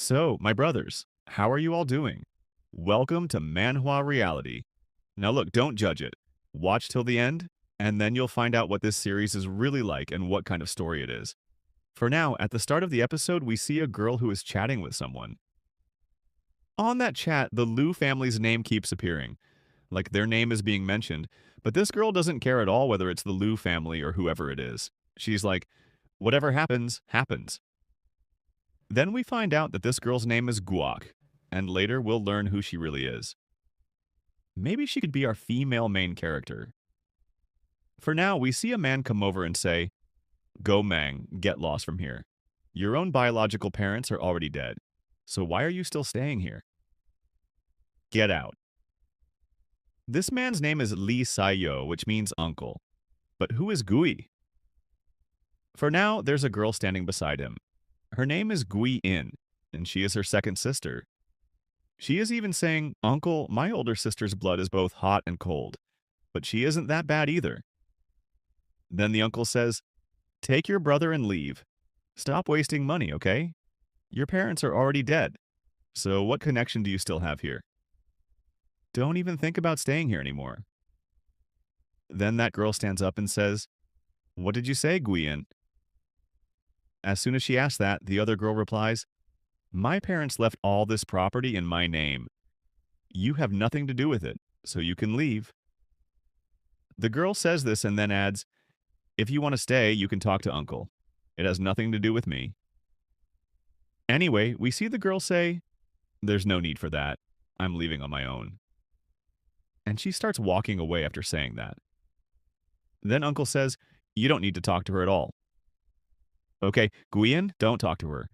So, my brothers, how are you all doing? Welcome to Manhwa Reality. Now, look, don't judge it. Watch till the end, and then you'll find out what this series is really like and what kind of story it is. For now, at the start of the episode, we see a girl who is chatting with someone. On that chat, the Liu family's name keeps appearing, like their name is being mentioned, but this girl doesn't care at all whether it's the Liu family or whoever it is. She's like, whatever happens, happens. Then we find out that this girl's name is Guok, and later we'll learn who she really is. Maybe she could be our female main character. For now, we see a man come over and say, Go Mang, get lost from here. Your own biological parents are already dead, so why are you still staying here? Get out. This man's name is Lee Sayo, which means uncle. But who is Gui? For now, there's a girl standing beside him. Her name is Gui In, and she is her second sister. She is even saying, Uncle, my older sister's blood is both hot and cold, but she isn't that bad either. Then the uncle says, Take your brother and leave. Stop wasting money, okay? Your parents are already dead, so what connection do you still have here? Don't even think about staying here anymore. Then that girl stands up and says, What did you say, Guian? As soon as she asks that, the other girl replies, My parents left all this property in my name. You have nothing to do with it, so you can leave. The girl says this and then adds, If you want to stay, you can talk to Uncle. It has nothing to do with me. Anyway, we see the girl say, There's no need for that. I'm leaving on my own. And she starts walking away after saying that. Then Uncle says, You don't need to talk to her at all. Okay, Guian, don't talk to her.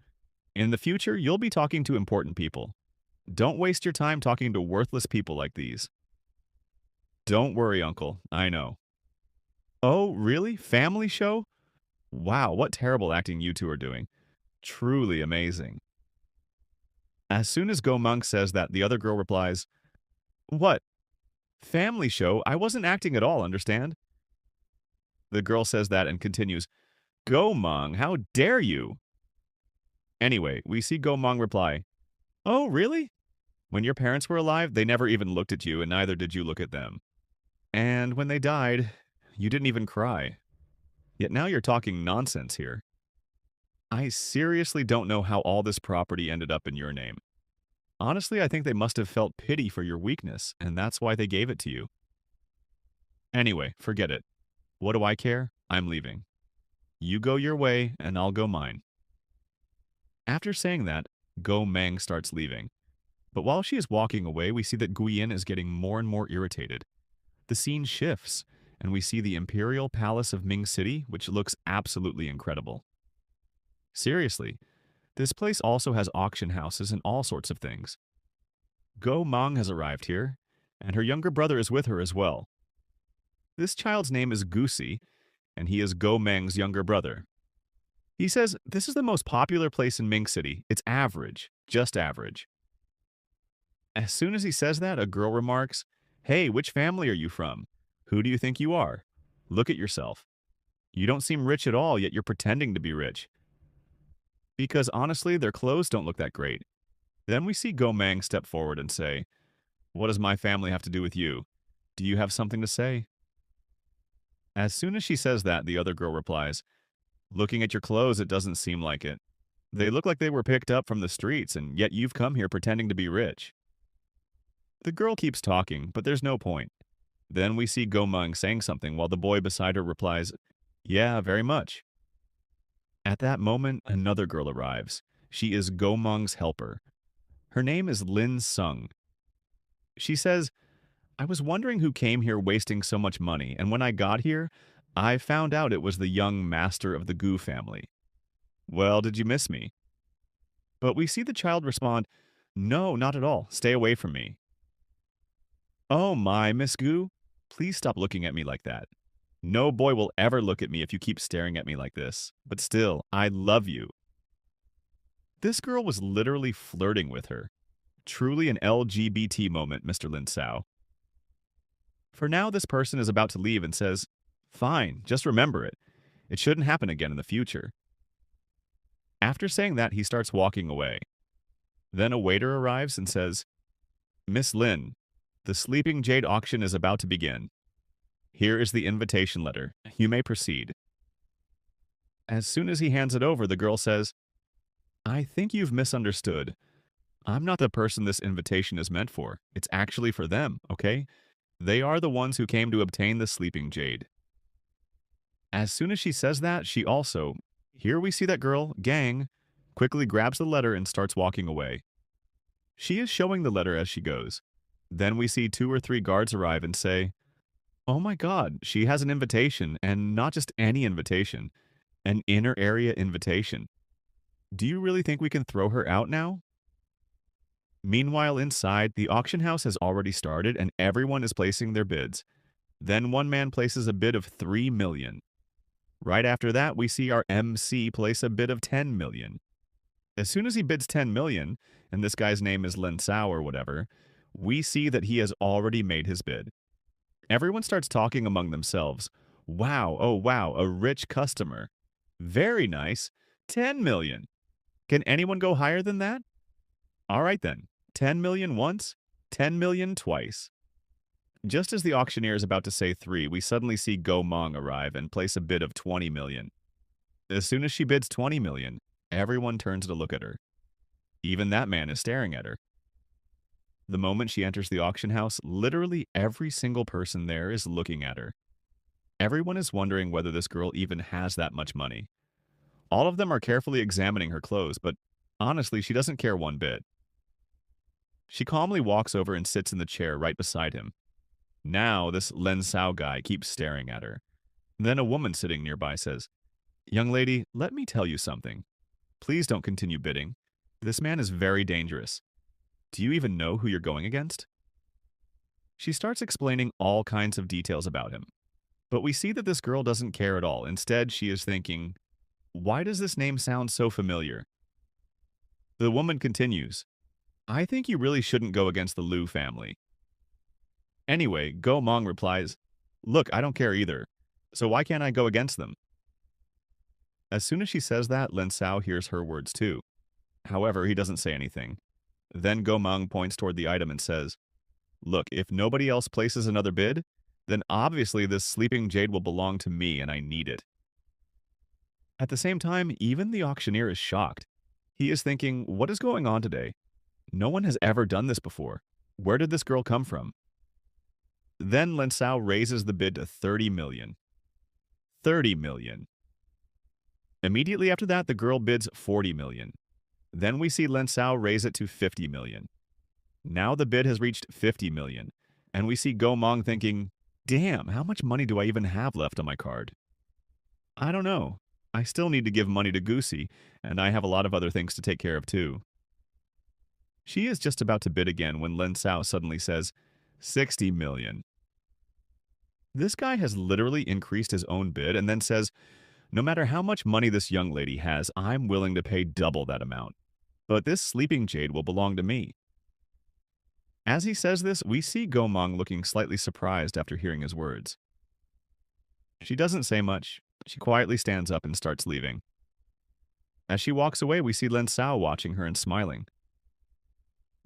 In the future, you'll be talking to important people. Don't waste your time talking to worthless people like these. Don't worry, Uncle. I know. Oh, really? Family show? Wow, what terrible acting you two are doing. Truly amazing. As soon as Go Monk says that, the other girl replies, What? Family show? I wasn't acting at all, understand? The girl says that and continues, Go Mong, how dare you? Anyway, we see Go Mong reply, Oh, really? When your parents were alive, they never even looked at you, and neither did you look at them. And when they died, you didn't even cry. Yet now you're talking nonsense here. I seriously don't know how all this property ended up in your name. Honestly, I think they must have felt pity for your weakness, and that's why they gave it to you. Anyway, forget it. What do I care? I'm leaving. You go your way, and I'll go mine. After saying that, Go Mang starts leaving. But while she is walking away, we see that Guiyin is getting more and more irritated. The scene shifts, and we see the Imperial Palace of Ming City, which looks absolutely incredible. Seriously, this place also has auction houses and all sorts of things. Go Mang has arrived here, and her younger brother is with her as well. This child's name is Gusi, and he is Go Mang's younger brother. He says, This is the most popular place in Ming City. It's average, just average. As soon as he says that, a girl remarks, Hey, which family are you from? Who do you think you are? Look at yourself. You don't seem rich at all, yet you're pretending to be rich. Because honestly, their clothes don't look that great. Then we see Go Mang step forward and say, What does my family have to do with you? Do you have something to say? As soon as she says that, the other girl replies, Looking at your clothes, it doesn't seem like it. They look like they were picked up from the streets, and yet you've come here pretending to be rich. The girl keeps talking, but there's no point. Then we see Go Mang saying something while the boy beside her replies, Yeah, very much. At that moment, another girl arrives. She is Go Mang's helper. Her name is Lin Sung. She says, I was wondering who came here wasting so much money, and when I got here, I found out it was the young master of the Gu family. Well, did you miss me? But we see the child respond, No, not at all. Stay away from me. Oh my, Miss Gu, please stop looking at me like that. No boy will ever look at me if you keep staring at me like this. But still, I love you. This girl was literally flirting with her. Truly an LGBT moment, Mr. Lin Sao. For now, this person is about to leave and says, Fine, just remember it. It shouldn't happen again in the future. After saying that, he starts walking away. Then a waiter arrives and says, Miss Lin, the Sleeping Jade auction is about to begin. Here is the invitation letter. You may proceed. As soon as he hands it over, the girl says, I think you've misunderstood. I'm not the person this invitation is meant for. It's actually for them, okay? They are the ones who came to obtain the Sleeping Jade. As soon as she says that, she also, here we see that girl, Gang, quickly grabs the letter and starts walking away. She is showing the letter as she goes. Then we see 2 or 3 guards arrive and say, oh my god, she has an invitation, and not just any invitation, an inner area invitation. Do you really think we can throw her out now? Meanwhile, inside, the auction house has already started and everyone is placing their bids. Then one man places a bid of 3 million. Right after that, we see our MC place a bid of 10 million. As soon as he bids 10 million, and this guy's name is Lin Sao or whatever, we see that he has already made his bid. Everyone starts talking among themselves. Wow, oh wow, a rich customer. Very nice. 10 million. Can anyone go higher than that? All right then. 10 million once, 10 million twice. Just as the auctioneer is about to say 3, we suddenly see Go Mong arrive and place a bid of 20 million. As soon as she bids 20 million, everyone turns to look at her. Even that man is staring at her. The moment she enters the auction house, literally every single person there is looking at her. Everyone is wondering whether this girl even has that much money. All of them are carefully examining her clothes, but honestly, she doesn't care one bit. She calmly walks over and sits in the chair right beside him. Now, this Len Sao guy keeps staring at her. Then a woman sitting nearby says, young lady, let me tell you something. Please don't continue bidding. This man is very dangerous. Do you even know who you're going against? She starts explaining all kinds of details about him. But we see that this girl doesn't care at all. Instead, she is thinking, why does this name sound so familiar? The woman continues, I think you really shouldn't go against the Liu family. Anyway, Go Mong replies, look, I don't care either. So why can't I go against them? As soon as she says that, Lin Sao hears her words too. However, he doesn't say anything. Then Go Mong points toward the item and says, look, if nobody else places another bid, then obviously this sleeping jade will belong to me and I need it. At the same time, even the auctioneer is shocked. He is thinking, what is going on today? No one has ever done this before. Where did this girl come from? Then Lin Sao raises the bid to 30 million. 30 million. Immediately after that, the girl bids 40 million. Then we see Lin Sao raise it to 50 million. Now the bid has reached 50 million, and we see Go Mong thinking, damn, how much money do I even have left on my card? I don't know. I still need to give money to Goosey, and I have a lot of other things to take care of too. She is just about to bid again when Lin Sao suddenly says, 60 million. This guy has literally increased his own bid and then says, no matter how much money this young lady has, I'm willing to pay double that amount. But this sleeping jade will belong to me. As he says this, we see Go Mong looking slightly surprised after hearing his words. She doesn't say much. She quietly stands up and starts leaving. As she walks away, we see Lin Sao watching her and smiling.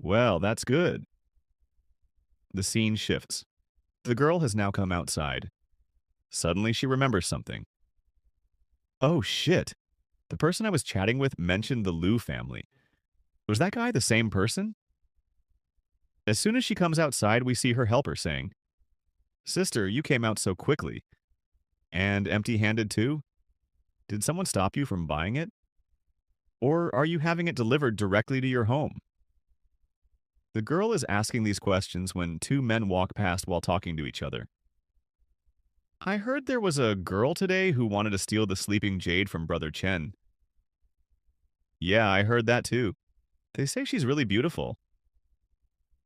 Well, that's good. The scene shifts. The girl has now come outside. Suddenly, she remembers something. Oh shit. The person I was chatting with mentioned the Liu family. Was that guy the same person? As soon as she comes outside, we see her helper saying, sister, you came out so quickly. And empty-handed too? Did someone stop you from buying it? Or are you having it delivered directly to your home? The girl is asking these questions when 2 men walk past while talking to each other. I heard there was a girl today who wanted to steal the sleeping jade from Brother Chen. Yeah, I heard that too. They say she's really beautiful.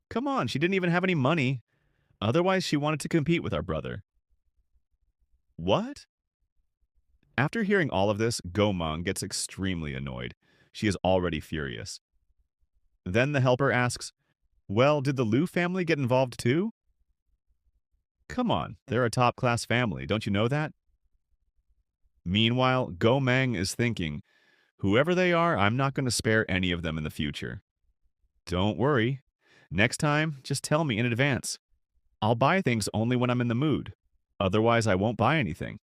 Come on, she didn't even have any money. Otherwise, she wanted to compete with our brother. What? After hearing all of this, Go Mong gets extremely annoyed. She is already furious. Then the helper asks, well, did the Liu family get involved too? Come on, they're a top-class family, don't you know that? Meanwhile, Go Meng is thinking, whoever they are, I'm not going to spare any of them in the future. Don't worry. Next time, just tell me in advance. I'll buy things only when I'm in the mood. Otherwise, I won't buy anything.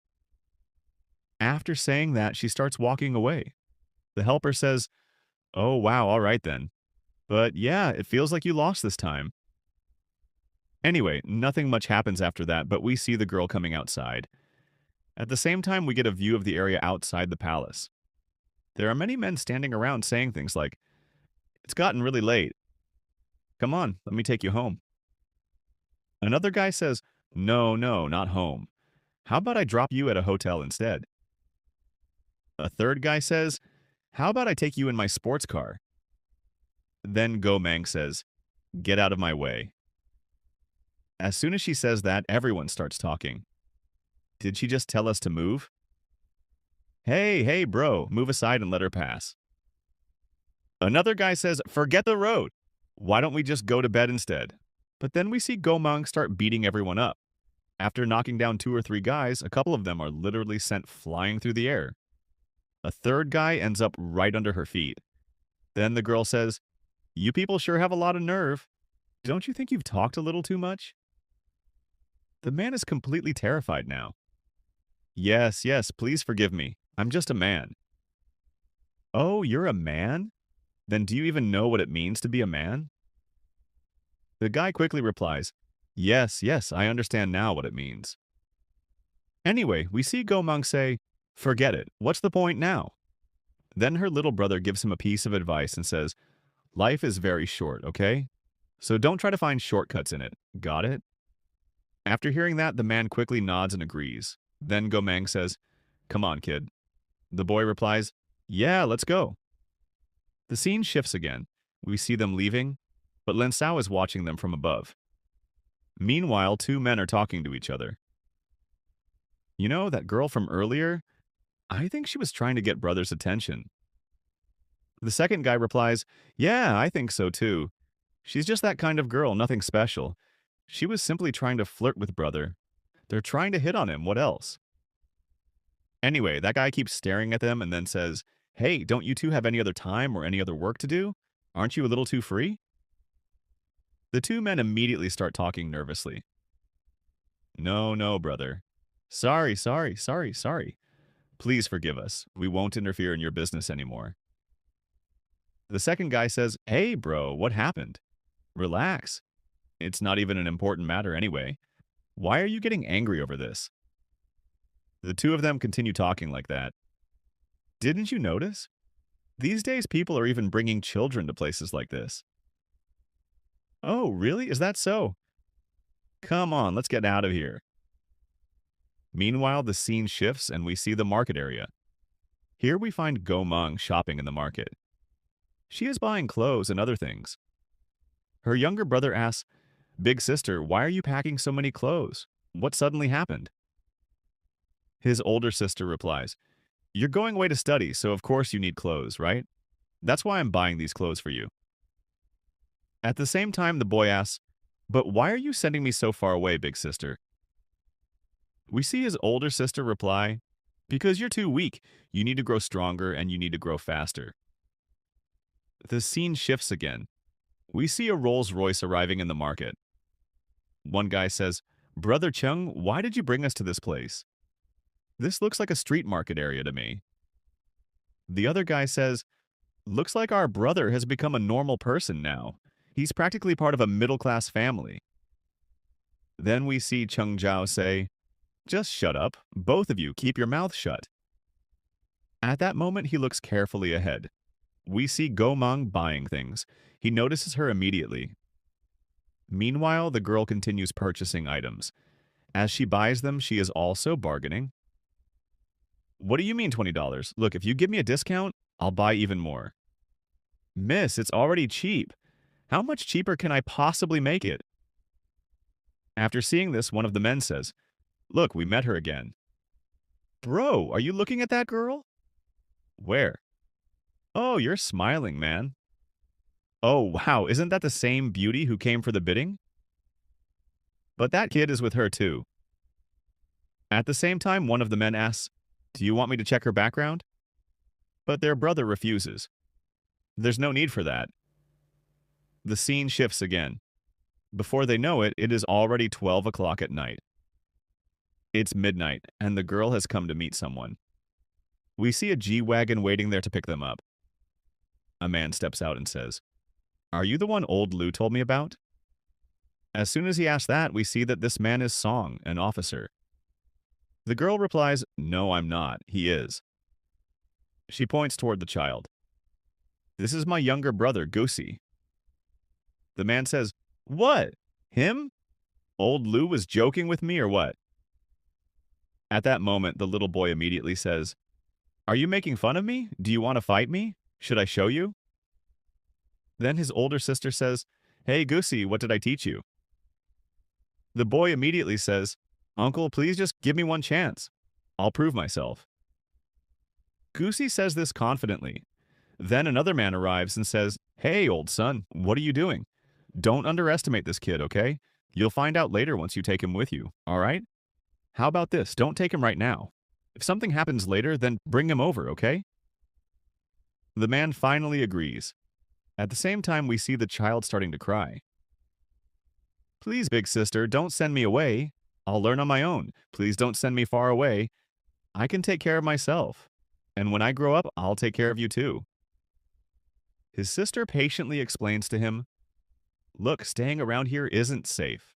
After saying that, she starts walking away. The helper says, "Oh, wow, all right then. But yeah, it feels like you lost this time." Anyway, nothing much happens after that, but we see the girl coming outside. At the same time, we get a view of the area outside the palace. There are many men standing around saying things like, "It's gotten really late. Come on, let me take you home." Another guy says, "No, no, not home. How about I drop you at a hotel instead?" A third guy says, "How about I take you in my sports car?" Then Go Mang says, "Get out of my way." As soon as she says that, everyone starts talking. Did she just tell us to move? Hey, hey, bro, move aside and let her pass. Another guy says, "Forget the road. Why don't we just go to bed instead?" But then we see Go Mang start beating everyone up. After knocking down two or three guys, a couple of them are literally sent flying through the air. A third guy ends up right under her feet. Then the girl says, "You people sure have a lot of nerve. Don't you think you've talked a little too much?" The man is completely terrified now. "Yes, yes, please forgive me. I'm just a man." "Oh, you're a man? Then do you even know what it means to be a man?" The guy quickly replies, "Yes, yes, I understand now what it means." Anyway, we see Gomang say, "Forget it. What's the point now?" Then her little brother gives him a piece of advice and says, "Life is very short, okay? So don't try to find shortcuts in it. Got it?" After hearing that, the man quickly nods and agrees. Then Gomang says, "Come on, kid." The boy replies, "Yeah, let's go." The scene shifts again. We see them leaving, but Len Sao is watching them from above. Meanwhile, two men are talking to each other. "You know, that girl from earlier? I think she was trying to get brother's attention." The second guy replies, "Yeah, I think so too. She's just that kind of girl, nothing special. She was simply trying to flirt with brother. They're trying to hit on him, what else?" Anyway, that guy keeps staring at them and then says, "Hey, don't you two have any other time or any other work to do? Aren't you a little too free?" The two men immediately start talking nervously. "No, no, brother. Sorry, sorry, sorry, sorry. Please forgive us. We won't interfere in your business anymore." The second guy says, "Hey, bro, what happened? Relax. It's not even an important matter anyway. Why are you getting angry over this?" The two of them continue talking like that. "Didn't you notice? These days people are even bringing children to places like this." "Oh, really? Is that so? Come on, let's get out of here." Meanwhile, the scene shifts and we see the market area. Here we find Go Meng shopping in the market. She is buying clothes and other things. Her younger brother asks, "Big sister, why are you packing so many clothes? What suddenly happened?" His older sister replies, "You're going away to study, so of course you need clothes, right? That's why I'm buying these clothes for you." At the same time, the boy asks, "But why are you sending me so far away, big sister?" We see his older sister reply, "Because you're too weak. You need to grow stronger and you need to grow faster." The scene shifts again. We see a Rolls Royce arriving in the market. One guy says, "Brother Chung, why did you bring us to this place? This looks like a street market area to me." The other guy says, "Looks like our brother has become a normal person now. He's practically part of a middle-class family." Then we see Chung Zhao say, "Just shut up. Both of you keep your mouth shut." At that moment, he looks carefully ahead. We see Go Mang buying things. He notices her immediately. Meanwhile, the girl continues purchasing items. As she buys them, she is also bargaining. "What do you mean $20? Look, if you give me a discount, I'll buy even more." "Miss, it's already cheap. How much cheaper can I possibly make it?" After seeing this, one of the men says, "Look, we met her again." "Bro, are you looking at that girl?" "Where?" "Oh, you're smiling, man." "Oh, wow, isn't that the same beauty who came for the bidding?" "But that kid is with her too." At the same time, one of the men asks, "Do you want me to check her background?" But their brother refuses. "There's no need for that." The scene shifts again. Before they know it, it is already 12 o'clock at night. It's midnight, and the girl has come to meet someone. We see a G-Wagon waiting there to pick them up. A man steps out and says, "Are you the one old Lou told me about?" As soon as he asks that, we see that this man is Song, an officer. The girl replies, "No, I'm not. He is." She points toward the child. "This is my younger brother, Goosey." The man says, "What? Him? Old Lou was joking with me or what?" At that moment, the little boy immediately says, "Are you making fun of me? Do you want to fight me? Should I show you?" Then his older sister says, "Hey, Goosey, what did I teach you?" The boy immediately says, "Uncle, please just give me one chance. I'll prove myself." Goosey says this confidently. Then another man arrives and says, "Hey, old son, what are you doing? Don't underestimate this kid, okay? You'll find out later once you take him with you, all right? How about this? Don't take him right now. If something happens later, then bring him over, okay?" The man finally agrees. At the same time, we see the child starting to cry. "Please, big sister, don't send me away. I'll learn on my own. Please don't send me far away. I can take care of myself. And when I grow up, I'll take care of you too." His sister patiently explains to him, "Look, staying around here isn't safe.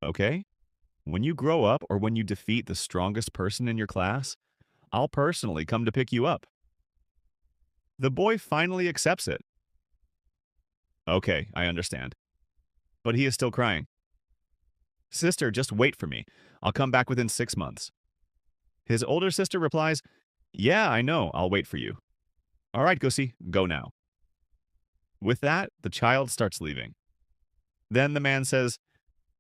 Okay? When you grow up or when you defeat the strongest person in your class, I'll personally come to pick you up." The boy finally accepts it. "Okay, I understand." But he is still crying. "Sister, just wait for me. I'll come back within 6 months." His older sister replies, "Yeah, I know. I'll wait for you. All right, Gussie, go now." With that, the child starts leaving. Then the man says,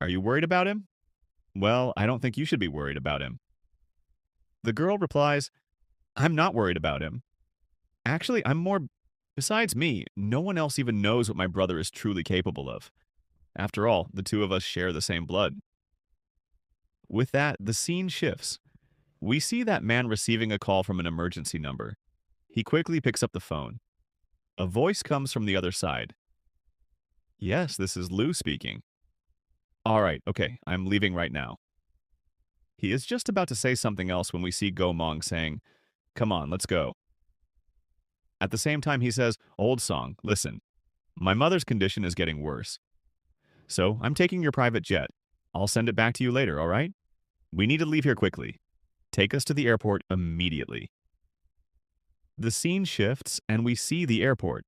"Are you worried about him?" "Well, I don't think you should be worried about him." The girl replies, "I'm not worried about him. Actually, I'm more... Besides me, no one else even knows what my brother is truly capable of. After all, the two of us share the same blood." With that, the scene shifts. We see that man receiving a call from an emergency number. He quickly picks up the phone. A voice comes from the other side. "Yes, this is Lou speaking." "All right, okay, I'm leaving right now." He is just about to say something else when we see Go Mong saying, "Come on, let's go." At the same time, he says, "Old Song, listen, my mother's condition is getting worse. So I'm taking your private jet. I'll send it back to you later, all right? We need to leave here quickly. Take us to the airport immediately." The scene shifts and we see the airport.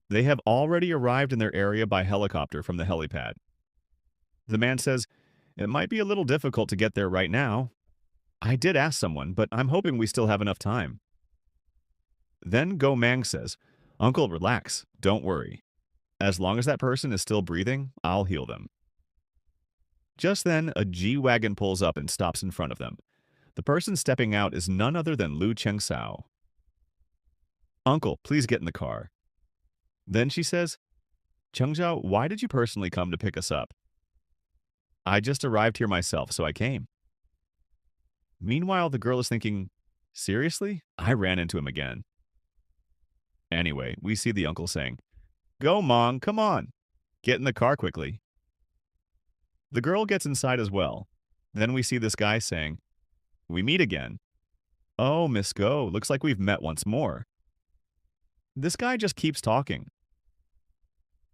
They have already arrived in their area by helicopter from the helipad. The man says, "It might be a little difficult to get there right now. I did ask someone, but I'm hoping we still have enough time." Then Go Mang says, "Uncle, relax. Don't worry. As long as that person is still breathing, I'll heal them." Just then, a G-Wagon pulls up and stops in front of them. The person stepping out is none other than Lu Chengsao. "Uncle, please get in the car." Then she says, "Chengzhao, why did you personally come to pick us up?" "I just arrived here myself, so I came." Meanwhile, the girl is thinking, "Seriously? I ran into him again." Anyway, we see the uncle saying, "Go, Mong, come on. Get in the car quickly." The girl gets inside as well. Then we see this guy saying, "We meet again." "Oh, Miss Go, looks like we've met once more." This guy just keeps talking.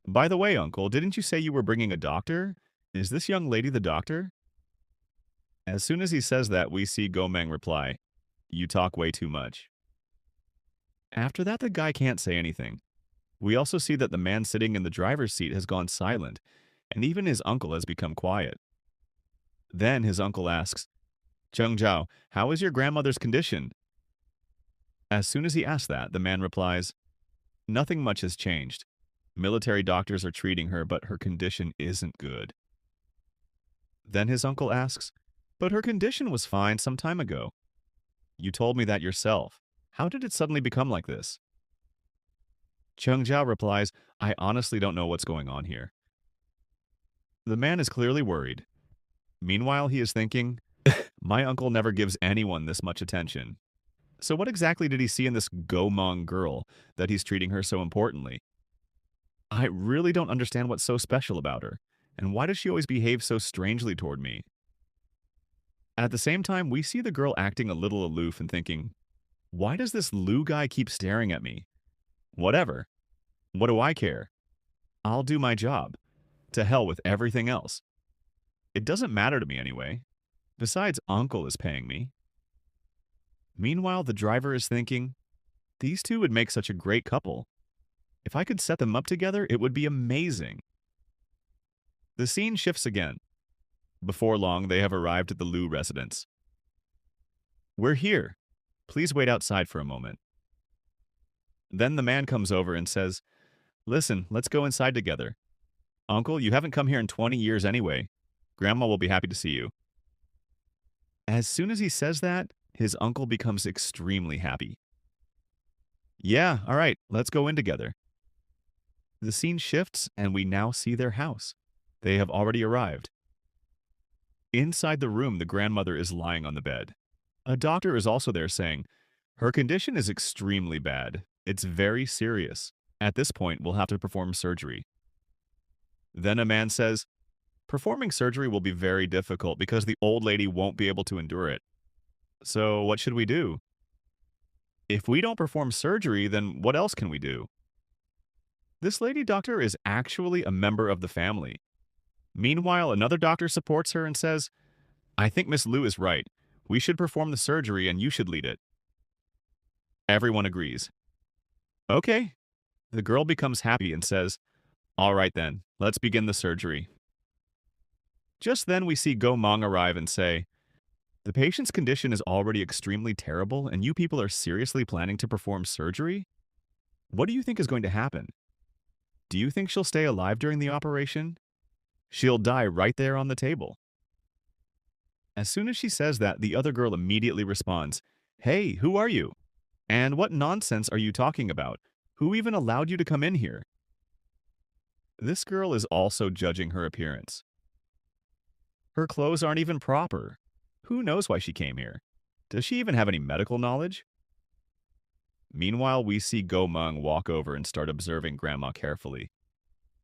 "By the way, uncle, didn't you say you were bringing a doctor? Is this young lady the doctor?" As soon as he says that, we see Gomeng reply, "You talk way too much." After that, the guy can't say anything. We also see that the man sitting in the driver's seat has gone silent, and even his uncle has become quiet. Then his uncle asks, "Cheng Zhao, how is your grandmother's condition?" As soon as he asks that, the man replies, "Nothing much has changed. Military doctors are treating her, but her condition isn't good." Then his uncle asks, "But her condition was fine some time ago. You told me that yourself. How did it suddenly become like this?" Cheng Zhao replies, "I honestly don't know what's going on here." The man is clearly worried. Meanwhile, he is thinking, "My uncle never gives anyone this much attention. So what exactly did he see in this Go Mong girl that he's treating her so importantly?" I really don't understand what's so special about her. And why does she always behave so strangely toward me? And at the same time, we see the girl acting a little aloof and thinking, why does this Lou guy keep staring at me? Whatever. What do I care? I'll do my job. To hell with everything else. It doesn't matter to me anyway. Besides, Uncle is paying me. Meanwhile, the driver is thinking, these two would make such a great couple. If I could set them up together, it would be amazing. The scene shifts again. Before long, they have arrived at the Liu residence. We're here. Please wait outside for a moment. Then the man comes over and says, listen, let's go inside together. Uncle, you haven't come here in 20 years anyway. Grandma will be happy to see you. As soon as he says that, his uncle becomes extremely happy. Yeah, all right, let's go in together. The scene shifts and we now see their house. They have already arrived. Inside the room, the grandmother is lying on the bed. A doctor is also there saying, her condition is extremely bad. It's very serious. At this point, we'll have to perform surgery. Then a man says, performing surgery will be very difficult because the old lady won't be able to endure it. So what should we do? If we don't perform surgery, then what else can we do? This lady doctor is actually a member of the family. Meanwhile, another doctor supports her and says, I think Miss Liu is right. We should perform the surgery and you should lead it. Everyone agrees. Okay. The girl becomes happy and says, all right then, let's begin the surgery. Just then we see Go Mong arrive and say, the patient's condition is already extremely terrible and you people are seriously planning to perform surgery? What do you think is going to happen? Do you think she'll stay alive during the operation? She'll die right there on the table. As soon as she says that, the other girl immediately responds, hey, who are you? And what nonsense are you talking about? Who even allowed you to come in here? This girl is also judging her appearance. Her clothes aren't even proper. Who knows why she came here? Does she even have any medical knowledge? Meanwhile, we see Go Meng walk over and start observing Grandma carefully.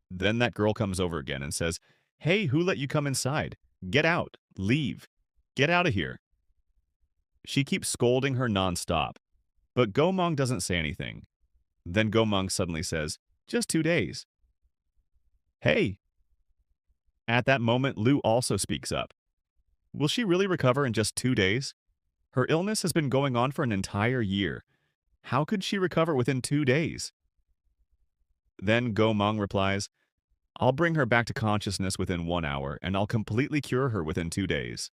Then that girl comes over again and says, hey, who let you come inside? Get out. Leave. Get out of here. She keeps scolding her nonstop, but Go Meng doesn't say anything. Then Go Meng suddenly says, just 2 days. Hey. At that moment, Liu also speaks up. Will she really recover in just 2 days? Her illness has been going on for an entire year. How could she recover within 2 days? Then Go Meng replies, I'll bring her back to consciousness within 1 hour, and I'll completely cure her within 2 days.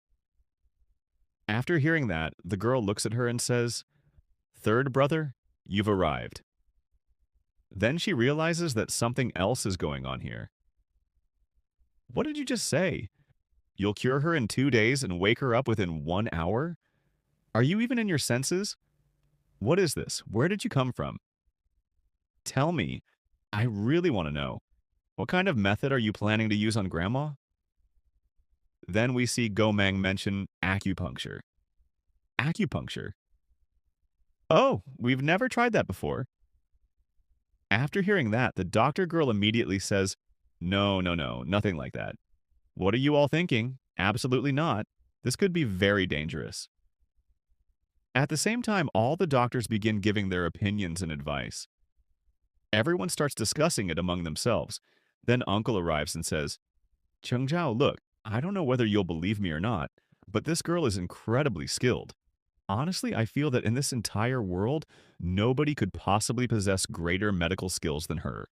After hearing that, the girl looks at her and says, third brother, you've arrived. Then she realizes that something else is going on here. What did you just say? You'll cure her in 2 days and wake her up within 1 hour? Are you even in your senses? What is this? Where did you come from? Tell me. I really want to know. What kind of method are you planning to use on Grandma? Then we see Go Meng mention acupuncture. Acupuncture? Oh, we've never tried that before. After hearing that, the doctor girl immediately says, no, nothing like that. What are you all thinking? Absolutely not. This could be very dangerous. At the same time, all the doctors begin giving their opinions and advice. Everyone starts discussing it among themselves. Then Uncle arrives and says, Cheng Zhao, look, I don't know whether you'll believe me or not, but this girl is incredibly skilled. Honestly, I feel that in this entire world, nobody could possibly possess greater medical skills than her.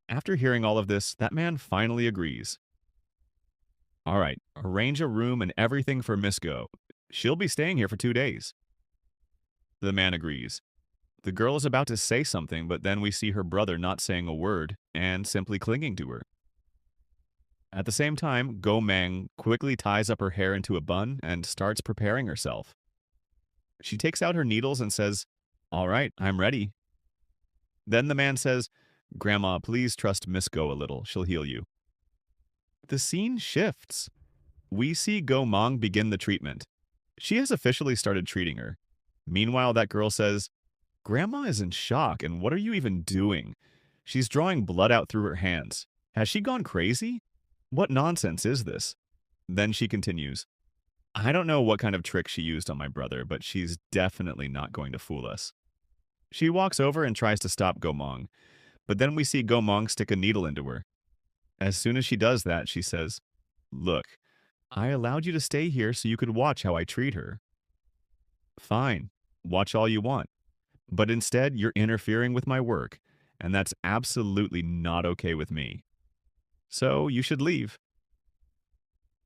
After hearing all of this, that man finally agrees. All right, arrange a room and everything for Miss Go. She'll be staying here for 2 days. The man agrees. The girl is about to say something, but then we see her brother not saying a word and simply clinging to her. At the same time, Go Meng quickly ties up her hair into a bun and starts preparing herself. She takes out her needles and says, all right, I'm ready. Then the man says, Grandma, please trust Miss Go a little. She'll heal you. The scene shifts. We see Go Meng begin the treatment. She has officially started treating her. Meanwhile, that girl says, Grandma is in shock, and what are you even doing? She's drawing blood out through her hands. Has she gone crazy? What nonsense is this? Then she continues, I don't know what kind of trick she used on my brother, but she's definitely not going to fool us. She walks over and tries to stop Gomong, but then we see Gomong stick a needle into her. As soon as she does that, she says, Look, I allowed you to stay here so you could watch how I treat her. Fine, watch all you want. But instead, you're interfering with my work, and that's absolutely not okay with me. So you should leave.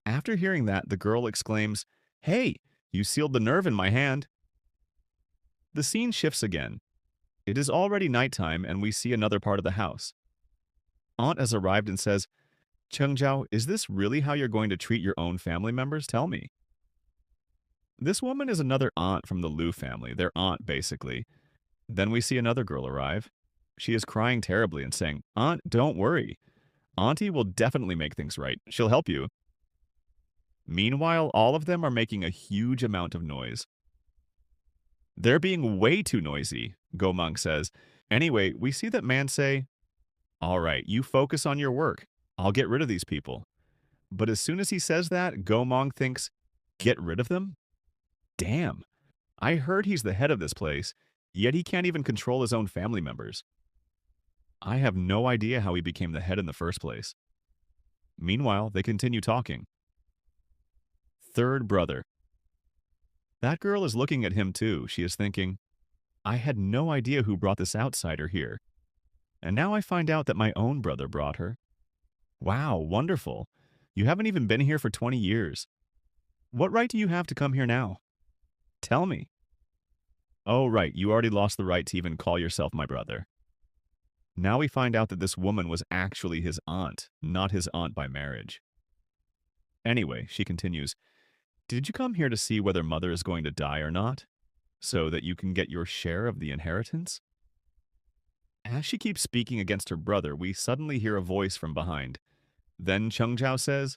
After hearing that, the girl exclaims, Hey, you sealed the nerve in my hand. The scene shifts again. It is already nighttime, and we see another part of the house. Aunt has arrived and says, Chengjiao, is this really how you're going to treat your own family members? Tell me. This woman is another aunt from the Liu family, their aunt, basically. Then we see another girl arrive. She is crying terribly and saying, Aunt, don't worry. Auntie will definitely make things right. She'll help you. Meanwhile, all of them are making a huge amount of noise. They're being way too noisy, Gomang says. Anyway, we see that man say, All right, you focus on your work. I'll get rid of these people. But as soon as he says that, Gomang thinks, Get rid of them? Damn. I heard he's the head of this place, yet he can't even control his own family members. I have no idea how he became the head in the first place. Meanwhile, they continue talking. Third brother. That girl is looking at him too. She is thinking, I had no idea who brought this outsider here. And now I find out that my own brother brought her. Wow, wonderful. You haven't even been here for 20 years. What right do you have to come here now? Tell me. Oh, right, you already lost the right to even call yourself my brother. Now we find out that this woman was actually his aunt, not his aunt by marriage. Anyway, she continues, Did you come here to see whether mother is going to die or not, so that you can get your share of the inheritance? As she keeps speaking against her brother, we suddenly hear a voice from behind. Then Chengjiao says,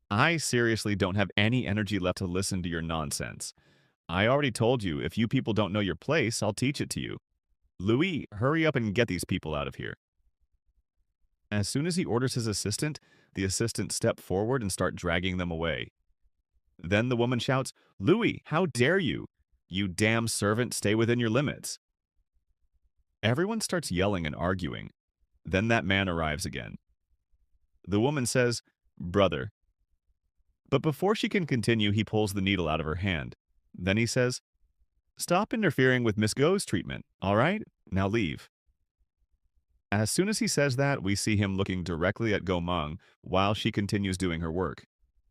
I seriously don't have any energy left to listen to your nonsense. I already told you, if you people don't know your place, I'll teach it to you. Louis, hurry up and get these people out of here. As soon as he orders his assistant, the assistant step forward and start dragging them away. Then the woman shouts, Louis, how dare you? You damn servant, stay within your limits. Everyone starts yelling and arguing. Then that man arrives again. The woman says, Brother. But before she can continue, he pulls the needle out of her hand. Then he says, Stop interfering with Miss Go's treatment, all right? Now leave. As soon as he says that, we see him looking directly at Gomang while she continues doing her work.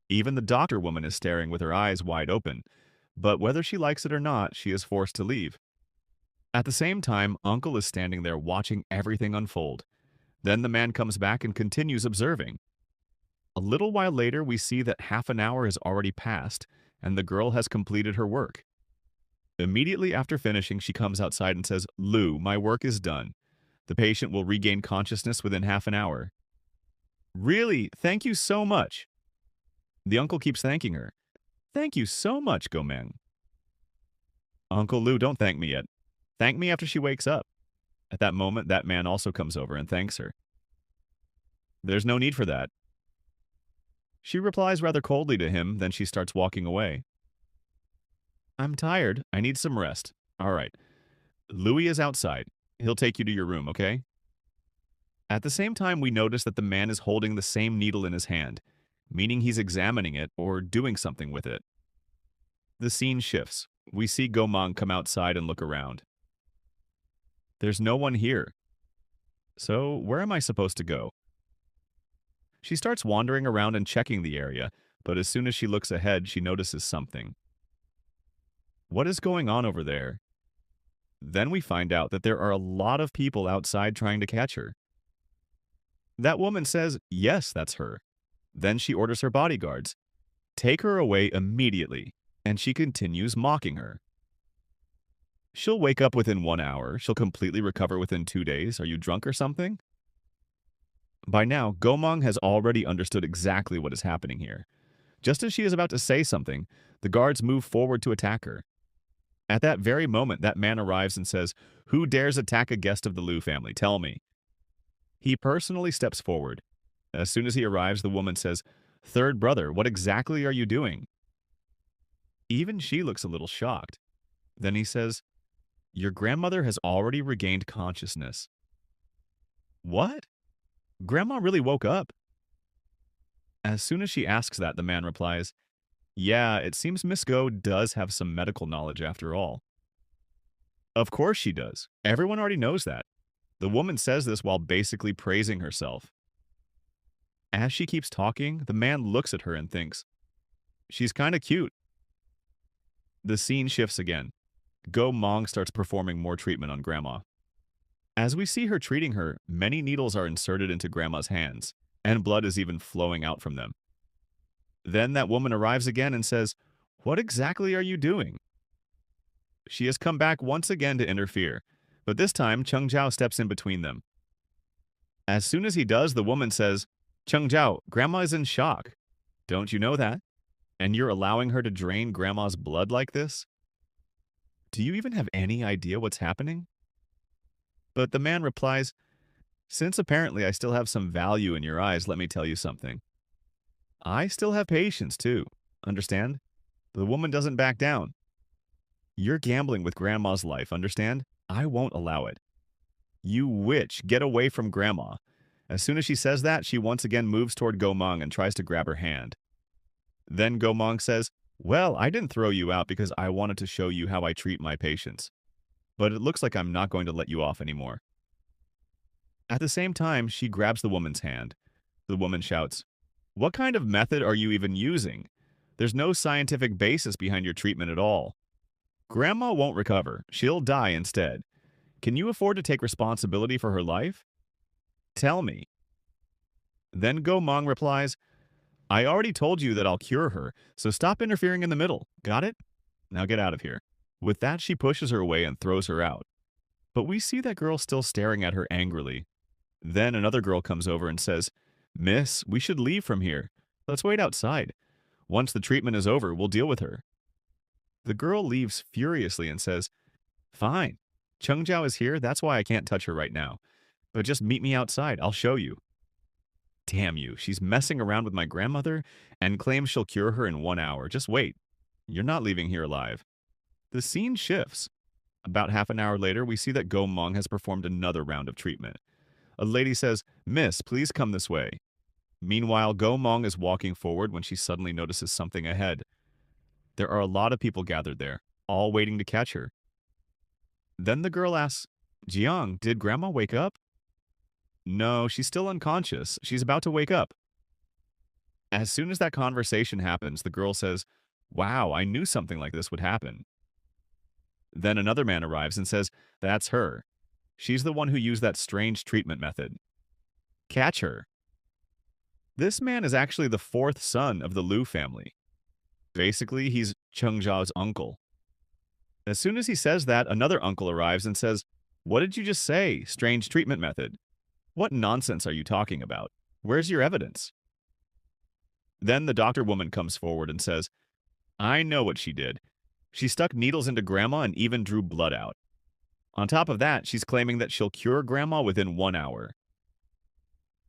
Even the doctor woman is staring with her eyes wide open, but whether she likes it or not, she is forced to leave. At the same time, Uncle is standing there watching everything unfold. Then the man comes back and continues observing. A little while later, we see that half an hour has already passed, and the girl has completed her work. Immediately after finishing, she comes outside and says, Lou, my work is done. The patient will regain consciousness within half an hour. Really? Thank you so much. The uncle keeps thanking her. Thank you so much, Gomeng. Uncle Lou, don't thank me yet. Thank me after she wakes up. At that moment, that man also comes over and thanks her. There's no need for that. She replies rather coldly to him, then she starts walking away. I'm tired. I need some rest. All right. Louis is outside. He'll take you to your room, okay? At the same time, we notice that the man is holding the same needle in his hand, meaning he's examining it or doing something with it. The scene shifts. We see Gomang come outside and look around. There's no one here. So where am I supposed to go? She starts wandering around and checking the area, but as soon as she looks ahead, she notices something. What is going on over there? Then we find out that there are a lot of people outside trying to catch her. That woman says, yes, that's her. Then she orders her bodyguards. Take her away immediately, and she continues mocking her. She'll wake up within 1 hour. She'll completely recover within 2 days. Are you drunk or something? By now, Gomang has already understood exactly what is happening here. Just as she is about to say something, the guards move forward to attack her. At that very moment, that man arrives and says, Who dares attack a guest of the Liu family? Tell me. He personally steps forward. As soon as he arrives, the woman says, "Third brother, what exactly are you doing?" Even she looks a little shocked. Then he says, "Your grandmother has already regained consciousness." What? Grandma really woke up? As soon as she asks that, the man replies, "Yeah, it seems Miss Go does have some medical knowledge after all." Of course she does. Everyone already knows that. The woman says this while basically praising herself. As she keeps talking, the man looks at her and thinks, she's kinda cute. The scene shifts again. Go Mong starts performing more treatment on Grandma. As we see her treating her, many needles are inserted into Grandma's hands, and blood is even flowing out from them. Then that woman arrives again and says, "What exactly are you doing?" She has come back once again to interfere, but this time Chung Zhao steps in between them. As soon as he does, the woman says, "Chung Zhao, Grandma is in shock. Don't you know that? And you're allowing her to drain Grandma's blood like this? Do you even have any idea what's happening?" But the man replies, "Since apparently I still have some value in your eyes, let me tell you something. I still have patience too. Understand?" The woman doesn't back down. "You're gambling with Grandma's life, understand? I won't allow it. You witch, get away from Grandma." As soon as she says that, she once again moves toward Gomong and tries to grab her hand. Then Gomong says, "Well, I didn't throw you out because I wanted to show you how I treat my patients. But it looks like I'm not going to let you off anymore." At the same time, she grabs the woman's hand. The woman shouts, "What kind of method are you even using? There's no scientific basis behind your treatment at all. Grandma won't recover. She'll die instead. Can you afford to take responsibility for her life? Tell me." Then Go Mong replies, "I already told you that I'll cure her, so stop interfering in the middle. Got it? Now get out of here." With that, she pushes her away and throws her out. But we see that girl still staring at her angrily. Then another girl comes over and says, "Miss, we should leave from here. Let's wait outside. Once the treatment is over, we'll deal with her." The girl leaves furiously and says, "Fine. Chung Jiao is here, that's why I can't touch her right now. But just meet me outside, I'll show you." Damn you, she's messing around with my grandmother and claims she'll cure her in 1 hour. Just wait. You're not leaving here alive. The scene shifts. About half an hour later, we see that Go Mong has performed another round of treatment. A lady says, "Miss, please come this way." Meanwhile, Go Mong is walking forward when she suddenly notices something ahead. There are a lot of people gathered there, all waiting to catch her. Then the girl asks, "Jiang, did Grandma wake up?" "No, she's still unconscious. She's about to wake up." As soon as that conversation happens, the girl says, "Wow, I knew something like this would happen." Then another man arrives and says, "That's her. She's the one who used that strange treatment method. Catch her." This man is actually the fourth son of the Liu family. Basically, he's Cheng Zhao's uncle. As soon as he says that, another uncle arrives and says, "What did you just say? Strange treatment method. What nonsense are you talking about? Where's your evidence?" Then the doctor woman comes forward and says, "I know what she did. She stuck needles into Grandma and even drew blood out. On top of that, she's claiming that she'll cure Grandma within 1 hour.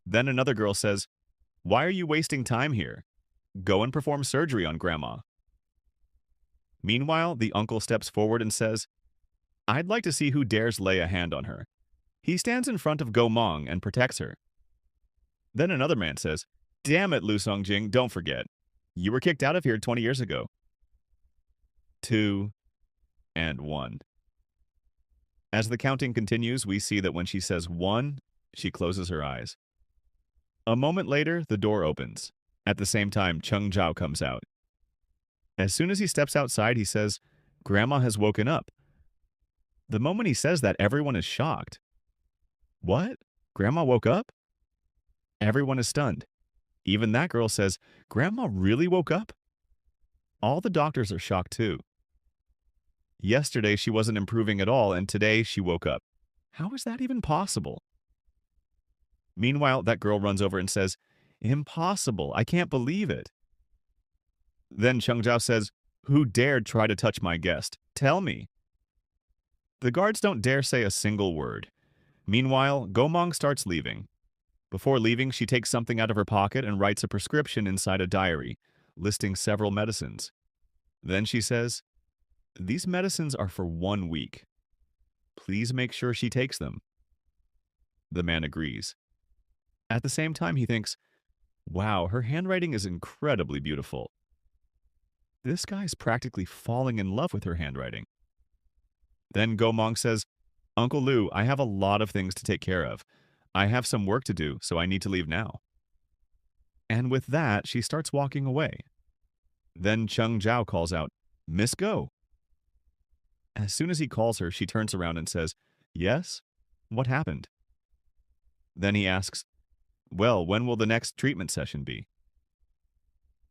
Then another girl says, "Why are you wasting time here? Go and perform surgery on Grandma." Meanwhile, the uncle steps forward and says, "I'd like to see who dares lay a hand on her." He stands in front of Go Mong and protects her. Then another man says, "Damn it, Lu Songjing, don't forget. You were kicked out of here 20 years ago. 2 and 1. As the counting continues, we see that when she says 1, she closes her eyes. A moment later, the door opens. At the same time, Cheng Zhao comes out. As soon as he steps outside, he says, "Grandma has woken up." The moment he says that, everyone is shocked. What? Grandma woke up? Everyone is stunned. Even that girl says, "Grandma really woke up?" All the doctors are shocked too. Yesterday she wasn't improving at all, and today she woke up. How is that even possible? Meanwhile, that girl runs over and says, "Impossible, I can't believe it." Then Cheng Zhao says, "Who dared try to touch my guest? Tell me." The guards don't dare say a single word. Meanwhile, Gomong starts leaving. Before leaving, she takes something out of her pocket and writes a prescription inside a diary, listing several medicines. Then she says, "These medicines are for 1 week. Please make sure she takes them." The man agrees. At the same time, he thinks, wow, her handwriting is incredibly beautiful. This guy's practically falling in love with her handwriting. Then Gomong says, "Uncle Lou, I have a lot of things to take care of. I have some work to do, so I need to leave now." And with that, she starts walking away. Then Chung Zhao calls out, "Miss Go." As soon as he calls her, she turns around and says, "Yes? What happened?" Then he asks, "Well, when will the next treatment session be?"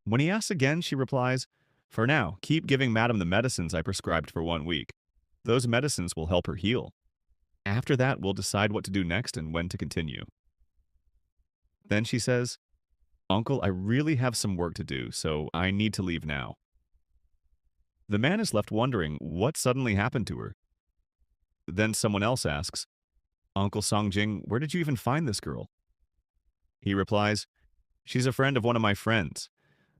When he asks again, she replies, "For now, keep giving Madam the medicines I prescribed for 1 week. Those medicines will help her heal. After that, we'll decide what to do next and when to continue." Then she says, "Uncle, I really have some work to do, so I need to leave now." The man is left wondering what suddenly happened to her. Then someone else asks, "Uncle Songjing, where did you even find this girl?" He replies, "She's a friend of one of my friends.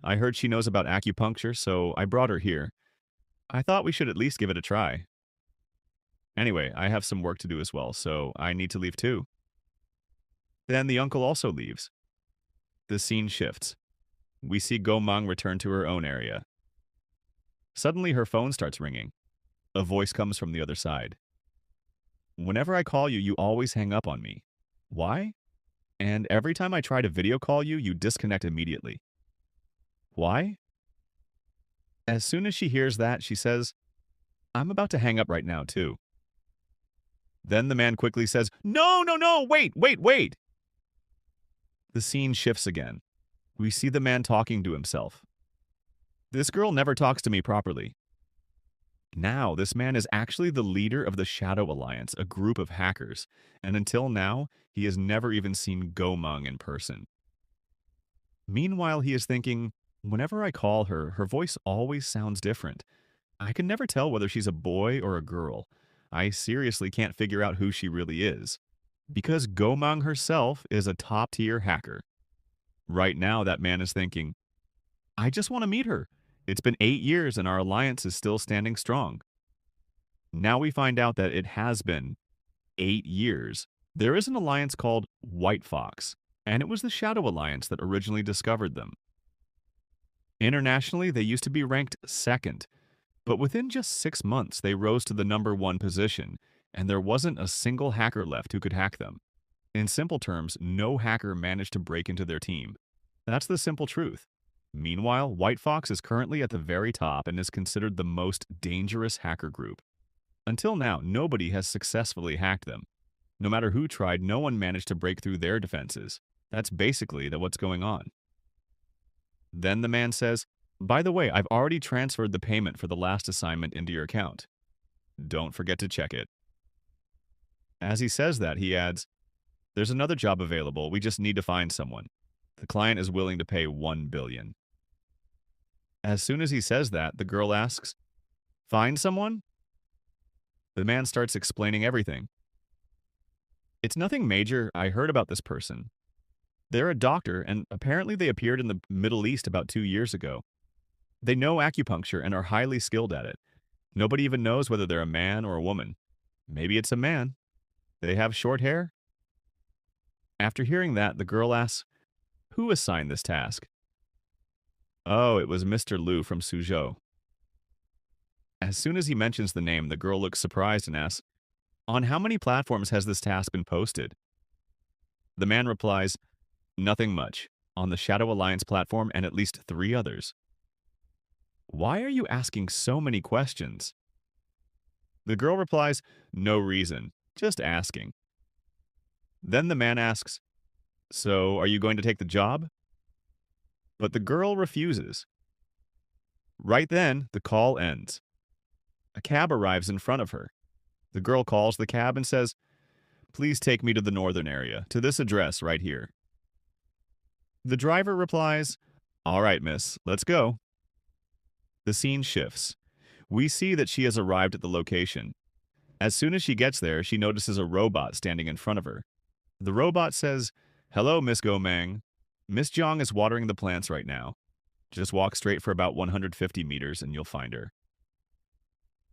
I heard she knows about acupuncture, so I brought her here. I thought we should at least give it a try. Anyway, I have some work to do as well, so I need to leave too." Then the uncle also leaves. The scene shifts. We see Gomang return to her own area. Suddenly her phone starts ringing. A voice comes from the other side. "Whenever I call you, you always hang up on me. Why? And every time I try to video call you, you disconnect immediately. Why?" As soon as she hears that, she says, "I'm about to hang up right now, too." Then the man quickly says, "No, no, no, wait, wait, wait." The scene shifts again. We see the man talking to himself. "This girl never talks to me properly." Now, this man is actually the leader of the Shadow Alliance, a group of hackers, and until now, he has never even seen Gomang in person. Meanwhile, he is thinking, whenever I call her, her voice always sounds different. I can never tell whether she's a boy or a girl. I seriously can't figure out who she really is. Because Gomang herself is a top-tier hacker. Right now, that man is thinking, I just want to meet her. It's been 8 years and our alliance is still standing strong. Now we find out that it has been 8 years. There is an alliance called White Fox, and it was the Shadow Alliance that originally discovered them. Internationally, they used to be ranked second, but within just 6 months, they rose to the #1 position, and there wasn't a single hacker left who could hack them. In simple terms, no hacker managed to break into their team. That's the simple truth. Meanwhile, White Fox is currently at the very top and is considered the most dangerous hacker group. Until now, nobody has successfully hacked them. No matter who tried, no one managed to break through their defenses. That's basically what's going on. Then the man says, "By the way, I've already transferred the payment for the last assignment into your account. Don't forget to check it." As he says that, he adds, "There's another job available. We just need to find someone. The client is willing to pay 1 billion." As soon as he says that, the girl asks, "Find someone?" The man starts explaining everything. "It's nothing major. I heard about this person. They're a doctor, and apparently they appeared in the Middle East about 2 years ago. They know acupuncture and are highly skilled at it. Nobody even knows whether they're a man or a woman. Maybe it's a man. They have short hair." After hearing that, the girl asks, "Who assigned this task?" "Oh, it was Mr. Liu from Suzhou." As soon as he mentions the name, the girl looks surprised and asks, "On how many platforms has this task been posted?" The man replies, "Nothing much. On the Shadow Alliance platform and at least 3 others." "Why are you asking so many questions?" The girl replies, "No reason. Just asking." Then the man asks, "So, are you going to take the job?" But the girl refuses. Right then, the call ends. A cab arrives in front of her. The girl calls the cab and says, "Please take me to the northern area, to this address right here." The driver replies, "All right, miss, let's go." The scene shifts. We see that she has arrived at the location. As soon as she gets there, she notices a robot standing in front of her. The robot says, Hello, Miss Gomang. Miss Jong is watering the plants right now. Just walk straight for about 150 meters and you'll find her.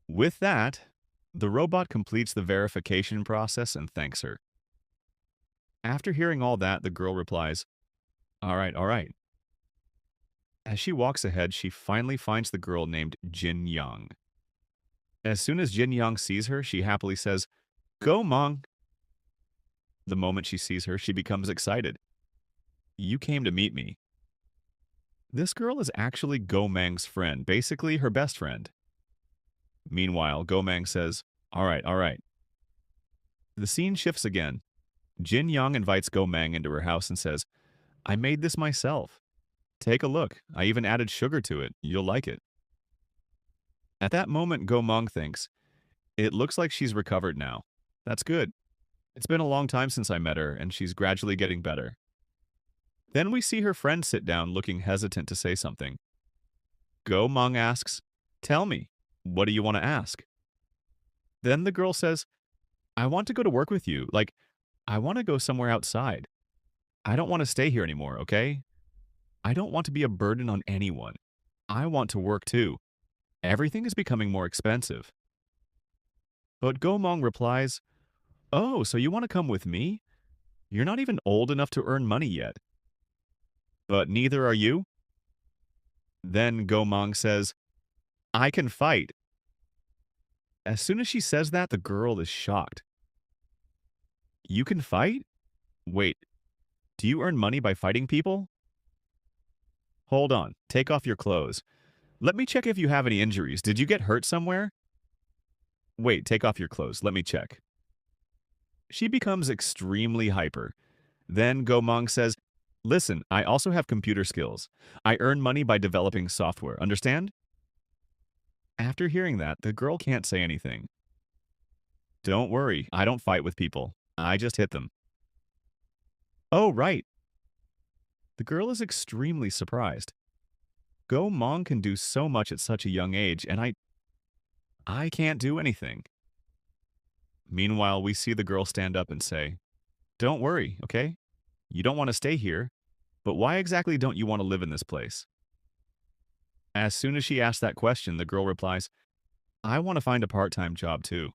With that, the robot completes the verification process and thanks her. After hearing all that, the girl replies, all right, all right. As she walks ahead, she finally finds the girl named Jin Young. As soon as Jin Young sees her, she happily says, Go, Mong. The moment she sees her, she becomes excited. You came to meet me. This girl is actually Go Mang's friend, basically her best friend. Meanwhile, Go Mang says, all right, all right. The scene shifts again. Jin Young invites Go Mang into her house and says, I made this myself. Take a look. I even added sugar to it. You'll like it. At that moment, Go Mang thinks, it looks like she's recovered now. That's good. It's been a long time since I met her, and she's gradually getting better. Then we see her friend sit down, looking hesitant to say something. Go Mang asks, Tell me, what do you want to ask? Then the girl says, I want to go to work with you. Like, I want to go somewhere outside. I don't want to stay here anymore, okay? I don't want to be a burden on anyone. I want to work too. Everything is becoming more expensive. But Go Mang replies, Oh, so you want to come with me? You're not even old enough to earn money yet. But neither are you? Then Go Mang says, I can fight. As soon as she says that, the girl is shocked. You can fight? Wait, do you earn money by fighting people? Hold on, take off your clothes. Let me check if you have any injuries. Did you get hurt somewhere? Wait, take off your clothes. Let me check. She becomes extremely hyper. Then Go Mang says, Listen, I also have computer skills. I earn money by developing software. Understand? After hearing that, the girl can't say anything. Don't worry, I don't fight with people. I just hit them. Oh, right. The girl is extremely surprised. Go Mang can do so much at such a young age, and I can't do anything. Meanwhile, we see the girl stand up and say, Don't worry, okay? You don't want to stay here, but why exactly don't you want to live in this place? As soon as she asks that question, the girl replies, I want to find a part-time job too.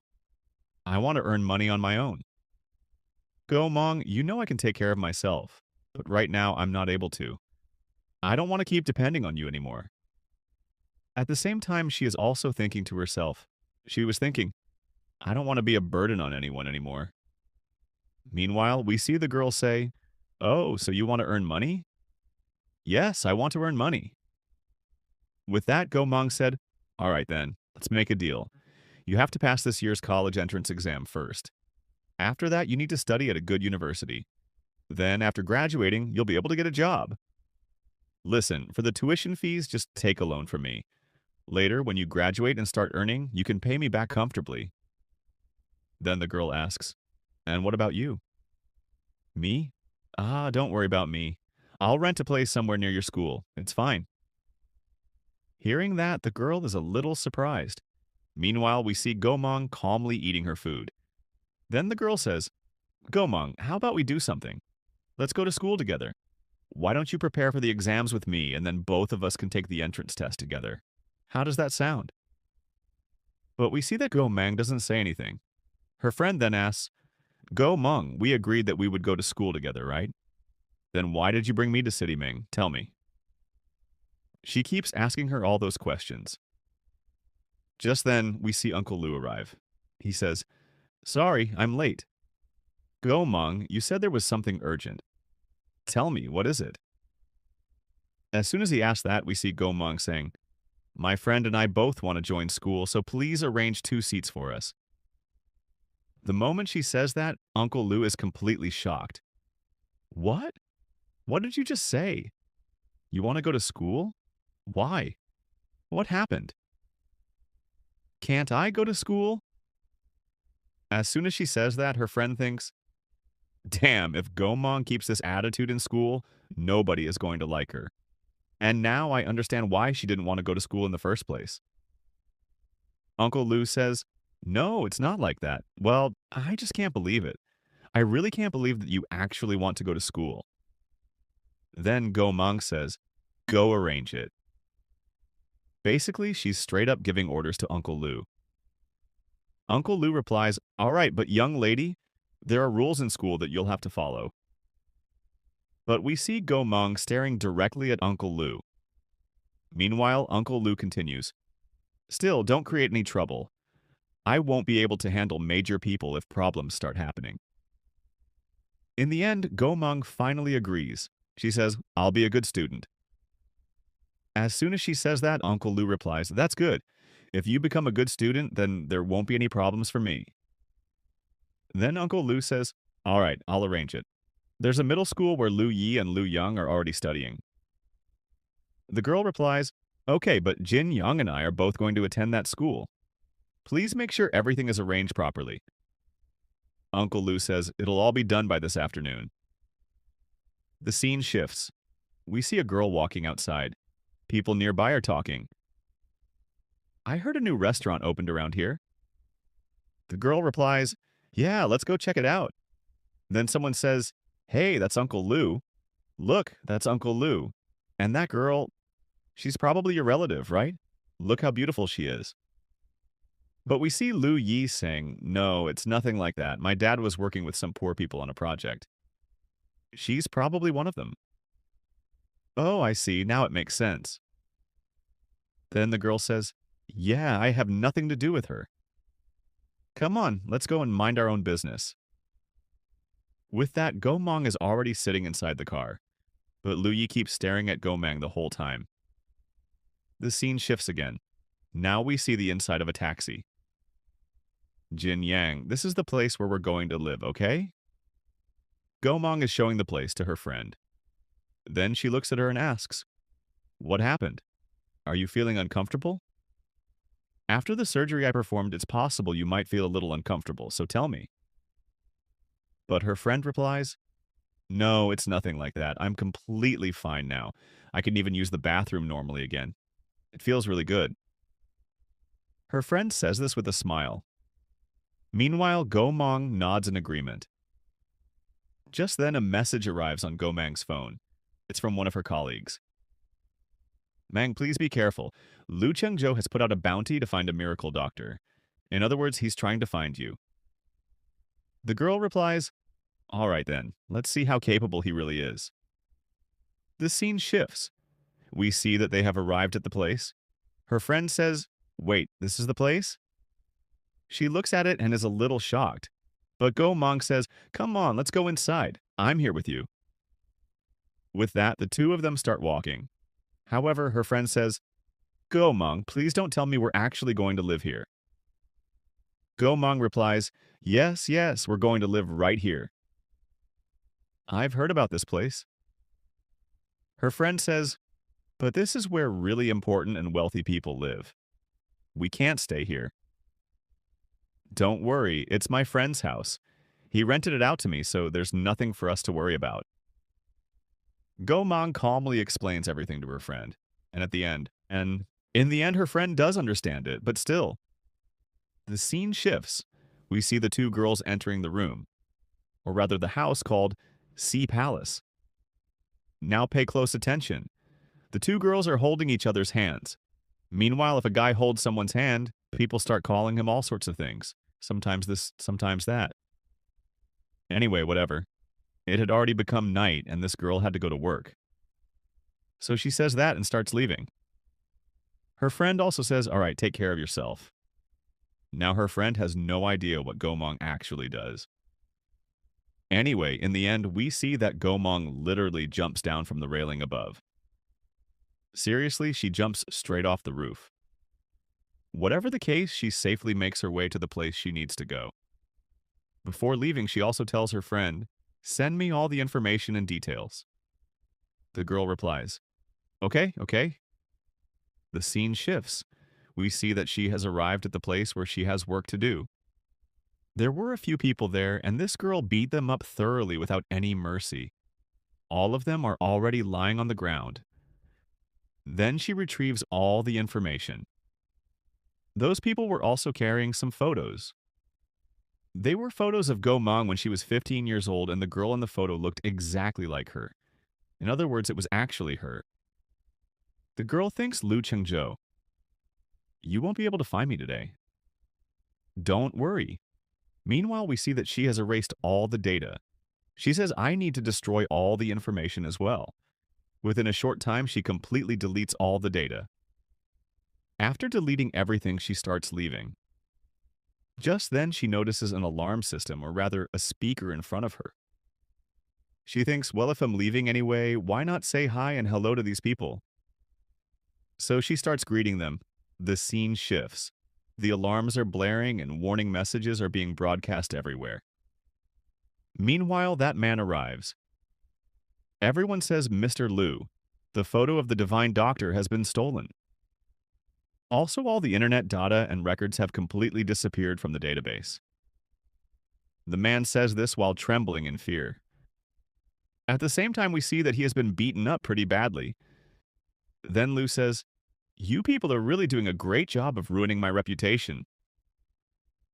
I want to earn money on my own. Go Mang, you know I can take care of myself, but right now I'm not able to. I don't want to keep depending on you anymore. At the same time, she is also thinking to herself. She was thinking, I don't want to be a burden on anyone anymore. Meanwhile, we see the girl say, Oh, so you want to earn money? Yes, I want to earn money. With that, Go Mang said, All right then, let's make a deal. You have to pass this year's college entrance exam first. After that, you need to study at a good university. Then, after graduating, you'll be able to get a job. Listen, for the tuition fees, just take a loan from me. Later, when you graduate and start earning, you can pay me back comfortably. Then the girl asks, And what about you? Me? Ah, don't worry about me. I'll rent a place somewhere near your school. It's fine. Hearing that, the girl is a little surprised. Meanwhile, we see Gomang calmly eating her food. Then the girl says, Gomang, how about we do something? Let's go to school together. Why don't you prepare for the exams with me and then both of us can take the entrance test together? How does that sound? But we see that Gomang doesn't say anything. Her friend then asks, Gomang, we agreed that we would go to school together, right? Then why did you bring me to City Ming? Tell me. She keeps asking her all those questions. Just then, we see Uncle Lou arrive. He says, Sorry, I'm late. Go, Mung, you said there was something urgent. Tell me, what is it? As soon as he asks that, we see Go Mung saying, My friend and I both want to join school, so please arrange 2 seats for us. The moment she says that, Uncle Lou is completely shocked. What? What did you just say? You want to go to school? Why? What happened? Can't I go to school? As soon as she says that, her friend thinks, Damn, if Gomong keeps this attitude in school, nobody is going to like her. And now I understand why she didn't want to go to school in the first place. Uncle Lou says, No, it's not like that. Well, I just can't believe it. I really can't believe that you actually want to go to school. Then Go Mong says, go arrange it. Basically, she's straight up giving orders to Uncle Lu. Uncle Lu replies, all right, but young lady, there are rules in school that you'll have to follow. But we see Go Mong staring directly at Uncle Lu. Meanwhile, Uncle Lu continues, still, don't create any trouble. I won't be able to handle major people if problems start happening. In the end, Go Mong finally agrees. She says, I'll be a good student. As soon as she says that, Uncle Lu replies, that's good. If you become a good student, then there won't be any problems for me. Then Uncle Lu says, all right, I'll arrange it. There's a middle school where Lu Yi and Lu Young are already studying. The girl replies, okay, but Jin Young and I are both going to attend that school. Please make sure everything is arranged properly. Uncle Lu says, it'll all be done by this afternoon. The scene shifts. We see a girl walking outside. People nearby are talking. I heard a new restaurant opened around here. The girl replies, yeah, let's go check it out. Then someone says, hey, that's Uncle Lu. Look, that's Uncle Lu. And that girl, she's probably your relative, right? Look how beautiful she is. But we see Lu Yi saying, no, it's nothing like that. My dad was working with some poor people on a project. She's probably one of them. Oh, I see. Now it makes sense. Then the girl says, yeah, I have nothing to do with her. Come on, let's go and mind our own business. With that, Go Mong is already sitting inside the car, but Lu Yi keeps staring at Go Mang the whole time. The scene shifts again. Now we see the inside of a taxi. Jin Yang, this is the place where we're going to live, okay? Go Mong is showing the place to her friend. Then she looks at her and asks, what happened? Are you feeling uncomfortable? After the surgery I performed, it's possible you might feel a little uncomfortable, so tell me. But her friend replies, no, it's nothing like that. I'm completely fine now. I can even use the bathroom normally again. It feels really good. Her friend says this with a smile. Meanwhile, Go Mong nods in agreement. Just then, a message arrives on Go Mang's phone. It's from one of her colleagues. Mang, please be careful. Lu Chengzhou has put out a bounty to find a miracle doctor. In other words, he's trying to find you. The girl replies, all right then, let's see how capable he really is. The scene shifts. We see that they have arrived at the place. Her friend says, wait, this is the place? She looks at it and is a little shocked. But Go Mong says, come on, let's go inside. I'm here with you. With that, the two of them start walking. However, her friend says, Go Mong, please don't tell me we're actually going to live here. Go Mong replies, yes, yes, we're going to live right here. I've heard about this place. Her friend says, but this is where really important and wealthy people live. We can't stay here. Don't worry, it's my friend's house. He rented it out to me, so there's nothing for us to worry about. Go Mong calmly explains everything to her friend, and in the end, her friend does understand it, but still. The scene shifts. We see the two girls entering the room, or rather the house called Sea Palace. Now pay close attention. The two girls are holding each other's hands. Meanwhile, if a guy holds someone's hand, people start calling him all sorts of things. Sometimes this, sometimes that. Anyway, whatever. It had already become night, and this girl had to go to work. So she says that and starts leaving. Her friend also says, all right, take care of yourself. Now her friend has no idea what Go Mong actually does. Anyway, in the end, we see that Go Mong literally jumps down from the railing above. Seriously, she jumps straight off the roof. Whatever the case, she safely makes her way to the place she needs to go. Before leaving, she also tells her friend, send me all the information and details. The girl replies, okay, okay. The scene shifts. We see that she has arrived at the place where she has work to do. There were a few people there, and this girl beat them up thoroughly without any mercy. All of them are already lying on the ground. Then she retrieves all the information. Those people were also carrying some photos. They were photos of Go Mong when she was 15 years old, and the girl in the photo looked exactly like her. In other words, it was actually her. The girl thinks Lu Chengzhou, "You won't be able to find me today. Don't worry." Meanwhile, we see that she has erased all the data. She says, "I need to destroy all the information as well." Within a short time, she completely deletes all the data. After deleting everything, she starts leaving. Just then, she notices an alarm system, or rather, a speaker in front of her. She thinks, well, if I'm leaving anyway, why not say hi and hello to these people? So she starts greeting them. The scene shifts. The alarms are blaring and warning messages are being broadcast everywhere. Meanwhile, that man arrives. Everyone says Mr. Liu. The photo of the divine doctor has been stolen. Also, all the internet data and records have completely disappeared from the database. The man says this while trembling in fear. At the same time, we see that he has been beaten up pretty badly. Then Liu says, "You people are really doing a great job of ruining my reputation."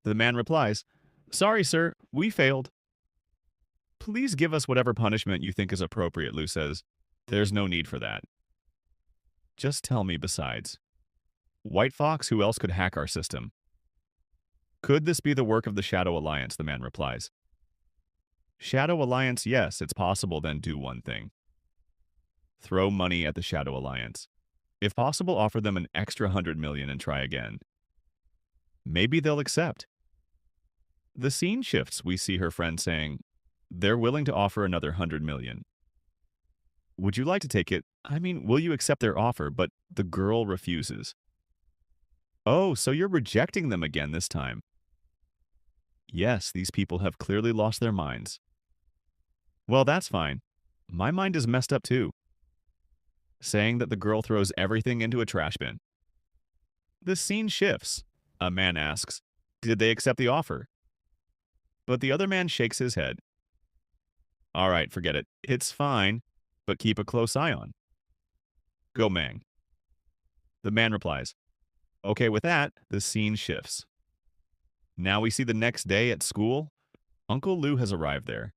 The man replies, "Sorry, sir, we failed." "Please give us whatever punishment you think is appropriate," Liu says. "There's no need for that. Just tell me besides. White Fox, who else could hack our system?" "Could this be the work of the Shadow Alliance?" the man replies. "Shadow Alliance, yes, it's possible, then do one thing. Throw money at the Shadow Alliance. If possible, offer them an extra 100 million and try again. Maybe they'll accept." The scene shifts. We see her friend saying, "They're willing to offer another 100 million. Would you like to take it? I mean, will you accept their offer?" But the girl refuses. "Oh, so you're rejecting them again this time?" "Yes, these people have clearly lost their minds." "Well, that's fine. My mind is messed up too." Saying that, the girl throws everything into a trash bin. The scene shifts. A man asks, "Did they accept the offer?" But the other man shakes his head. "All right, forget it. It's fine, but keep a close eye on Go Mang." The man replies, "Okay, with that, the scene shifts. Now we see the next day at school. Uncle Liu has arrived there.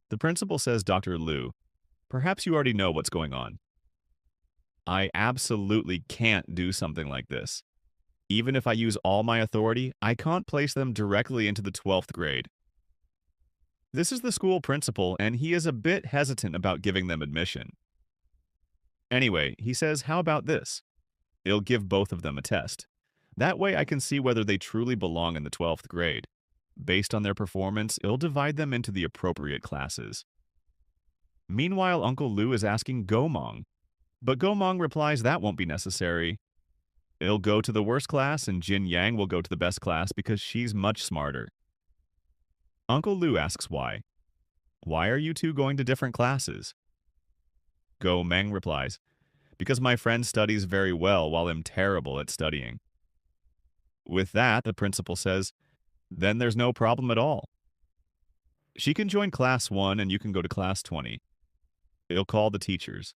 The principal says, "Dr. Liu, perhaps you already know what's going on. I absolutely can't do something like this. Even if I use all my authority, I can't place them directly into the 12th grade. This is the school principal, and he is a bit hesitant about giving them admission. Anyway, he says, how about this? He'll give both of them a test. That way I can see whether they truly belong in the 12th grade. Based on their performance, he'll divide them into the appropriate classes." Meanwhile, Uncle Liu is asking Gomong, but Gomong replies that won't be necessary. He'll go to the worst class, and Jin Yang will go to the best class because she's much smarter. Uncle Liu asks why. "Why are you two going to different classes?" Go Meng replies, "Because my friend studies very well while I'm terrible at studying." With that, the principal says, "Then there's no problem at all. She can join class 1 and you can go to class 20. He'll call the teachers."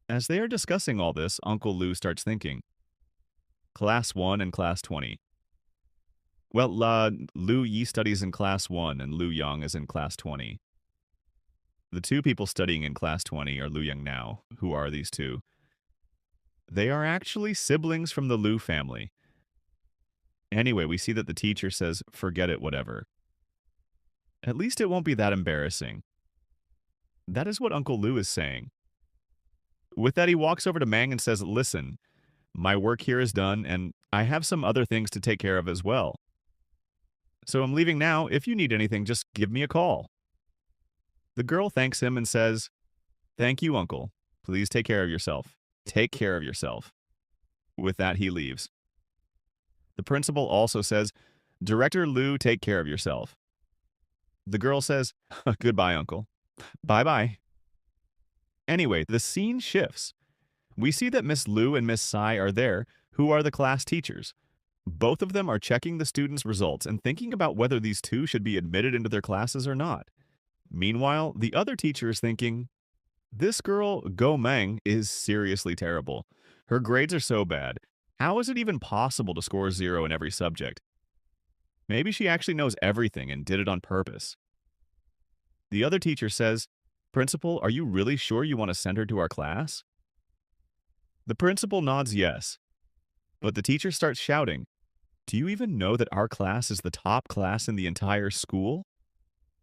As they are discussing all this, Uncle Liu starts thinking. Class 1 and class 20. Well, Liu Yi studies in class 1 and Liu Yang is in class 20. The two people studying in class 20 are Liu Yang now. Who are these two? They are actually siblings from the Liu family. Anyway, we see that the teacher says, "Forget it, whatever. At least it won't be that embarrassing." That is what Uncle Liu is saying. With that, he walks over to Mang and says, "Listen, my work here is done, and I have some other things to take care of as well. So I'm leaving now. If you need anything, just give me a call." The girl thanks him and says, "Thank you, Uncle. Please take care of yourself. Take care of yourself." With that, he leaves. The principal also says, "Director Liu, take care of yourself." The girl says, "Goodbye, Uncle. Bye-bye." Anyway, the scene shifts. We see that Miss Liu and Miss Tsai are there, who are the class teachers. Both of them are checking the students' results and thinking about whether these two should be admitted into their classes or not. Meanwhile, the other teacher is thinking, this girl, Go Meng, is seriously terrible. Her grades are so bad. How is it even possible to score 0 in every subject? Maybe she actually knows everything and did it on purpose. The other teacher says, Principal, are you really sure you want to send her to our class? The principal nods yes, but the teacher starts shouting, Do you even know that our class is the top class in the entire school?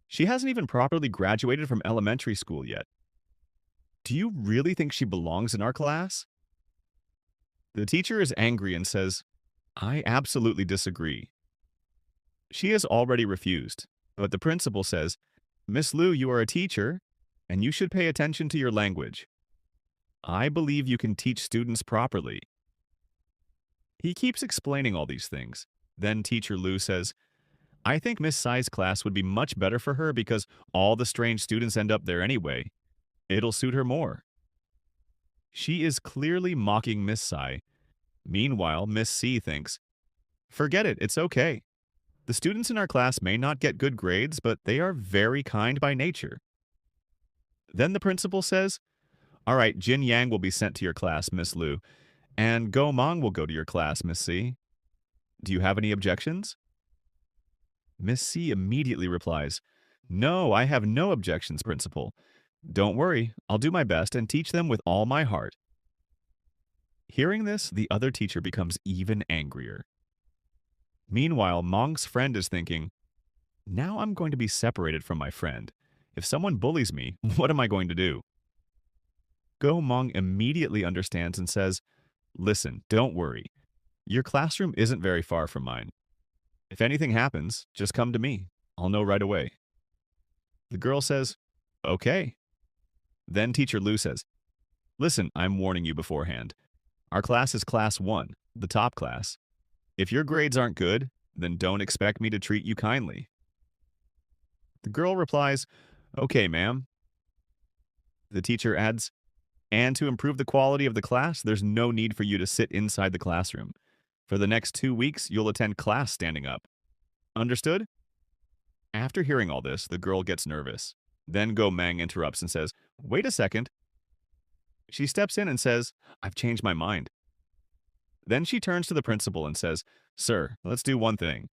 She hasn't even properly graduated from elementary school yet. Do you really think she belongs in our class? The teacher is angry and says, I absolutely disagree. She has already refused, but the principal says, Miss Liu, you are a teacher, and you should pay attention to your language. I believe you can teach students properly. He keeps explaining all these things. Then teacher Liu says, I think Miss Tsai's class would be much better for her because all the strange students end up there anyway. It'll suit her more. She is clearly mocking Miss Tsai. Meanwhile, Miss C thinks, Forget it, it's okay. The students in our class may not get good grades, but they are very kind by nature. Then the principal says, All right, Jin Yang will be sent to your class, Miss Liu, and Go Mong will go to your class, Miss C. Do you have any objections? Miss C immediately replies, No, I have no objections, principal. Don't worry, I'll do my best and teach them with all my heart. Hearing this, the other teacher becomes even angrier. Meanwhile, Mong's friend is thinking, Now I'm going to be separated from my friend. If someone bullies me, what am I going to do? Go Mong immediately understands and says, Listen, don't worry. Your classroom isn't very far from mine. If anything happens, just come to me. I'll know right away. The girl says, Okay. Then teacher Liu says, Listen, I'm warning you beforehand. Our class is class 1, the top class. If your grades aren't good, then don't expect me to treat you kindly. The girl replies, Okay, ma'am. The teacher adds, And to improve the quality of the class, there's no need for you to sit inside the classroom. For the next 2 weeks, you'll attend class standing up. Understood? After hearing all this, the girl gets nervous. Then Go Meng interrupts and says, Wait a second. She steps in and says, I've changed my mind. Then she turns to the principal and says, Sir, let's do one thing.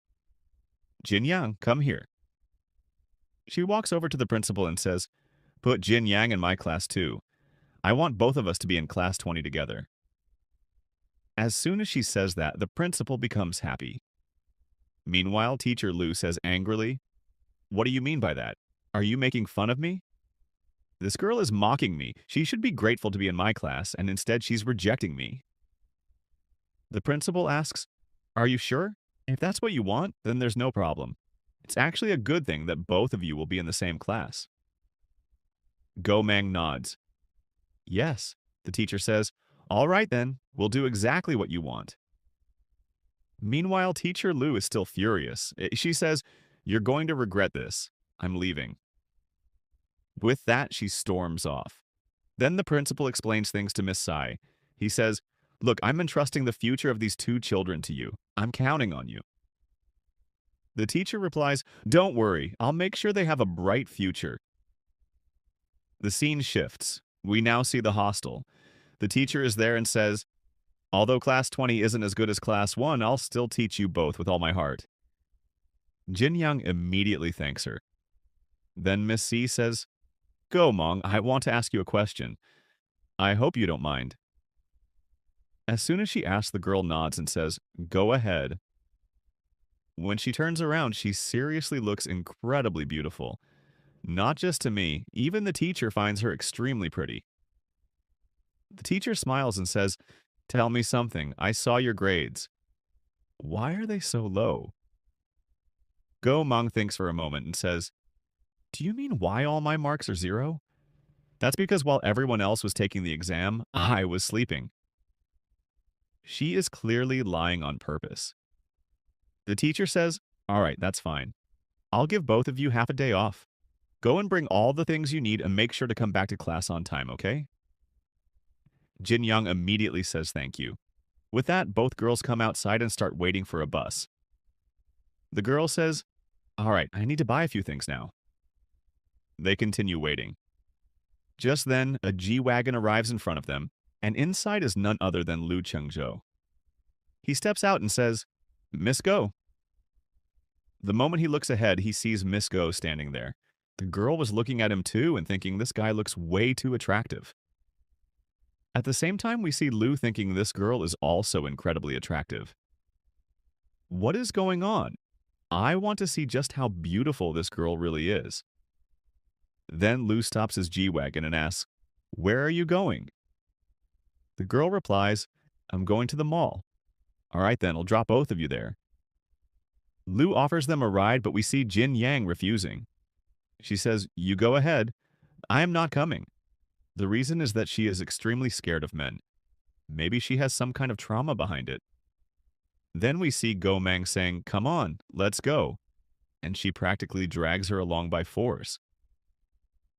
Jin Yang, come here. She walks over to the principal and says, Put Jin Yang in my class too. I want both of us to be in class 20 together. As soon as she says that, the principal becomes happy. Meanwhile, teacher Liu says angrily, What do you mean by that? Are you making fun of me? This girl is mocking me. She should be grateful to be in my class, and instead she's rejecting me. The principal asks, Are you sure? If that's what you want, then there's no problem. It's actually a good thing that both of you will be in the same class. Go Meng nods. Yes, the teacher says, All right then, we'll do exactly what you want. Meanwhile, teacher Liu is still furious. She says, You're going to regret this. I'm leaving. With that, she storms off. Then the principal explains things to Miss Tsai. He says, Look, I'm entrusting the future of these 2 children to you. I'm counting on you. The teacher replies, Don't worry, I'll make sure they have a bright future. The scene shifts. We now see the hostel. The teacher is there and says, Although class 20 isn't as good as class 1, I'll still teach you both with all my heart. Jin Yang immediately thanks her. Then Miss C says, Go, Mong, I want to ask you a question. I hope you don't mind. As soon as she asks, the girl nods and says, Go ahead. When she turns around, she seriously looks incredibly beautiful. Not just to me, even the teacher finds her extremely pretty. The teacher smiles and says, Tell me something, I saw your grades. Why are they so low? Go Mong thinks for a moment and says, Do you mean why all my marks are 0? That's because while everyone else was taking the exam, I was sleeping. She is clearly lying on purpose. The teacher says, All right, that's fine. I'll give both of you half a day off. Go and bring all the things you need and make sure to come back to class on time, okay? Jin Yang immediately says thank you. With that, both girls come outside and start waiting for a bus. The girl says, All right, I need to buy a few things now. They continue waiting. Just then, a G-Wagon arrives in front of them, and inside is none other than Liu Chengzhou. He steps out and says, Miss Go. The moment he looks ahead, he sees Miss Go standing there. The girl was looking at him too and thinking this guy looks way too attractive. At the same time, we see Lou thinking this girl is also incredibly attractive. What is going on? I want to see just how beautiful this girl really is. Then Lou stops his G-Wagon and asks, "Where are you going?" The girl replies, "I'm going to the mall." "All right then, I'll drop both of you there." Lou offers them a ride, but we see Jin Yang refusing. She says, "You go ahead. I am not coming." The reason is that she is extremely scared of men. Maybe she has some kind of trauma behind it. Then we see Go Mang saying, "Come on, let's go." And she practically drags her along by force.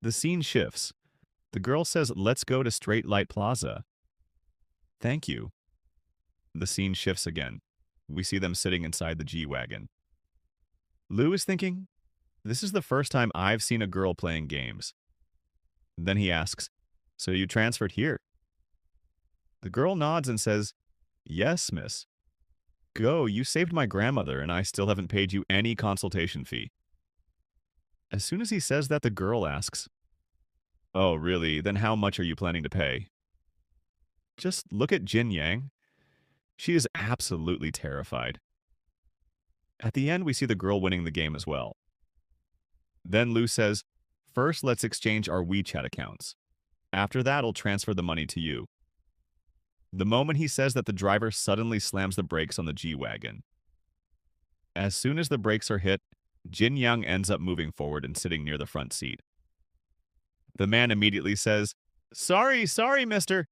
The scene shifts. The girl says, "Let's go to Straight Light Plaza." "Thank you." The scene shifts again. We see them sitting inside the G-Wagon. Lou is thinking, this is the first time I've seen a girl playing games. Then he asks, "So you transferred here?" The girl nods and says, "Yes, miss." "Go, you saved my grandmother and I still haven't paid you any consultation fee." As soon as he says that, the girl asks, "Oh, really? Then how much are you planning to pay?" Just look at Jin Yang. She is absolutely terrified. At the end, we see the girl winning the game as well. Then Lou says, "First, let's exchange our WeChat accounts. After that, I'll transfer the money to you." The moment he says that, the driver suddenly slams the brakes on the G-Wagon. As soon as the brakes are hit, Jin Yang ends up moving forward and sitting near the front seat. The man immediately says, sorry, mister."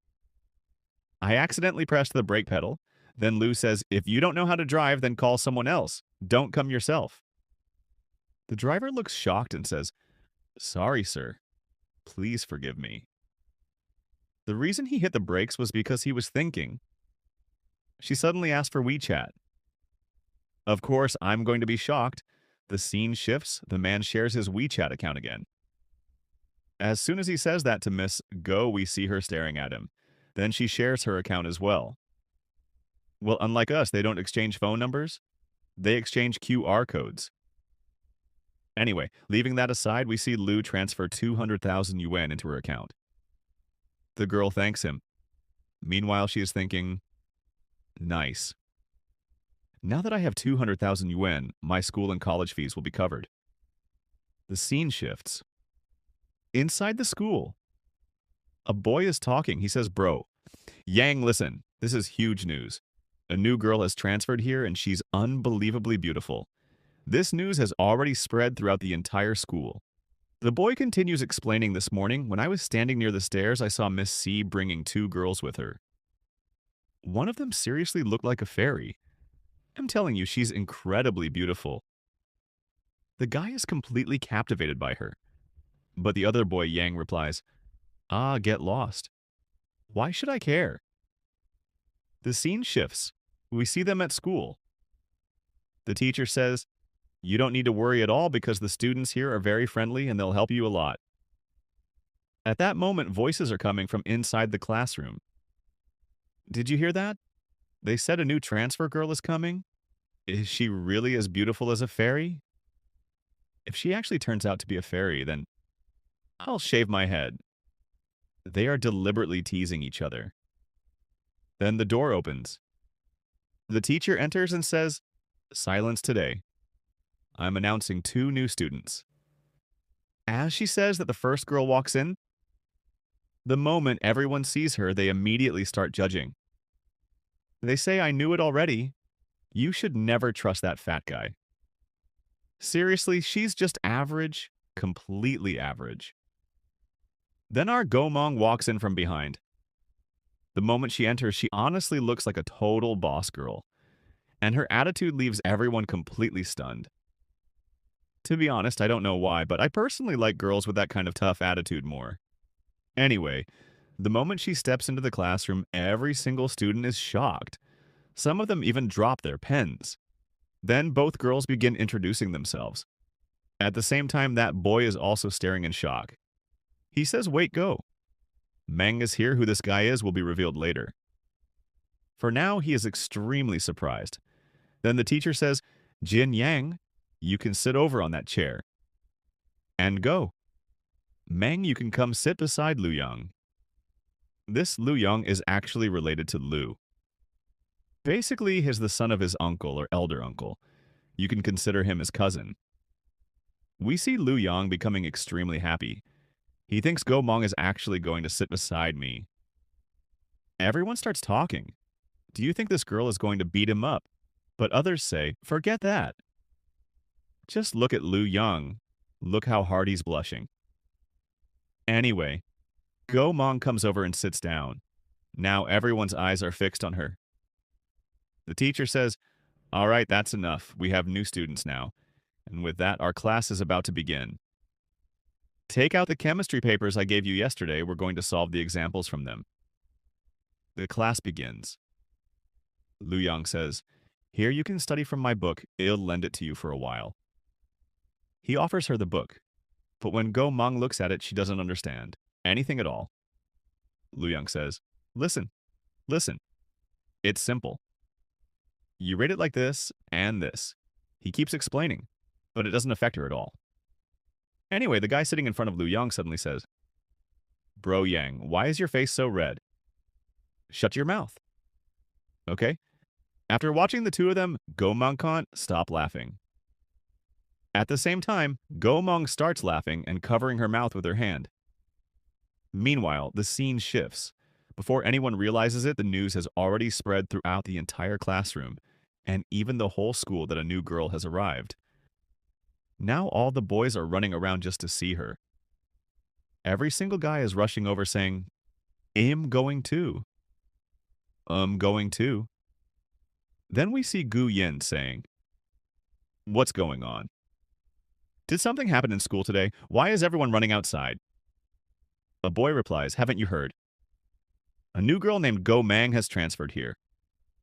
"I accidentally pressed the brake pedal." Then Lou says, "If you don't know how to drive, then call someone else. Don't come yourself." The driver looks shocked and says, "Sorry, sir. Please forgive me." The reason he hit the brakes was because he was thinking. She suddenly asked for WeChat. Of course, I'm going to be shocked. The scene shifts. The man shares his WeChat account again. As soon as he says that to Miss Go, we see her staring at him. Then she shares her account as well. Well, unlike us, they don't exchange phone numbers. They exchange QR codes. Anyway, leaving that aside, we see Lou transfer 200,000 yuan into her account. The girl thanks him. Meanwhile, she is thinking, nice. Now that I have 200,000 yuan, my school and college fees will be covered. The scene shifts. Inside the school, a boy is talking. He says, "Bro, Yang, listen, this is huge news. A new girl has transferred here and she's unbelievably beautiful. This news has already spread throughout the entire school." The boy continues explaining, "This morning, when I was standing near the stairs, I saw Miss C bringing two girls with her. One of them seriously looked like a fairy. I'm telling you, she's incredibly beautiful." The guy is completely captivated by her. But the other boy, Yang, replies, "Ah, get lost. Why should I care?" The scene shifts. We see them at school. The teacher says, "You don't need to worry at all because the students here are very friendly and they'll help you a lot." At that moment, voices are coming from inside the classroom. "Did you hear that? They said a new transfer girl is coming. Is she really as beautiful as a fairy? If she actually turns out to be a fairy, then I'll shave my head." They are deliberately teasing each other. Then the door opens. The teacher enters and says, "Silence today. I'm announcing two new students." As she says that, the first girl walks in. The moment everyone sees her, they immediately start judging. They say, "I knew it already. You should never trust that fat guy. Seriously, she's just average, completely average." Then our Gomong walks in from behind. The moment she enters, she honestly looks like a total boss girl, and her attitude leaves everyone completely stunned. To be honest, I don't know why, but I personally like girls with that kind of tough attitude more. Anyway, the moment she steps into the classroom, every single student is shocked. Some of them even drop their pens. Then both girls begin introducing themselves. At the same time, that boy is also staring in shock. He says, "Wait, go." Meng is here. Who this guy is will be revealed later. For now, he is extremely surprised. Then the teacher says, "Jin Yang, You can sit over on that chair. And go. Mang, you can come sit beside Lu Yang. This Lu Yang is actually related to Lu. Basically, he's the son of his uncle or elder uncle. You can consider him his cousin. We see Lu Yang becoming extremely happy. He thinks Go Mong is actually going to sit beside me. Everyone starts talking. Do you think this girl is going to beat him up? But others say, forget that. Just look at Lu Yang. Look how hard he's blushing. Anyway, Go Mong comes over and sits down. Now everyone's eyes are fixed on her. The teacher says, all right, that's enough. We have new students now. And with that, our class is about to begin. Take out the chemistry papers I gave you yesterday. We're going to solve the examples from them. The class begins. Lu Yang says, here you can study from my book. I'll lend it to you for a while. He offers her the book. But when Go Mong looks at it, she doesn't understand anything at all. Lu Yang says, listen. It's simple. You read it like this and this. He keeps explaining, but it doesn't affect her at all. Anyway, the guy sitting in front of Lu Yang suddenly says, Bro Yang, why is your face so red? Shut your mouth. Okay? After watching the two of them, Go Mong can't stop laughing. At the same time, Go Mong starts laughing and covering her mouth with her hand. Meanwhile, the scene shifts. Before anyone realizes it, the news has already spread throughout the entire classroom, and even the whole school that a new girl has arrived. Now all the boys are running around just to see her. Every single guy is rushing over saying, I'm going too. Going too. Then we see Gu Yin saying, what's going on? Did something happen in school today? Why is everyone running outside? A boy replies, haven't you heard? A new girl named Go Mang has transferred here.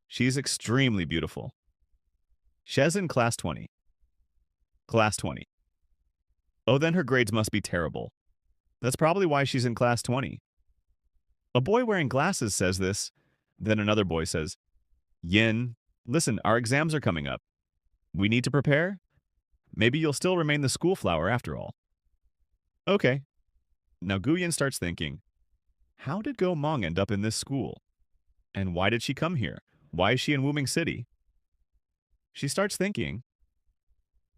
She's extremely beautiful. She's in class 20. Class 20. Oh, then her grades must be terrible. That's probably why she's in class 20. A boy wearing glasses says this. Then another boy says, Yin, listen, our exams are coming up. We need to prepare? Maybe you'll still remain the school flower after all. Okay. Now Guyen starts thinking, how did Go Mong end up in this school? And why did she come here? Why is she in Wuming City? She starts thinking,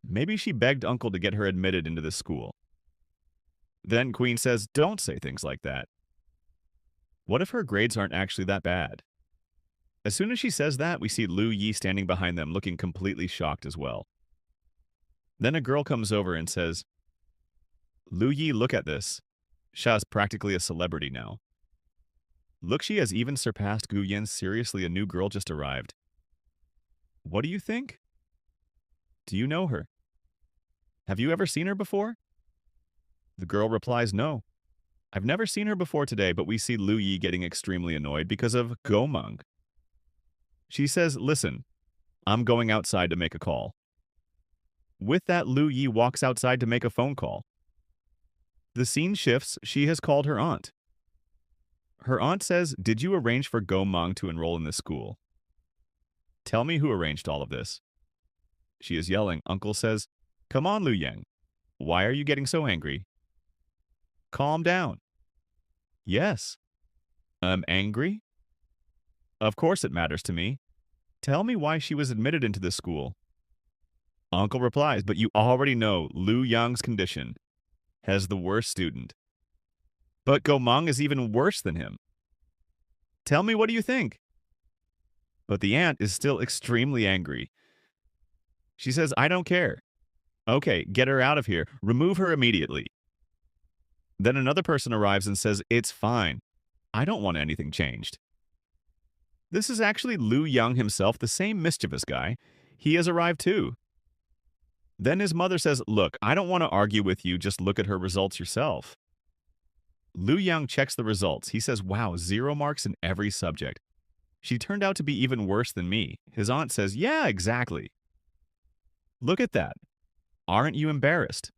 maybe she begged Uncle to get her admitted into this school. Then Queen says, don't say things like that. What if her grades aren't actually that bad? As soon as she says that, we see Lu Yi standing behind them looking completely shocked as well. Then a girl comes over and says, Lu Yi, look at this. Sha's practically a celebrity now. Look, she has even surpassed Gu Yin. Seriously, a new girl just arrived. What do you think? Do you know her? Have you ever seen her before? The girl replies, no. I've never seen her before today, but we see Lu Yi getting extremely annoyed because of Go Mong. She says, listen, I'm going outside to make a call. With that, Lu Yi walks outside to make a phone call. The scene shifts. She has called her aunt. Her aunt says, did you arrange for Go Mong to enroll in this school? Tell me who arranged all of this. She is yelling. Uncle says, come on, Lu Yang. Why are you getting so angry? Calm down. Yes. I'm angry? Of course it matters to me. Tell me why she was admitted into this school. Uncle replies, but you already know Lu Yang's condition. Has the worst student. But Go Mong is even worse than him. Tell me, what do you think? But the aunt is still extremely angry. She says, I don't care. Okay, get her out of here. Remove her immediately. Then another person arrives and says, it's fine. I don't want anything changed. This is actually Lu Yang himself, the same mischievous guy. He has arrived too. Then his mother says, look, I don't want to argue with you. Just look at her results yourself. Lu Yang checks the results. He says, wow, 0 marks in every subject. She turned out to be even worse than me. His aunt says, yeah, exactly. Look at that. Aren't you embarrassed?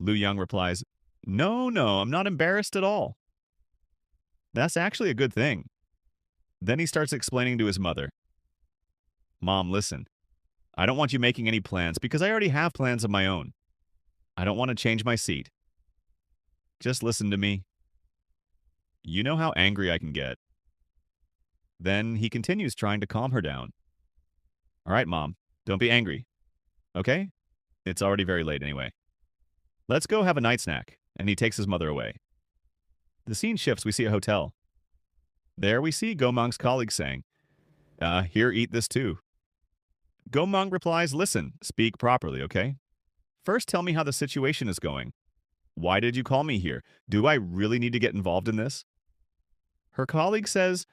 Lu Yang replies, no, I'm not embarrassed at all. That's actually a good thing. Then he starts explaining to his mother. Mom, listen. I don't want you making any plans because I already have plans of my own. I don't want to change my seat. Just listen to me. You know how angry I can get. Then he continues trying to calm her down. All right, Mom, don't be angry. Okay? It's already very late anyway. Let's go have a night snack. And he takes his mother away. The scene shifts. We see a hotel. There we see Gomang's colleague saying, here, eat this too. Gomang replies, listen, speak properly, okay? First, tell me how the situation is going. Why did you call me here? Do I really need to get involved in this? Her colleague says,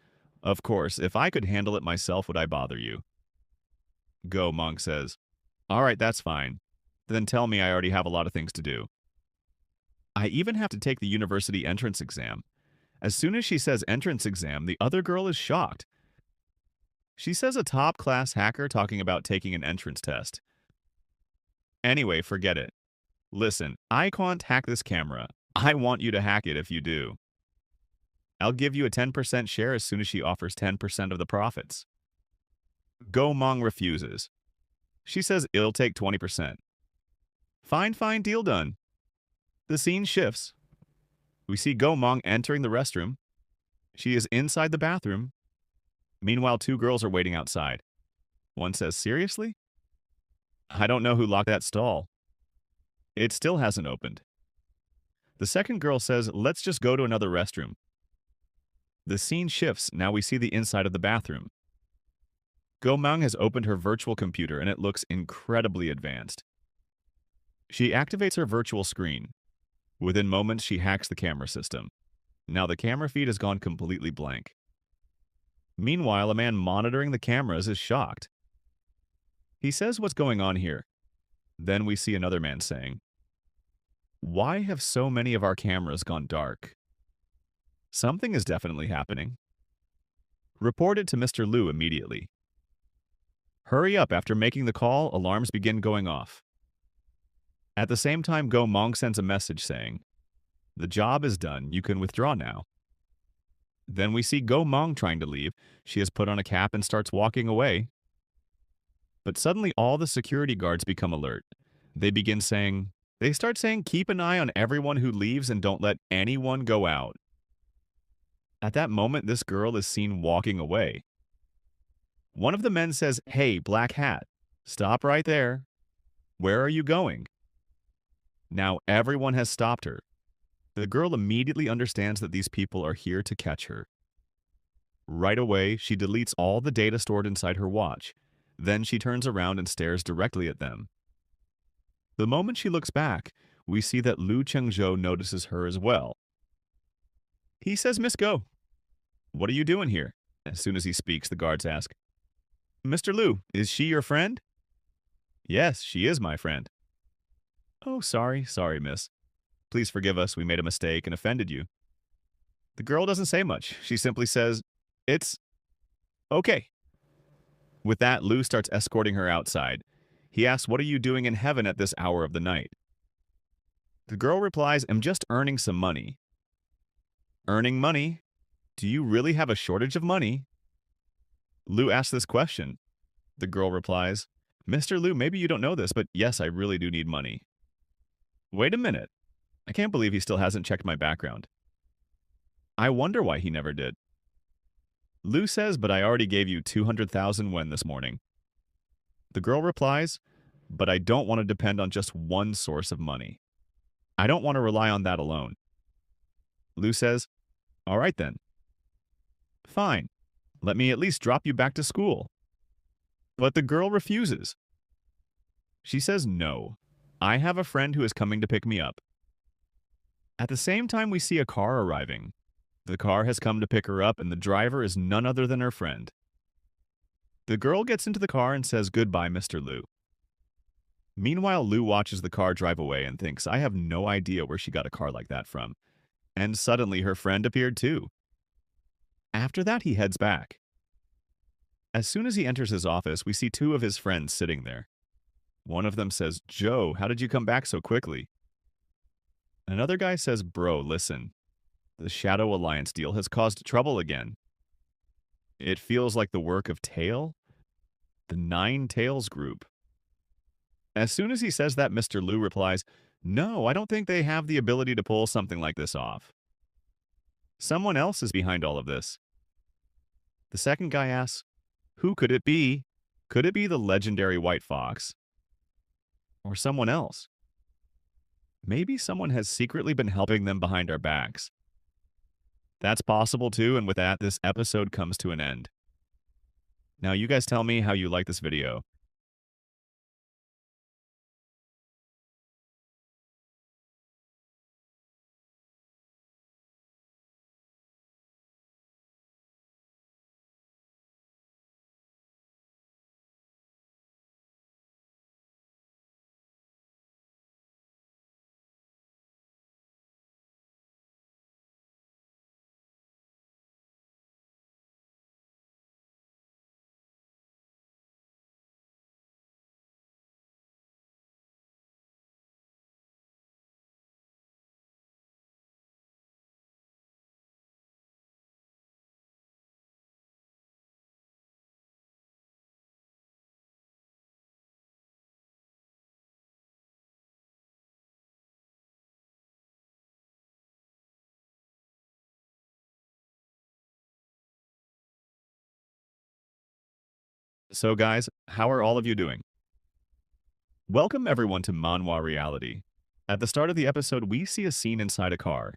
of course, if I could handle it myself, would I bother you? Gomang says, all right, that's fine. Then tell me I already have a lot of things to do. I even have to take the university entrance exam. As soon as she says entrance exam, the other girl is shocked. She says a top-class hacker talking about taking an entrance test. Anyway, forget it. Listen, I can't hack this camera. I want you to hack it if you do. I'll give you a 10% share as soon as she offers 10% of the profits. Gomang refuses. She says it'll take 20%. Fine, fine, deal done. The scene shifts. We see Gomang entering the restroom. She is inside the bathroom. Meanwhile, two girls are waiting outside. One says, seriously? I don't know who locked that stall. It still hasn't opened. The second girl says, let's just go to another restroom. The scene shifts. Now we see the inside of the bathroom. Gomang has opened her virtual computer and it looks incredibly advanced. She activates her virtual screen. Within moments, she hacks the camera system. Now the camera feed has gone completely blank. Meanwhile, a man monitoring the cameras is shocked. He says what's going on here. Then we see another man saying, why have so many of our cameras gone dark? Something is definitely happening. Report it to Mr. Liu immediately. Hurry up, after making the call, alarms begin going off. At the same time, Gomang sends a message saying, the job is done, you can withdraw now. Then we see Gomang trying to leave. She has put on a cap and starts walking away. But suddenly all the security guards become alert. They start saying, keep an eye on everyone who leaves and don't let anyone go out. At that moment, this girl is seen walking away. One of the men says, hey, black hat, stop right there. Where are you going? Now everyone has stopped her. The girl immediately understands that these people are here to catch her. Right away, she deletes all the data stored inside her watch. Then she turns around and stares directly at them. The moment she looks back, we see that Liu Chengzhou notices her as well. He says, Miss Go, what are you doing here? As soon as he speaks, the guards ask, Mr. Liu, is she your friend? Yes, she is my friend. Oh, sorry, miss. Please forgive us, we made a mistake and offended you. The girl doesn't say much. She simply says, it's okay. With that, Liu starts escorting her outside. He asks, what are you doing in heaven at this hour of the night? The girl replies, I'm just earning some money. Earning money? Do you really have a shortage of money? Liu asks this question. The girl replies, Mr. Liu, maybe you don't know this, but yes, I really do need money. Wait a minute. I can't believe he still hasn't checked my background. I wonder why he never did. Liu says, but I already gave you 200,000 yuan this morning. The girl replies, but I don't want to depend on just one source of money. I don't want to rely on that alone. Liu says, all right then. Fine. Let me at least drop you back to school. But the girl refuses. She says no. I have a friend who is coming to pick me up. At the same time, we see a car arriving. The car has come to pick her up, and the driver is none other than her friend. The girl gets into the car and says goodbye, Mr. Liu. Meanwhile, Liu watches the car drive away and thinks, I have no idea where she got a car like that from. And suddenly her friend appeared too. After that, he heads back. As soon as he enters his office, we see two of his friends sitting there. One of them says, Joe, how did you come back so quickly? Another guy says, bro, listen. The Shadow Alliance deal has caused trouble again. It feels like the work of Tail, the Nine Tails group. As soon as he says that, Mr. Liu replies, "No, I don't think they have the ability to pull something like this off. Someone else is behind all of this." The second guy asks, "Who could it be? Could it be the legendary White Fox? Or someone else? Maybe someone has secretly been helping them behind our backs." That's possible too, and with that, this episode comes to an end. Now, you guys tell me how you like this video. So, guys, how are all of you doing? Welcome everyone to Manhwa Reality. At the start of the episode, we see a scene inside a car.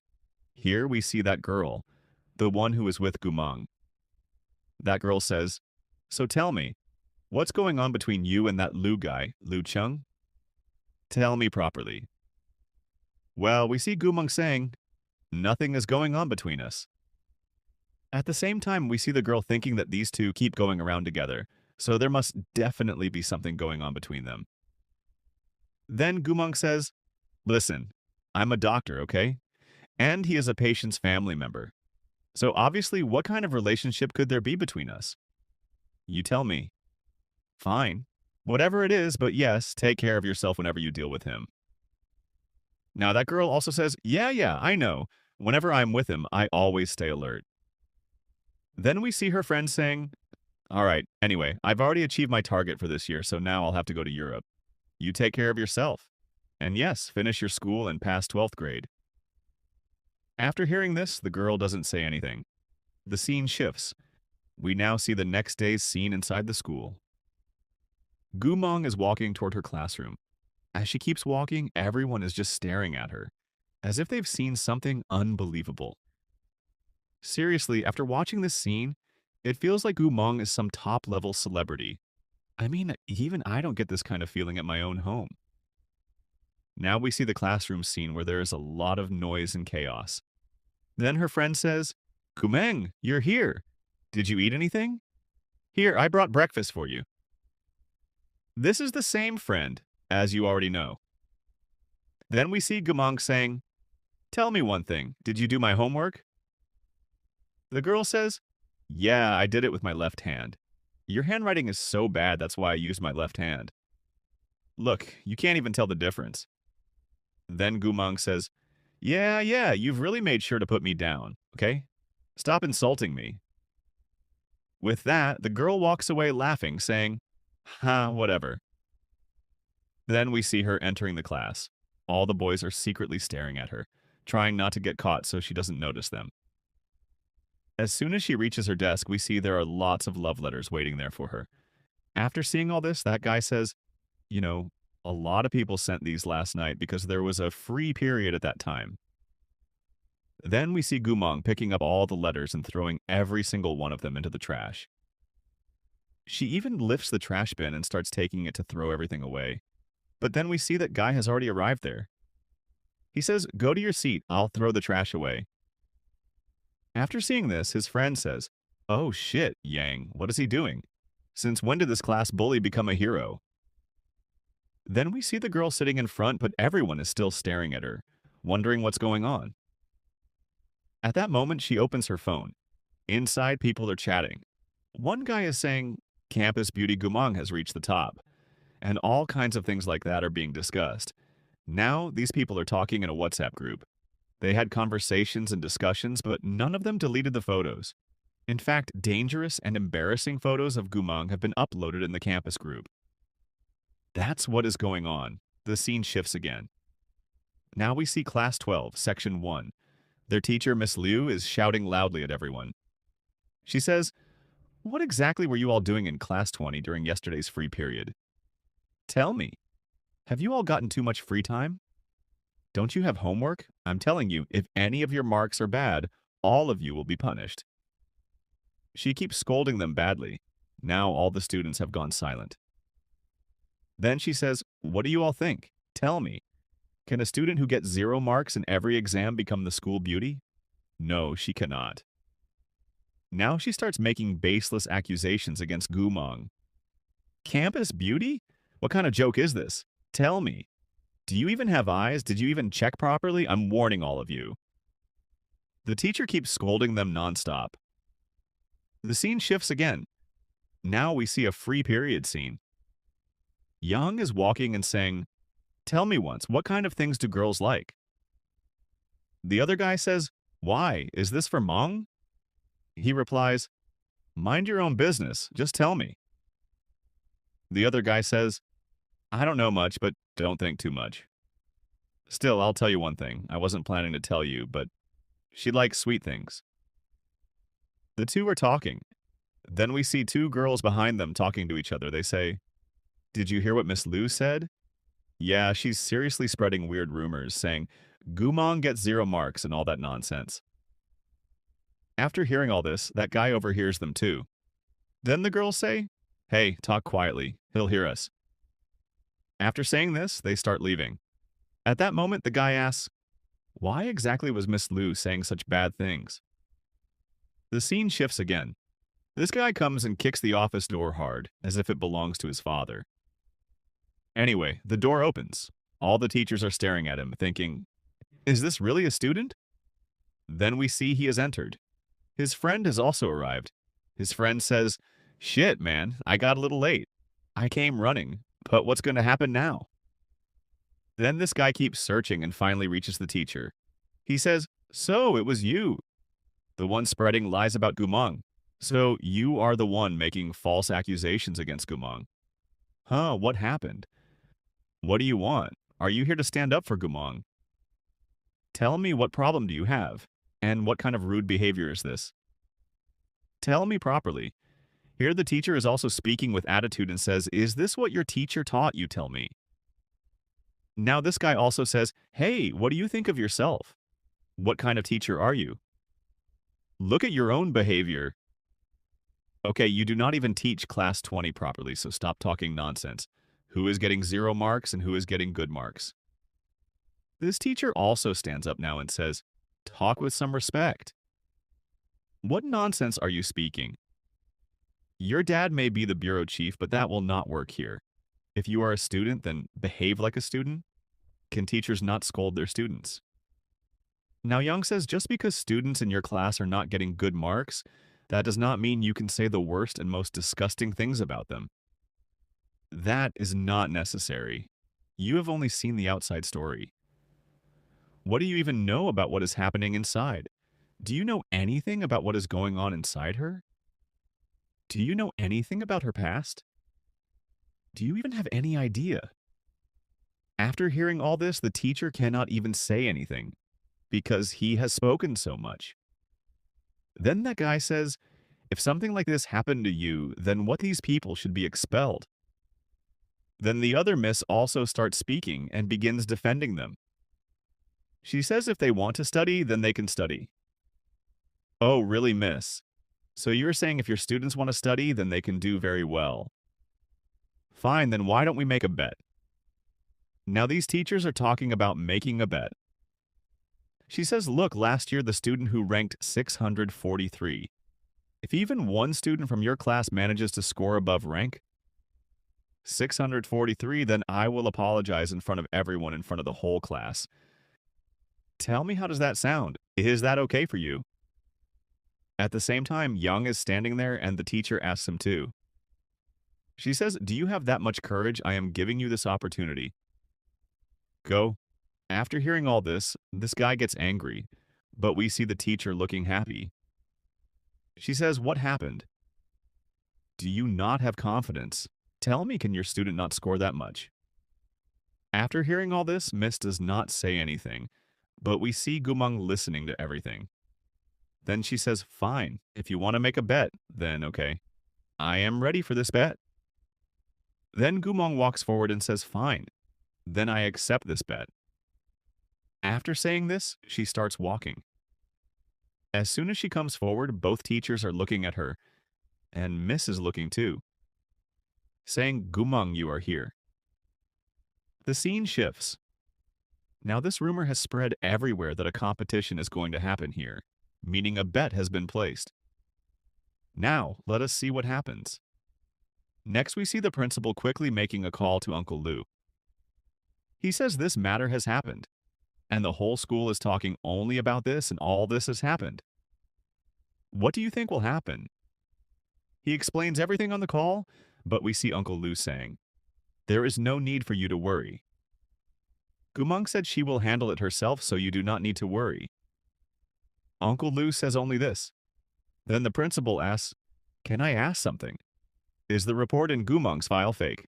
Here we see that girl, the one who is with Gumang. That girl says, "So tell me, what's going on between you and that Lu guy, Lu Chung? Tell me properly." Well, we see Gumang saying, "Nothing is going on between us." At the same time, we see the girl thinking that these two keep going around together, so there must definitely be something going on between them. Then Gumang says, "Listen, I'm a doctor, okay? And he is a patient's family member. So obviously, what kind of relationship could there be between us? You tell me." "Fine. Whatever it is, but yes, take care of yourself whenever you deal with him." Now that girl also says, "Yeah, I know. Whenever I'm with him, I always stay alert." Then we see her friend saying, "All right, anyway, I've already achieved my target for this year, so now I'll have to go to Europe. You take care of yourself. And yes, finish your school and pass 12th grade." After hearing this, the girl doesn't say anything. The scene shifts. We now see the next day's scene inside the school. Gumong is walking toward her classroom. As she keeps walking, everyone is just staring at her, as if they've seen something unbelievable. Seriously, after watching this scene, it feels like Gumong is some top-level celebrity. I mean, even I don't get this kind of feeling at my own home. Now we see the classroom scene where there is a lot of noise and chaos. Then her friend says, "Kumeng, you're here. Did you eat anything? Here, I brought breakfast for you." This is the same friend, as you already know. Then we see Gumong saying, "Tell me one thing, did you do my homework?" The girl says, "Yeah, I did it with my left hand. Your handwriting is so bad, that's why I used my left hand. Look, you can't even tell the difference." Then Gumong says, Yeah, you've really made sure to put me down, okay? Stop insulting me." With that, the girl walks away laughing, saying, "Ha, whatever." Then we see her entering the class. All the boys are secretly staring at her, trying not to get caught so she doesn't notice them. As soon as she reaches her desk, we see there are lots of love letters waiting there for her. After seeing all this, that guy says, "You know, a lot of people sent these last night because there was a free period at that time." Then we see Gumong picking up all the letters and throwing every single one of them into the trash. She even lifts the trash bin and starts taking it to throw everything away. But then we see that Guy has already arrived there. He says, "Go to your seat, I'll throw the trash away." After seeing this, his friend says, "Oh shit, Yang, what is he doing? Since when did this class bully become a hero?" Then we see the girl sitting in front, but everyone is still staring at her, wondering what's going on. At that moment, she opens her phone. Inside, people are chatting. One guy is saying, "Campus Beauty Gumang has reached the top," and all kinds of things like that are being discussed. Now, these people are talking in a WhatsApp group. They had conversations and discussions, but none of them deleted the photos. In fact, dangerous and embarrassing photos of Gumang have been uploaded in the campus group. That's what is going on. The scene shifts again. Now we see Class 12, Section 1. Their teacher, Miss Liu, is shouting loudly at everyone. She says, "What exactly were you all doing in Class 20 during yesterday's free period? Tell me, have you all gotten too much free time? Don't you have homework? I'm telling you, if any of your marks are bad, all of you will be punished." She keeps scolding them badly. Now all the students have gone silent. Then she says, "What do you all think? Tell me. Can a student who gets 0 marks in every exam become the school beauty? No, she cannot." Now she starts making baseless accusations against Gumong. "Campus beauty? What kind of joke is this? Tell me. Do you even have eyes? Did you even check properly? I'm warning all of you." The teacher keeps scolding them nonstop. The scene shifts again. Now we see a free period scene. Young is walking and saying, "Tell me once, what kind of things do girls like?" The other guy says, "Why? Is this for Mong?" He replies, "Mind your own business. Just tell me." The other guy says, "I don't know much, but don't think too much. Still, I'll tell you one thing. I wasn't planning to tell you, but she likes sweet things." The two are talking. Then we see two girls behind them talking to each other. They say, "Did you hear what Miss Liu said? Yeah, she's seriously spreading weird rumors, saying Gumong gets 0 marks and all that nonsense." After hearing all this, that guy overhears them too. Then the girls say, "Hey, talk quietly. He'll hear us." After saying this, they start leaving. At that moment, the guy asks, "Why exactly was Miss Liu saying such bad things?" The scene shifts again. This guy comes and kicks the office door hard, as if it belongs to his father. Anyway, the door opens. All the teachers are staring at him, thinking, "Is this really a student?" Then we see he has entered. His friend has also arrived. His friend says, "Shit, man, I got a little late. I came running, but what's going to happen now?" Then this guy keeps searching and finally reaches the teacher. He says, "So, it was you, the one spreading lies about Gumong. So, you are the one making false accusations against Gumong. Huh, what happened? What do you want? Are you here to stand up for Gumong? Tell me, what problem do you have? And what kind of rude behavior is this? Tell me properly." Here the teacher is also speaking with attitude and says, "Is this what your teacher taught you, tell me?" Now this guy also says, "Hey, what do you think of yourself? What kind of teacher are you? Look at your own behavior. Okay, you do not even teach class 20 properly, so stop talking nonsense. Who is getting 0 marks and who is getting good marks?" This teacher also stands up now and says, "Talk with some respect. What nonsense are you speaking? Your dad may be the bureau chief, but that will not work here. If you are a student, then behave like a student. Can teachers not scold their students?" Now Young says just because students in your class are not getting good marks, that does not mean you can say the worst and most disgusting things about them. That is not necessary. You have only seen the outside story. What do you even know about what is happening inside? Do you know anything about what is going on inside her? Do you know anything about her past? Do you even have any idea? After hearing all this, the teacher cannot even say anything because he has spoken so much. Then that guy says, "If something like this happened to you, then what these people should be expelled." Then the other miss also starts speaking and begins defending them. She says if they want to study, then they can study. "Oh, really, miss? So you're saying if your students want to study, then they can do very well. Fine, then why don't we make a bet?" Now these teachers are talking about making a bet. She says, "Look, last year the student who ranked 643. If even one student from your class manages to score above rank, 643, then I will apologize in front of everyone in front of the whole class. Tell me, how does that sound? Is that okay for you?" At the same time, Young is standing there and the teacher asks him too. She says, "Do you have that much courage? I am giving you this opportunity. Go." After hearing all this guy gets angry, but we see the teacher looking happy. She says, "What happened? Do you not have confidence? Tell me, can your student not score that much? After hearing all this, Miss does not say anything, but we see Gumong listening to everything. Then she says, fine, if you want to make a bet, then okay. I am ready for this bet. Then Gumong walks forward and says, fine, then I accept this bet. After saying this, she starts walking. As soon as she comes forward, both teachers are looking at her, and Miss is looking too, saying, Gumong, you are here. The scene shifts. Now this rumor has spread everywhere that a competition is going to happen here, meaning a bet has been placed. Now, let us see what happens. Next, we see the principal quickly making a call to Uncle Lou. He says this matter has happened, and the whole school is talking only about this and all this has happened. What do you think will happen? He explains everything on the call, but we see Uncle Lou saying, there is no need for you to worry. Gumong said she will handle it herself, so you do not need to worry. Uncle Lou says only this. Then the principal asks, can I ask something? Is the report in Gumong's file fake?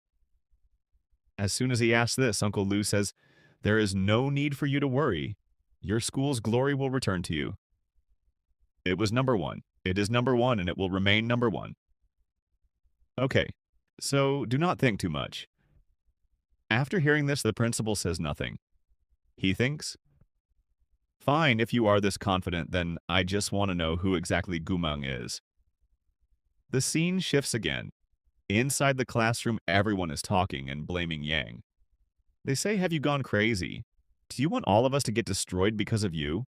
As soon as he asks this, Uncle Lou says, there is no need for you to worry. Your school's glory will return to you. It was number one. It is number one, and it will remain number one. Okay, so do not think too much. After hearing this, the principal says nothing. He thinks, fine, if you are this confident, then I just want to know who exactly Gumong is. The scene shifts again. Inside the classroom, everyone is talking and blaming Yang. They say, have you gone crazy? Do you want all of us to get destroyed because of you?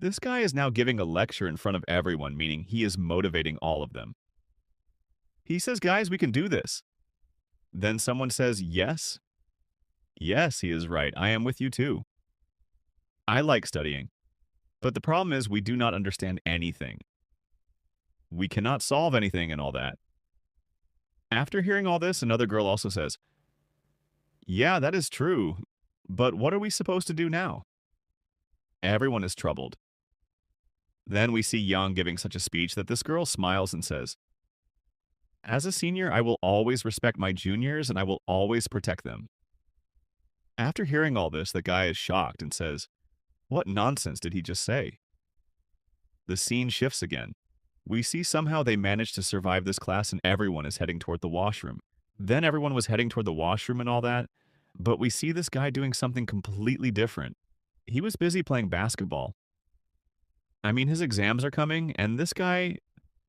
This guy is now giving a lecture in front of everyone, meaning he is motivating all of them. He says, guys, we can do this. Then someone says, yes. Yes, he is right. I am with you too. I like studying. But the problem is we do not understand anything. We cannot solve anything and all that. After hearing all this, another girl also says, yeah, that is true. But what are we supposed to do now? Everyone is troubled. Then we see Yang giving such a speech that this girl smiles and says, as a senior, I will always respect my juniors and I will always protect them. After hearing all this, the guy is shocked and says, what nonsense did he just say? The scene shifts again. We see somehow they managed to survive this class and everyone is heading toward the washroom. Then everyone was heading toward the washroom and all that, but we see this guy doing something completely different. He was busy playing basketball. I mean, his exams are coming, and this guy...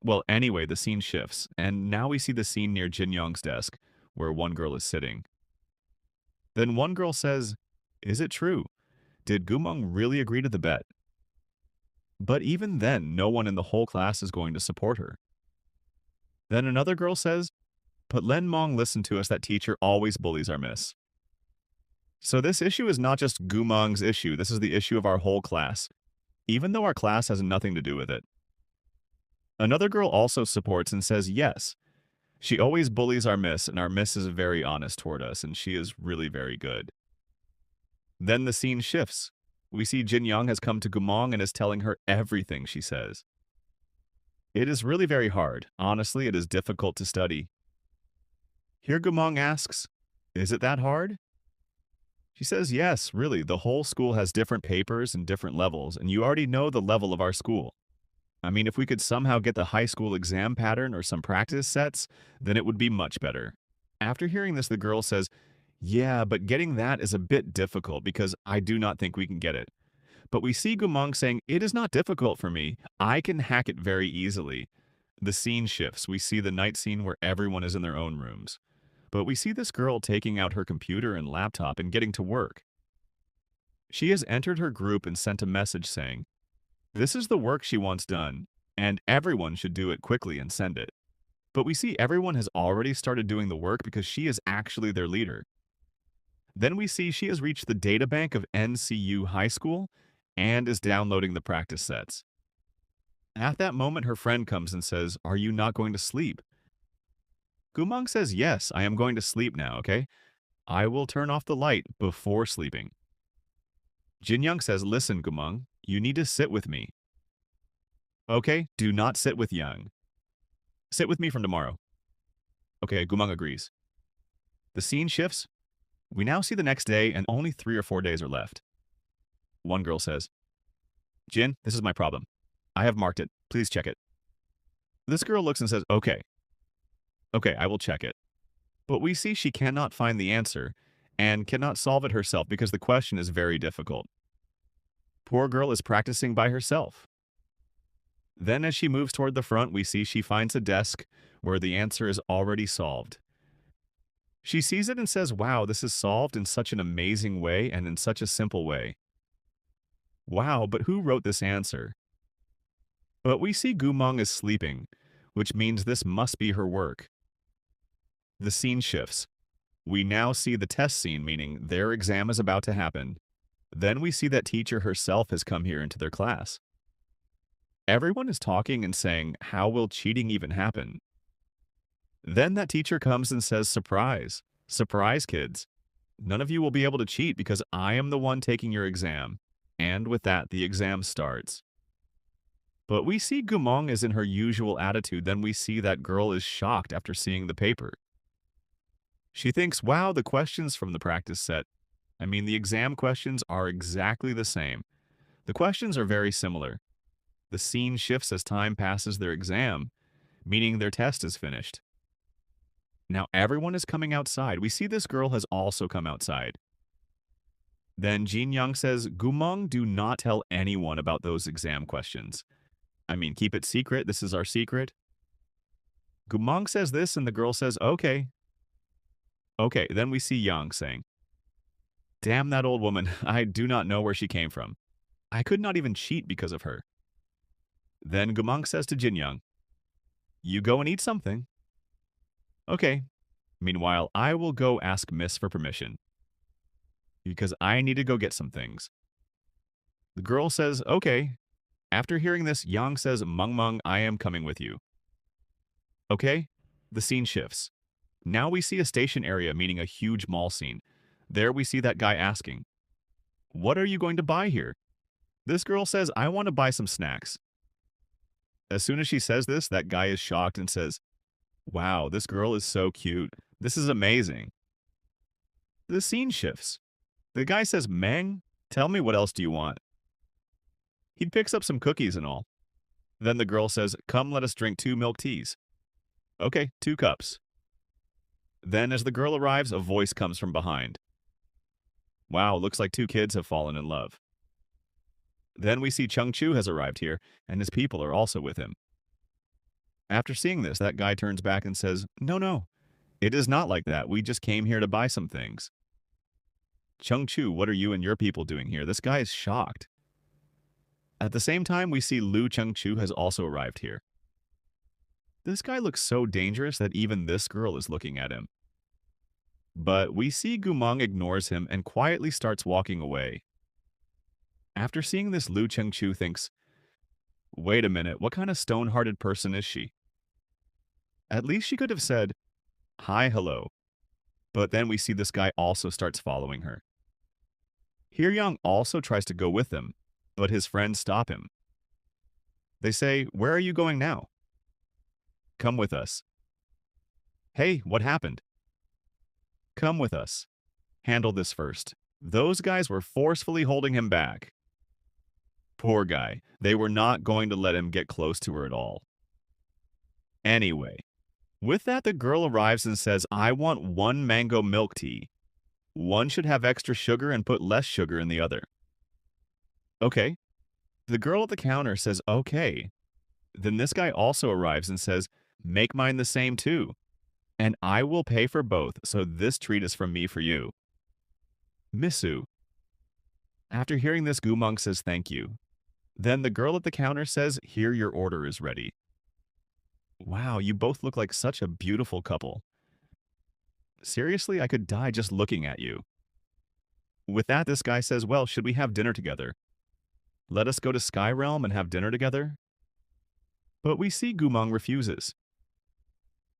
Well, anyway, the scene shifts, and now we see the scene near Jin Young's desk, where one girl is sitting. Then one girl says, is it true? Did Gumong really agree to the bet? But even then, no one in the whole class is going to support her. Then another girl says, but Len Mong listened to us, that teacher always bullies our miss. So this issue is not just Gumong's issue, this is the issue of our whole class, even though our class has nothing to do with it. Another girl also supports and says, yes, she always bullies our miss, and our miss is very honest toward us, and she is really very good. Then the scene shifts. We see Jin Young has come to Gumong and is telling her everything she says. It is really very hard. Honestly, it is difficult to study. Here Gumong asks, is it that hard? She says, yes, really, the whole school has different papers and different levels, and you already know the level of our school. I mean, if we could somehow get the high school exam pattern or some practice sets, then it would be much better. After hearing this, the girl says, yeah, but getting that is a bit difficult because I do not think we can get it. But we see Gumong saying, it is not difficult for me. I can hack it very easily. The scene shifts. We see the night scene where everyone is in their own rooms. But we see this girl taking out her computer and laptop and getting to work. She has entered her group and sent a message saying, this is the work she wants done, and everyone should do it quickly and send it. But we see everyone has already started doing the work because she is actually their leader. Then we see she has reached the databank of NCU High School and is downloading the practice sets. At that moment, her friend comes and says, are you not going to sleep? Gumong says, yes, I am going to sleep now, okay? I will turn off the light before sleeping. Jin Young says, listen, Gumong, you need to sit with me. Okay, do not sit with Young. Sit with me from tomorrow. Okay, Gumang agrees. The scene shifts. We now see the next day and only 3 or 4 days are left. One girl says, Jin, this is my problem. I have marked it. Please check it. This girl looks and says, okay, I will check it. But we see she cannot find the answer and cannot solve it herself because the question is very difficult. Poor girl is practicing by herself. Then as she moves toward the front, we see she finds a desk where the answer is already solved. She sees it and says, wow, this is solved in such an amazing way and in such a simple way. Wow, but who wrote this answer? But we see Gumong is sleeping, which means this must be her work. The scene shifts. We now see the test scene, meaning their exam is about to happen. Then we see that teacher herself has come here into their class. Everyone is talking and saying, how will cheating even happen? Then that teacher comes and says, surprise, surprise kids. None of you will be able to cheat because I am the one taking your exam. And with that, the exam starts. But we see Gumong is in her usual attitude. Then we see that girl is shocked after seeing the paper. She thinks, wow, the questions from the practice set. The exam questions are exactly the same. The questions are very similar. The scene shifts as time passes their exam, meaning their test is finished. Now everyone is coming outside. We see this girl has also come outside. Then Jin Young says, Gumong, do not tell anyone about those exam questions. Keep it secret. This is our secret. Gumong says this, and the girl says, okay. Okay, then we see Young saying, damn that old woman. I do not know where she came from. I could not even cheat because of her. Then Gumong says to Jin Young, you go and eat something. Okay. Meanwhile, I will go ask Miss for permission. Because I need to go get some things. The girl says, okay. After hearing this, Yang says, Mung Mung, I am coming with you. Okay, the scene shifts. Now we see a station area, meaning a huge mall scene. There we see that guy asking, what are you going to buy here? This girl says, I want to buy some snacks. As soon as she says this, that guy is shocked and says, wow, this girl is so cute. This is amazing. The scene shifts. The guy says, Mang, tell me what else do you want? He picks up some cookies and all. Then the girl says, come let us drink 2 milk teas. Okay, 2 cups. Then as the girl arrives, a voice comes from behind. Wow, looks like 2 kids have fallen in love. Then we see Chung Chu has arrived here, and his people are also with him. After seeing this, that guy turns back and says, no, it is not like that. We just came here to buy some things. Chung Chu, what are you and your people doing here? This guy is shocked. At the same time, we see Lu Chung Chu has also arrived here. This guy looks so dangerous that even this girl is looking at him. But we see Gumong ignores him and quietly starts walking away. After seeing this, Lu Chung Chu thinks, wait a minute, what kind of stone-hearted person is she? At least she could have said, hi, hello. But then we see this guy also starts following her. Here Young also tries to go with them, but his friends stop him. They say, where are you going now? Come with us. Hey, what happened? Come with us. Handle this first. Those guys were forcefully holding him back. Poor guy. They were not going to let him get close to her at all. Anyway, with that, the girl arrives and says, I want 1 mango milk tea. One should have extra sugar and put less sugar in the other. Okay. The girl at the counter says, okay. Then this guy also arrives and says, make mine the same too. And I will pay for both, so this treat is from me for you. Misu. After hearing this, Gumong says thank you. Then the girl at the counter says, here your order is ready. Wow, you both look like such a beautiful couple. Seriously, I could die just looking at you. With that, this guy says, well, should we have dinner together? Let us go to Sky Realm and have dinner together? But we see Gumong refuses.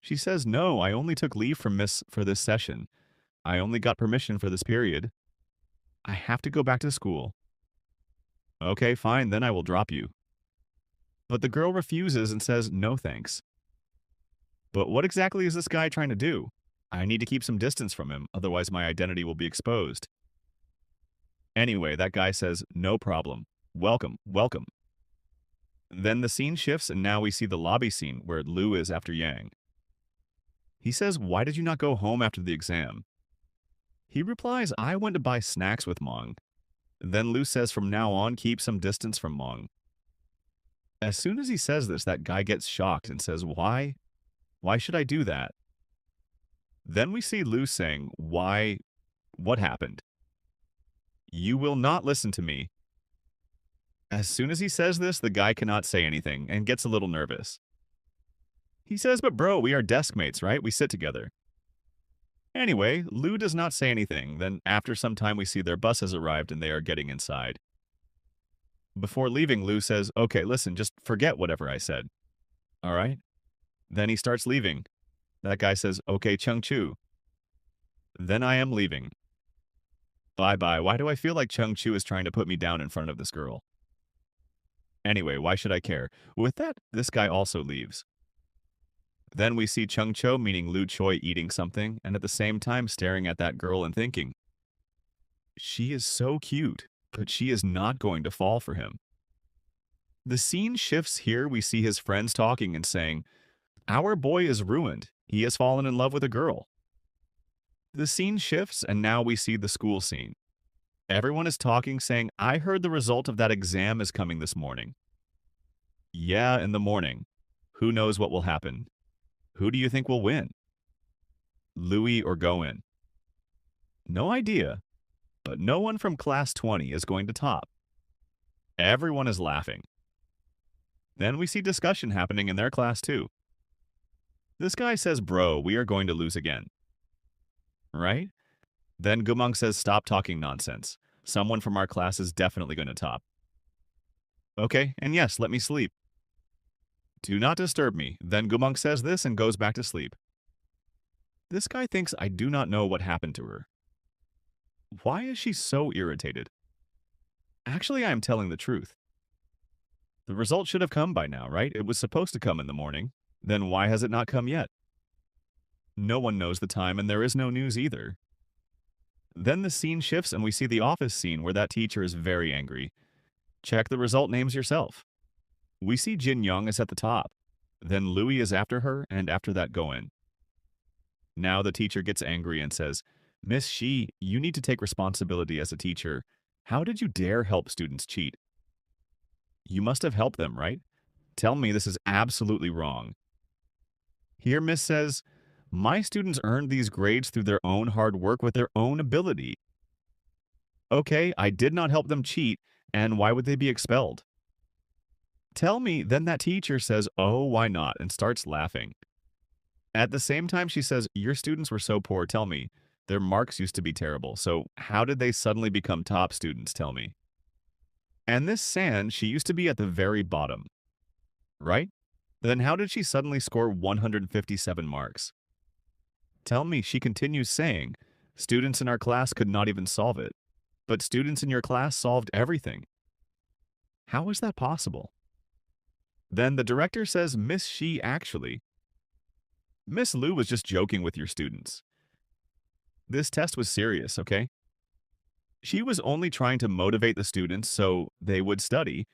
She says, no, I only took leave from Miss for this session. I only got permission for this period. I have to go back to school. Okay, fine, then I will drop you. But the girl refuses and says, no thanks. But what exactly is this guy trying to do? I need to keep some distance from him, otherwise my identity will be exposed. Anyway, that guy says, no problem. Welcome, welcome. Then the scene shifts and now we see the lobby scene where Lu is after Yang. He says, why did you not go home after the exam? He replies, I went to buy snacks with Mong. Then Lu says, from now on, keep some distance from Mong. As soon as he says this, that guy gets shocked and says, why? Why should I do that? Then we see Lu saying, why? What happened? You will not listen to me. As soon as he says this, the guy cannot say anything and gets a little nervous. He says, but bro, we are desk mates, right? We sit together. Anyway, Lu does not say anything. Then after some time, we see their bus has arrived and they are getting inside. Before leaving, Lu says, okay, listen, just forget whatever I said. All right? Then he starts leaving. That guy says, okay, Chung Chu. Then I am leaving. Bye-bye. Why do I feel like Chung Chu is trying to put me down in front of this girl? Anyway, why should I care? With that, this guy also leaves. Then we see Chung Cho, meaning Lu Choi, eating something, and at the same time staring at that girl and thinking, she is so cute, but she is not going to fall for him. The scene shifts here. We see his friends talking and saying, our boy is ruined. He has fallen in love with a girl. The scene shifts, and now we see the school scene. Everyone is talking, saying, I heard the result of that exam is coming this morning. Yeah, in the morning. Who knows what will happen? Who do you think will win? Louis or Goen? No idea, but no one from class 20 is going to top. Everyone is laughing. Then we see discussion happening in their class too. This guy says, bro, we are going to lose again. Right? Then Gumong says, stop talking nonsense. Someone from our class is definitely going to top. Okay, and yes, let me sleep. Do not disturb me. Then Gumong says this and goes back to sleep. This guy thinks I do not know what happened to her. Why is she so irritated? Actually, I am telling the truth. The result should have come by now, right? It was supposed to come in the morning. Then why has it not come yet? No one knows the time, and there is no news either. Then the scene shifts, and we see the office scene where that teacher is very angry. Check the result names yourself. We see Jin Young is at the top. Then Louis is after her, and after that Goen. Now the teacher gets angry and says, Miss Shi, you need to take responsibility as a teacher. How did you dare help students cheat? You must have helped them, right? Tell me this is absolutely wrong. Here Miss says, my students earned these grades through their own hard work with their own ability. Okay, I did not help them cheat, and why would they be expelled? Tell me, then that teacher says, oh, why not, and starts laughing. At the same time, she says, your students were so poor, tell me. Their marks used to be terrible, so how did they suddenly become top students, tell me? And this San, she used to be at the very bottom, right? Then how did she suddenly score 157 marks? Tell me, she continues saying, students in our class could not even solve it, but students in your class solved everything. How is that possible? Then the director says, Miss Shi actually. Miss Lu was just joking with your students. This test was serious, okay? She was only trying to motivate the students so they would study,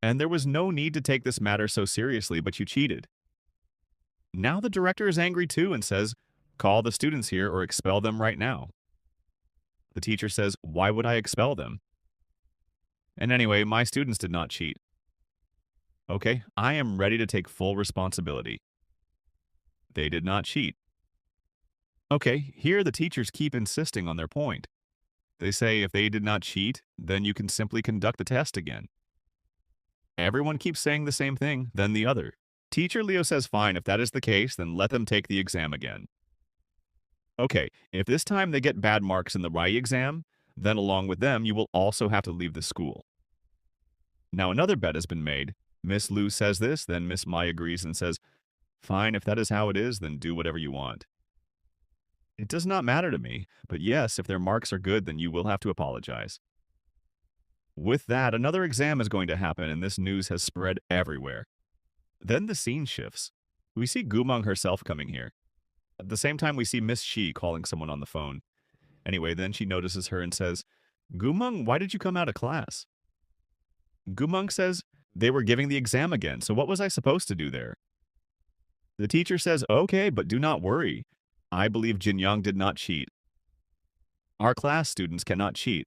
and there was no need to take this matter so seriously, but you cheated. Now the director is angry too and says, call the students here or expel them right now. The teacher says, why would I expel them? And anyway, my students did not cheat. Okay, I am ready to take full responsibility. They did not cheat. Okay, here the teachers keep insisting on their point. They say if they did not cheat, then you can simply conduct the test again. Everyone keeps saying the same thing, then the other. Teacher Leo says fine, if that is the case, then let them take the exam again. Okay, if this time they get bad marks in the Rai exam, then along with them you will also have to leave the school. Now another bet has been made. Miss Lu says this, then Miss Mai agrees and says, fine, if that is how it is, then do whatever you want. It does not matter to me, but yes, if their marks are good, then you will have to apologize. With that, another exam is going to happen, and this news has spread everywhere. Then the scene shifts. We see Gumong herself coming here. At the same time, we see Miss Shi calling someone on the phone. Anyway, then she notices her and says, Gumong, why did you come out of class? Gumong says, they were giving the exam again, so what was I supposed to do there? The teacher says, okay, but do not worry. I believe Jin Young did not cheat. Our class students cannot cheat.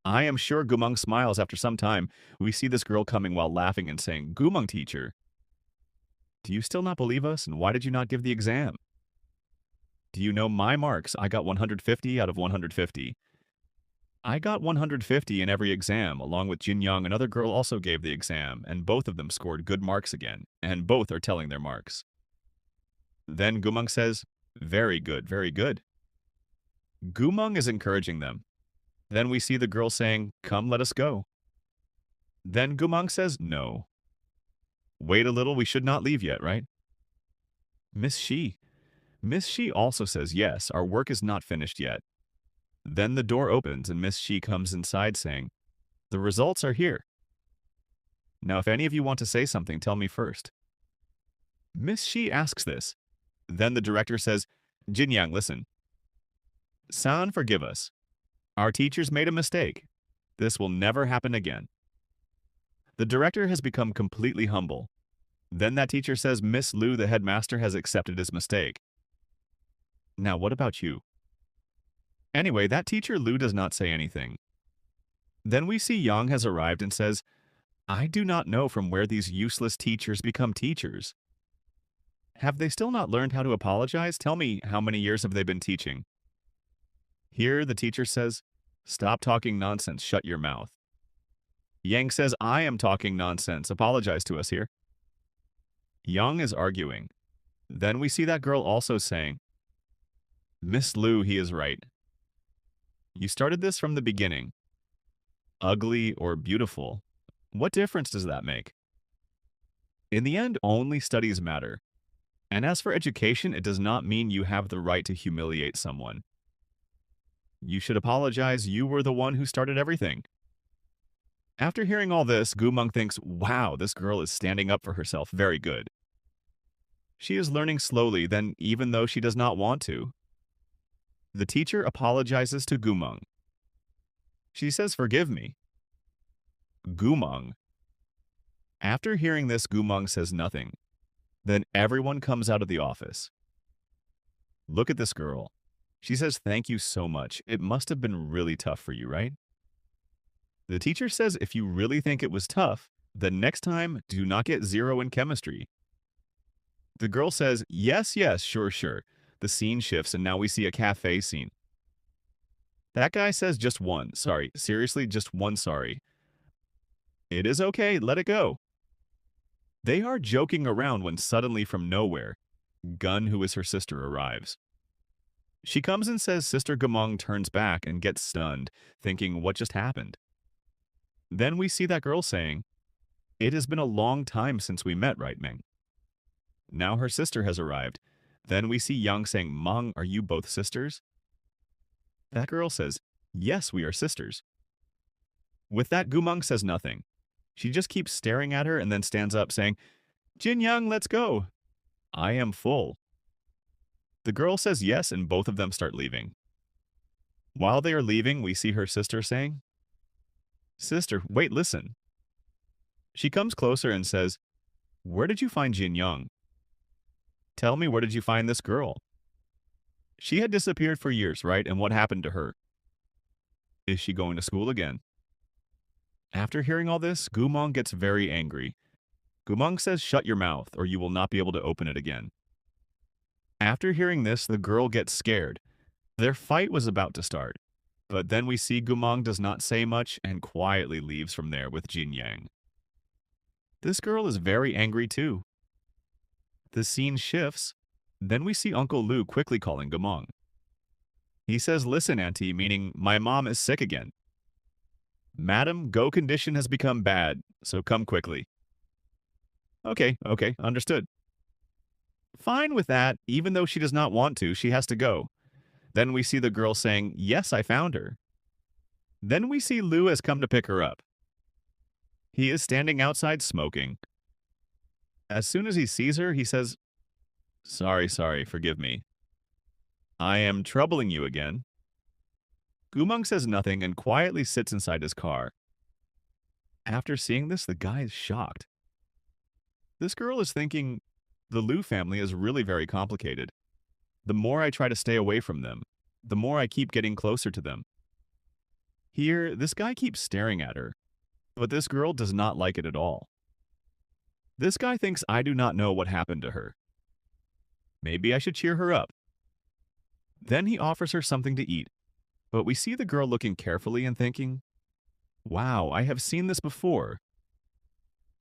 I am sure Gumong smiles after some time. We see this girl coming while laughing and saying, Gumong teacher, do you still not believe us, and why did you not give the exam? Do you know my marks? I got 150 out of 150. I got 150 in every exam, along with Jin Young. Another girl also gave the exam, and both of them scored good marks again, and both are telling their marks. Then Gumong says, very good, very good. Gumong is encouraging them. Then we see the girl saying, come, let us go. Then Gumong says, no. Wait a little, we should not leave yet, right? Miss Shi. Miss Shi also says, yes, our work is not finished yet. Then the door opens and Miss Shi comes inside saying, the results are here. Now, if any of you want to say something, tell me first. Miss Shi asks this. Then the director says, Jin Yang, listen. San, forgive us. Our teachers made a mistake. This will never happen again. The director has become completely humble. Then that teacher says Miss Liu, the headmaster, has accepted his mistake. Now, what about you? Anyway, that teacher Liu does not say anything. Then we see Yang has arrived and says, I do not know from where these useless teachers become teachers. Have they still not learned how to apologize? Tell me, how many years have they been teaching? Here, the teacher says, stop talking nonsense, shut your mouth. Yang says, I am talking nonsense, apologize to us here. Yang is arguing. Then we see that girl also saying, Miss Liu, he is right. You started this from the beginning. Ugly or beautiful, what difference does that make? In the end, only studies matter. And as for education, it does not mean you have the right to humiliate someone. You should apologize, you were the one who started everything. After hearing all this, Gumong thinks, wow, this girl is standing up for herself, very good. She is learning slowly, then even though she does not want to. The teacher apologizes to Gumong. She says, forgive me. Gumong. After hearing this, Gumong says nothing. Then everyone comes out of the office. Look at this girl. She says, thank you so much. It must have been really tough for you, right? The teacher says, if you really think it was tough, then next time, do not get 0 in chemistry. The girl says, yes, yes, sure, sure. The scene shifts and now we see a cafe scene. That guy says just one, sorry, seriously, just one sorry. It is okay, let it go. They are joking around when suddenly from nowhere, Gun, who is her sister, arrives. She comes and says Sister Gumong turns back and gets stunned, thinking what just happened. Then we see that girl saying, it has been a long time since we met, right, Meng? Now her sister has arrived. Then we see Yang saying, Meng, are you both sisters? That girl says, yes, we are sisters. With that, Gumong says nothing. She just keeps staring at her and then stands up saying, Jin Yang, let's go. I am full. The girl says yes, and both of them start leaving. While they are leaving, we see her sister saying, sister, wait, listen. She comes closer and says, where did you find Jin Young? Tell me, where did you find this girl? She had disappeared for years, right? And what happened to her? Is she going to school again? After hearing all this, Gumong gets very angry. Gumong says, shut your mouth, or you will not be able to open it again. After hearing this, the girl gets scared. Their fight was about to start. But then we see Gumong does not say much and quietly leaves from there with Jin Yang. This girl is very angry too. The scene shifts. Then we see Uncle Liu quickly calling Gumong. He says, listen, Auntie, meaning my mom is sick again. Madam, Go condition has become bad, so come quickly. Okay, understood. Fine with that, even though she does not want to, she has to go. Then we see the girl saying, yes, I found her. Then we see Liu has come to pick her up. He is standing outside smoking. As soon as he sees her, he says, Sorry, forgive me. I am troubling you again. Gumong says nothing and quietly sits inside his car. After seeing this, the guy is shocked. This girl is thinking, the Liu family is really very complicated. The more I try to stay away from them, the more I keep getting closer to them. Here, this guy keeps staring at her, but this girl does not like it at all. This guy thinks I do not know what happened to her. Maybe I should cheer her up. Then he offers her something to eat, but we see the girl looking carefully and thinking, wow, I have seen this before.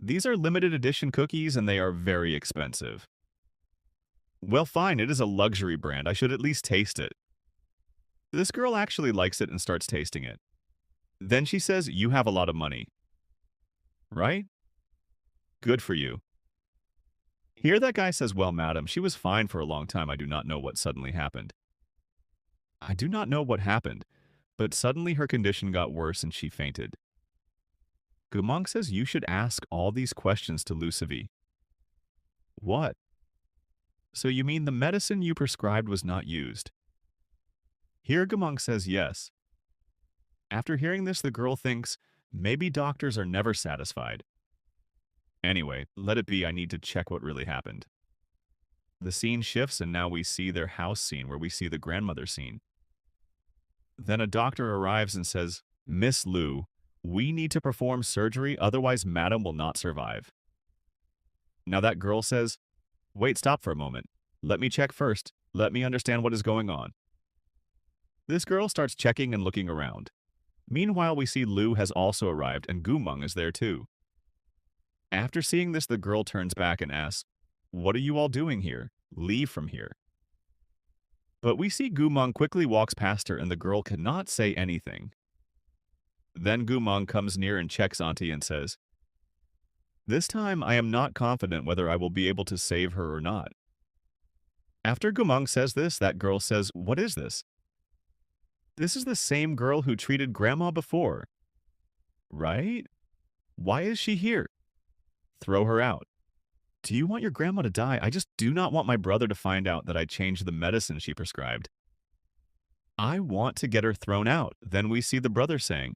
These are limited edition cookies and they are very expensive. Well, fine, it is a luxury brand. I should at least taste it. This girl actually likes it and starts tasting it. Then she says, you have a lot of money. Right? Good for you. Here that guy says, well, madam, she was fine for a long time. I do not know what suddenly happened. I do not know what happened, but suddenly her condition got worse and she fainted. Gumong says you should ask all these questions to Lucivi. What? So you mean the medicine you prescribed was not used? Here Gumong says yes. After hearing this, the girl thinks, maybe doctors are never satisfied. Anyway, let it be, I need to check what really happened. The scene shifts and now we see their house scene where we see the grandmother scene. Then a doctor arrives and says, Miss Liu, we need to perform surgery, otherwise madam will not survive. Now that girl says, wait, stop for a moment. Let me check first. Let me understand what is going on. This girl starts checking and looking around. Meanwhile, we see Liu has also arrived and Gumong is there too. After seeing this, the girl turns back and asks, what are you all doing here? Leave from here. But we see Gumong quickly walks past her and the girl cannot say anything. Then Gumong comes near and checks Auntie and says, this time I am not confident whether I will be able to save her or not. After Gumong says this, that girl says, what is this? This is the same girl who treated Grandma before. Right? Why is she here? Throw her out. Do you want your grandma to die? I just do not want my brother to find out that I changed the medicine she prescribed. I want to get her thrown out. Then we see the brother saying,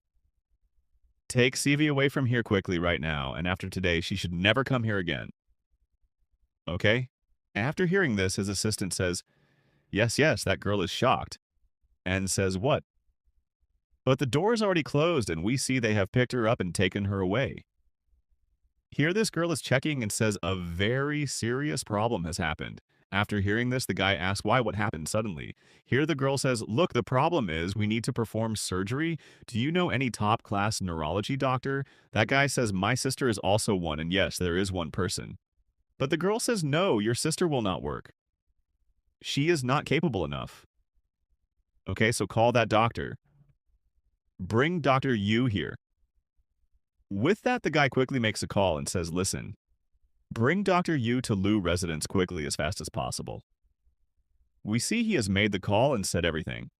take Sivi away from here quickly right now, and after today, she should never come here again. Okay? After hearing this, his assistant says, yes, that girl is shocked, and says, what? But the door is already closed, and we see they have picked her up and taken her away. Here this girl is checking and says a very serious problem has happened. After hearing this, the guy asks why, what happened suddenly. Here the girl says, look, the problem is we need to perform surgery. Do you know any top-class neurology doctor? That guy says, my sister is also one, and yes, there is one person. But the girl says, no, your sister will not work. She is not capable enough. Okay, so call that doctor. Bring Dr. Yu here. With that, the guy quickly makes a call and says, listen, bring Dr. Yu to Liu residence quickly as fast as possible. We see he has made the call and said everything.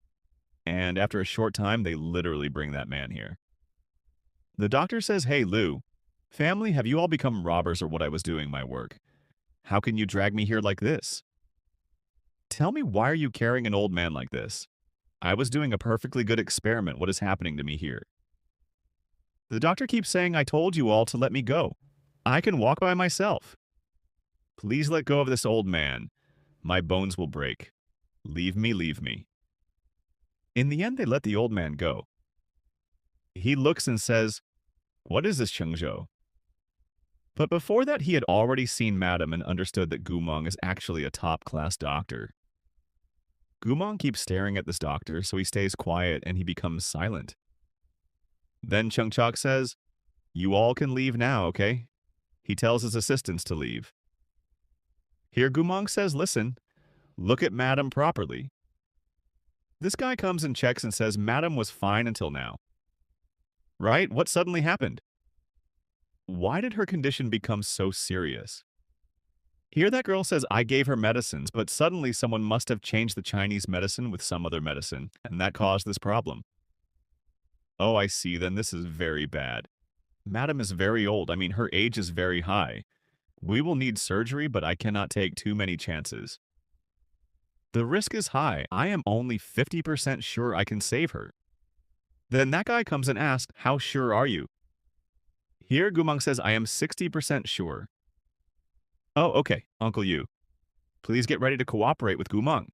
And after a short time, they literally bring that man here. The doctor says, hey, Liu, family, have you all become robbers or what I was doing my work? How can you drag me here like this? Tell me, why are you carrying an old man like this? I was doing a perfectly good experiment. What is happening to me here? The doctor keeps saying, I told you all to let me go. I can walk by myself. Please let go of this old man. My bones will break. Leave me, leave me. In the end, they let the old man go. He looks and says, what is this, Chengzhou? But before that, he had already seen Madam and understood that Gumong is actually a top-class doctor. Gumong keeps staring at this doctor, so he stays quiet and he becomes silent. Then Chengchok says, you all can leave now, okay? He tells his assistants to leave. Here Gumong says, listen, look at Madam properly. This guy comes and checks and says, Madam was fine until now. Right? What suddenly happened? Why did her condition become so serious? Here that girl says, I gave her medicines, but suddenly someone must have changed the Chinese medicine with some other medicine, and that caused this problem. Oh, I see, then this is very bad. Madam is very old. I mean, her age is very high. We will need surgery, but I cannot take too many chances. The risk is high. I am only 50% sure I can save her. Then that guy comes and asks, how sure are you? Here, Gumang says, I am 60% sure. Oh, okay, Uncle Yu. Please get ready to cooperate with Gumang.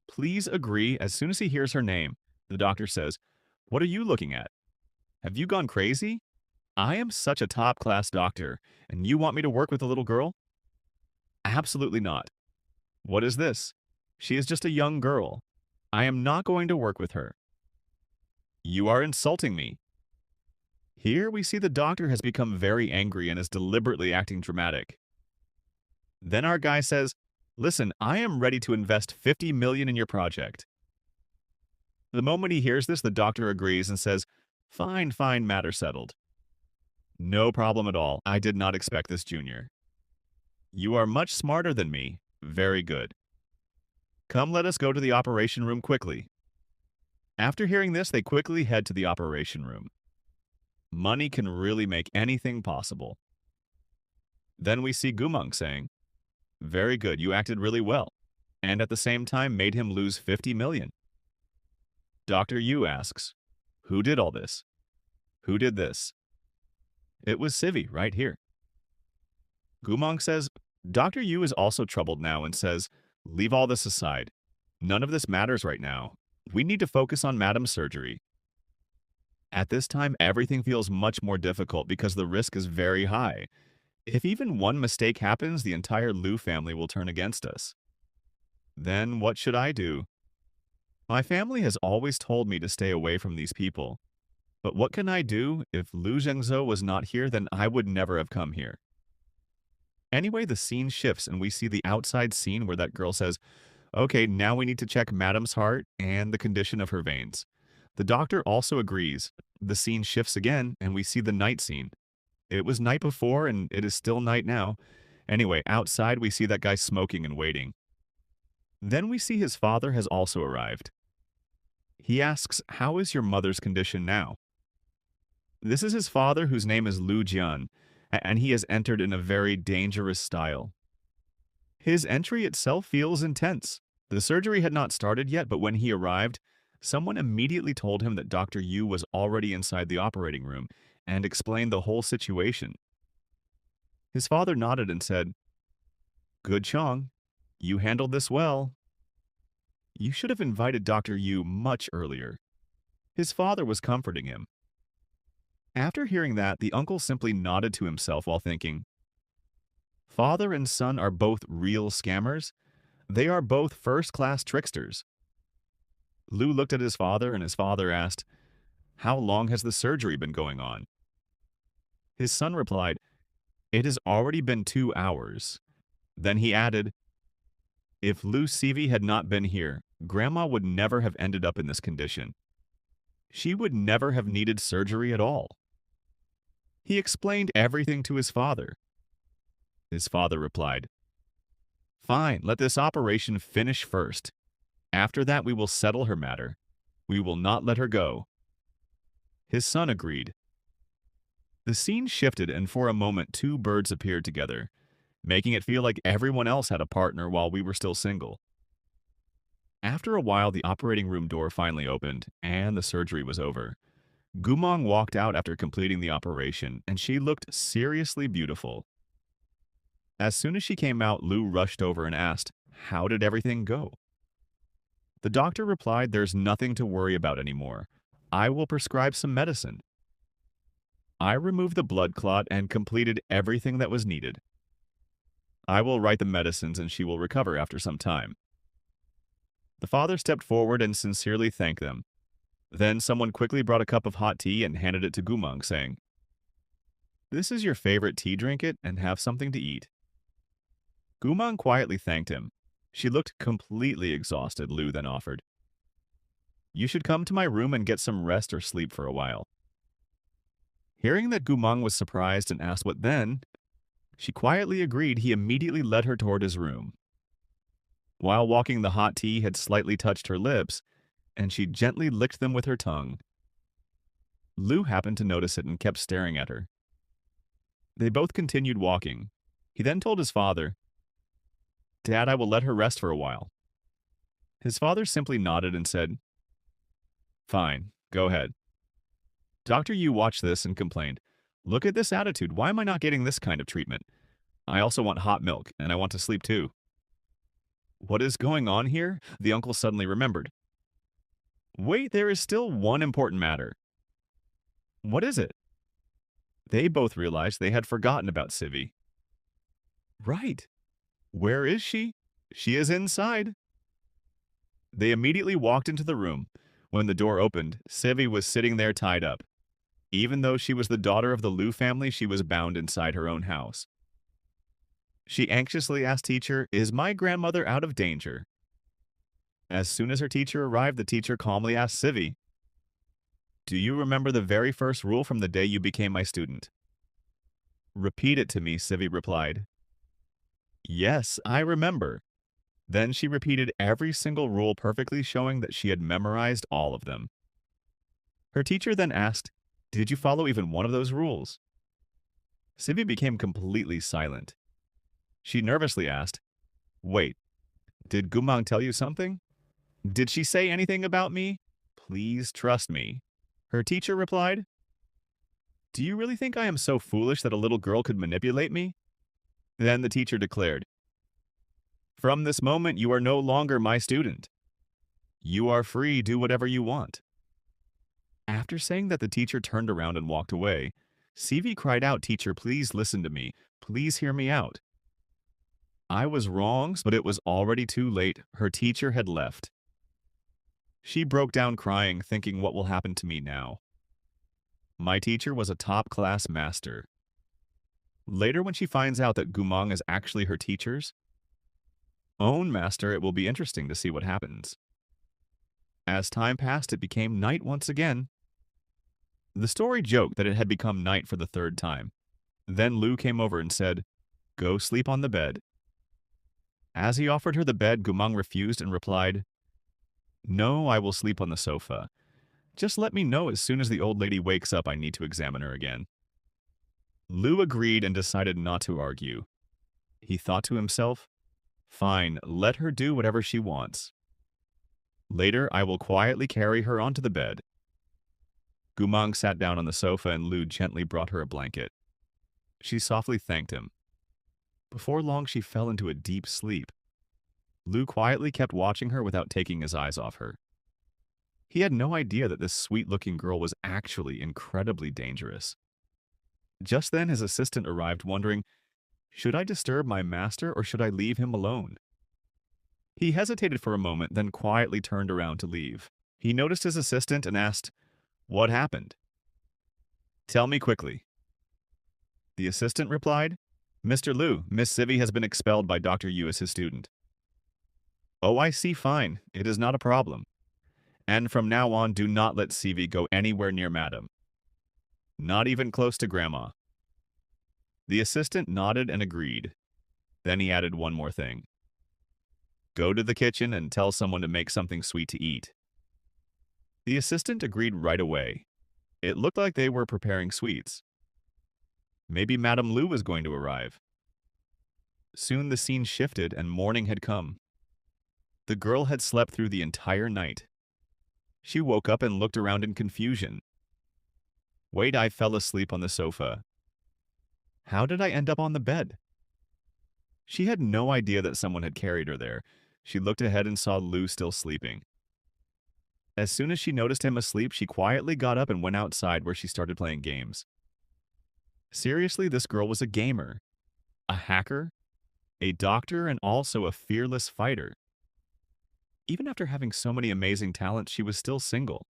Please agree as soon as he hears her name. The doctor says, what are you looking at? Have you gone crazy? I am such a top-class doctor, and you want me to work with a little girl? Absolutely not. What is this? She is just a young girl. I am not going to work with her. You are insulting me. Here we see the doctor has become very angry and is deliberately acting dramatic. Then our guy says, listen, I am ready to invest 50 million in your project. The moment he hears this, the doctor agrees and says, fine, fine, matter settled. No problem at all. I did not expect this, Junior. You are much smarter than me. Very good. Come, let us go to the operation room quickly. After hearing this, they quickly head to the operation room. Money can really make anything possible. Then we see Gumang saying, very good, you acted really well, and at the same time made him lose 50 million. Dr. Yu asks, who did all this? Who did this? It was Sivi, right here. Gumang says, Dr. Yu is also troubled now and says, leave all this aside. None of this matters right now. We need to focus on Madam's surgery. At this time, everything feels much more difficult because the risk is very high. If even one mistake happens, the entire Liu family will turn against us. Then what should I do? My family has always told me to stay away from these people. But what can I do? If Liu Zhengzhou was not here, then I would never have come here. Anyway, the scene shifts and we see the outside scene where that girl says, okay, now we need to check Madam's heart and the condition of her veins. The doctor also agrees. The scene shifts again and we see the night scene. It was night before and it is still night now. Anyway, outside we see that guy smoking and waiting. Then we see his father has also arrived. He asks, how is your mother's condition now? This is his father, whose name is Lu Jian, and he has entered in a very dangerous style. His entry itself feels intense. The surgery had not started yet, but when he arrived, someone immediately told him that Dr. Yu was already inside the operating room and explained the whole situation. His father nodded and said, good Chong, you handled this well. You should have invited Dr. Yu much earlier. His father was comforting him. After hearing that, the uncle simply nodded to himself while thinking, father and son are both real scammers. They are both first-class tricksters. Lu looked at his father and his father asked, how long has the surgery been going on? His son replied, it has already been 2 hours. Then he added, if Lu Sivi had not been here, Grandma would never have ended up in this condition. She would never have needed surgery at all. He explained everything to his father. His father replied, fine, let this operation finish first. After that, we will settle her matter. We will not let her go. His son agreed. The scene shifted, and for a moment, 2 birds appeared together, making it feel like everyone else had a partner while we were still single. After a while, the operating room door finally opened, and the surgery was over. Gumang walked out after completing the operation, and she looked seriously beautiful. As soon as she came out, Lu rushed over and asked, how did everything go? The doctor replied, there's nothing to worry about anymore. I will prescribe some medicine. I removed the blood clot and completed everything that was needed. I will write the medicines and she will recover after some time. The father stepped forward and sincerely thanked them. Then someone quickly brought a cup of hot tea and handed it to Gumang, saying, this is your favorite tea, drink it and have something to eat. Gumang quietly thanked him. She looked completely exhausted, Lu then offered, you should come to my room and get some rest or sleep for a while. Hearing that Gumang was surprised and asked what then, she quietly agreed. He immediately led her toward his room. While walking, the hot tea had slightly touched her lips, and she gently licked them with her tongue. Lu happened to notice it and kept staring at her. They both continued walking. He then told his father, "Dad, I will let her rest for a while." His father simply nodded and said, "Fine, go ahead." Dr. Yu watched this and complained, "Look at this attitude. Why am I not getting this kind of treatment? I also want hot milk, and I want to sleep too." What is going on here? The uncle suddenly remembered. Wait, there is still one important matter. What is it? They both realized they had forgotten about Civi. Right. Where is she? She is inside. They immediately walked into the room. When the door opened, Civi was sitting there tied up. Even though she was the daughter of the Liu family, she was bound inside her own house. She anxiously asked teacher, "Is my grandmother out of danger?" As soon as her teacher arrived, the teacher calmly asked Civi, "Do you remember the very first rule from the day you became my student?" "Repeat it to me," Civi replied. "Yes, I remember." Then she repeated every single rule perfectly, showing that she had memorized all of them. Her teacher then asked, "Did you follow even one of those rules?" Civi became completely silent. She nervously asked, "Wait, did Gumang tell you something? Did she say anything about me? Please trust me." Her teacher replied, "Do you really think I am so foolish that a little girl could manipulate me?" Then the teacher declared, "From this moment, you are no longer my student. You are free, do whatever you want." After saying that, the teacher turned around and walked away. CV cried out, "Teacher, please listen to me. Please hear me out." I was wrong, but it was already too late. Her teacher had left. She broke down crying, thinking, what will happen to me now? My teacher was a top-class master. Later, when she finds out that Gumang is actually her teacher's own master, it will be interesting to see what happens. As time passed, it became night once again. The story joked that it had become night for the third time. Then Lu came over and said, "Go sleep on the bed." As he offered her the bed, Gumang refused and replied, "No, I will sleep on the sofa. Just let me know as soon as the old lady wakes up. I need to examine her again." Lu agreed and decided not to argue. He thought to himself, "Fine, let her do whatever she wants. Later, I will quietly carry her onto the bed." Gumang sat down on the sofa and Lu gently brought her a blanket. She softly thanked him. Before long, she fell into a deep sleep. Lu quietly kept watching her without taking his eyes off her. He had no idea that this sweet-looking girl was actually incredibly dangerous. Just then, his assistant arrived, wondering, should I disturb my master or should I leave him alone? He hesitated for a moment, then quietly turned around to leave. He noticed his assistant and asked, "What happened?" "Tell me quickly." The assistant replied, "Mr. Lu, Miss Civi has been expelled by Dr. Yu as his student." "Oh, I see, fine. It is not a problem. And from now on, do not let Civi go anywhere near Madam. Not even close to Grandma." The assistant nodded and agreed. Then he added one more thing. "Go to the kitchen and tell someone to make something sweet to eat." The assistant agreed right away. It looked like they were preparing sweets. Maybe Madame Lu was going to arrive. Soon the scene shifted and morning had come. The girl had slept through the entire night. She woke up and looked around in confusion. Wait, I fell asleep on the sofa. How did I end up on the bed? She had no idea that someone had carried her there. She looked ahead and saw Lu still sleeping. As soon as she noticed him asleep, she quietly got up and went outside where she started playing games. Seriously, this girl was a gamer, a hacker, a doctor, and also a fearless fighter. Even after having so many amazing talents, she was still single.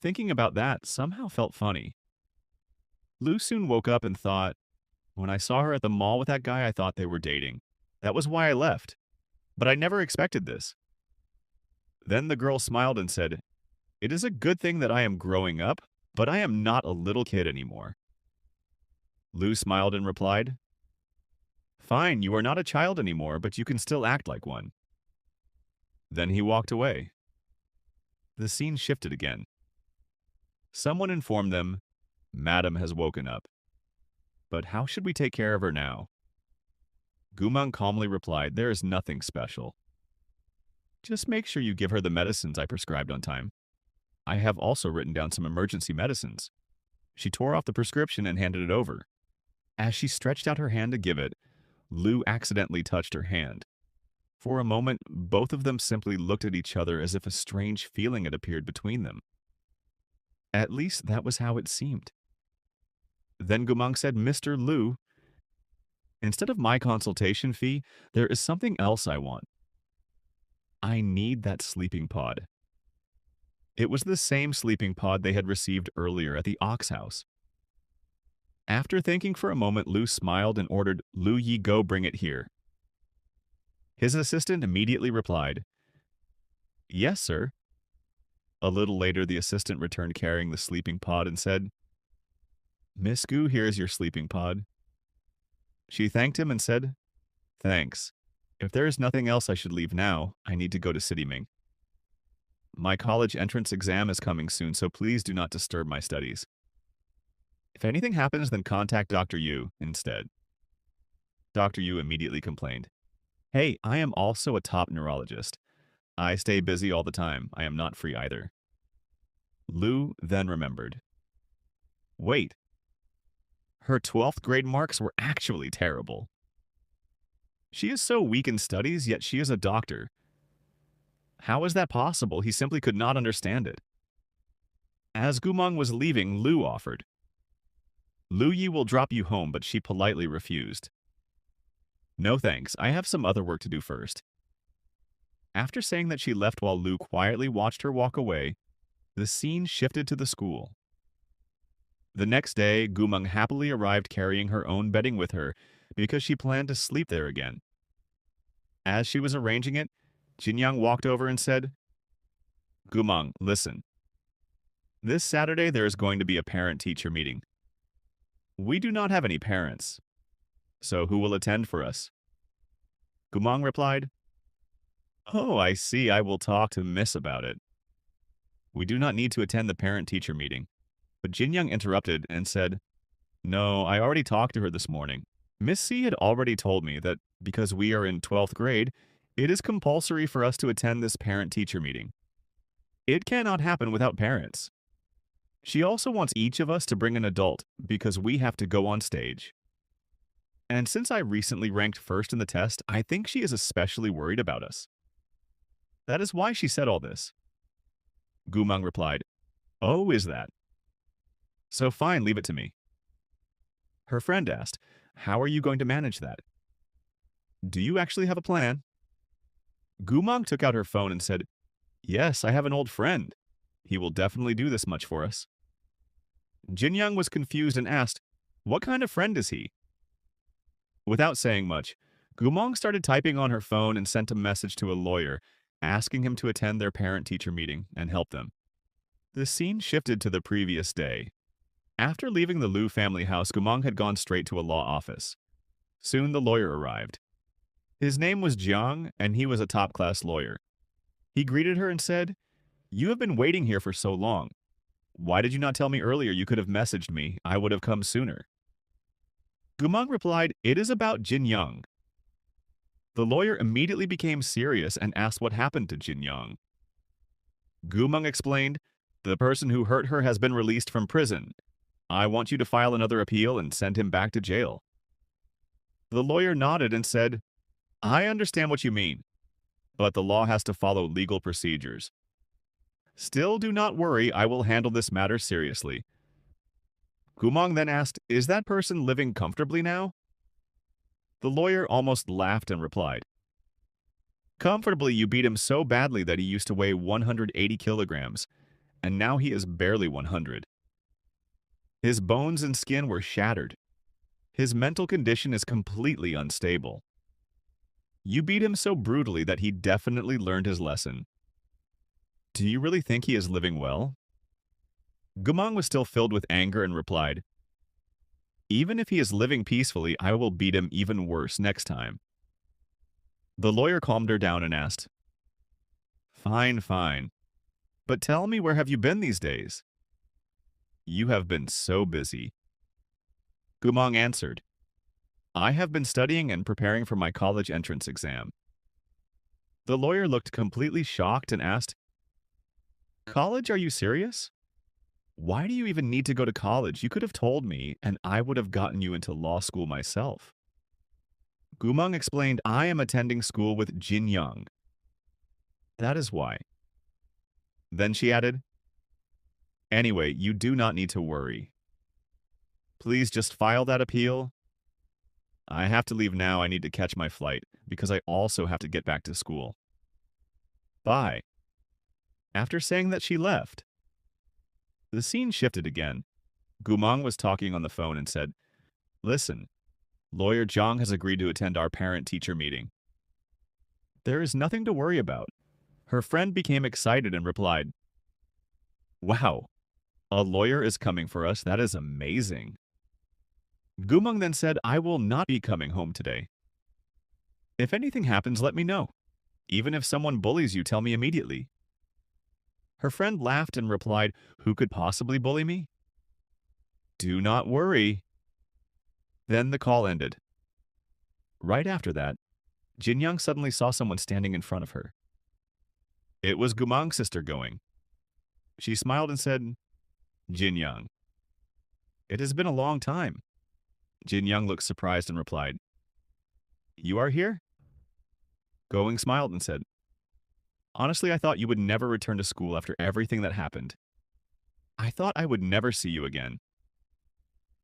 Thinking about that somehow felt funny. Lu soon woke up and thought, when I saw her at the mall with that guy, I thought they were dating. That was why I left. But I never expected this. Then the girl smiled and said, "It is a good thing that I am growing up, but I am not a little kid anymore." Lu smiled and replied, "Fine, you are not a child anymore, but you can still act like one." Then he walked away. The scene shifted again. Someone informed them, "Madam has woken up. But how should we take care of her now?" Gumang calmly replied, "There is nothing special. Just make sure you give her the medicines I prescribed on time. I have also written down some emergency medicines." She tore off the prescription and handed it over. As she stretched out her hand to give it, Lu accidentally touched her hand. For a moment, both of them simply looked at each other as if a strange feeling had appeared between them. At least that was how it seemed. Then Gumang said, "Mr. Lu, instead of my consultation fee, there is something else I want. I need that sleeping pod." It was the same sleeping pod they had received earlier at the Ox House. After thinking for a moment, Lu smiled and ordered Lu Yi go bring it here. His assistant immediately replied, "Yes, sir." A little later, the assistant returned carrying the sleeping pod and said, "Miss Gu, here is your sleeping pod." She thanked him and said, "Thanks. If there is nothing else I should leave now, I need to go to City Ming. My college entrance exam is coming soon, so please do not disturb my studies. If anything happens, then contact Dr. Yu instead." Dr. Yu immediately complained, "Hey, I am also a top neurologist. I stay busy all the time. I am not free either." Lu then remembered. Wait, her 12th grade marks were actually terrible. She is so weak in studies, yet she is a doctor. How is that possible? He simply could not understand it. As Gumang was leaving, Lu offered, "Lu Yi will drop you home," but she politely refused. "No thanks, I have some other work to do first." After saying that she left while Lu quietly watched her walk away, the scene shifted to the school. The next day, Gumang happily arrived carrying her own bedding with her because she planned to sleep there again. As she was arranging it, Jinyang walked over and said, "Gumang, listen. This Saturday there is going to be a parent-teacher meeting. We do not have any parents, so who will attend for us?" Gumang replied, "Oh, I see. I will talk to Miss about it. We do not need to attend the parent-teacher meeting." But Jinyang interrupted and said, "No, I already talked to her this morning. Miss C had already told me that because we are in 12th grade, it is compulsory for us to attend this parent-teacher meeting. It cannot happen without parents. She also wants each of us to bring an adult because we have to go on stage. And since I recently ranked first in the test, I think she is especially worried about us. That is why she said all this." Gumang replied, "Oh, is that? So fine, leave it to me." Her friend asked, "How are you going to manage that? Do you actually have a plan?" Gumang took out her phone and said, "Yes, I have an old friend. He will definitely do this much for us." Jinyang was confused and asked, "What kind of friend is he?" Without saying much, Gumang started typing on her phone and sent a message to a lawyer, asking him to attend their parent-teacher meeting and help them. The scene shifted to the previous day. After leaving the Lu family house, Gumang had gone straight to a law office. Soon the lawyer arrived. His name was Jiang, and he was a top-class lawyer. He greeted her and said, "You have been waiting here for so long. Why did you not tell me earlier? You could have messaged me. I would have come sooner." Gumang replied, "It is about Jin Young." The lawyer immediately became serious and asked what happened to Jin Young. Gumang explained, "The person who hurt her has been released from prison. I want you to file another appeal and send him back to jail." The lawyer nodded and said, "I understand what you mean, but the law has to follow legal procedures. Still, do not worry, I will handle this matter seriously." Gumang then asked, "Is that person living comfortably now?" The lawyer almost laughed and replied, "Comfortably, you beat him so badly that he used to weigh 180 kilograms, and now he is barely 100. His bones and skin were shattered. His mental condition is completely unstable. You beat him so brutally that he definitely learned his lesson. Do you really think he is living well?" Gumang was still filled with anger and replied, "Even if he is living peacefully, I will beat him even worse next time." The lawyer calmed her down and asked, "Fine, fine. But tell me, where have you been these days?" "You have been so busy." Gumang answered, I have been studying and preparing for my college entrance exam. The lawyer looked completely shocked and asked, College, are you serious? Why do you even need to go to college? You could have told me, and I would have gotten you into law school myself. Gumang explained, I am attending school with Jin Young. That is why. Then she added, Anyway, you do not need to worry. Please just file that appeal. I have to leave now. I need to catch my flight because I also have to get back to school. Bye. After saying that, she left. The scene shifted again. Gumang was talking on the phone and said, Listen, Lawyer Zhang has agreed to attend our parent-teacher meeting. There is nothing to worry about. Her friend became excited and replied, Wow, a lawyer is coming for us. That is amazing. Gumang then said, I will not be coming home today. If anything happens, let me know. Even if someone bullies you, tell me immediately. Her friend laughed and replied, Who could possibly bully me? Do not worry. Then the call ended. Right after that, Jin Young suddenly saw someone standing in front of her. It was Gumang's sister going. She smiled and said, Jin Young. It has been a long time. Jin Young looked surprised and replied, You are here? Going smiled and said, Honestly, I thought you would never return to school after everything that happened. I thought I would never see you again.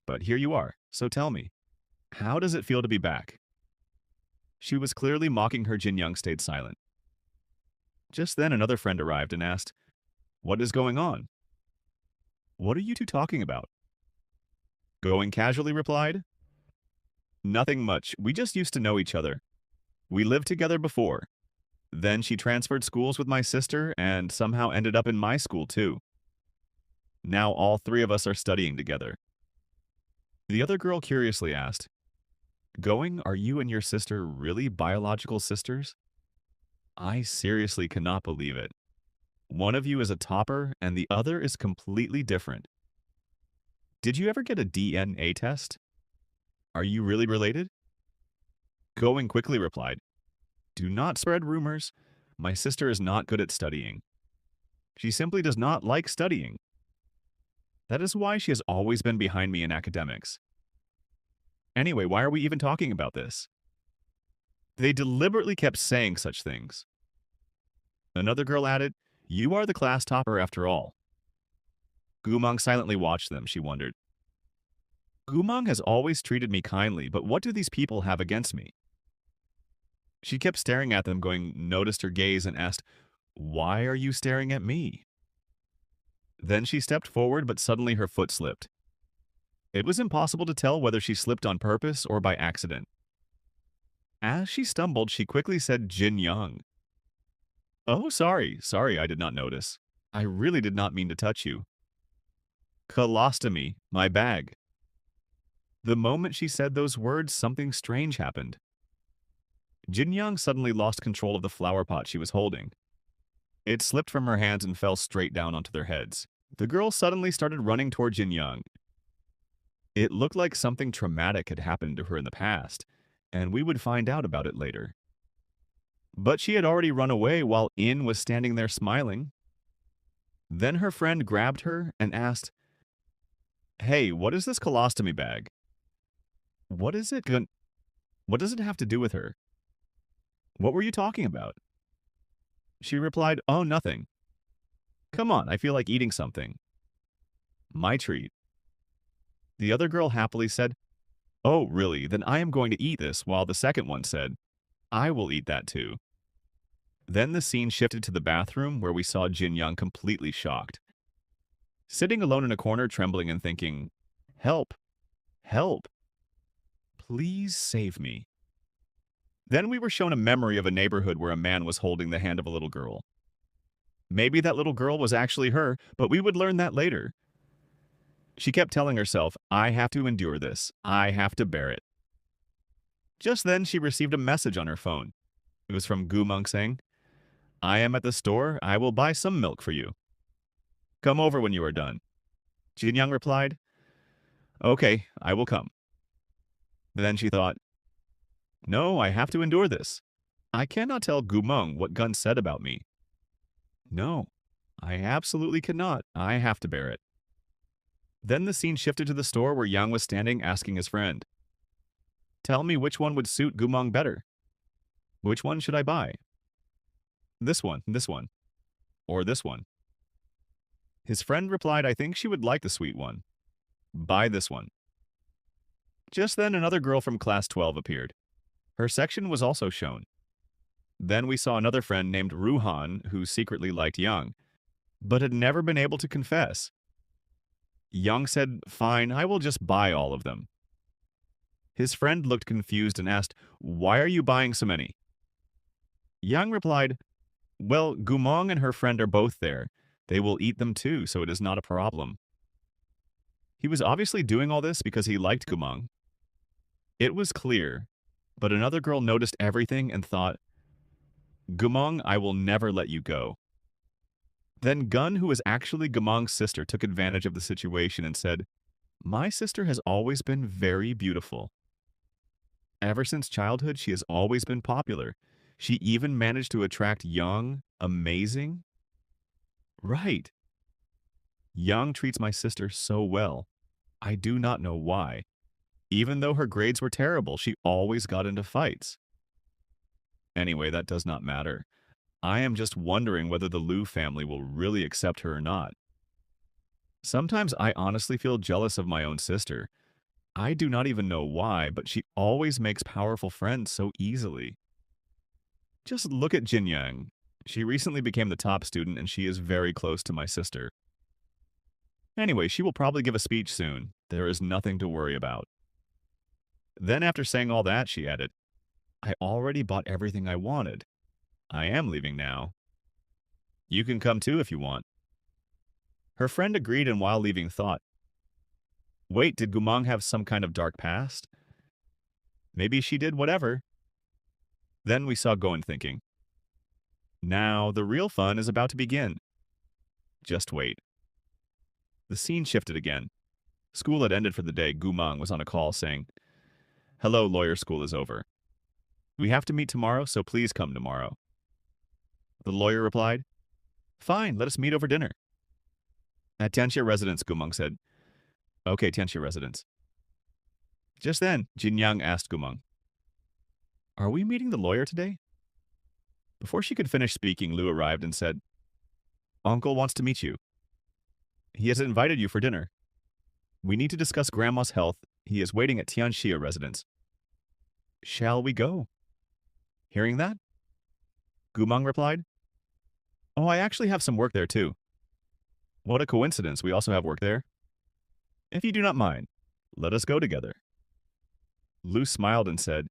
But here you are, so tell me, how does it feel to be back? She was clearly mocking her. Jin Young stayed silent. Just then another friend arrived and asked, What is going on? What are you two talking about? Going casually replied, Nothing much. We just used to know each other. We lived together before. Then she transferred schools with my sister and somehow ended up in my school too. Now all three of us are studying together. The other girl curiously asked, Going, are you and your sister really biological sisters? I seriously cannot believe it. One of you is a topper and the other is completely different. Did you ever get a DNA test? Are you really related? Going quickly replied, Do not spread rumors. My sister is not good at studying. She simply does not like studying. That is why she has always been behind me in academics. Anyway, why are we even talking about this? They deliberately kept saying such things. Another girl added, You are the class topper after all. Gumang silently watched them. She wondered. Gumang has always treated me kindly, but what do these people have against me? She kept staring at them. Going noticed her gaze and asked, Why are you staring at me? Then she stepped forward, but suddenly her foot slipped. It was impossible to tell whether she slipped on purpose or by accident. As she stumbled, she quickly said, Jin Young. Oh, sorry, I did not notice. I really did not mean to touch you. Colostomy, my bag. The moment she said those words, something strange happened. Jin Young suddenly lost control of the flower pot she was holding. It slipped from her hands and fell straight down onto their heads. The girl suddenly started running toward Jin Young. It looked like something traumatic had happened to her in the past, and we would find out about it later. But she had already run away while In was standing there smiling. Then her friend grabbed her and asked, Hey, what is this colostomy bag? What is it What does it have to do with her? What were you talking about? She replied, Oh, nothing. Come on, I feel like eating something. My treat. The other girl happily said, Oh, really? Then I am going to eat this, while the second one said, I will eat that too. Then the scene shifted to the bathroom where we saw Jin Young completely shocked. Sitting alone in a corner, trembling and thinking, Help! Help! Please save me. Then we were shown a memory of a neighborhood where a man was holding the hand of a little girl. Maybe that little girl was actually her, but we would learn that later. She kept telling herself, I have to endure this. I have to bear it. Just then, she received a message on her phone. It was from Gumang saying, I am at the store. I will buy some milk for you. Come over when you are done. Jin Young replied, Okay, I will come. Then she thought, no, I have to endure this. I cannot tell Gumeng what Gun said about me. No, I absolutely cannot. I have to bear it. Then the scene shifted to the store where Yang was standing asking his friend, tell me which one would suit Gumeng better. Which one should I buy? This one, or this one. His friend replied, I think she would like the sweet one. Buy this one. Just then another girl from class 12 appeared. Her section was also shown. Then we saw another friend named Ruhan who secretly liked Yang, but had never been able to confess. Yang said, fine, I will just buy all of them. His friend looked confused and asked, why are you buying so many? Yang replied, well, Gumong and her friend are both there. They will eat them too, so it is not a problem. He was obviously doing all this because he liked Gumong. It was clear, but another girl noticed everything and thought, Gumong, I will never let you go. Then Gun, who was actually Gumong's sister, took advantage of the situation and said, my sister has always been very beautiful. Ever since childhood, she has always been popular. She even managed to attract young, amazing. Right. Young treats my sister so well. I do not know why. Even though her grades were terrible, she always got into fights. Anyway, that does not matter. I am just wondering whether the Liu family will really accept her or not. Sometimes I honestly feel jealous of my own sister. I do not even know why, but she always makes powerful friends so easily. Just look at Jin Yang. She recently became the top student and she is very close to my sister. Anyway, she will probably give a speech soon. There is nothing to worry about. Then after saying all that, she added, I already bought everything I wanted. I am leaving now. You can come too if you want. Her friend agreed and while leaving thought, wait, did Gumong have some kind of dark past? Maybe she did whatever. Then we saw Goen thinking, now the real fun is about to begin. Just wait. The scene shifted again. School had ended for the day. Gumong was on a call saying, hello, lawyer school is over. We have to meet tomorrow, so please come tomorrow. The lawyer replied, fine, let us meet over dinner. At Tianxia residence, Gumong said, okay, Tianxia residence. Just then, Jin Yang asked Gumong, are we meeting the lawyer today? Before she could finish speaking, Liu arrived and said, uncle wants to meet you. He has invited you for dinner. We need to discuss grandma's health. He is waiting at Tianxia residence. Shall we go? Hearing that, Gumong replied, oh, I actually have some work there too. What a coincidence, we also have work there. If you do not mind, let us go together. Liu smiled and said,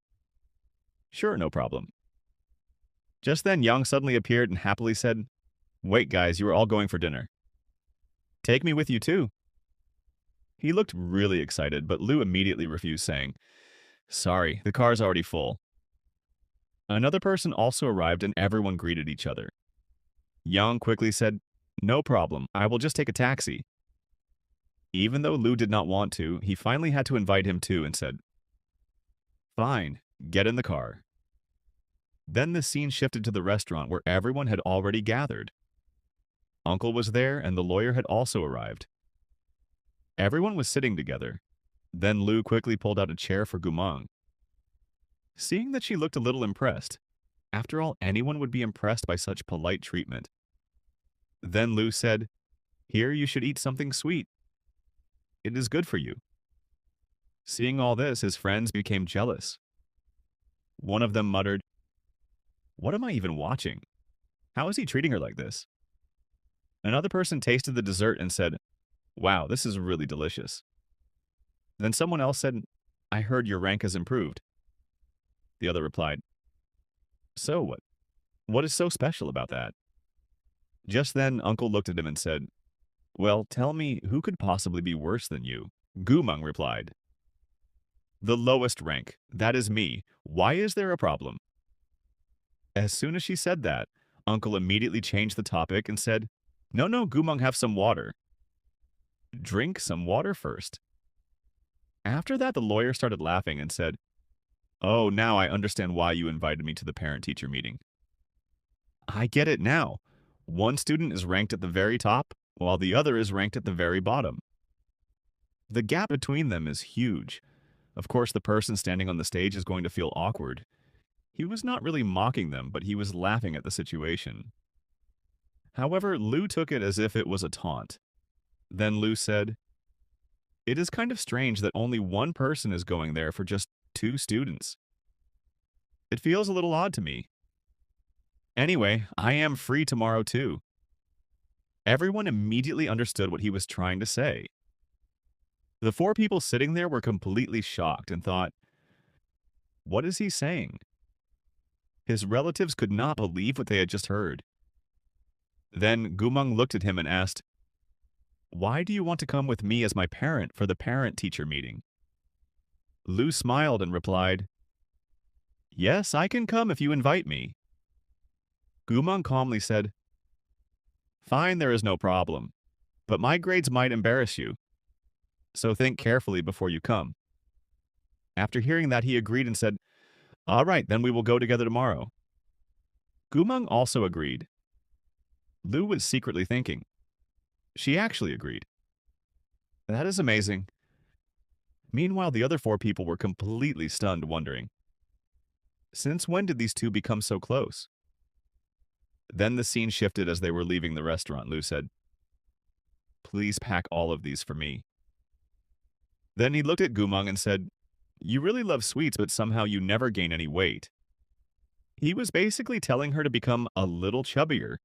sure, no problem. Just then, Yang suddenly appeared and happily said, wait guys, you are all going for dinner. Take me with you too. He looked really excited, but Liu immediately refused, saying, sorry, the car is already full. Another person also arrived and everyone greeted each other. Yang quickly said, no problem, I will just take a taxi. Even though Liu did not want to, he finally had to invite him too and said, fine, get in the car. Then the scene shifted to the restaurant where everyone had already gathered. Uncle was there and the lawyer had also arrived. Everyone was sitting together. Then Liu quickly pulled out a chair for Gumong. Seeing that she looked a little impressed, after all, anyone would be impressed by such polite treatment. Then Liu said, here you should eat something sweet. It is good for you. Seeing all this, his friends became jealous. One of them muttered, what am I even watching? How is he treating her like this? Another person tasted the dessert and said, wow, this is really delicious. Then someone else said, I heard your rank has improved. The other replied, so what? What is so special about that? Just then, Uncle looked at him and said, well, tell me, who could possibly be worse than you? Gumong replied, the lowest rank, that is me. Why is there a problem? As soon as she said that, Uncle immediately changed the topic and said, no, Gumong, have some water. Drink some water first. After that, the lawyer started laughing and said, "Oh, now I understand why you invited me to the parent-teacher meeting. I get it now. One student is ranked at the very top, while the other is ranked at the very bottom. The gap between them is huge. Of course, the person standing on the stage is going to feel awkward. He was not really mocking them, but he was laughing at the situation. However, Lou took it as if it was a taunt. Then Lou said, "It is kind of strange that only one person is going there for just two students. It feels a little odd to me. Anyway, I am free tomorrow too." Everyone immediately understood what he was trying to say. The four people sitting there were completely shocked and thought, "What is he saying?" His relatives could not believe what they had just heard. Then Gumang looked at him and asked, "Why do you want to come with me as my parent for the parent-teacher meeting?" Lu smiled and replied, "Yes, I can come if you invite me." Gumang calmly said, "Fine, there is no problem, but my grades might embarrass you, so think carefully before you come." After hearing that, he agreed and said, "All right, then we will go together tomorrow." Gumang also agreed. Lu was secretly thinking, she actually agreed. That is amazing. Meanwhile, the other four people were completely stunned, wondering, since when did these two become so close? Then the scene shifted as they were leaving the restaurant. Lu said, "Please pack all of these for me." Then he looked at Gumang and said, "You really love sweets, but somehow you never gain any weight." He was basically telling her to become a little chubbier.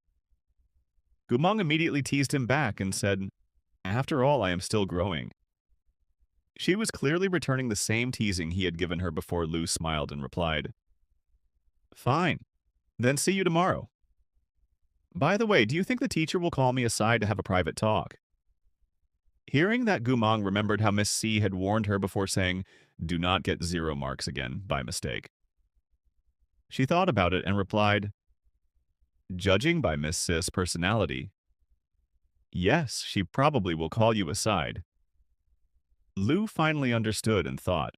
Gumang immediately teased him back and said, "After all, I am still growing." She was clearly returning the same teasing he had given her before. Lu smiled and replied, "Fine, then see you tomorrow. By the way, do you think the teacher will call me aside to have a private talk?" Hearing that, Gumang remembered how Miss C had warned her before saying, "Do not get 0 marks again," by mistake. She thought about it and replied, "Judging by Miss Cis' personality, yes, she probably will call you aside." Lu finally understood and thought,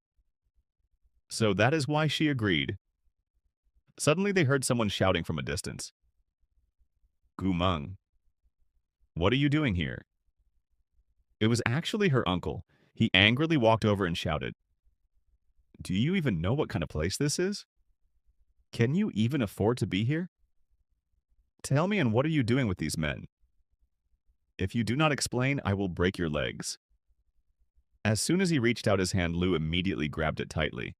so that is why she agreed. Suddenly they heard someone shouting from a distance, "Gumang, what are you doing here?" It was actually her uncle. He angrily walked over and shouted, "Do you even know what kind of place this is? Can you even afford to be here? Tell me, and what are you doing with these men? If you do not explain, I will break your legs." As soon as he reached out his hand, Lu immediately grabbed it tightly.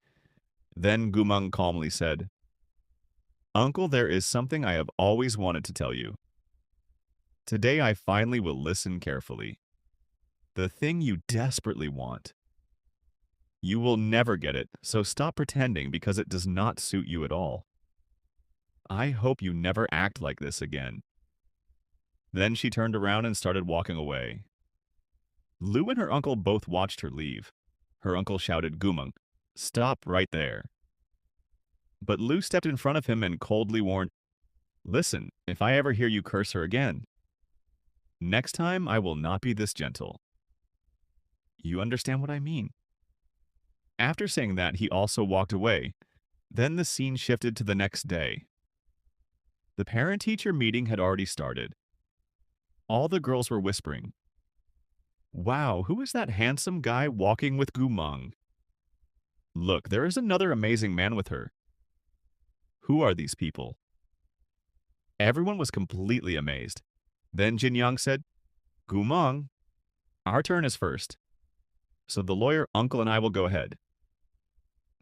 Then Gumang calmly said, "Uncle, there is something I have always wanted to tell you. Today I finally will listen carefully. The thing you desperately want. You will never get it, so stop pretending because it does not suit you at all. I hope you never act like this again." Then she turned around and started walking away. Lu and her uncle both watched her leave. Her uncle shouted, "Gumang, stop right there." But Lu stepped in front of him and coldly warned, "Listen, if I ever hear you curse her again, next time I will not be this gentle. You understand what I mean?" After saying that, he also walked away. Then the scene shifted to the next day. The parent-teacher meeting had already started. All the girls were whispering, "Wow, who is that handsome guy walking with Gumang? Look, there is another amazing man with her. Who are these people?" Everyone was completely amazed. Then Jin Yang said, "Gumang, our turn is first. So the lawyer, uncle, and I will go ahead."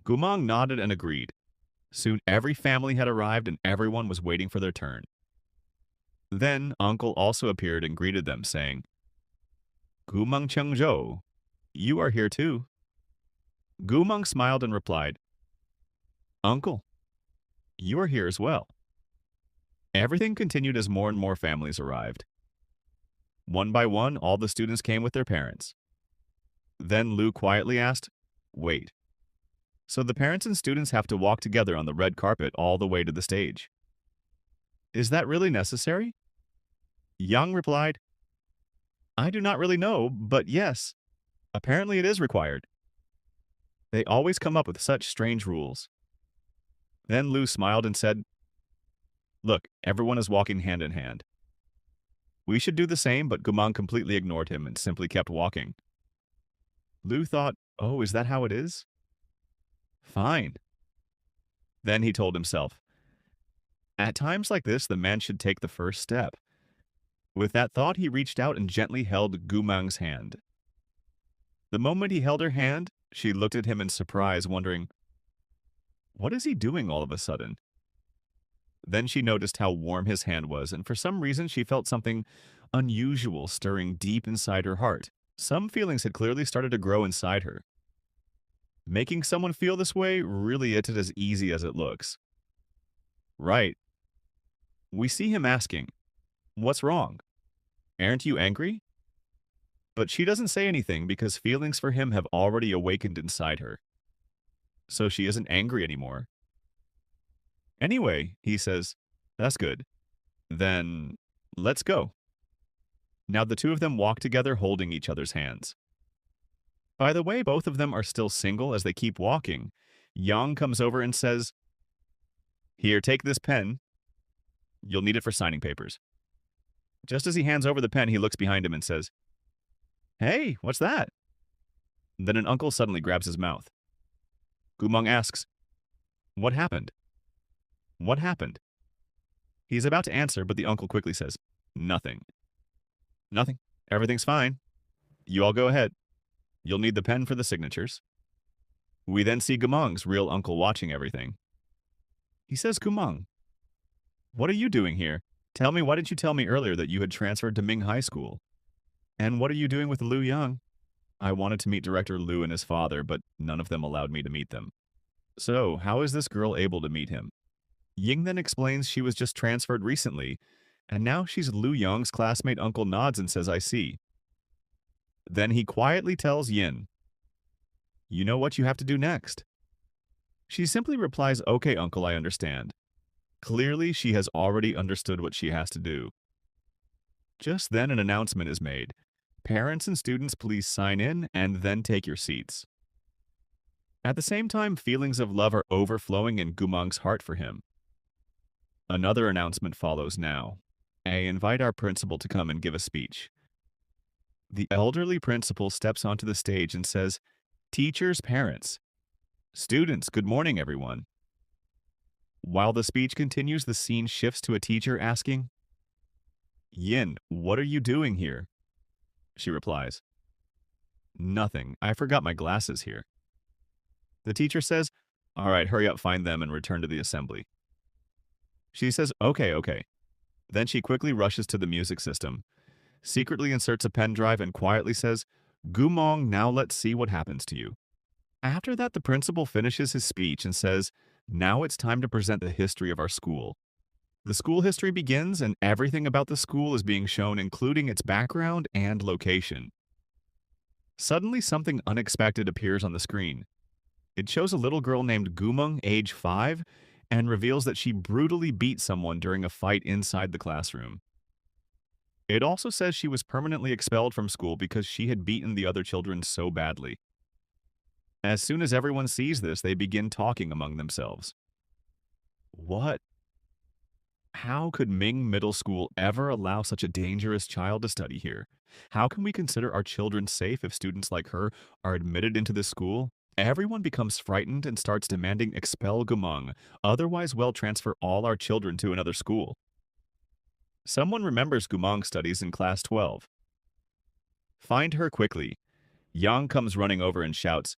Gumang nodded and agreed. Soon every family had arrived and everyone was waiting for their turn. Then uncle also appeared and greeted them, saying, "Gumang Chengzhou, you are here too." Gumang smiled and replied, "Uncle, you are here as well." Everything continued as more and more families arrived. One by one, all the students came with their parents. Then Lu quietly asked, "Wait, so the parents and students have to walk together on the red carpet all the way to the stage? Is that really necessary?" Yang replied, "I do not really know, but yes, apparently it is required. They always come up with such strange rules. Then Lu smiled and said, Look, everyone is walking hand in hand. We should do the same, but Gumang completely ignored him and simply kept walking. Lu thought, oh, is that how it is? Fine. Then he told himself, at times like this, the man should take the first step. With that thought, he reached out and gently held Gumang's hand. The moment he held her hand, she looked at him in surprise, wondering, what is he doing all of a sudden? Then she noticed how warm his hand was, and for some reason she felt something unusual stirring deep inside her heart. Some feelings had clearly started to grow inside her. Making someone feel this way really isn't as easy as it looks. Right. We see him asking, what's wrong? Aren't you angry? But she doesn't say anything because feelings for him have already awakened inside her. So she isn't angry anymore. Anyway, he says, that's good. Then, let's go. Now the two of them walk together holding each other's hands. By the way, both of them are still single as they keep walking. Yang comes over and says, here, take this pen. You'll need it for signing papers. Just as he hands over the pen, he looks behind him and says, hey, what's that? Then an uncle suddenly grabs his mouth. Gumang asks, what happened? What happened? He's about to answer, but the uncle quickly says, nothing. Nothing. Everything's fine. You all go ahead. You'll need the pen for the signatures. We then see Gumang's real uncle watching everything. He says, Gumang, what are you doing here? Tell me, why didn't you tell me earlier that you had transferred to Ming High School? And what are you doing with Lu Yang? I wanted to meet Director Lu and his father, but none of them allowed me to meet them. So, how is this girl able to meet him? Ying then explains she was just transferred recently, and now she's Lu Yang's classmate. Uncle nods and says, I see. Then he quietly tells Yin, you know what you have to do next. She simply replies, okay, uncle, I understand. Clearly, she has already understood what she has to do. Just then an announcement is made. Parents and students, please sign in and then take your seats. At the same time, feelings of love are overflowing in Gumang's heart for him. Another announcement follows now. I invite our principal to come and give a speech. The elderly principal steps onto the stage and says, teachers, parents, students, good morning, everyone. While the speech continues, the scene shifts to a teacher asking, Yin, what are you doing here? She replies, nothing. I forgot my glasses here. The teacher says, all right, hurry up, find them and return to the assembly. She says, okay. Then she quickly rushes to the music system, secretly inserts a pen drive and quietly says, Gumang, now let's see what happens to you. After that, the principal finishes his speech and says, now it's time to present the history of our school. The school history begins and everything about the school is being shown, including its background and location. Suddenly, something unexpected appears on the screen. It shows a little girl named Gumang, age 5, and reveals that she brutally beat someone during a fight inside the classroom. It also says she was permanently expelled from school because she had beaten the other children so badly. As soon as everyone sees this, they begin talking among themselves. What? How could Ming Middle School ever allow such a dangerous child to study here? How can we consider our children safe if students like her are admitted into this school? Everyone becomes frightened and starts demanding expel Gumang, otherwise we'll transfer all our children to another school. Someone remembers Gumang studies in class 12. Find her quickly. Yang comes running over and shouts,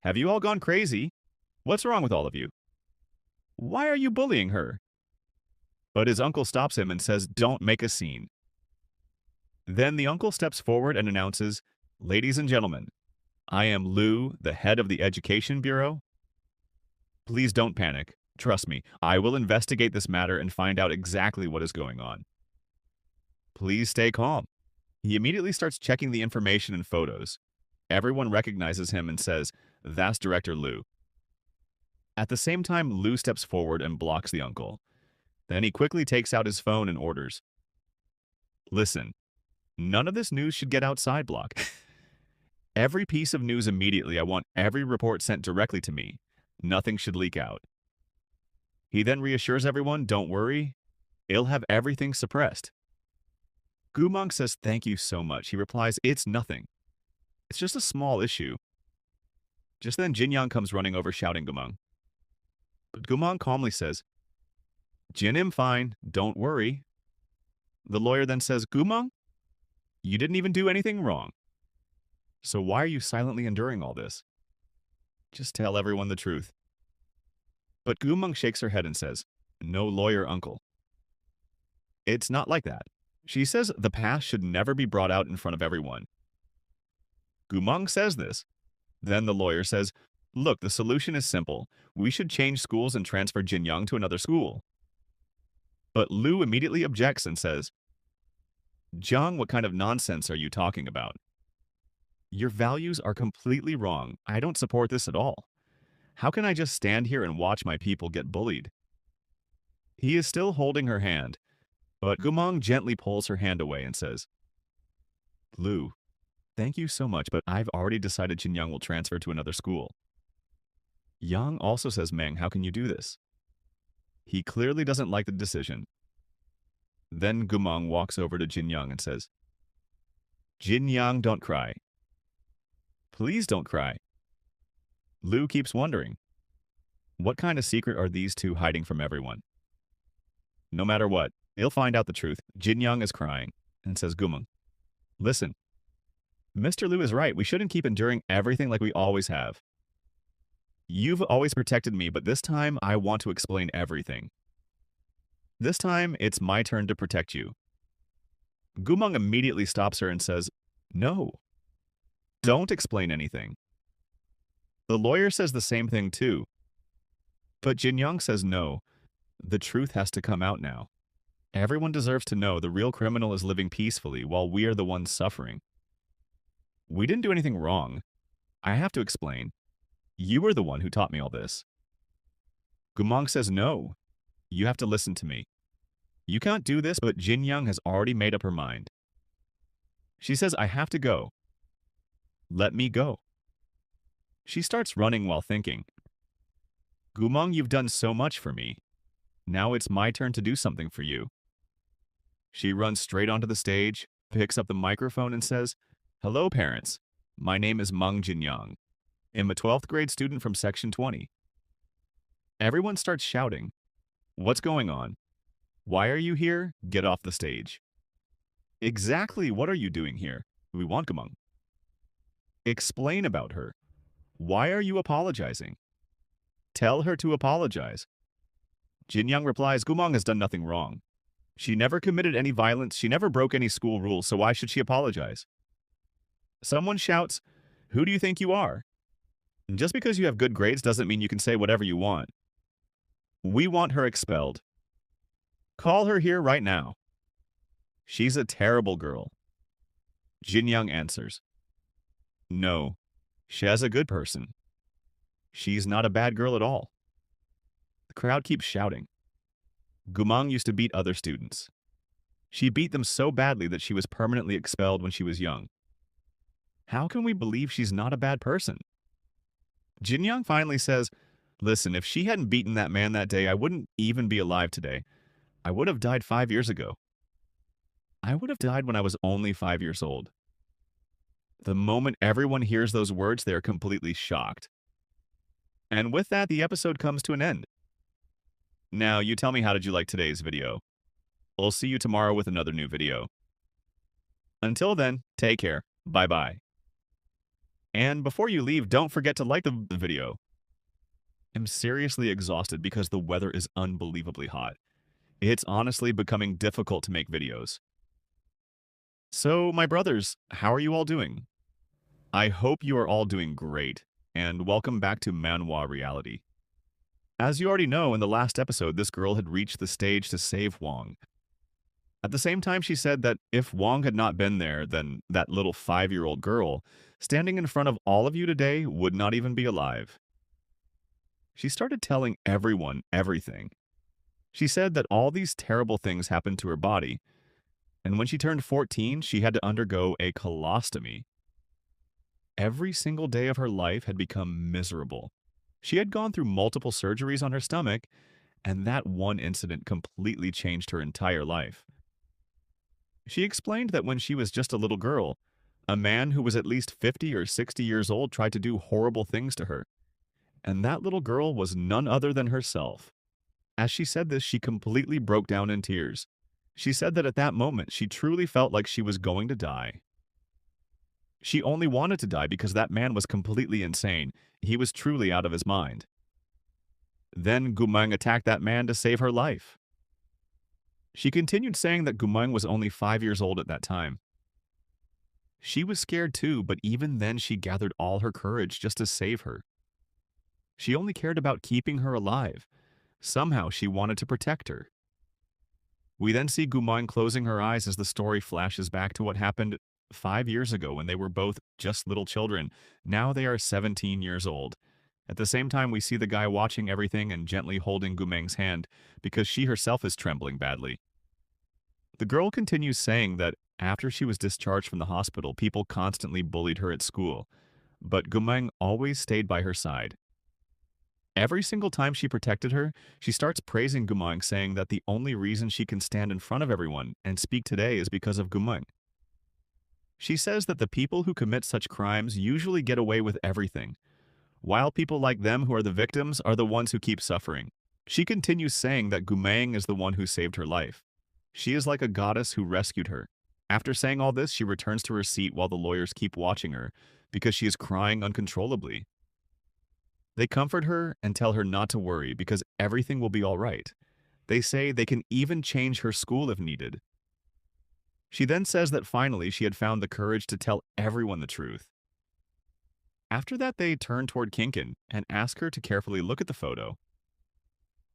have you all gone crazy? What's wrong with all of you? Why are you bullying her? But his uncle stops him and says, don't make a scene. Then the uncle steps forward and announces, ladies and gentlemen, I am Lu, the head of the Education Bureau. Please don't panic. Trust me, I will investigate this matter and find out exactly what is going on. Please stay calm. He immediately starts checking the information and photos. Everyone recognizes him and says, that's Director Lu. At the same time, Lu steps forward and blocks the uncle. Then he quickly takes out his phone and orders, listen, none of this news should get outside block. Every piece of news immediately. I want every report sent directly to me. Nothing should leak out. He then reassures everyone, don't worry, he'll have everything suppressed. Gumong says thank you so much. He replies, it's nothing. It's just a small issue. Just then Jinyang comes running over shouting Gumong. But Gumong calmly says, Jinim fine, don't worry. The lawyer then says, Gumong, you didn't even do anything wrong. So why are you silently enduring all this? Just tell everyone the truth. But Gumong shakes her head and says, no lawyer, uncle. It's not like that. She says the past should never be brought out in front of everyone. Gumong says this. Then the lawyer says, look, the solution is simple. We should change schools and transfer Jinyang to another school. But Lu immediately objects and says, Jiang, what kind of nonsense are you talking about? Your values are completely wrong. I don't support this at all. How can I just stand here and watch my people get bullied? He is still holding her hand, but Gumong gently pulls her hand away and says, Lu, thank you so much, but I've already decided Jinyang will transfer to another school. Yang also says, Meng, how can you do this? He clearly doesn't like the decision. Then Gumong walks over to Jinyang and says, Jinyang, don't cry. Please don't cry. Lu keeps wondering, what kind of secret are these two hiding from everyone? No matter what, he'll find out the truth. Jinyang is crying and says, Gumong, listen, Mr. Lu is right. We shouldn't keep enduring everything like we always have. You've always protected me, but this time I want to explain everything. This time, it's my turn to protect you. Gumong immediately stops her and says, no, don't explain anything. The lawyer says the same thing too. But Jinyang says no, the truth has to come out now. Everyone deserves to know the real criminal is living peacefully while we are the ones suffering. We didn't do anything wrong. I have to explain. You were the one who taught me all this. Gumong says no. You have to listen to me. You can't do this, but Jinyang has already made up her mind. She says, I have to go. Let me go. She starts running while thinking, Gumong, you've done so much for me. Now it's my turn to do something for you. She runs straight onto the stage, picks up the microphone and says, hello, parents. My name is Meng Jinyang. I'm a 12th grade student from Section 20. Everyone starts shouting, what's going on? Why are you here? Get off the stage. Exactly, what are you doing here? We want Gumong. Explain about her. Why are you apologizing? Tell her to apologize. Jinyang replies, Gumong has done nothing wrong. She never committed any violence, she never broke any school rules, so why should she apologize? Someone shouts, who do you think you are? Just because you have good grades doesn't mean you can say whatever you want. We want her expelled. Call her here right now. She's a terrible girl. Jinyang answers, no, she's a good person. She's not a bad girl at all. The crowd keeps shouting. Gumong used to beat other students. She beat them so badly that she was permanently expelled when she was young. How can we believe she's not a bad person? Jinyang finally says, listen, if she hadn't beaten that man that day, I wouldn't even be alive today. I would have died 5 years ago. I would have died when I was only 5 years old. The moment everyone hears those words, they are completely shocked. And with that, the episode comes to an end. Now, you tell me, how did you like today's video? I'll see you tomorrow with another new video. Until then, take care. Bye-bye. And before you leave, don't forget to like the video. I'm seriously exhausted because the weather is unbelievably hot. It's honestly becoming difficult to make videos. So, my brothers, how are you all doing? I hope you are all doing great, and welcome back to Manhwa Reality. As you already know, in the last episode, this girl had reached the stage to save Wong. At the same time, she said that if Wong had not been there, then that little 5-year-old girl, standing in front of all of you today, would not even be alive. She started telling everyone everything. She said that all these terrible things happened to her body, and when she turned 14, she had to undergo a colostomy. every single day of her life had become miserable. She had gone through multiple surgeries on her stomach, and that one incident completely changed her entire life. She explained that when she was just a little girl, a man who was at least 50 or 60 years old tried to do horrible things to her, and that little girl was none other than herself. As she said this, she completely broke down in tears. She said that at that moment, she truly felt like she was going to die. She only wanted to die because that man was completely insane. He was truly out of his mind. Then Gumeng attacked that man to save her life. She continued saying that Gumeng was only 5 years old at that time. She was scared too, but even then she gathered all her courage just to save her. She only cared about keeping her alive. Somehow she wanted to protect her. We then see Gumeng closing her eyes as the story flashes back to what happened 5 years ago when they were both just little children. Now they are 17 years old. At the same time, we see the guy watching everything and gently holding Gumeng's hand because she herself is trembling badly. The girl continues saying that after she was discharged from the hospital, people constantly bullied her at school, but Gumeng always stayed by her side. Every single time she protected her, she starts praising Gumeng, saying that the only reason she can stand in front of everyone and speak today is because of Gumeng. She says that the people who commit such crimes usually get away with everything, while people like them who are the victims are the ones who keep suffering. She continues saying that Gumeng is the one who saved her life. She is like a goddess who rescued her. After saying all this, she returns to her seat while the lawyers keep watching her because she is crying uncontrollably. They comfort her and tell her not to worry because everything will be all right. They say they can even change her school if needed. She then says that finally she had found the courage to tell everyone the truth. After that, they turn toward Kinkin and ask her to carefully look at the photo.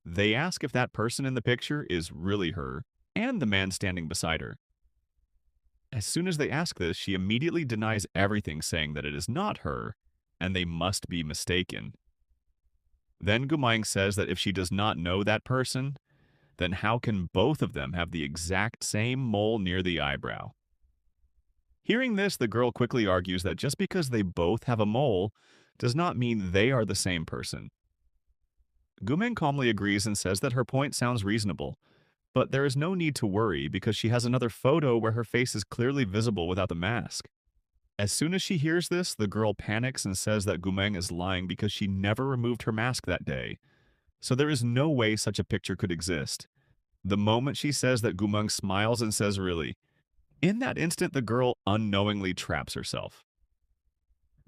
They ask if that person in the picture is really her and the man standing beside her. As soon as they ask this, she immediately denies everything, saying that it is not her and they must be mistaken. Then Gumeng says that if she does not know that person, then how can both of them have the exact same mole near the eyebrow? Hearing this, the girl quickly argues that just because they both have a mole does not mean they are the same person. Gumeng calmly agrees and says that her point sounds reasonable, but there is no need to worry because she has another photo where her face is clearly visible without the mask. As soon as she hears this, the girl panics and says that Gumeng is lying because she never removed her mask that day. So there is no way such a picture could exist. The moment she says that, Gumeng smiles and says, "Really?" In that instant, the girl unknowingly traps herself.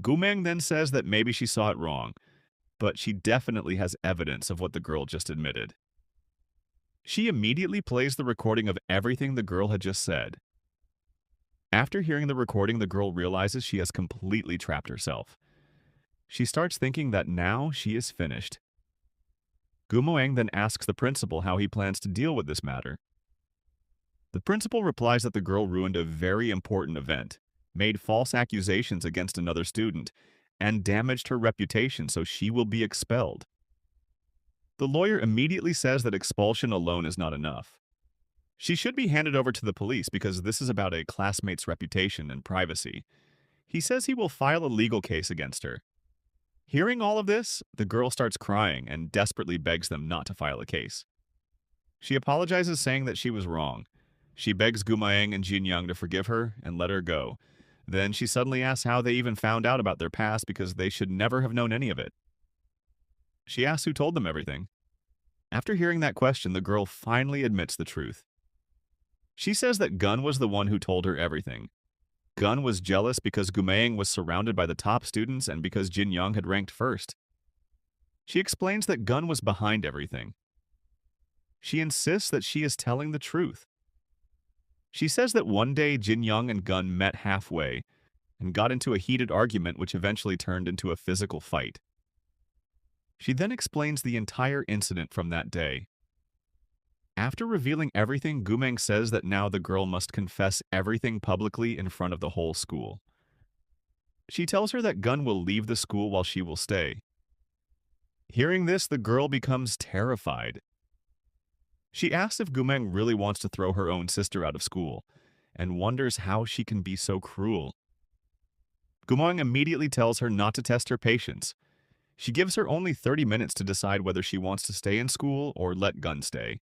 Gumeng then says that maybe she saw it wrong, but she definitely has evidence of what the girl just admitted. She immediately plays the recording of everything the girl had just said. After hearing the recording, the girl realizes she has completely trapped herself. She starts thinking that now she is finished. Gumeng then asks the principal how he plans to deal with this matter. The principal replies that the girl ruined a very important event, made false accusations against another student, and damaged her reputation, so she will be expelled. The lawyer immediately says that expulsion alone is not enough. She should be handed over to the police because this is about a classmate's reputation and privacy. He says he will file a legal case against her. Hearing all of this, the girl starts crying and desperately begs them not to file a case. She apologizes, saying that she was wrong. She begs Gumayang and Jinyang to forgive her and let her go. Then she suddenly asks how they even found out about their past because they should never have known any of it. She asks who told them everything. After hearing that question, the girl finally admits the truth. She says that Gun was the one who told her everything. Gun was jealous because Gumayang was surrounded by the top students and because Jinyang had ranked first. She explains that Gun was behind everything. She insists that she is telling the truth. She says that one day Jinyang and Gun met halfway and got into a heated argument which eventually turned into a physical fight. She then explains the entire incident from that day. After revealing everything, Gumeng says that now the girl must confess everything publicly in front of the whole school. She tells her that Gun will leave the school while she will stay. Hearing this, the girl becomes terrified. She asks if Gumeng really wants to throw her own sister out of school, and wonders how she can be so cruel. Gumong immediately tells her not to test her patience. She gives her only 30 minutes to decide whether she wants to stay in school or let Gun stay.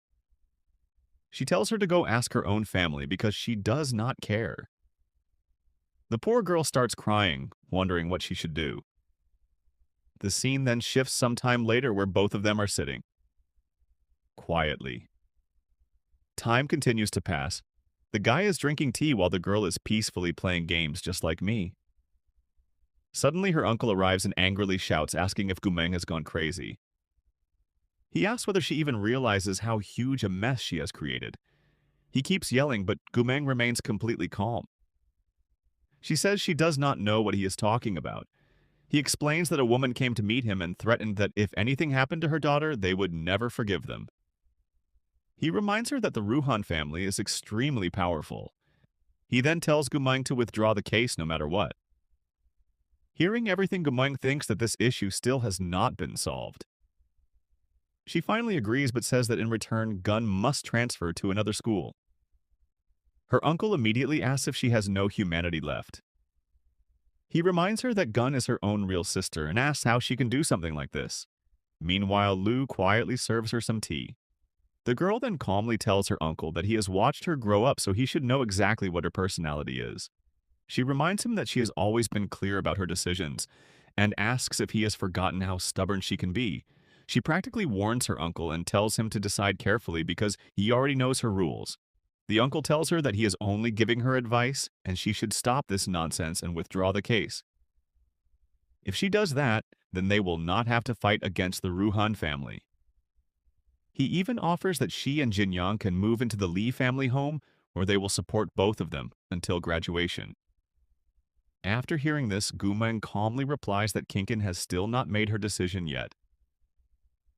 She tells her to go ask her own family because she does not care. The poor girl starts crying, wondering what she should do. The scene then shifts sometime later where both of them are sitting. Quietly. Time continues to pass. The guy is drinking tea while the girl is peacefully playing games just like me. Suddenly her uncle arrives and angrily shouts, asking if Gumeng has gone crazy. He asks whether she even realizes how huge a mess she has created. He keeps yelling, but Gumeng remains completely calm. She says she does not know what he is talking about. He explains that a woman came to meet him and threatened that if anything happened to her daughter, they would never forgive them. He reminds her that the Ruhan family is extremely powerful. He then tells Gumeng to withdraw the case no matter what. Hearing everything, Gumeng thinks that this issue still has not been solved. She finally agrees but says that in return, Gun must transfer to another school. Her uncle immediately asks if she has no humanity left. He reminds her that Gun is her own real sister and asks how she can do something like this. Meanwhile, Lu quietly serves her some tea. The girl then calmly tells her uncle that he has watched her grow up, so he should know exactly what her personality is. She reminds him that she has always been clear about her decisions and asks if he has forgotten how stubborn she can be. She practically warns her uncle and tells him to decide carefully because he already knows her rules. The uncle tells her that he is only giving her advice and she should stop this nonsense and withdraw the case. If she does that, then they will not have to fight against the Ruhan family. He even offers that she and Jinyang can move into the Lee family home where they will support both of them until graduation. After hearing this, Gumeng calmly replies that Kinkin has still not made her decision yet.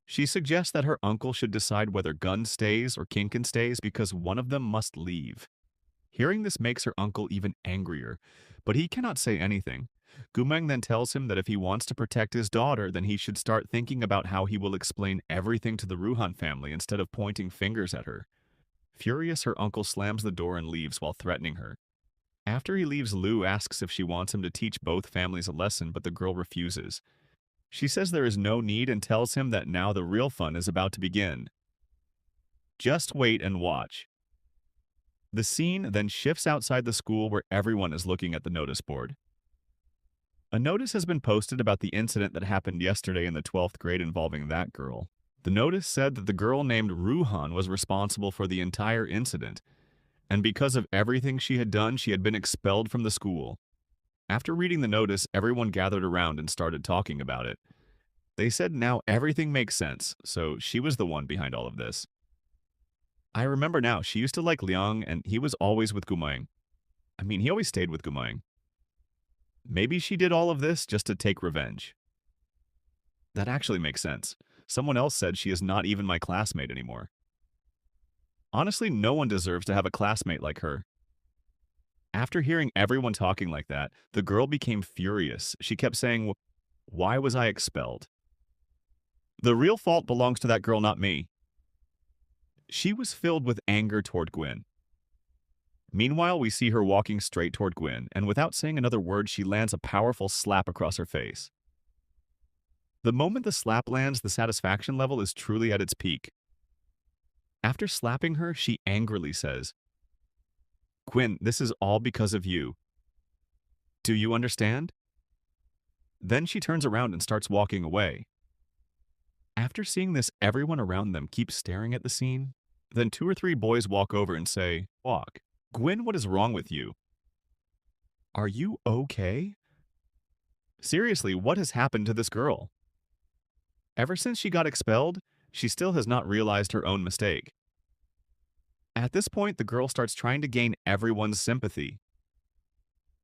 She suggests that her uncle should decide whether Gun stays or Kinkin stays because one of them must leave. Hearing this makes her uncle even angrier, but he cannot say anything. Gumeng then tells him that if he wants to protect his daughter, then he should start thinking about how he will explain everything to the Ruhan family instead of pointing fingers at her. Furious, her uncle slams the door and leaves while threatening her. After he leaves, Lu asks if she wants him to teach both families a lesson, but the girl refuses. She says there is no need and tells him that now the real fun is about to begin. Just wait and watch. The scene then shifts outside the school where everyone is looking at the notice board. A notice has been posted about the incident that happened yesterday in the 12th grade involving that girl. The notice said that the girl named Ruhan was responsible for the entire incident, and because of everything she had done, she had been expelled from the school. After reading the notice, everyone gathered around and started talking about it. They said now everything makes sense, so she was the one behind all of this. I remember now, she used to like Liang and he was always with Gumeng. He always stayed with Gumeng. Maybe she did all of this just to take revenge. That actually makes sense. Someone else said she is not even my classmate anymore. Honestly, no one deserves to have a classmate like her. After hearing everyone talking like that, the girl became furious. She kept saying, "Why was I expelled? The real fault belongs to that girl, not me." She was filled with anger toward Gwen. Meanwhile, we see her walking straight toward Gwen, and without saying another word, she lands a powerful slap across her face. The moment the slap lands, the satisfaction level is truly at its peak. After slapping her, she angrily says, "Gwen, this is all because of you. Do you understand?" Then she turns around and starts walking away. After seeing this, everyone around them keeps staring at the scene. Then 2 or 3 boys walk over and say, "Walk. Gwen, what is wrong with you? Are you okay? Seriously, what has happened to this girl?" Ever since she got expelled, she still has not realized her own mistake. At this point, the girl starts trying to gain everyone's sympathy.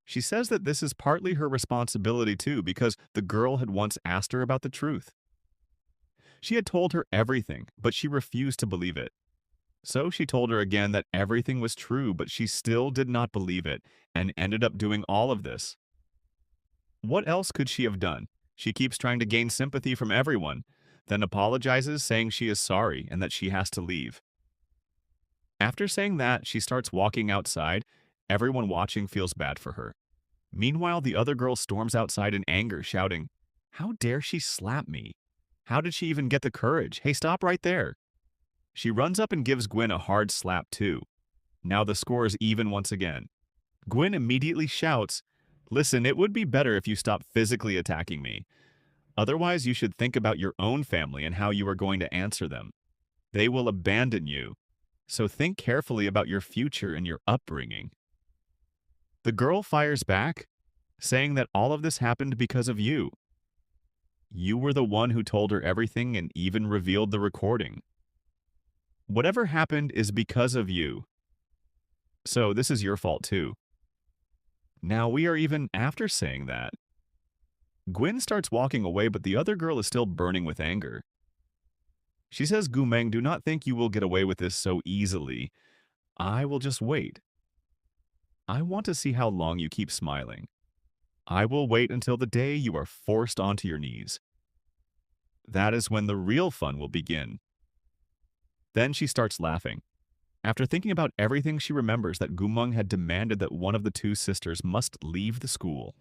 She says that this is partly her responsibility too because the girl had once asked her about the truth. She had told her everything, but she refused to believe it. So she told her again that everything was true, but she still did not believe it and ended up doing all of this. What else could she have done? She keeps trying to gain sympathy from everyone, then apologizes saying she is sorry and that she has to leave. After saying that, she starts walking outside. Everyone watching feels bad for her. Meanwhile, the other girl storms outside in anger, shouting, "How dare she slap me? How did she even get the courage? Hey, stop right there." She runs up and gives Gwen a hard slap, too. Now the score is even once again. Gwen immediately shouts, "Listen, it would be better if you stopped physically attacking me. Otherwise, you should think about your own family and how you are going to answer them. They will abandon you. So think carefully about your future and your upbringing." The girl fires back, saying that all of this happened because of you. You were the one who told her everything and even revealed the recording. Whatever happened is because of you. So this is your fault too. Now we are even after saying that. Gwen starts walking away, but the other girl is still burning with anger. She says, "Gumeng, do not think you will get away with this so easily. I will just wait. I want to see how long you keep smiling. I will wait until the day you are forced onto your knees. That is when the real fun will begin." Then she starts laughing. After thinking about everything, she remembers that Gumeng had demanded that one of the two sisters must leave the school.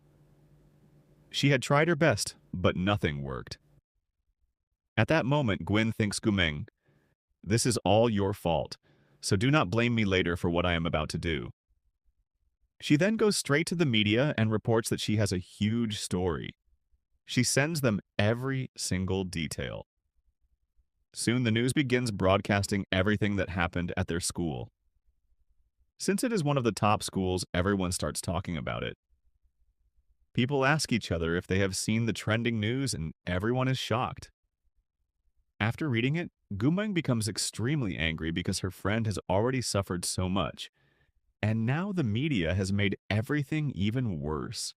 She had tried her best, but nothing worked. At that moment, Gwen thinks, "Gumeng, this is all your fault, so do not blame me later for what I am about to do." She then goes straight to the media and reports that she has a huge story. She sends them every single detail. Soon the news begins broadcasting everything that happened at their school. Since it is one of the top schools, everyone starts talking about it. People ask each other if they have seen the trending news, and everyone is shocked. After reading it, Gumeng becomes extremely angry because her friend has already suffered so much, and now the media has made everything even worse.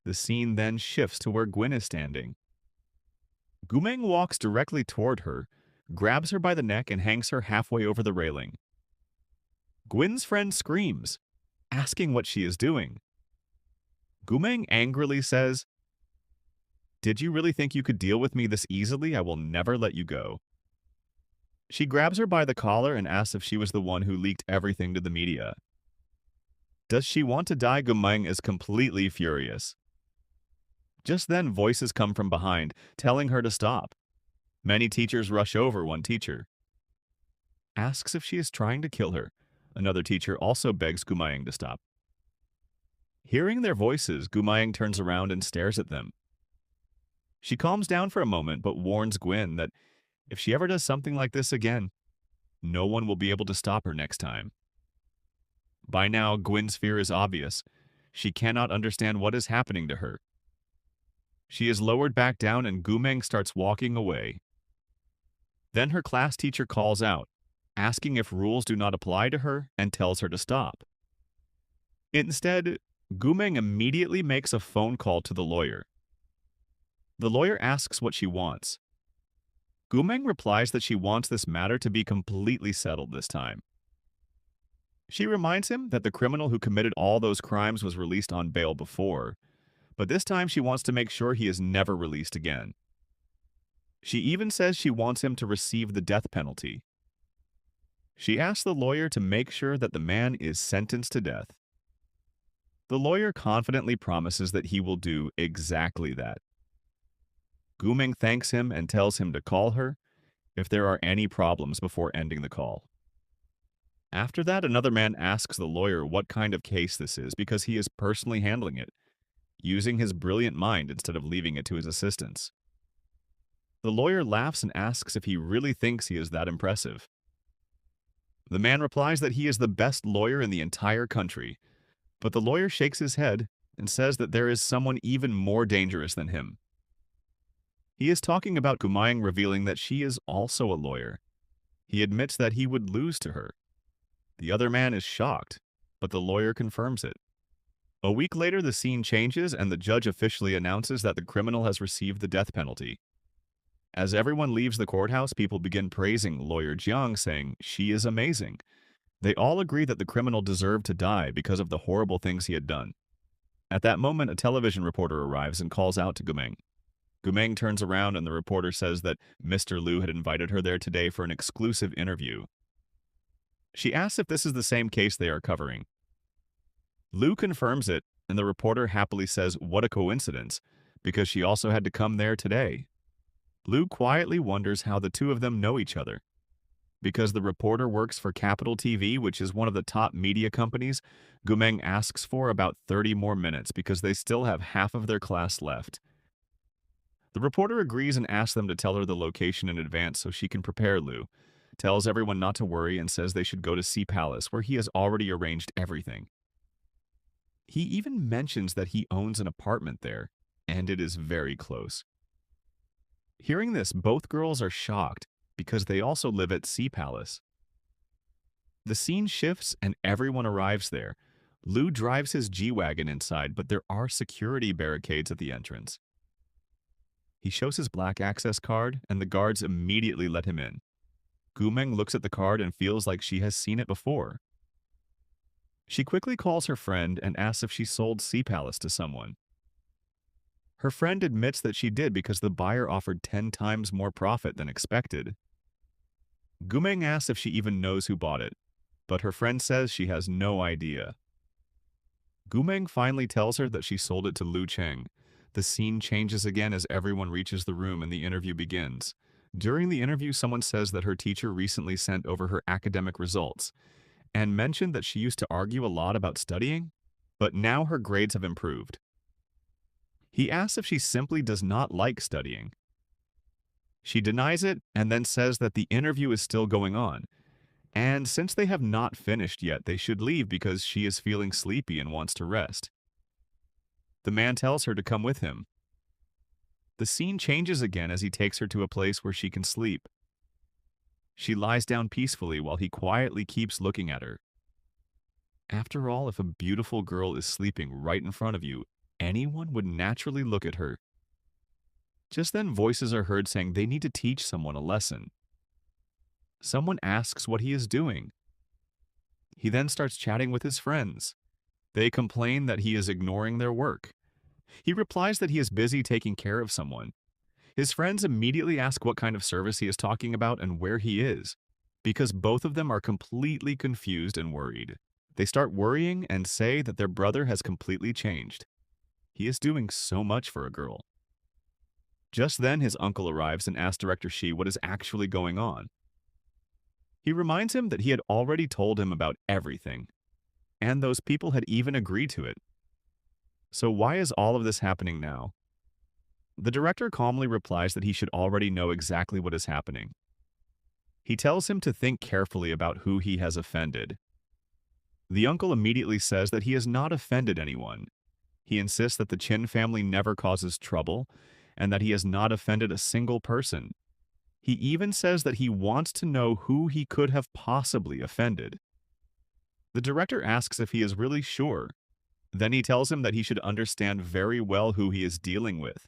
The scene then shifts to where Gwen is standing. Gumeng walks directly toward her, grabs her by the neck, and hangs her halfway over the railing. Gwen's friend screams, asking what she is doing. Gumeng angrily says, "Did you really think you could deal with me this easily? I will never let you go." She grabs her by the collar and asks if she was the one who leaked everything to the media. Does she want to die? Gumeng is completely furious. Just then, voices come from behind, telling her to stop. Many teachers rush over. One teacher asks if she is trying to kill her. Another teacher also begs Gumeng to stop. Hearing their voices, Gumeng turns around and stares at them. She calms down for a moment, but warns Gwen that if she ever does something like this again, no one will be able to stop her next time. By now, Gwen's fear is obvious. She cannot understand what is happening to her. She is lowered back down and Gumeng starts walking away. Then her class teacher calls out, asking if rules do not apply to her and tells her to stop. Instead, Gumeng immediately makes a phone call to the lawyer. The lawyer asks what she wants. Gumeng replies that she wants this matter to be completely settled this time. She reminds him that the criminal who committed all those crimes was released on bail before, but this time she wants to make sure he is never released again. She even says she wants him to receive the death penalty. She asks the lawyer to make sure that the man is sentenced to death. The lawyer confidently promises that he will do exactly that. Gumeng thanks him and tells him to call her if there are any problems before ending the call. After that, another man asks the lawyer what kind of case this is because he is personally handling it, using his brilliant mind instead of leaving it to his assistants. The lawyer laughs and asks if he really thinks he is that impressive. The man replies that he is the best lawyer in the entire country, but the lawyer shakes his head and says that there is someone even more dangerous than him. He is talking about Gumeng revealing that she is also a lawyer. He admits that he would lose to her. The other man is shocked, but the lawyer confirms it. A week later, the scene changes and the judge officially announces that the criminal has received the death penalty. As everyone leaves the courthouse, people begin praising Lawyer Jiang, saying she is amazing. They all agree that the criminal deserved to die because of the horrible things he had done. At that moment, a television reporter arrives and calls out to Gumeng. Gumeng turns around and the reporter says that Mr. Liu had invited her there today for an exclusive interview. She asks if this is the same case they are covering. Liu confirms it And the reporter happily says, "What a coincidence," because she also had to come there today. Lou quietly wonders how the two of them know each other. Because the reporter works for Capital TV, which is one of the top media companies, Gumeng asks for about 30 more minutes because they still have half of their class left. The reporter agrees and asks them to tell her the location in advance so she can prepare Lou, tells everyone not to worry and says they should go to Sea Palace where he has already arranged everything. He even mentions that he owns an apartment there, and it is very close. Hearing this, both girls are shocked because they also live at Sea Palace. The scene shifts and everyone arrives there. Lou drives his G-Wagon inside, but there are security barricades at the entrance. He shows his black access card, and the guards immediately let him in. Gumeng looks at the card and feels like she has seen it before. She quickly calls her friend and asks if she sold Sea Palace to someone. Her friend admits that she did because the buyer offered 10 times more profit than expected. Gumeng asks if she even knows who bought it, but her friend says she has no idea. Gumeng finally tells her that she sold it to Lu Cheng. The scene changes again as everyone reaches the room and the interview begins. During the interview, someone says that her teacher recently sent over her academic results and mentioned that she used to argue a lot about studying, but now her grades have improved. He asks if she simply does not like studying. She denies it and then says that the interview is still going on, and since they have not finished yet, they should leave because she is feeling sleepy and wants to rest. The man tells her to come with him. The scene changes again as he takes her to a place where she can sleep. She lies down peacefully while he quietly keeps looking at her. After all, if a beautiful girl is sleeping right in front of you, anyone would naturally look at her. Just then, voices are heard saying they need to teach someone a lesson. Someone asks what he is doing. He then starts chatting with his friends. They complain that he is ignoring their work. He replies that he is busy taking care of someone. His friends immediately ask what kind of service he is talking about and where he is, because both of them are completely confused and worried. They start worrying and say that their brother has completely changed. He is doing so much for a girl. Just then, his uncle arrives and asks Director Shi what is actually going on. He reminds him that he had already told him about everything, and those people had even agreed to it. So why is all of this happening now? The director calmly replies that he should already know exactly what is happening. He tells him to think carefully about who he has offended. The uncle immediately says that he has not offended anyone. He insists that the Chin family never causes trouble and that he has not offended a single person. He even says that he wants to know who he could have possibly offended. The director asks if he is really sure. Then he tells him that he should understand very well who he is dealing with,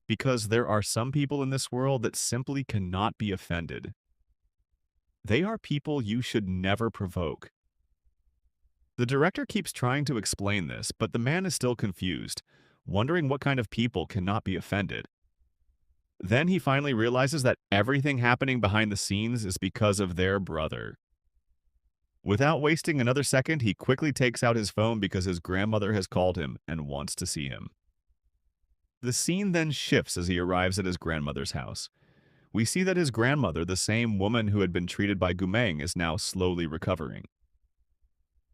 because there are some people in this world that simply cannot be offended. They are people you should never provoke. The director keeps trying to explain this, but the man is still confused, wondering what kind of people cannot be offended. Then he finally realizes that everything happening behind the scenes is because of their brother. Without wasting another second, he quickly takes out his phone because his grandmother has called him and wants to see him. The scene then shifts as he arrives at his grandmother's house. We see that his grandmother, the same woman who had been treated by Gumeng, is now slowly recovering.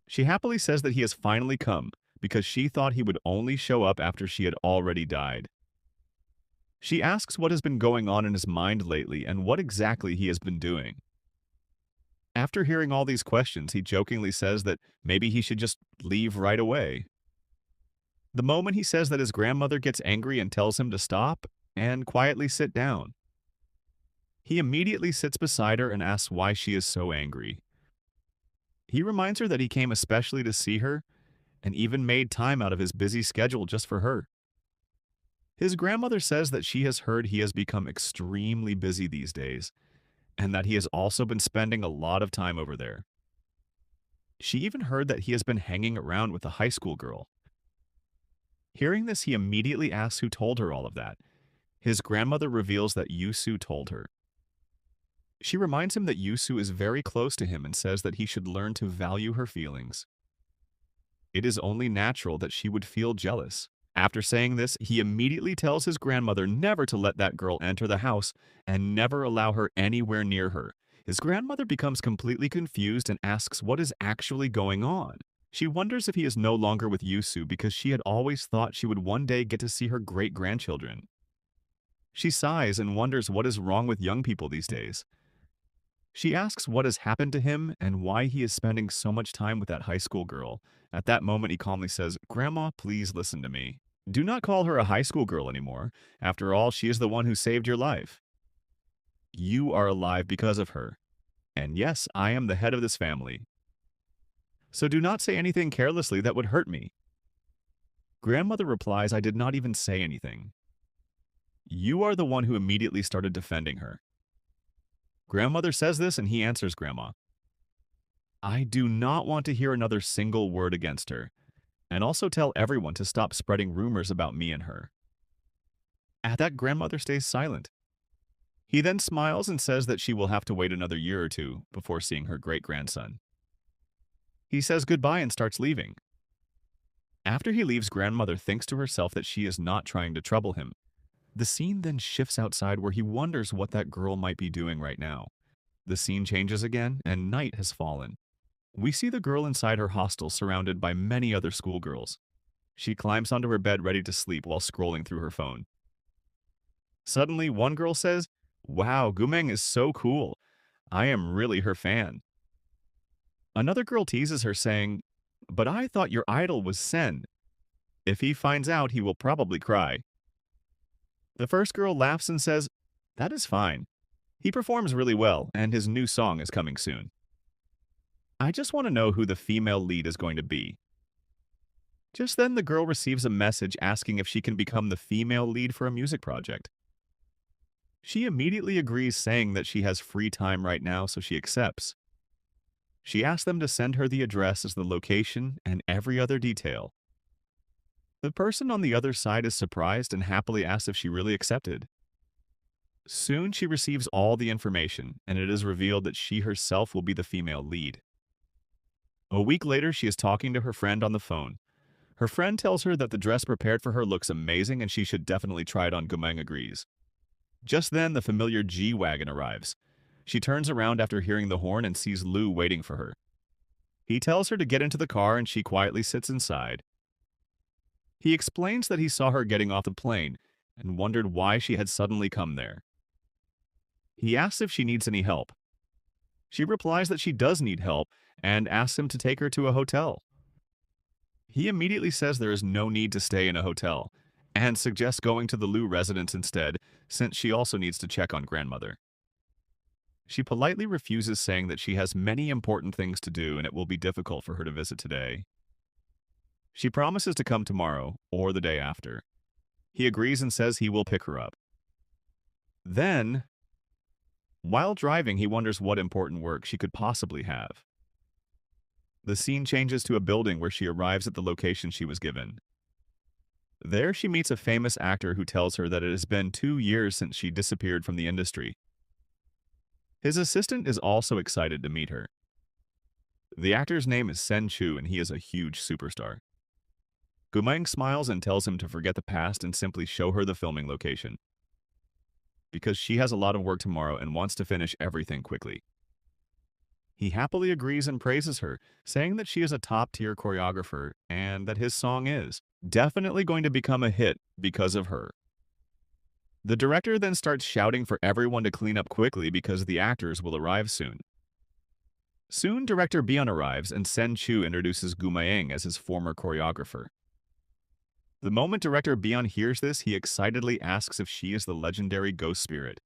She happily says that he has finally come because she thought he would only show up after she had already died. She asks what has been going on in his mind lately and what exactly he has been doing. After hearing all these questions, he jokingly says that maybe he should just leave right away. The moment he says that, his grandmother gets angry and tells him to stop and quietly sit down. He immediately sits beside her and asks why she is so angry. He reminds her that he came especially to see her and even made time out of his busy schedule just for her. His grandmother says that she has heard he has become extremely busy these days and that he has also been spending a lot of time over there. She even heard that he has been hanging around with a high school girl. Hearing this, he immediately asks who told her all of that. His grandmother reveals that Yusu told her. She reminds him that Yusu is very close to him and says that he should learn to value her feelings. It is only natural that she would feel jealous. After saying this, he immediately tells his grandmother never to let that girl enter the house and never allow her anywhere near her. His grandmother becomes completely confused and asks what is actually going on. She wonders if he is no longer with Yusu because she had always thought she would one day get to see her great-grandchildren. She sighs and wonders what is wrong with young people these days. She asks what has happened to him and why he is spending so much time with that high school girl. At that moment, he calmly says, "Grandma, please listen to me. Do not call her a high school girl anymore. After all, she is the one who saved your life. You are alive because of her. And yes, I am the head of this family. So do not say anything carelessly that would hurt me." Grandmother replies, "I did not even say anything. You are the one who immediately started defending her." Grandmother says this and he answers Grandma, "I do not want to hear another single word against her, and also tell everyone to stop spreading rumors about me and her." At that, Grandmother stays silent. He then smiles and says that she will have to wait another year or two before seeing her great-grandson. He says goodbye and starts leaving. After he leaves, Grandmother thinks to herself that she is not trying to trouble him. The scene then shifts outside where he wonders what that girl might be doing right now. The scene changes again, and night has fallen. We see the girl inside her hostel surrounded by many other schoolgirls. She climbs onto her bed ready to sleep while scrolling through her phone. Suddenly, one girl says, "Wow, Gumeng is so cool. I am really her fan." Another girl teases her saying, "But I thought your idol was Sen. If he finds out, he will probably cry." The first girl laughs and says, "That is fine. He performs really well, and his new song is coming soon. I just want to know who the female lead is going to be." Just then, the girl receives a message asking if she can become the female lead for a music project. She immediately agrees, saying that she has free time right now, so she accepts. She asks them to send her the address as the location and every other detail. The person on the other side is surprised and happily asks if she really accepted. Soon she receives all the information, and it is revealed that she herself will be the female lead. A week later, she is talking to her friend on the phone. Her friend tells her that the dress prepared for her looks amazing and she should definitely try it on. Gumeng agrees. Just then, the familiar G-Wagon arrives. She turns around after hearing the horn and sees Lu waiting for her. He tells her to get into the car and she quietly sits inside. He explains that he saw her getting off the plane and wondered why she had suddenly come there. He asks if she needs any help. She replies that she does need help and asks him to take her to a hotel. He immediately says there is no need to stay in a hotel and suggests going to the Lu residence instead, since she also needs to check on Grandmother. She politely refuses, saying that she has many important things to do and it will be difficult for her to visit today. She promises to come tomorrow or the day after. He agrees and says he will pick her up. Then, while driving, he wonders what important work she could possibly have. The scene changes to a building where she arrives at the location she was given. There she meets a famous actor who tells her that it has been 2 years since she disappeared from the industry. His assistant is also excited to meet her. The actor's name is Sen Chu and he is a huge superstar. Gumeng smiles and tells him to forget the past and simply show her the filming location, because she has a lot of work tomorrow and wants to finish everything quickly. He happily agrees and praises her, saying that she is a top-tier choreographer and that his song is definitely going to become a hit because of her. The director then starts shouting for everyone to clean up quickly because the actors will arrive soon. Soon, director Bion arrives and Sen Chu introduces Gumayang as his former choreographer. The moment director Bion hears this, he excitedly asks if she is the legendary ghost spirit.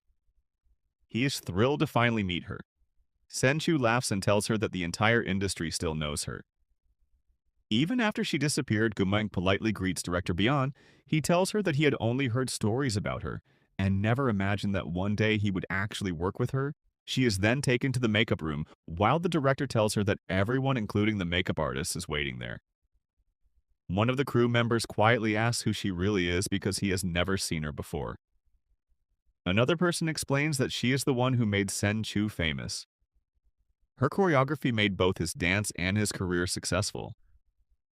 He is thrilled to finally meet her. Sen Chu laughs and tells her that the entire industry still knows her. Even after she disappeared, Gumeng politely greets director Bion. He tells her that he had only heard stories about her and never imagined that one day he would actually work with her. She is then taken to the makeup room, while the director tells her that everyone, including the makeup artist, is waiting there. One of the crew members quietly asks who she really is because he has never seen her before. Another person explains that she is the one who made Sen Chu famous. Her choreography made both his dance and his career successful.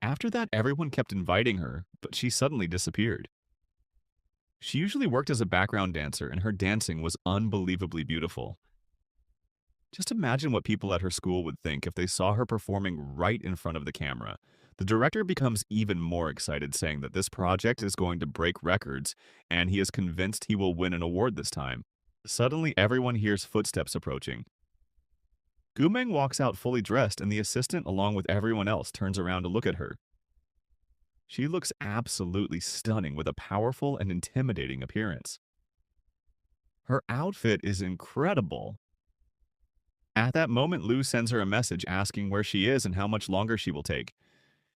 After that, everyone kept inviting her, but she suddenly disappeared. She usually worked as a background dancer, and her dancing was unbelievably beautiful. Just imagine what people at her school would think if they saw her performing right in front of the camera. The director becomes even more excited, saying that this project is going to break records, and he is convinced he will win an award this time. Suddenly, everyone hears footsteps approaching. Gumeng walks out fully dressed, and the assistant, along with everyone else, turns around to look at her. She looks absolutely stunning with a powerful and intimidating appearance. Her outfit is incredible. At that moment, Lou sends her a message asking where she is and how much longer she will take.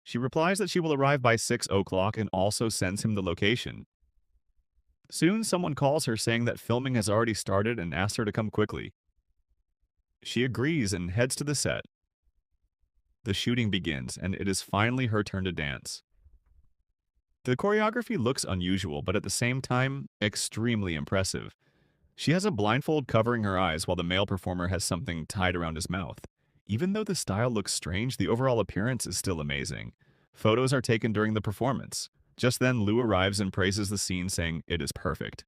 She replies that she will arrive by 6 o'clock and also sends him the location. Soon, someone calls her saying that filming has already started and asks her to come quickly. She agrees and heads to the set. The shooting begins, and it is finally her turn to dance. The choreography looks unusual, but at the same time, extremely impressive. She has a blindfold covering her eyes while the male performer has something tied around his mouth. Even though the style looks strange, the overall appearance is still amazing. Photos are taken during the performance. Just then, Lou arrives and praises the scene, saying it is perfect.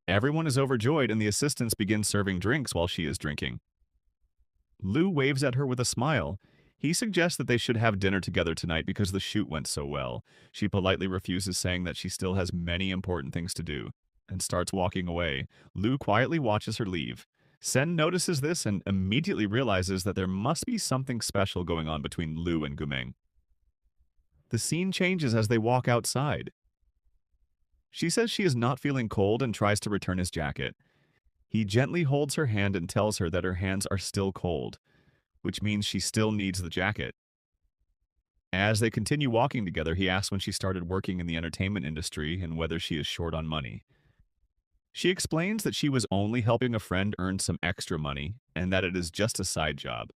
Everyone is overjoyed, and the assistants begin serving drinks while she is drinking. Lou waves at her with a smile. He suggests that they should have dinner together tonight because the shoot went so well. She politely refuses, saying that she still has many important things to do, and starts walking away. Lou quietly watches her leave. Sen notices this and immediately realizes that there must be something special going on between Lou and Gumeng. The scene changes as they walk outside. She says she is not feeling cold and tries to return his jacket. He gently holds her hand and tells her that her hands are still cold, which means she still needs the jacket. As they continue walking together, he asks when she started working in the entertainment industry and whether she is short on money. She explains that she was only helping a friend earn some extra money and that it is just a side job.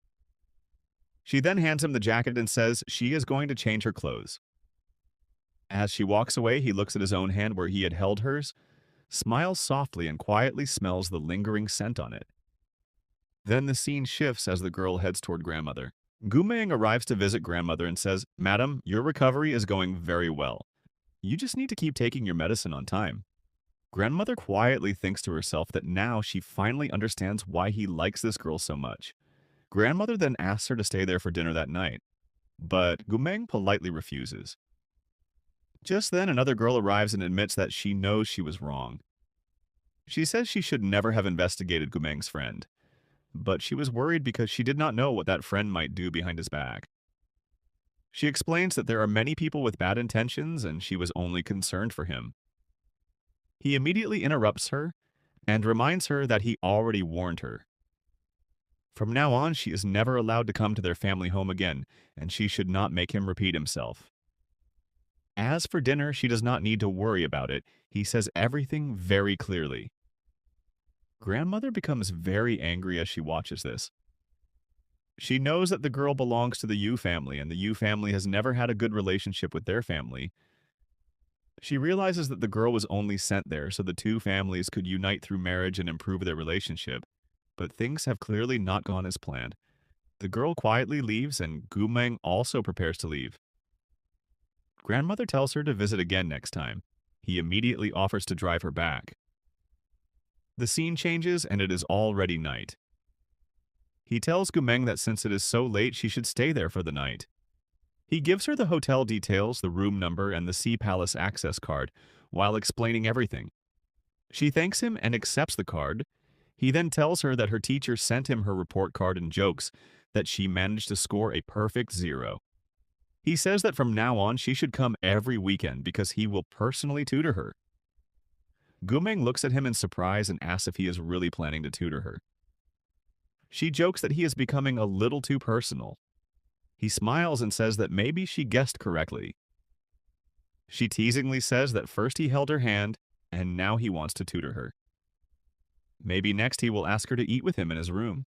She then hands him the jacket and says she is going to change her clothes. As she walks away, he looks at his own hand where he had held hers, smiles softly, and quietly smells the lingering scent on it. Then the scene shifts as the girl heads toward grandmother. Gumeng arrives to visit grandmother and says, "Madam, your recovery is going very well. You just need to keep taking your medicine on time." Grandmother quietly thinks to herself that now she finally understands why he likes this girl so much. Grandmother then asks her to stay there for dinner that night, but Gumeng politely refuses. Just then, another girl arrives and admits that she knows she was wrong. She says she should never have investigated Gumeng's friend, but she was worried because she did not know what that friend might do behind his back. She explains that there are many people with bad intentions and she was only concerned for him. He immediately interrupts her and reminds her that he already warned her. From now on, she is never allowed to come to their family home again, and she should not make him repeat himself. As for dinner, she does not need to worry about it. He says everything very clearly. Grandmother becomes very angry as she watches this. She knows that the girl belongs to the Yu family, and the Yu family has never had a good relationship with their family. She realizes that the girl was only sent there so the two families could unite through marriage and improve their relationship. But things have clearly not gone as planned. The girl quietly leaves, and Gumeng also prepares to leave. Grandmother tells her to visit again next time. He immediately offers to drive her back. The scene changes, and it is already night. He tells Gumeng that since it is so late, she should stay there for the night. He gives her the hotel details, the room number, and the Sea Palace access card, while explaining everything. She thanks him and accepts the card. He then tells her that her teacher sent him her report card and jokes that she managed to score a perfect 0. He says that from now on she should come every weekend because he will personally tutor her. Gumeng looks at him in surprise and asks if he is really planning to tutor her. She jokes that he is becoming a little too personal. He smiles and says that maybe she guessed correctly. She teasingly says that first he held her hand, and now he wants to tutor her. Maybe next he will ask her to eat with him in his room.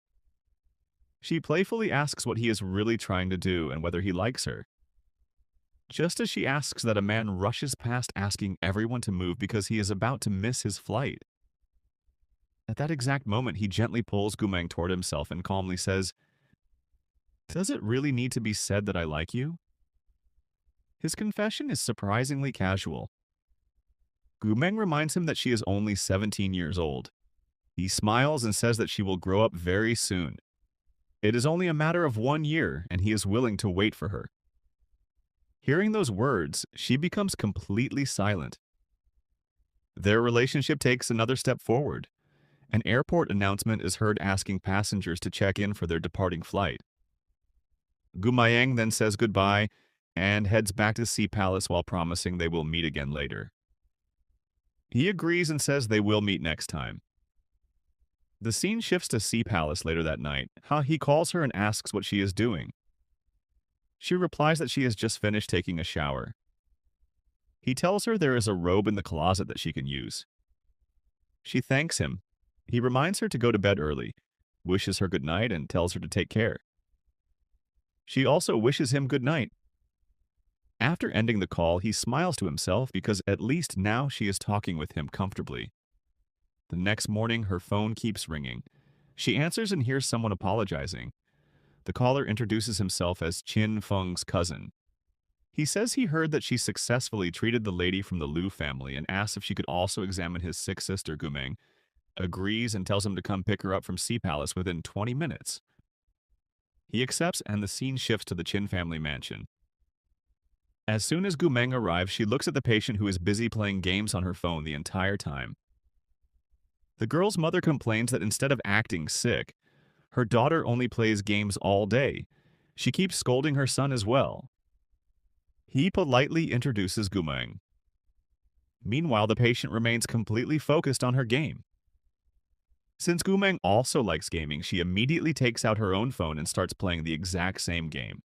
She playfully asks what he is really trying to do and whether he likes her. Just as she asks that, a man rushes past asking everyone to move because he is about to miss his flight. At that exact moment, he gently pulls Gumeng toward himself and calmly says, "Does it really need to be said that I like you?" His confession is surprisingly casual. Gumeng reminds him that she is only 17 years old. He smiles and says that she will grow up very soon. It is only a matter of 1 year, and he is willing to wait for her. Hearing those words, she becomes completely silent. Their relationship takes another step forward. An airport announcement is heard asking passengers to check in for their departing flight. Gumayang then says goodbye and heads back to Sea Palace while promising they will meet again later. He agrees and says they will meet next time. The scene shifts to Sea Palace later that night. He calls her and asks what she is doing. She replies that she has just finished taking a shower. He tells her there is a robe in the closet that she can use. She thanks him. He reminds her to go to bed early, wishes her good night, and tells her to take care. She also wishes him good night. After ending the call, he smiles to himself because at least now she is talking with him comfortably. The next morning, her phone keeps ringing. She answers and hears someone apologizing. The caller introduces himself as Chin Feng's cousin. He says he heard that she successfully treated the lady from the Liu family and asks if she could also examine his sick sister Gumeng, agrees and tells him to come pick her up from Sea Palace within 20 minutes. He accepts and the scene shifts to the Chin family mansion. As soon as Gumeng arrives, she looks at the patient who is busy playing games on her phone the entire time. The girl's mother complains that instead of acting sick, her daughter only plays games all day. She keeps scolding her son as well. He politely introduces Gumeng. Meanwhile, the patient remains completely focused on her game. Since Gumeng also likes gaming, she immediately takes out her own phone and starts playing the exact same game.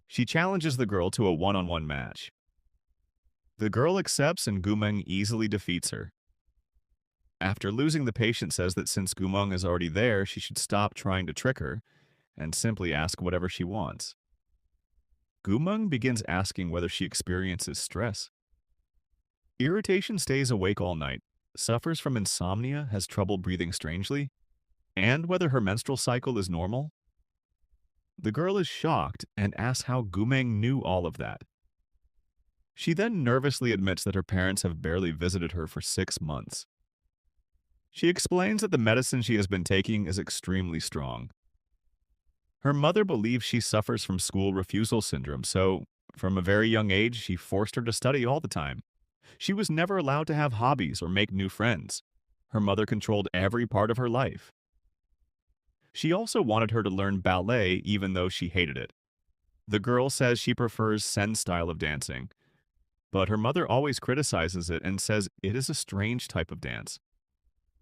She challenges the girl to a one-on-one match. The girl accepts and Gumeng easily defeats her. After losing, the patient says that since Gumeng is already there, she should stop trying to trick her and simply ask whatever she wants. Gumeng begins asking whether she experiences stress. Irritation stays awake all night, suffers from insomnia, has trouble breathing strangely, and whether her menstrual cycle is normal. The girl is shocked and asks how Gumeng knew all of that. She then nervously admits that her parents have barely visited her for 6 months. She explains that the medicine she has been taking is extremely strong. Her mother believes she suffers from school refusal syndrome, so from a very young age, she forced her to study all the time. She was never allowed to have hobbies or make new friends. Her mother controlled every part of her life. She also wanted her to learn ballet even though she hated it. The girl says she prefers Sen's style of dancing, but her mother always criticizes it and says it is a strange type of dance.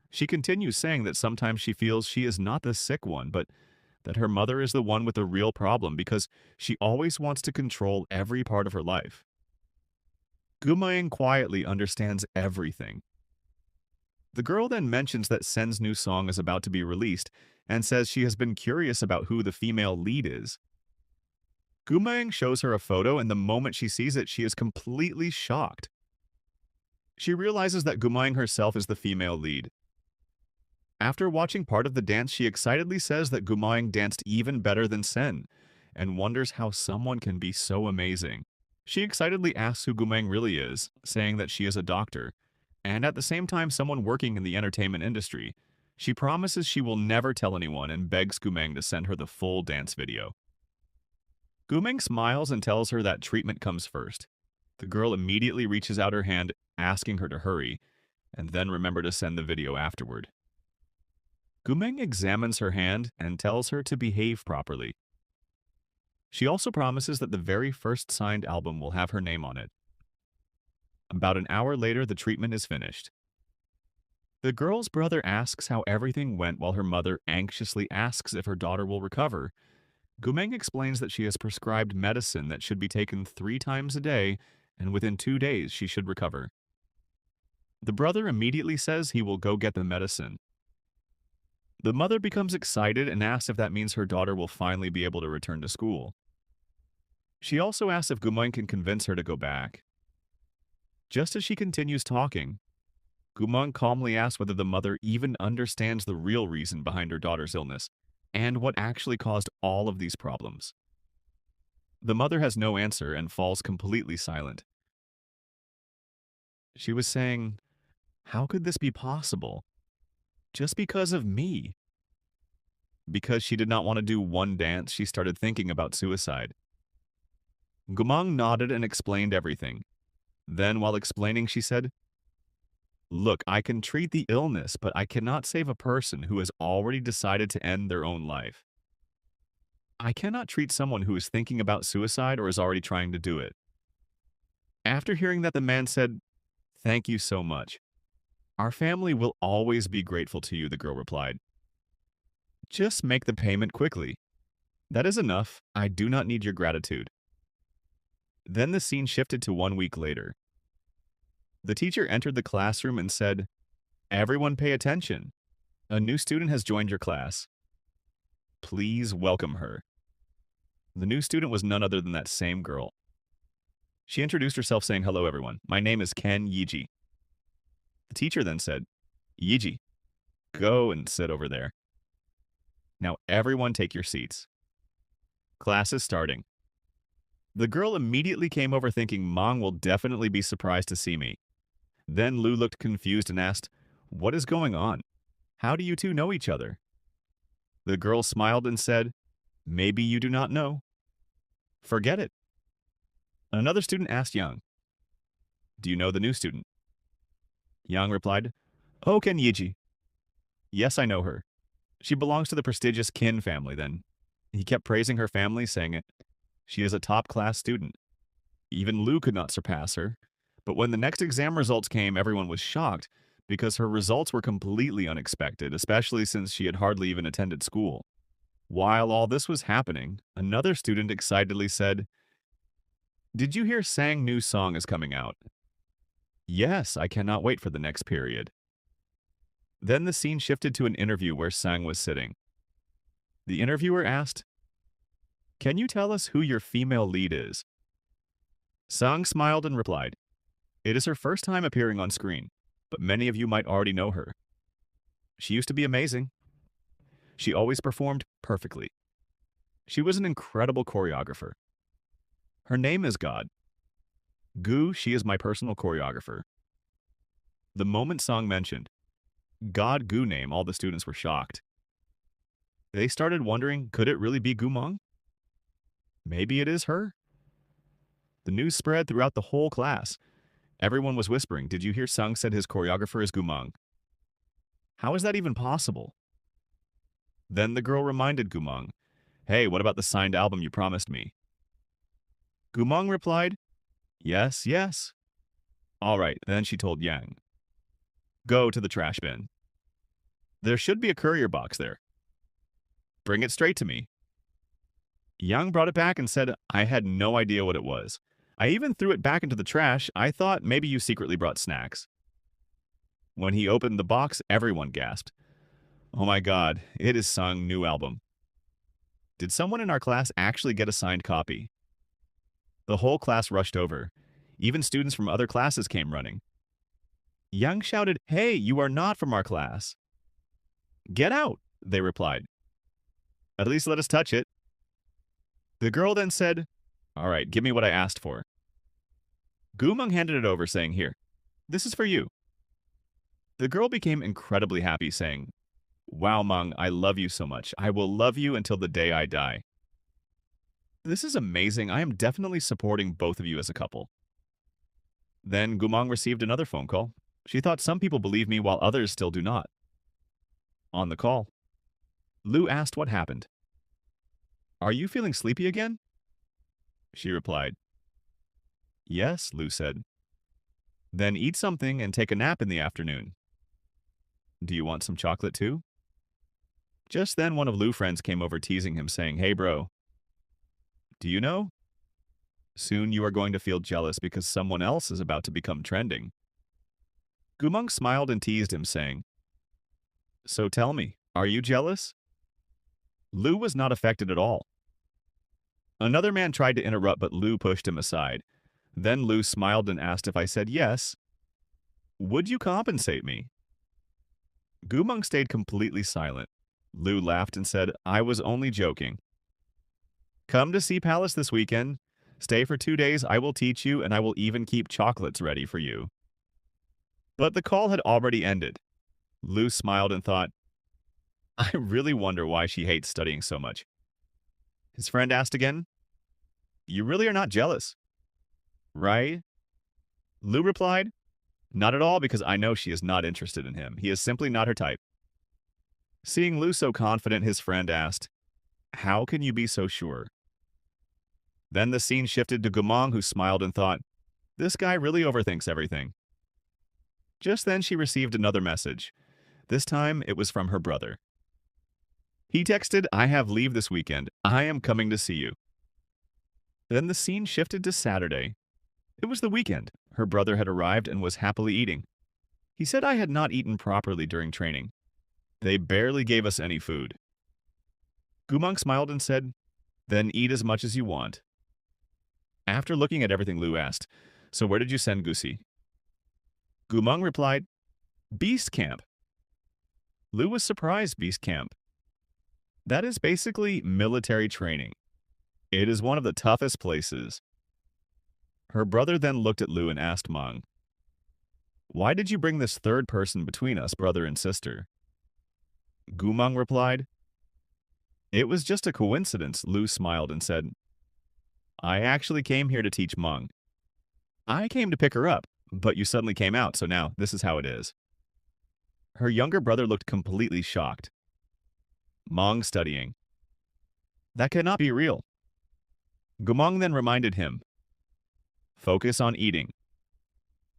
She continues saying that sometimes she feels she is not the sick one, but that her mother is the one with the real problem because she always wants to control every part of her life. Gumayang quietly understands everything. The girl then mentions that Sen's new song is about to be released and says she has been curious about who the female lead is. Gumayang shows her a photo, and the moment she sees it, she is completely shocked. She realizes that Gumayang herself is the female lead. After watching part of the dance, she excitedly says that Gumayang danced even better than Sen, and wonders how someone can be so amazing. She excitedly asks who Gumayang really is, saying that she is a doctor, and at the same time someone working in the entertainment industry. She promises she will never tell anyone and begs Gumayang to send her the full dance video. Gumayang smiles and tells her that treatment comes first. The girl immediately reaches out her hand, asking her to hurry, and then remember to send the video afterward. Gumeng examines her hand and tells her to behave properly. She also promises that the very first signed album will have her name on it. About an hour later, the treatment is finished. The girl's brother asks how everything went while her mother anxiously asks if her daughter will recover. Gumeng explains that she has prescribed medicine that should be taken 3 times a day, and within 2 days she should recover. The brother immediately says he will go get the medicine. The mother becomes excited and asks if that means her daughter will finally be able to return to school. She also asks if Gumeng can convince her to go back. Just as she continues talking, Gumeng calmly asks whether the mother even understands the real reason behind her daughter's illness and what actually caused all of these problems. The mother has no answer and falls completely silent. She was saying, how could this be possible? Just because of me. Because she did not want to do one dance, she started thinking about suicide. Gumang nodded and explained everything. Then, while explaining, she said, look, I can treat the illness, but I cannot save a person who has already decided to end their own life. I cannot treat someone who is thinking about suicide or is already trying to do it. After hearing that, the man said, thank you so much. Our family will always be grateful to you, the girl replied. Just make the payment quickly. That is enough. I do not need your gratitude. Then the scene shifted to 1 week later. The teacher entered the classroom and said, everyone pay attention. A new student has joined your class. Please welcome her. The new student was none other than that same girl. She introduced herself saying, hello everyone, my name is Ken Yiji. The teacher then said, Yiji, go and sit over there. Now everyone take your seats. Class is starting. The girl immediately came over thinking Mong will definitely be surprised to see me. Then Lu looked confused and asked, what is going on? How do you two know each other? The girl smiled and said, maybe you do not know. Forget it. Another student asked Yang, do you know the new student? Yang replied, oh, Ken Yiji. Yes, I know her. She belongs to the prestigious Kin family then. He kept praising her family, saying she is a top-class student. Even Lu could not surpass her. But when the next exam results came, everyone was shocked because her results were completely unexpected, especially since she had hardly even attended school. While all this was happening, another student excitedly said, did you hear Sang new song is coming out? Yes, I cannot wait for the next period. Then the scene shifted to an interview where Sang was sitting. The interviewer asked, can you tell us who your female lead is? Sang smiled and replied, it is her first time appearing on screen, but many of you might already know her. She used to be amazing. She always performed perfectly. She was an incredible choreographer. Her name is God. Gu, she is my personal choreographer. The moment Sang mentioned God Gu name, all the students were shocked. They started wondering, could it really be Gumong? Maybe it is her. The news spread throughout the whole class. Everyone was whispering, did you hear Sang said his choreographer is Gumong? How is that even possible? Then the girl reminded Gumong, hey, what about the signed album you promised me? Gumong replied, yes, yes. All right, then she told Yang, go to the trash bin. There should be a courier box there. Bring it straight to me. Yang brought it back and said, I had no idea what it was. I even threw it back into the trash. I thought maybe you secretly brought snacks. When he opened the box, everyone gasped. Oh my God, it is Sung's new album. Did someone in our class actually get a signed copy? The whole class rushed over. Even students from other classes came running. Yang shouted, hey, you are not from our class. Get out, they replied. At least let us touch it. The girl then said, all right, give me what I asked for. Gumong handed it over, saying, here, this is for you. The girl became incredibly happy, saying, wow, Mong, I love you so much. I will love you until the day I die. This is amazing. I am definitely supporting both of you as a couple. Then Gumong received another phone call. She thought some people believe me while others still do not. On the call, Lu asked what happened. Are you feeling sleepy again? She replied. Yes, Lu said. Then eat something and take a nap in the afternoon. Do you want some chocolate too? Just then one of Lu's friends came over teasing him, saying, hey bro, do you know? Soon you are going to feel jealous because someone else is about to become trending. Gumong smiled and teased him, saying, so tell me, are you jealous? Lu was not affected at all. Another man tried to interrupt, but Lu pushed him aside. Then Lu smiled and asked if I said yes, would you compensate me? Gumong stayed completely silent. Lu laughed and said, I was only joking. Come to Sea Palace this weekend. Stay for 2 days, I will teach you, and I will even keep chocolates ready for you. But the call had already ended. Lou smiled and thought, I really wonder why she hates studying so much. His friend asked again, You really are not jealous, right? Lou replied, Not at all, because I know she is not interested in him. He is simply not her type. Seeing Lou so confident, his friend asked, How can you be so sure? Then the scene shifted to Gumong, who smiled and thought, This guy really overthinks everything. Just then she received another message. This time it was from her brother. He texted, I have leave this weekend. I am coming to see you. Then the scene shifted to Saturday. It was the weekend. Her brother had arrived and was happily eating. He said I had not eaten properly during training. They barely gave us any food. Gumong smiled and said, Then eat as much as you want. After looking at everything, Lou asked, So where did you send Gusi? Gumong replied, Beast Camp. Lou was surprised. Beast Camp. That is basically military training. It is one of the toughest places. Her brother then looked at Lou and asked Mong, Why did you bring this third person between us, brother and sister? Gumong replied, It was just a coincidence. Lou smiled and said, I actually came here to teach Mong. I came to pick her up, but you suddenly came out, so now this is how it is. Her younger brother looked completely shocked. Mong studying. That cannot be real. Gumong then reminded him, Focus on eating.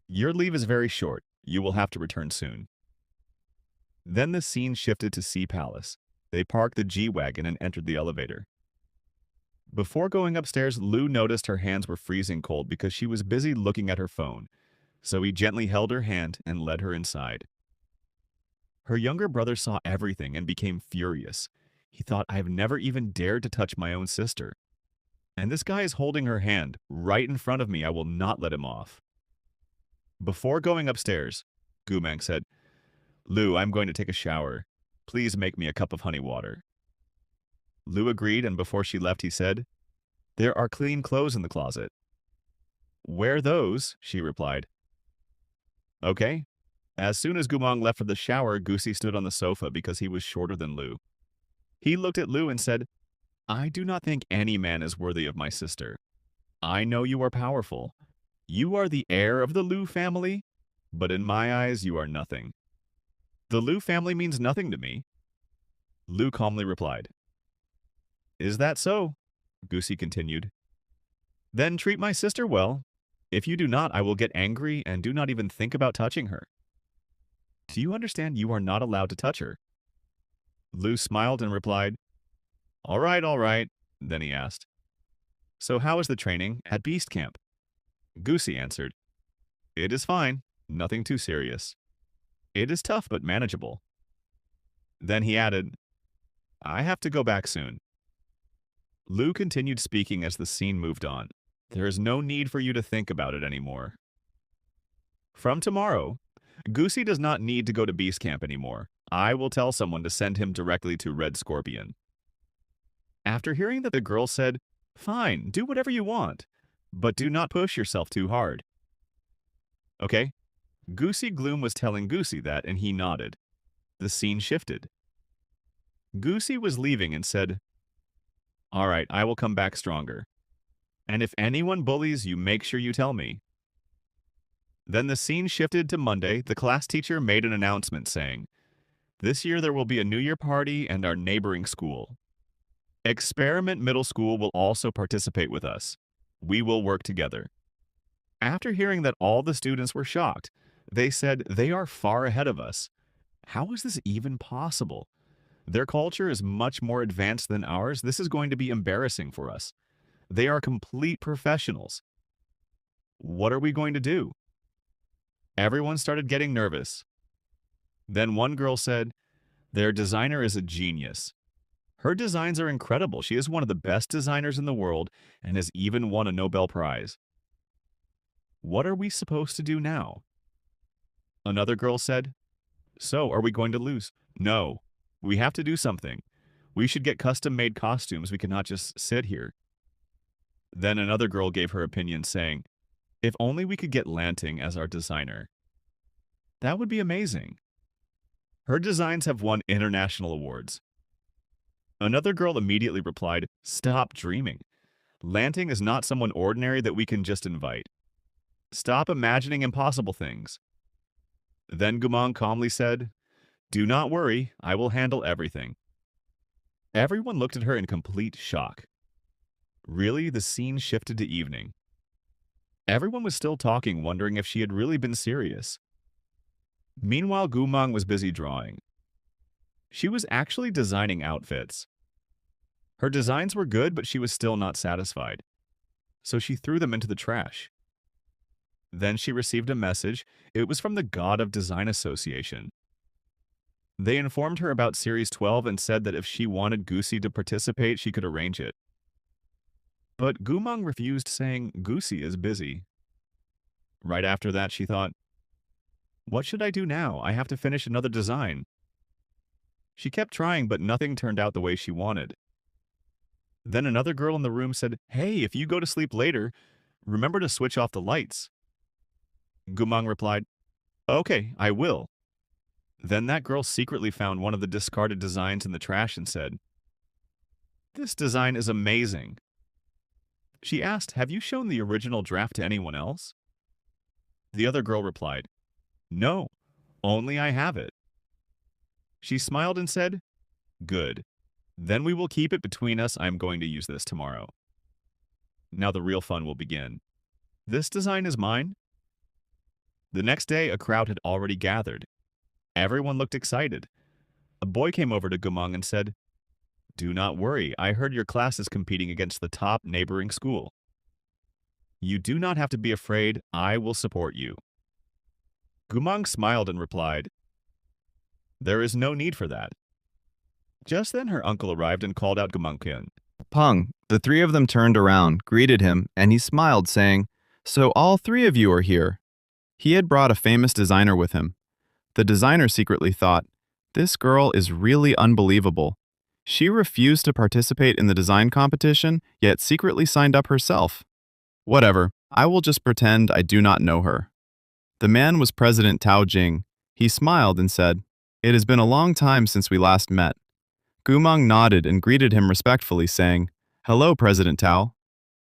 Your leave is very short. You will have to return soon. Then the scene shifted to Sea Palace. They parked the G-Wagon and entered the elevator. Before going upstairs, Lou noticed her hands were freezing cold because she was busy looking at her phone, so he gently held her hand and led her inside. Her younger brother saw everything and became furious. He thought, I have never even dared to touch my own sister. And this guy is holding her hand right in front of me. I will not let him off. Before going upstairs, Gumang said, Lou, I'm going to take a shower. Please make me a cup of honey water. Lou agreed, and before she left, he said, There are clean clothes in the closet. Wear those, she replied. Okay. As soon as Gumong left for the shower, Gusi stood on the sofa because he was shorter than Lou. He looked at Lou and said, I do not think any man is worthy of my sister. I know you are powerful. You are the heir of the Liu family, but in my eyes you are nothing. The Liu family means nothing to me. Lou calmly replied. Is that so? Gusi continued. Then treat my sister well. If you do not, I will get angry and do not even think about touching her. Do you understand you are not allowed to touch her? Lou smiled and replied, all right. Then he asked, So how is the training at Beast Camp? Gusi answered, It is fine, nothing too serious. It is tough but manageable. Then he added, I have to go back soon. Lou continued speaking as the scene moved on. There is no need for you to think about it anymore. From tomorrow, Gusi does not need to go to Beast Camp anymore. I will tell someone to send him directly to Red Scorpion. After hearing that, the girl said, Fine, do whatever you want, but do not push yourself too hard. Okay? Gusi Gloom was telling Gusi that, and he nodded. The scene shifted. Gusi was leaving and said, All right, I will come back stronger. And if anyone bullies you, make sure you tell me. Then the scene shifted to Monday. The class teacher made an announcement saying, This year there will be a New Year party and our neighboring school. Experiment Middle School will also participate with us. We will work together. After hearing that, all the students were shocked. They said, They are far ahead of us. How is this even possible? Their culture is much more advanced than ours. This is going to be embarrassing for us. They are complete professionals. What are we going to do? Everyone started getting nervous. Then one girl said, Their designer is a genius. Her designs are incredible. She is one of the best designers in the world and has even won a Nobel Prize. What are we supposed to do now? Another girl said, So, are we going to lose? No, we have to do something. We should get custom-made costumes. We cannot just sit here. Then another girl gave her opinion, saying, if only we could get Lanting as our designer. That would be amazing. Her designs have won international awards. Another girl immediately replied, stop dreaming. Lanting is not someone ordinary that we can just invite. Stop imagining impossible things. Then Gumang calmly said, do not worry, I will handle everything. Everyone looked at her in complete shock. Really, the scene shifted to evening. Everyone was still talking, wondering if she had really been serious. Meanwhile, Gumang was busy drawing. She was actually designing outfits. Her designs were good, but she was still not satisfied. So she threw them into the trash. Then she received a message. It was from the God of Design Association. They informed her about Series 12 and said that if she wanted Gusi to participate, she could arrange it. But Gumang refused, saying Gusi is busy. Right after that, she thought, what should I do now? I have to finish another design. She kept trying, but nothing turned out the way she wanted. Then another girl in the room said, hey, if you go to sleep later, remember to switch off the lights. Gumang replied, okay, I will. Then that girl secretly found one of the discarded designs in the trash and said, this design is amazing. She asked, have you shown the original draft to anyone else? The other girl replied, no, only I have it. She smiled and said, good. Then we will keep it between us. I'm going to use this tomorrow. Now the real fun will begin. This design is mine. The next day, a crowd had already gathered. Everyone looked excited. A boy came over to Gumang and said, do not worry, I heard your class is competing against the top neighboring school. You do not have to be afraid, I will support you. Gumang smiled and replied, there is no need for that. Just then her uncle arrived and called out Gumang-kun. Peng, the three of them turned around, greeted him, and he smiled, saying, so all three of you are here. He had brought a famous designer with him. The designer secretly thought, this girl is really unbelievable. She refused to participate in the design competition, yet secretly signed up herself. Whatever, I will just pretend I do not know her. The man was President Tao Jing. He smiled and said, it has been a long time since we last met. Gumang nodded and greeted him respectfully, saying, hello, President Tao.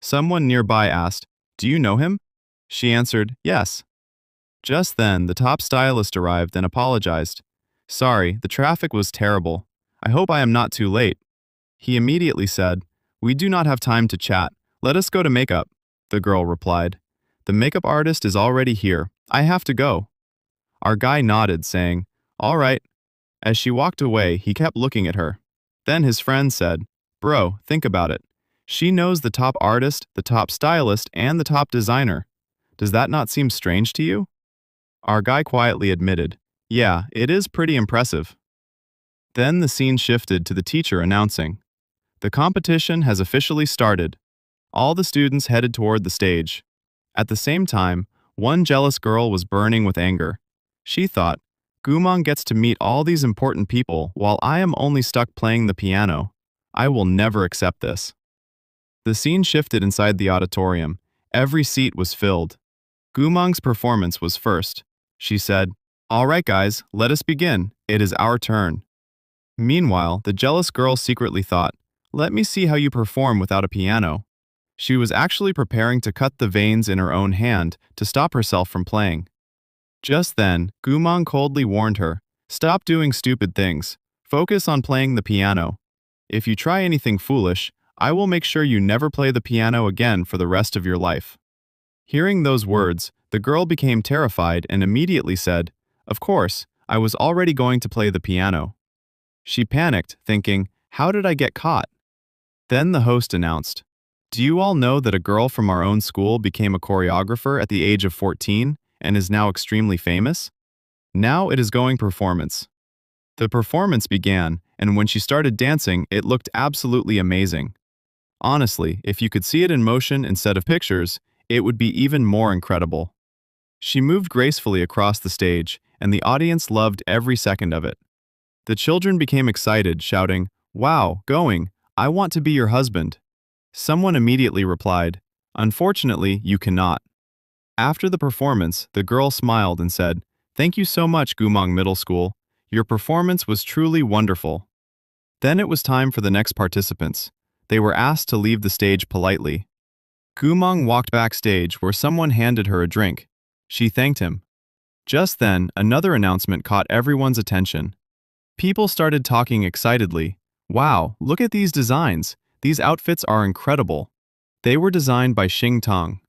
Someone nearby asked, do you know him? She answered, yes. Just then, the top stylist arrived and apologized. Sorry, the traffic was terrible. I hope I am not too late. He immediately said, we do not have time to chat. Let us go to makeup. The girl replied, the makeup artist is already here. I have to go. Our guy nodded, saying, all right. As she walked away, he kept looking at her. Then his friend said, bro, think about it. She knows the top artist, the top stylist, and the top designer. Does that not seem strange to you? Our guy quietly admitted, yeah, it is pretty impressive. Then the scene shifted to the teacher announcing, the competition has officially started. All the students headed toward the stage. At the same time, one jealous girl was burning with anger. She thought, Gumang gets to meet all these important people while I am only stuck playing the piano. I will never accept this. The scene shifted inside the auditorium. Every seat was filled. Gumang's performance was first. She said, all right guys, let us begin. It is our turn. Meanwhile, the jealous girl secretly thought, let me see how you perform without a piano. She was actually preparing to cut the veins in her own hand to stop herself from playing. Just then, Gumang coldly warned her, stop doing stupid things. Focus on playing the piano. If you try anything foolish, I will make sure you never play the piano again for the rest of your life. Hearing those words, the girl became terrified and immediately said, of course, I was already going to play the piano. She panicked, thinking, how did I get caught? Then the host announced, do you all know that a girl from our own school became a choreographer at the age of 14 and is now extremely famous? Now it is going performance. The performance began, and when she started dancing, it looked absolutely amazing. Honestly, if you could see it in motion instead of pictures, it would be even more incredible. She moved gracefully across the stage, and the audience loved every second of it. The children became excited, shouting, Wow, going. I want to be your husband. Someone immediately replied, unfortunately, you cannot. After the performance, the girl smiled and said, thank you so much, Gumong Middle School. Your performance was truly wonderful. Then it was time for the next participants. They were asked to leave the stage politely. Gumong walked backstage where someone handed her a drink. She thanked him. Just then, another announcement caught everyone's attention. People started talking excitedly. Wow, look at these designs. These outfits are incredible. They were designed by Xing Tong.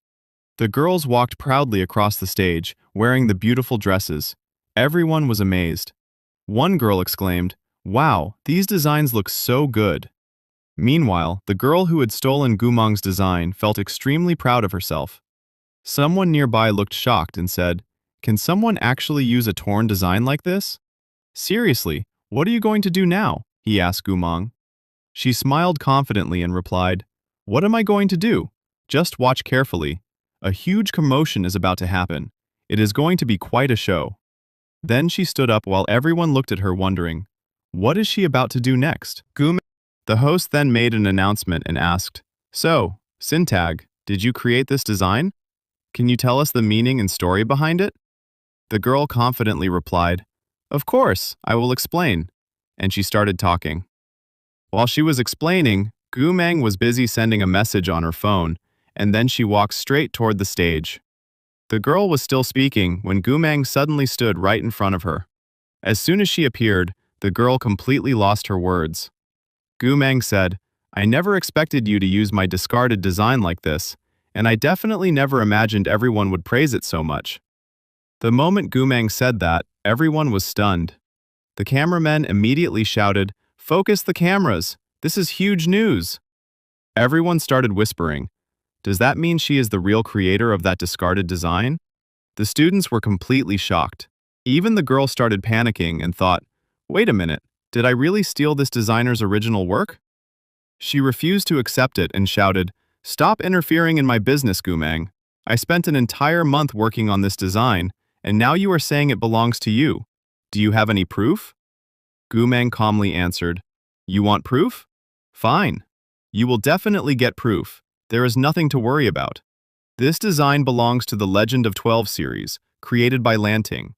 The girls walked proudly across the stage, wearing the beautiful dresses. Everyone was amazed. One girl exclaimed, wow, these designs look so good. Meanwhile, the girl who had stolen Gumong's design felt extremely proud of herself. Someone nearby looked shocked and said, can someone actually use a torn design like this? Seriously, what are you going to do now? He asked Gumong. She smiled confidently and replied, what am I going to do? Just watch carefully. A huge commotion is about to happen. It is going to be quite a show. Then she stood up while everyone looked at her wondering, what is she about to do next? The host then made an announcement and asked, so, Sintag, did you create this design? Can you tell us the meaning and story behind it? The girl confidently replied, of course, I will explain. And she started talking. While she was explaining, Gumang was busy sending a message on her phone, and then she walked straight toward the stage. The girl was still speaking when Gumang suddenly stood right in front of her. As soon as she appeared, the girl completely lost her words. Gumang said, I never expected you to use my discarded design like this, and I definitely never imagined everyone would praise it so much. The moment Gumang said that, everyone was stunned. The cameramen immediately shouted, focus the cameras! This is huge news! Everyone started whispering, does that mean she is the real creator of that discarded design? The students were completely shocked. Even the girl started panicking and thought, wait a minute, did I really steal this designer's original work? She refused to accept it and shouted, stop interfering in my business, Gumang. I spent an entire month working on this design, and now you are saying it belongs to you. Do you have any proof? Gumang calmly answered, you want proof? Fine. You will definitely get proof. There is nothing to worry about. This design belongs to the Legend of 12 series, created by Lanting.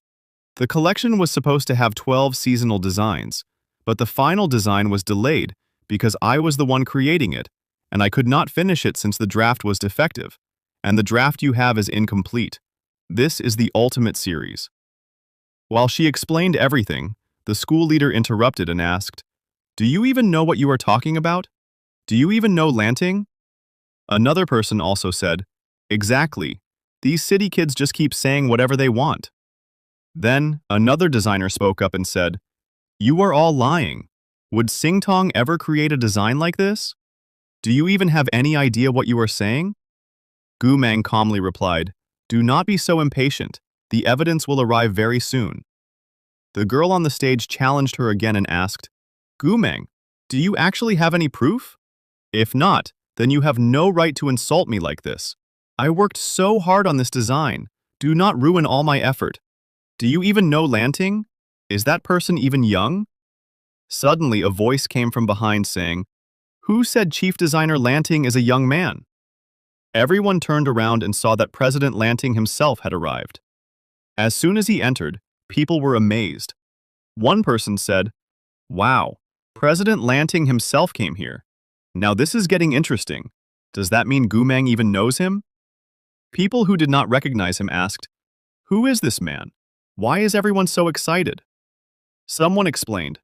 The collection was supposed to have 12 seasonal designs, but the final design was delayed because I was the one creating it, and I could not finish it since the draft was defective, and the draft you have is incomplete. This is the ultimate series. While she explained everything, the school leader interrupted and asked, do you even know what you are talking about? Do you even know Lanting? Another person also said, exactly. These city kids just keep saying whatever they want. Then, another designer spoke up and said, you are all lying. Would Singtong ever create a design like this? Do you even have any idea what you are saying? Gumang calmly replied, do not be so impatient. The evidence will arrive very soon. The girl on the stage challenged her again and asked, Gumang, do you actually have any proof? If not, then you have no right to insult me like this. I worked so hard on this design. Do not ruin all my effort. Do you even know Lanting? Is that person even young? Suddenly, a voice came from behind saying, who said Chief Designer Lanting is a young man? Everyone turned around and saw that President Lanting himself had arrived. As soon as he entered, people were amazed. One person said, wow, President Lanting himself came here. Now this is getting interesting. Does that mean Gumang even knows him? People who did not recognize him asked, who is this man? Why is everyone so excited? Someone explained,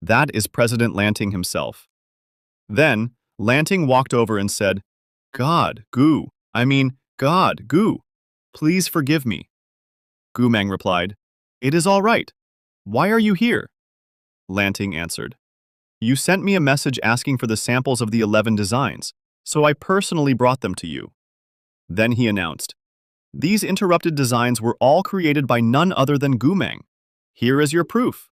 that is President Lanting himself. Then, Lanting walked over and said, God, Gu, please forgive me. Gumang replied, it is all right. Why are you here? Lanting answered, you sent me a message asking for the samples of the 11 designs, so I personally brought them to you. Then he announced, these interrupted designs were all created by none other than Gumang. Here is your proof.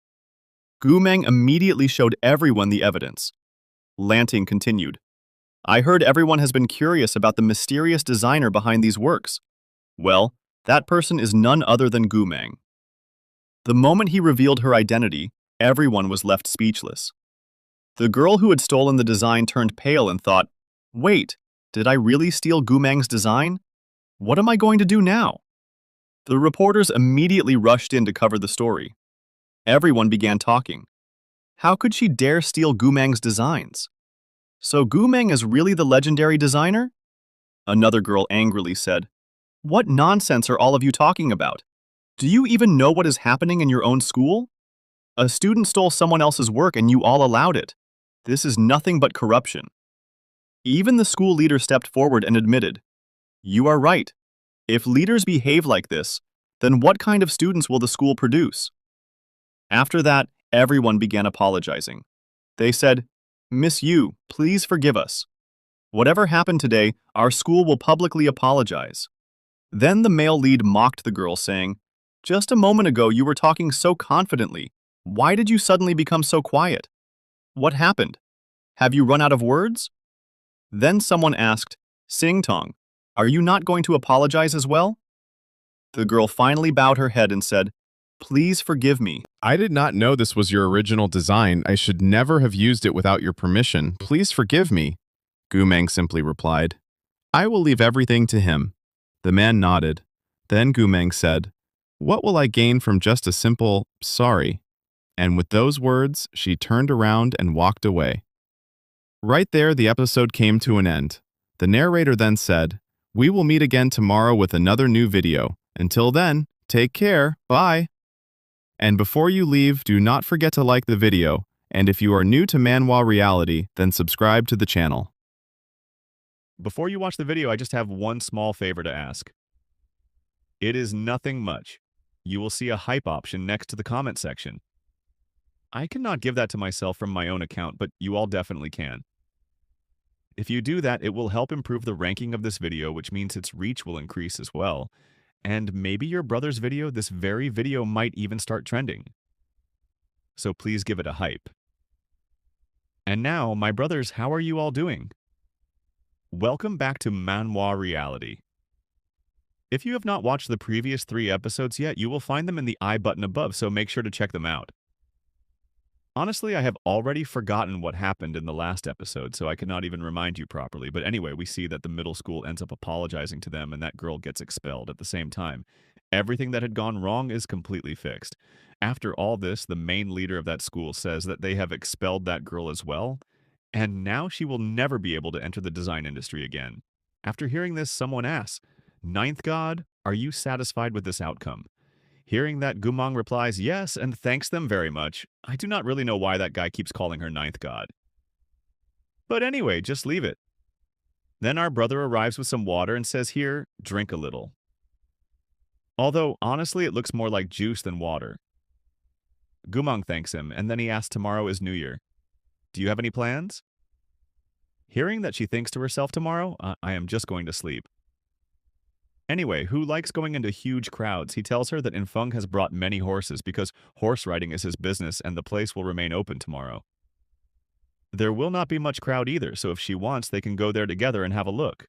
Gumang immediately showed everyone the evidence. Lanting continued, I heard everyone has been curious about the mysterious designer behind these works. Well, that person is none other than Gumang. The moment he revealed her identity, everyone was left speechless. The girl who had stolen the design turned pale and thought, "Wait, did I really steal Gumang's design? What am I going to do now?" The reporters immediately rushed in to cover the story. Everyone began talking. How could she dare steal Gumang's designs? So Gumang is really the legendary designer? Another girl angrily said, "What nonsense are all of you talking about? Do you even know what is happening in your own school? A student stole someone else's work and you all allowed it. This is nothing but corruption." Even the school leader stepped forward and admitted, "You are right. If leaders behave like this, then what kind of students will the school produce?" After that, everyone began apologizing. They said, "Miss Yu, please forgive us. Whatever happened today, our school will publicly apologize." Then the male lead mocked the girl, saying, "Just a moment ago you were talking so confidently. Why did you suddenly become so quiet? What happened? Have you run out of words?" Then someone asked, "Sing Tong, are you not going to apologize as well?" The girl finally bowed her head and said, "Please forgive me." I did not know this was your original design. I should never have used it without your permission. Please forgive me. Gumang simply replied, "I will leave everything to him." The man nodded. Then Gumang said, "What will I gain from just a simple sorry?" And with those words, she turned around and walked away. Right there, the episode came to an end. The narrator then said, "We will meet again tomorrow with another new video. Until then, take care. Bye." And before you leave, do not forget to like the video. And if you are new to Manhwa Reality, then subscribe to the channel. Before you watch the video, I just have one small favor to ask. It is nothing much. You will see a hype option next to the comment section. I cannot give that to myself from my own account, but you all definitely can. If you do that, it will help improve the ranking of this video, which means its reach will increase as well. And maybe your brother's video, this very video, might even start trending. So please give it a hype. And now, my brothers, how are you all doing? Welcome back to Manhwa Reality. If you have not watched the previous 3 episodes yet, you will find them in the I button above, so make sure to check them out. Honestly, I have already forgotten what happened in the last episode, so I cannot even remind you properly. But anyway, we see that the middle school ends up apologizing to them and that girl gets expelled at the same time. Everything that had gone wrong is completely fixed. After all this, the main leader of that school says that they have expelled that girl as well, and now she will never be able to enter the design industry again. After hearing this, someone asks, "Ninth God, are you satisfied with this outcome?" Hearing that, Gumang replies yes and thanks them very much. I do not really know why that guy keeps calling her ninth god. But anyway, just leave it. Then our brother arrives with some water and says, "Here, drink a little." Although, honestly, it looks more like juice than water. Gumang thanks him, and then he asks tomorrow is New Year. Do you have any plans? Hearing that she thinks to herself tomorrow, I am just going to sleep. Anyway, who likes going into huge crowds? He tells her that Infeng has brought many horses because horse riding is his business and the place will remain open tomorrow. There will not be much crowd either, so if she wants, they can go there together and have a look.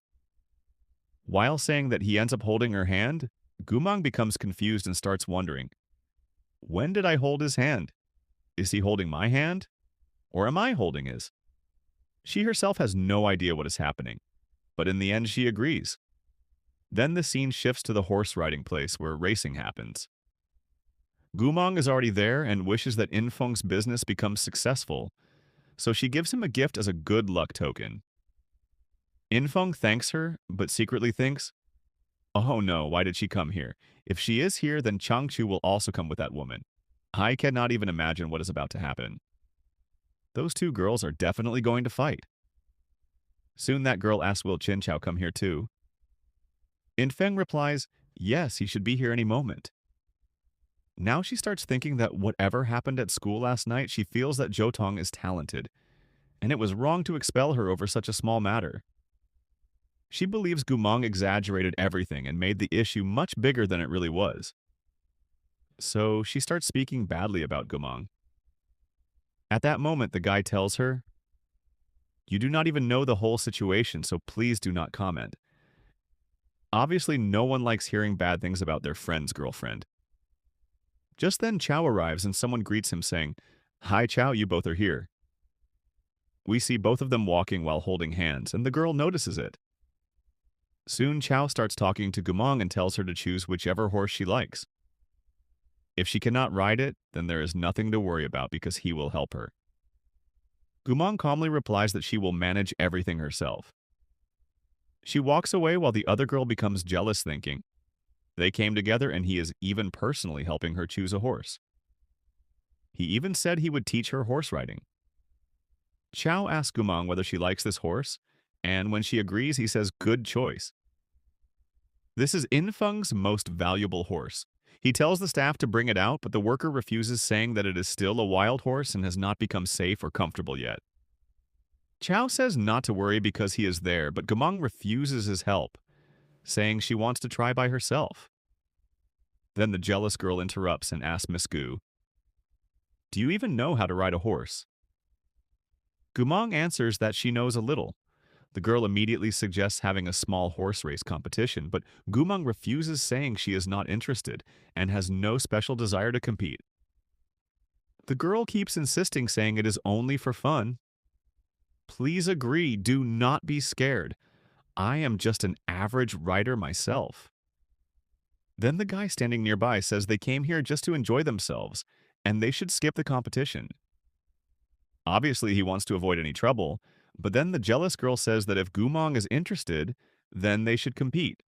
While saying that he ends up holding her hand, Gumang becomes confused and starts wondering, when did I hold his hand? Is he holding my hand? Or am I holding his? She herself has no idea what is happening, but in the end she agrees. Then the scene shifts to the horse riding place where racing happens. Gumang is already there and wishes that Infeng's business becomes successful, so she gives him a gift as a good luck token. Infeng thanks her, but secretly thinks, "Oh no, why did she come here? If she is here, then Changchu will also come with that woman. I cannot even imagine what is about to happen. Those 2 girls are definitely going to fight." Soon that girl asks will Chinchao come here too. Infeng replies, yes, he should be here any moment. Now she starts thinking that whatever happened at school last night, she feels that Jotong is talented, and it was wrong to expel her over such a small matter. She believes Gumang exaggerated everything and made the issue much bigger than it really was. So she starts speaking badly about Gumang. At that moment, the guy tells her, "You do not even know the whole situation, so please do not comment." Obviously, no one likes hearing bad things about their friend's girlfriend. Just then, Chow arrives and someone greets him saying, "Hi, Chow, you both are here." We see both of them walking while holding hands, and the girl notices it. Soon, Chow starts talking to Gumong and tells her to choose whichever horse she likes. If she cannot ride it, then there is nothing to worry about because he will help her. Gumong calmly replies that she will manage everything herself. She walks away while the other girl becomes jealous, thinking, they came together and he is even personally helping her choose a horse. He even said he would teach her horse riding. Chow asks Gumong whether she likes this horse, and when she agrees, he says, good choice. This is Infeng's most valuable horse. He tells the staff to bring it out, but the worker refuses, saying that it is still a wild horse and has not become safe or comfortable yet. Chow says not to worry because he is there, but Gumong refuses his help, saying she wants to try by herself. Then the jealous girl interrupts and asks Miss Gu, do you even know how to ride a horse? Gumong answers that she knows a little. The girl immediately suggests having a small horse race competition, but Gumong refuses, saying she is not interested and has no special desire to compete. The girl keeps insisting, saying it is only for fun. Please agree, do not be scared. I am just an average rider myself. Then the guy standing nearby says they came here just to enjoy themselves, and they should skip the competition. Obviously, he wants to avoid any trouble, but then the jealous girl says that if Gumong is interested, then they should compete.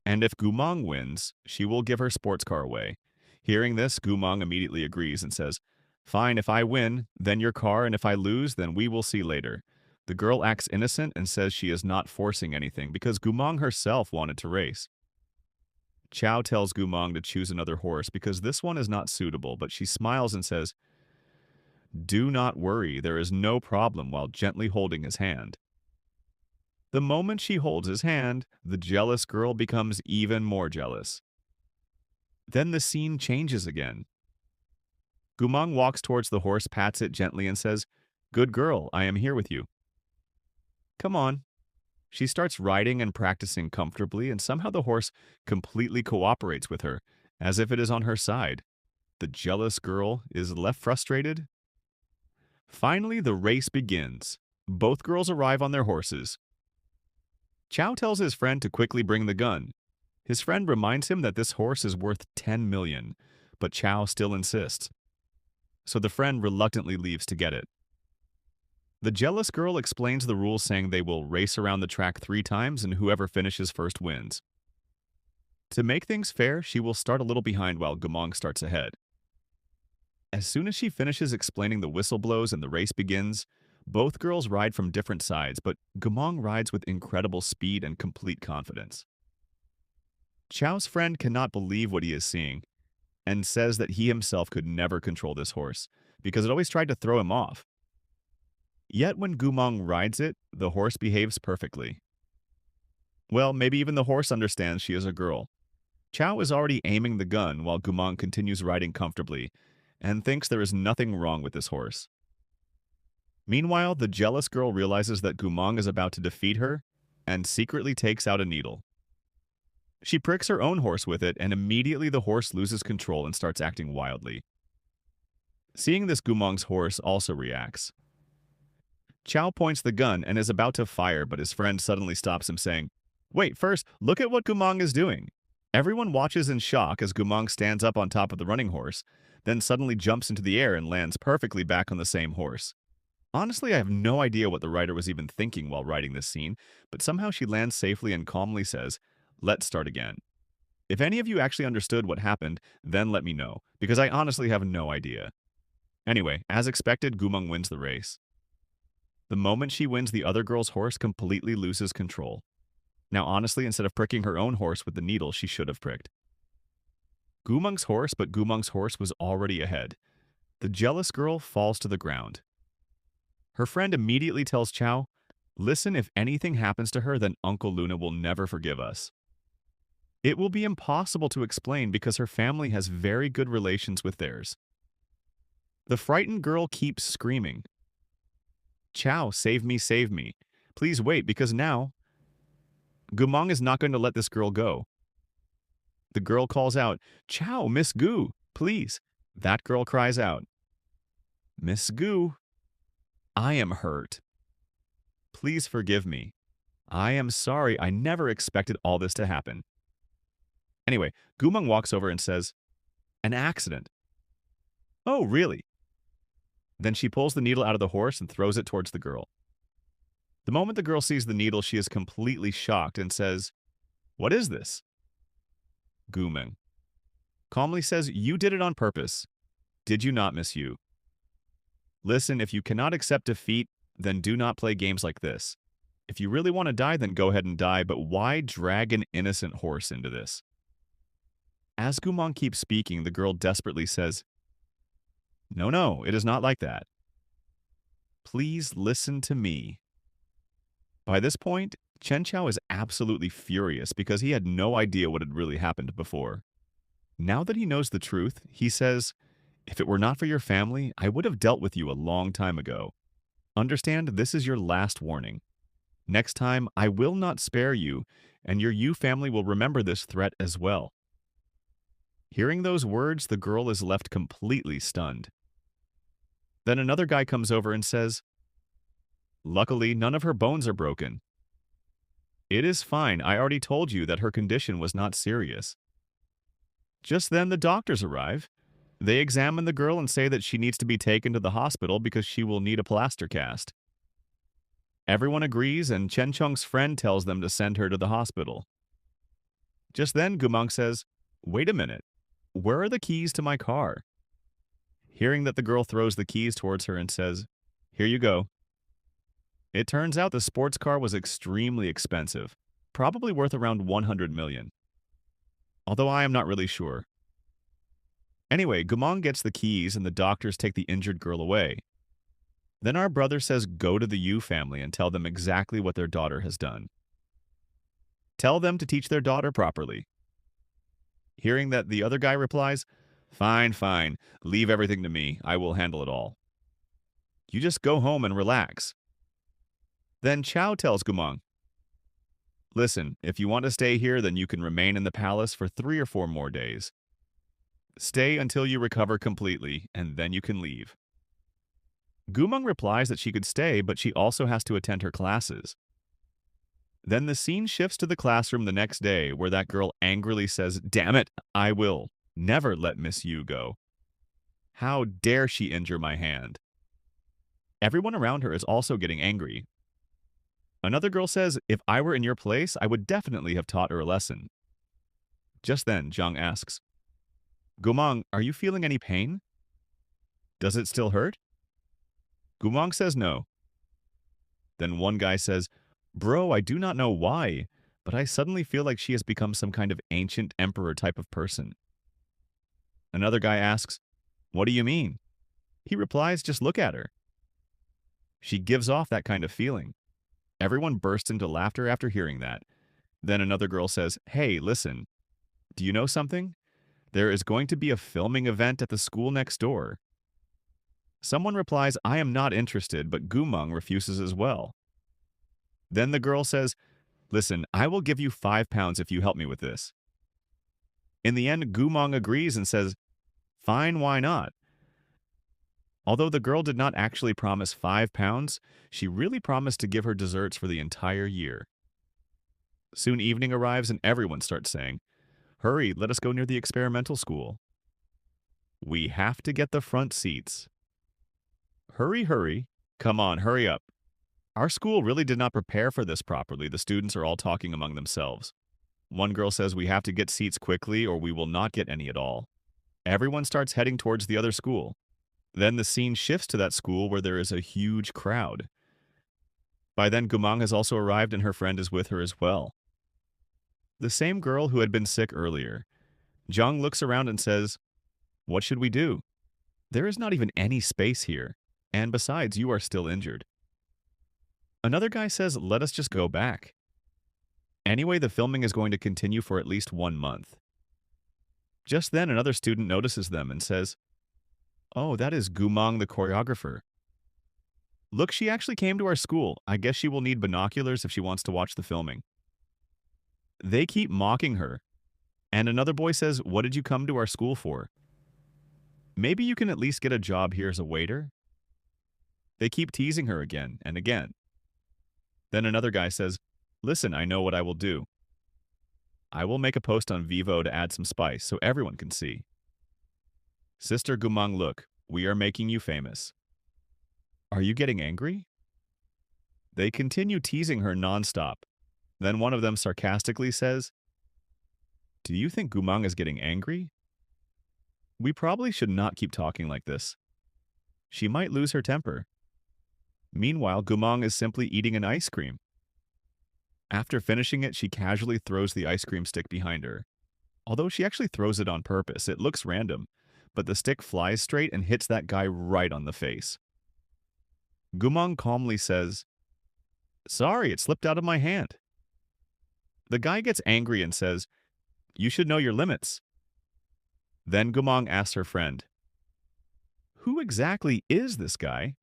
And if Gumong wins, she will give her sports car away. Hearing this, Gumong immediately agrees and says, fine, if I win, then your car, and if I lose, then we will see later. The girl acts innocent and says she is not forcing anything because Gumong herself wanted to race. Chow tells Gumong to choose another horse because this one is not suitable, but she smiles and says, do not worry, there is no problem, while gently holding his hand. The moment she holds his hand, the jealous girl becomes even more jealous. Then the scene changes again. Gumong walks towards the horse, pats it gently, and says, good girl, I am here with you. Come on. She starts riding and practicing comfortably, and somehow the horse completely cooperates with her, as if it is on her side. The jealous girl is left frustrated. Finally, the race begins. Both girls arrive on their horses. Chow tells his friend to quickly bring the gun. His friend reminds him that this horse is worth 10 million, but Chow still insists. So the friend reluctantly leaves to get it. The jealous girl explains the rules, saying they will race around the track 3 times and whoever finishes first wins. To make things fair, she will start a little behind while Gumong starts ahead. As soon as she finishes explaining, the whistle blows and the race begins. Both girls ride from different sides, but Gumong rides with incredible speed and complete confidence. Chow's friend cannot believe what he is seeing and says that he himself could never control this horse because it always tried to throw him off. Yet when Gumong rides it, the horse behaves perfectly. Well, maybe even the horse understands she is a girl. Chow is already aiming the gun while Gumong continues riding comfortably and thinks there is nothing wrong with this horse. Meanwhile, the jealous girl realizes that Gumong is about to defeat her and secretly takes out a needle. She pricks her own horse with it, and immediately the horse loses control and starts acting wildly. Seeing this, Gumong's horse also reacts. Chow points the gun and is about to fire, but his friend suddenly stops him, saying, wait, first, look at what Gumong is doing. Everyone watches in shock as Gumong stands up on top of the running horse, then suddenly jumps into the air and lands perfectly back on the same horse. Honestly, I have no idea what the writer was even thinking while writing this scene, but somehow she lands safely and calmly says, let's start again. If any of you actually understood what happened, then let me know, because I honestly have no idea. Anyway, as expected, Gumong wins the race. The moment she wins, the other girl's horse completely loses control. Now honestly, instead of pricking her own horse with the needle, she should have pricked Gumong's horse, but Gumong's horse was already ahead. The jealous girl falls to the ground. Her friend immediately tells Chow, listen, if anything happens to her, then Uncle Luna will never forgive us. It will be impossible to explain because her family has very good relations with theirs. The frightened girl keeps screaming, Chow, save me, save me. Please wait, because now Gumong is not going to let this girl go. The girl calls out, Chow, Miss Gu, please. That girl cries out, Miss Gu, I am hurt. Please forgive me. I am sorry. I never expected all this to happen. Anyway, Gumang walks over and says, an accident. Oh, really? Then she pulls the needle out of the horse and throws it towards the girl. The moment the girl sees the needle, she is completely shocked and says, what is this? Gumang calmly says, you did it on purpose. Did you not, Miss Yu? Listen, if you cannot accept defeat, then do not play games like this. If you really want to die, then go ahead and die, but why drag an innocent horse into this? As Gumang keeps speaking, the girl desperately says, no, it is not like that. Please listen to me. By this point, Chen Chao is absolutely furious because he had no idea what had really happened before. Now that he knows the truth, he says, if it were not for your family, I would have dealt with you a long time ago. Understand, this is your last warning. Next time, I will not spare you, and your Yu family will remember this threat as well. Hearing those words, the girl is left completely stunned. Then another guy comes over and says, luckily, none of her bones are broken. It is fine. I already told you that her condition was not serious. Just then, the doctors arrive. They examine the girl and say that she needs to be taken to the hospital because she will need a plaster cast. Everyone agrees, and Chen Chong's friend tells them to send her to the hospital. Just then, Gumang says, wait a minute. Where are the keys to my car? Hearing that the girl throws the keys towards her and says, here you go. It turns out the sports car was extremely expensive, probably worth around 100 million. Although I am not really sure. Anyway, Gumang gets the keys and the doctors take the injured girl away. Then our brother says go to the Yu family and tell them exactly what their daughter has done. Tell them to teach their daughter properly. Hearing that, the other guy replies, fine, leave everything to me. I will handle it all. You just go home and relax. Then Chao tells Gumang, listen, if you want to stay here, then you can remain in the palace for 3 or 4 more days. Stay until you recover completely, and then you can leave. Gumang replies that she could stay, but she also has to attend her classes. Then the scene shifts to the classroom the next day, where that girl angrily says, damn it, I will never let Miss Yu go. How dare she injure my hand? Everyone around her is also getting angry. Another girl says, if I were in your place, I would definitely have taught her a lesson. Just then, Zhang asks, Gumang, are you feeling any pain? Does it still hurt? Gumang says no. Then one guy says, bro, I do not know why, but I suddenly feel like she has become some kind of ancient emperor type of person. Another guy asks, what do you mean? He replies, just look at her. She gives off that kind of feeling. Everyone bursts into laughter after hearing that. Then another girl says, hey, listen, do you know something? There is going to be a filming event at the school next door. Someone replies, I am not interested, but Gumang refuses as well. Then the girl says, listen, I will give you £5 if you help me with this. In the end, Gumang agrees and says, fine, why not? Although the girl did not actually promise £5, she really promised to give her desserts for the entire year. Soon evening arrives and everyone starts saying, hurry, let us go near the experimental school. We have to get the front seats. Hurry, come on, hurry up. Our school really did not prepare for this properly. The students are all talking among themselves. One girl says we have to get seats quickly or we will not get any at all. Everyone starts heading towards the other school. Then the scene shifts to that school where there is a huge crowd. By then, Gumang has also arrived and her friend is with her as well. The same girl who had been sick earlier. Zhang looks around and says, what should we do? There is not even any space here, and besides, you are still injured. Another guy says, let us just go back. Anyway, the filming is going to continue for at least 1 month. Just then, another student notices them and says, oh, that is Gumang, the choreographer. Look, she actually came to our school. I guess she will need binoculars if she wants to watch the filming. They keep mocking her. And another boy says, what did you come to our school for? Maybe you can at least get a job here as a waiter? They keep teasing her again and again. Then another guy says, listen, I know what I will do. I will make a post on Vivo to add some spice so everyone can see. Sister Gumang, look, we are making you famous. Are you getting angry? They continue teasing her nonstop. Then one of them sarcastically says, do you think Gumang is getting angry? We probably should not keep talking like this. She might lose her temper. Meanwhile, Gumang is simply eating an ice cream. After finishing it, she casually throws the ice cream stick behind her. Although she actually throws it on purpose, it looks random, but the stick flies straight and hits that guy right on the face. Gumang calmly says, sorry, it slipped out of my hand. The guy gets angry and says, you should know your limits. Then Gumang asks her friend, who exactly is this guy?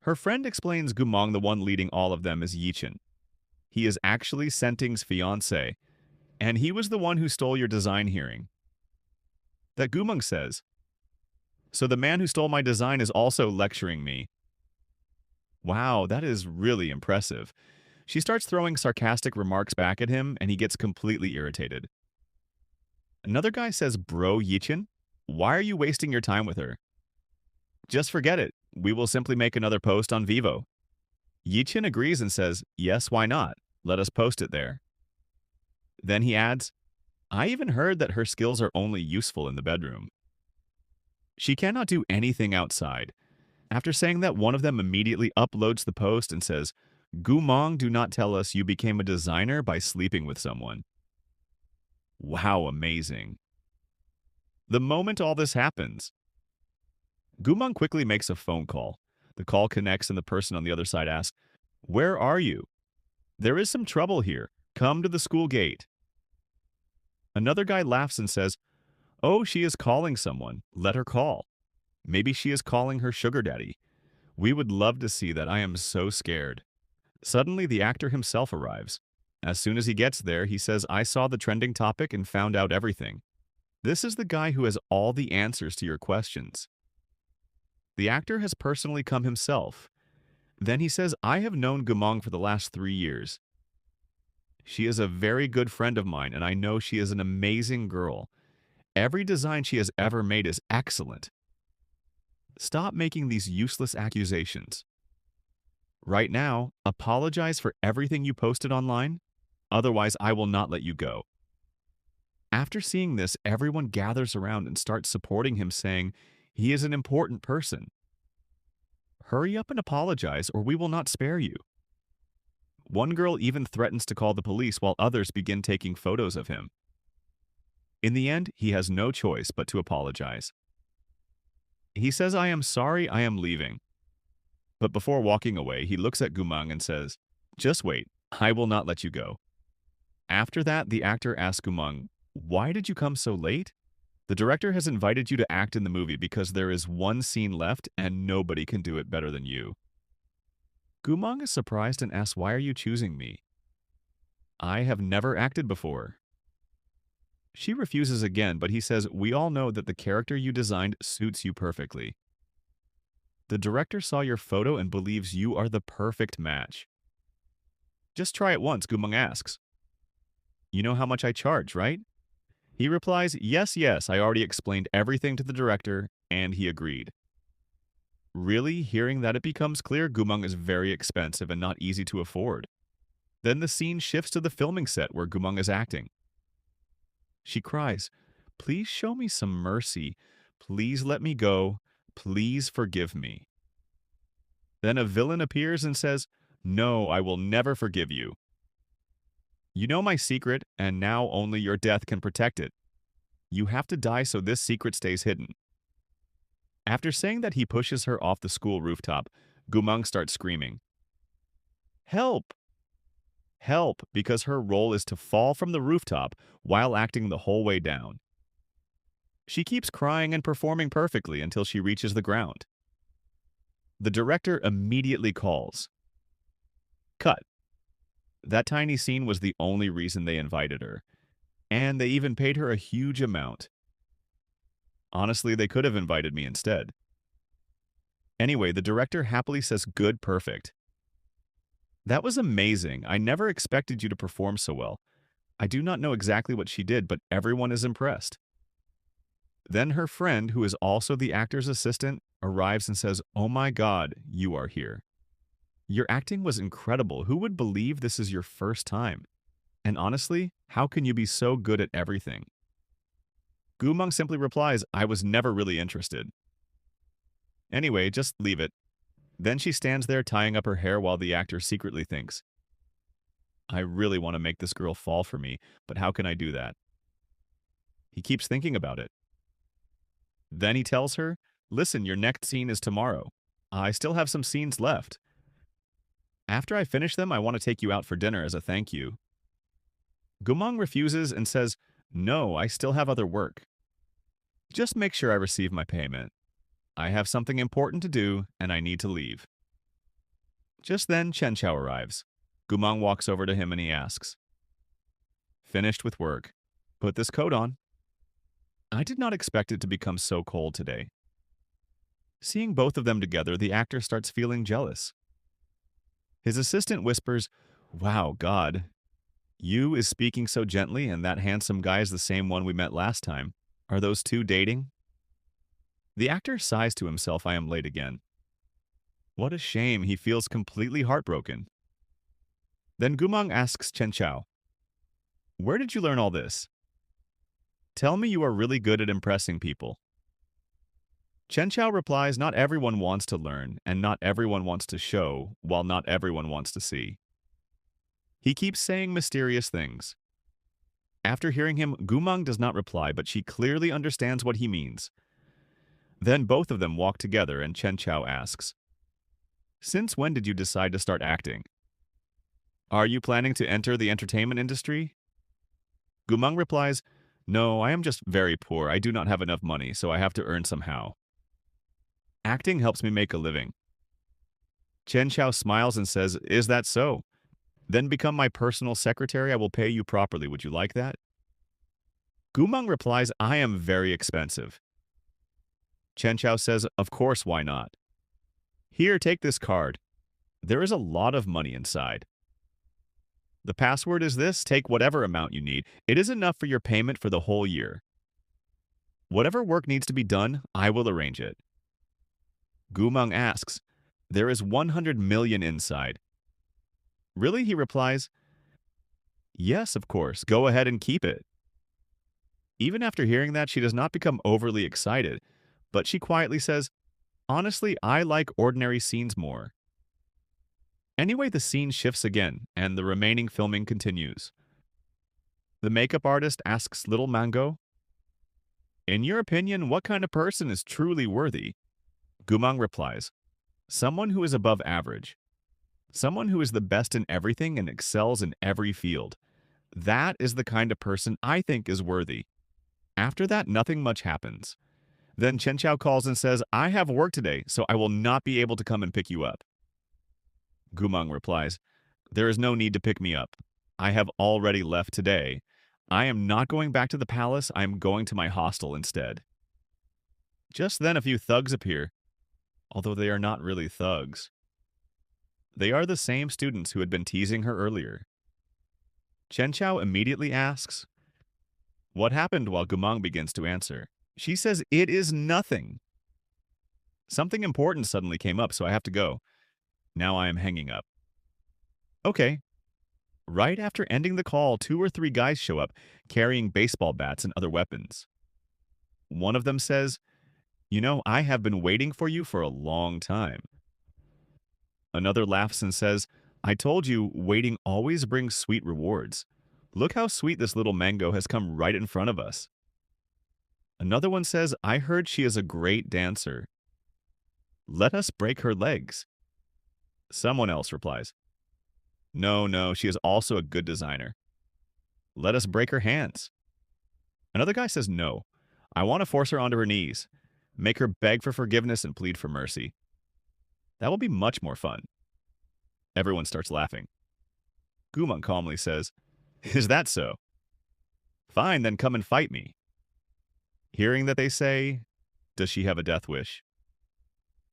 Her friend explains Gumang, the one leading all of them, is Yichin. He is actually Senting's fiancé, and he was the one who stole your design hearing. That Gumang says, so the man who stole my design is also lecturing me. Wow, that is really impressive. She starts throwing sarcastic remarks back at him, and he gets completely irritated. Another guy says, bro, Yichin, why are you wasting your time with her? Just forget it. We will simply make another post on Vivo. Yichin agrees and says, yes, why not? Let us post it there. Then he adds, I even heard that her skills are only useful in the bedroom. She cannot do anything outside. After saying that, one of them immediately uploads the post and says, Gumang, do not tell us you became a designer by sleeping with someone. Wow, amazing. The moment all this happens, Gumang quickly makes a phone call. The call connects and the person on the other side asks, where are you? There is some trouble here. Come to the school gate. Another guy laughs and says, oh, she is calling someone. Let her call. Maybe she is calling her sugar daddy. We would love to see that. I am so scared. Suddenly, the actor himself arrives. As soon as he gets there, he says, I saw the trending topic and found out everything. This is the guy who has all the answers to your questions. The actor has personally come himself. Then he says, I have known Gumang for the last 3 years. She is a very good friend of mine, and I know she is an amazing girl. Every design she has ever made is excellent. Stop making these useless accusations. Right now, apologize for everything you posted online. Otherwise, I will not let you go. After seeing this, everyone gathers around and starts supporting him, saying he is an important person. Hurry up and apologize, or we will not spare you. One girl even threatens to call the police while others begin taking photos of him. In the end, he has no choice but to apologize. He says, I am sorry, I am leaving. But before walking away, he looks at Gumang and says, just wait, I will not let you go. After that, the actor asks Gumang, why did you come so late? The director has invited you to act in the movie because there is one scene left and nobody can do it better than you. Gumang is surprised and asks, why are you choosing me? I have never acted before. She refuses again, but he says, we all know that the character you designed suits you perfectly. The director saw your photo and believes you are the perfect match. Just try it once, Gumang asks. You know how much I charge, right? He replies, yes, yes, I already explained everything to the director, and he agreed. Really, hearing that, it becomes clear Gumang is very expensive and not easy to afford. Then the scene shifts to the filming set where Gumang is acting. She cries, please show me some mercy. Please let me go. Please forgive me. Then a villain appears and says, no, I will never forgive you. You know my secret, and now only your death can protect it. You have to die so this secret stays hidden. After saying that, he pushes her off the school rooftop. Gumang starts screaming, help! Help, because her role is to fall from the rooftop while acting the whole way down. She keeps crying and performing perfectly until she reaches the ground. The director immediately calls. Cut. That tiny scene was the only reason they invited her, and they even paid her a huge amount. Honestly, they could have invited me instead. Anyway, the director happily says good, perfect. That was amazing. I never expected you to perform so well. I do not know exactly what she did, but everyone is impressed. Then her friend, who is also the actor's assistant, arrives and says, "Oh my God, you are here. Your acting was incredible. Who would believe this is your first time? And honestly, how can you be so good at everything?" Gumong simply replies, "I was never really interested. Anyway, just leave it." Then she stands there tying up her hair while the actor secretly thinks, "I really want to make this girl fall for me, but how can I do that?" He keeps thinking about it. Then he tells her, "Listen, your next scene is tomorrow. I still have some scenes left. After I finish them, I want to take you out for dinner as a thank you." Gumong refuses and says, "No, I still have other work. Just make sure I receive my payment. I have something important to do, and I need to leave." Just then, Chen Chao arrives. Gumong walks over to him and he asks, "Finished with work. Put this coat on." I did not expect it to become so cold today. Seeing both of them together, the actor starts feeling jealous. His assistant whispers, "Wow, God, you is speaking so gently, and that handsome guy is the same one we met last time. Are those two dating?" The actor sighs to himself, "I am late again." What a shame, he feels completely heartbroken. Then Gumong asks Chen Chao, "Where did you learn all this? Tell me you are really good at impressing people." Chen Chao replies, "Not everyone wants to learn, and not everyone wants to show, while not everyone wants to see." He keeps saying mysterious things. After hearing him, Gumong does not reply, but she clearly understands what he means. Then both of them walk together, and Chen Chao asks, "Since when did you decide to start acting? Are you planning to enter the entertainment industry?" Gumong replies, "No, I am just very poor. I do not have enough money, so I have to earn somehow. Acting helps me make a living." Chen Chao smiles and says, "Is that so? Then become my personal secretary. I will pay you properly. Would you like that?" Gumong replies, "I am very expensive." Chen Chao says, "Of course, why not? Here, take this card. There is a lot of money inside. The password is this. Take whatever amount you need. It is enough for your payment for the whole year. Whatever work needs to be done, I will arrange it." Gumong asks, "There is 100 million inside." "Really?" he replies, "Yes, of course. Go ahead and keep it." Even after hearing that, she does not become overly excited, but she quietly says, "Honestly, I like ordinary scenes more." Anyway, the scene shifts again, and the remaining filming continues. The makeup artist asks Little Mango, "In your opinion, what kind of person is truly worthy?" Gumong replies, "Someone who is above average. Someone who is the best in everything and excels in every field. That is the kind of person I think is worthy." After that, nothing much happens. Then Chen Chao calls and says, "I have work today, so I will not be able to come and pick you up." Gumong replies, "There is no need to pick me up. I have already left today. I am not going back to the palace. I am going to my hostel instead." Just then a few thugs appear, although they are not really thugs. They are the same students who had been teasing her earlier. Chen Chao immediately asks, "What happened?" while Gumong begins to answer. She says, "It is nothing." Something important suddenly came up, so I have to go. Now I am hanging up. Okay. Right after ending the call, 2 or 3 guys show up, carrying baseball bats and other weapons. One of them says, I have been waiting for you for a long time." Another laughs and says, "I told you, waiting always brings sweet rewards. Look how sweet this little mango has come right in front of us." Another one says, "I heard she is a great dancer. Let us break her legs." Someone else replies, "No, no, she is also a good designer. Let us break her hands." Another guy says, "No, I want to force her onto her knees, make her beg for forgiveness and plead for mercy. That will be much more fun." Everyone starts laughing. Gumong calmly says, "Is that so? Fine, then come and fight me." Hearing that they say, "Does she have a death wish?"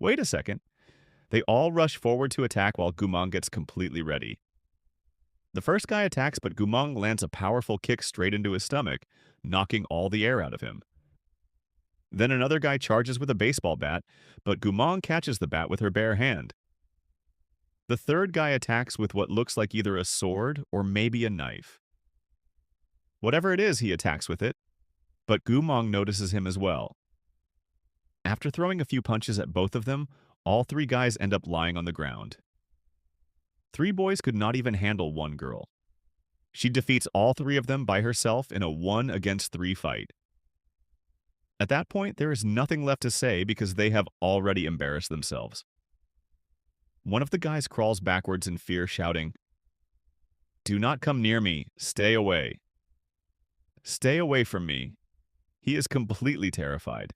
Wait a second. They all rush forward to attack while Gumong gets completely ready. The first guy attacks, but Gumong lands a powerful kick straight into his stomach, knocking all the air out of him. Then another guy charges with a baseball bat, but Gumong catches the bat with her bare hand. The third guy attacks with what looks like either a sword or maybe a knife. Whatever it is, he attacks with it, but Gumong notices him as well. After throwing a few punches at both of them, all three guys end up lying on the ground. Three boys could not even handle one girl. She defeats all three of them by herself in a 1-against-3 fight. At that point, there is nothing left to say because they have already embarrassed themselves. One of the guys crawls backwards in fear, shouting, "Do not come near me. Stay away. Stay away from me." He is completely terrified.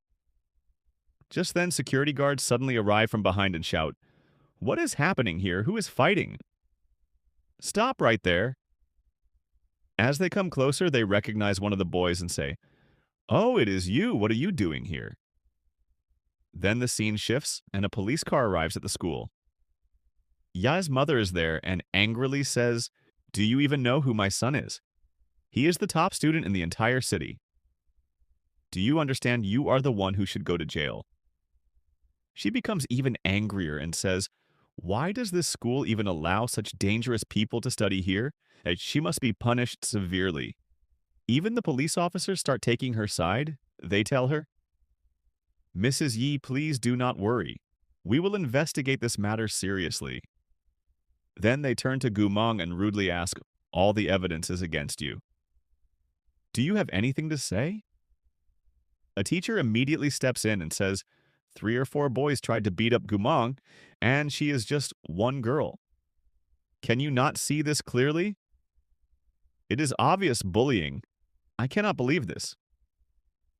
Just then, security guards suddenly arrive from behind and shout, "What is happening here? Who is fighting?" "Stop right there." As they come closer, they recognize one of the boys and say, "Oh, it is you. What are you doing here?" Then the scene shifts, and a police car arrives at the school. Ya's mother is there and angrily says, "Do you even know who my son is? He is the top student in the entire city. Do you understand you are the one who should go to jail?" She becomes even angrier and says, "Why does this school even allow such dangerous people to study here? And she must be punished severely." Even the police officers start taking her side. They tell her, "Mrs. Yi, please do not worry. We will investigate this matter seriously." Then they turn to Gumong and rudely ask, "All the evidence is against you. Do you have anything to say?" A teacher immediately steps in and says, 3 or 4 boys tried to beat up Gumong, and she is just one girl. Can you not see this clearly? It is obvious bullying. I cannot believe this.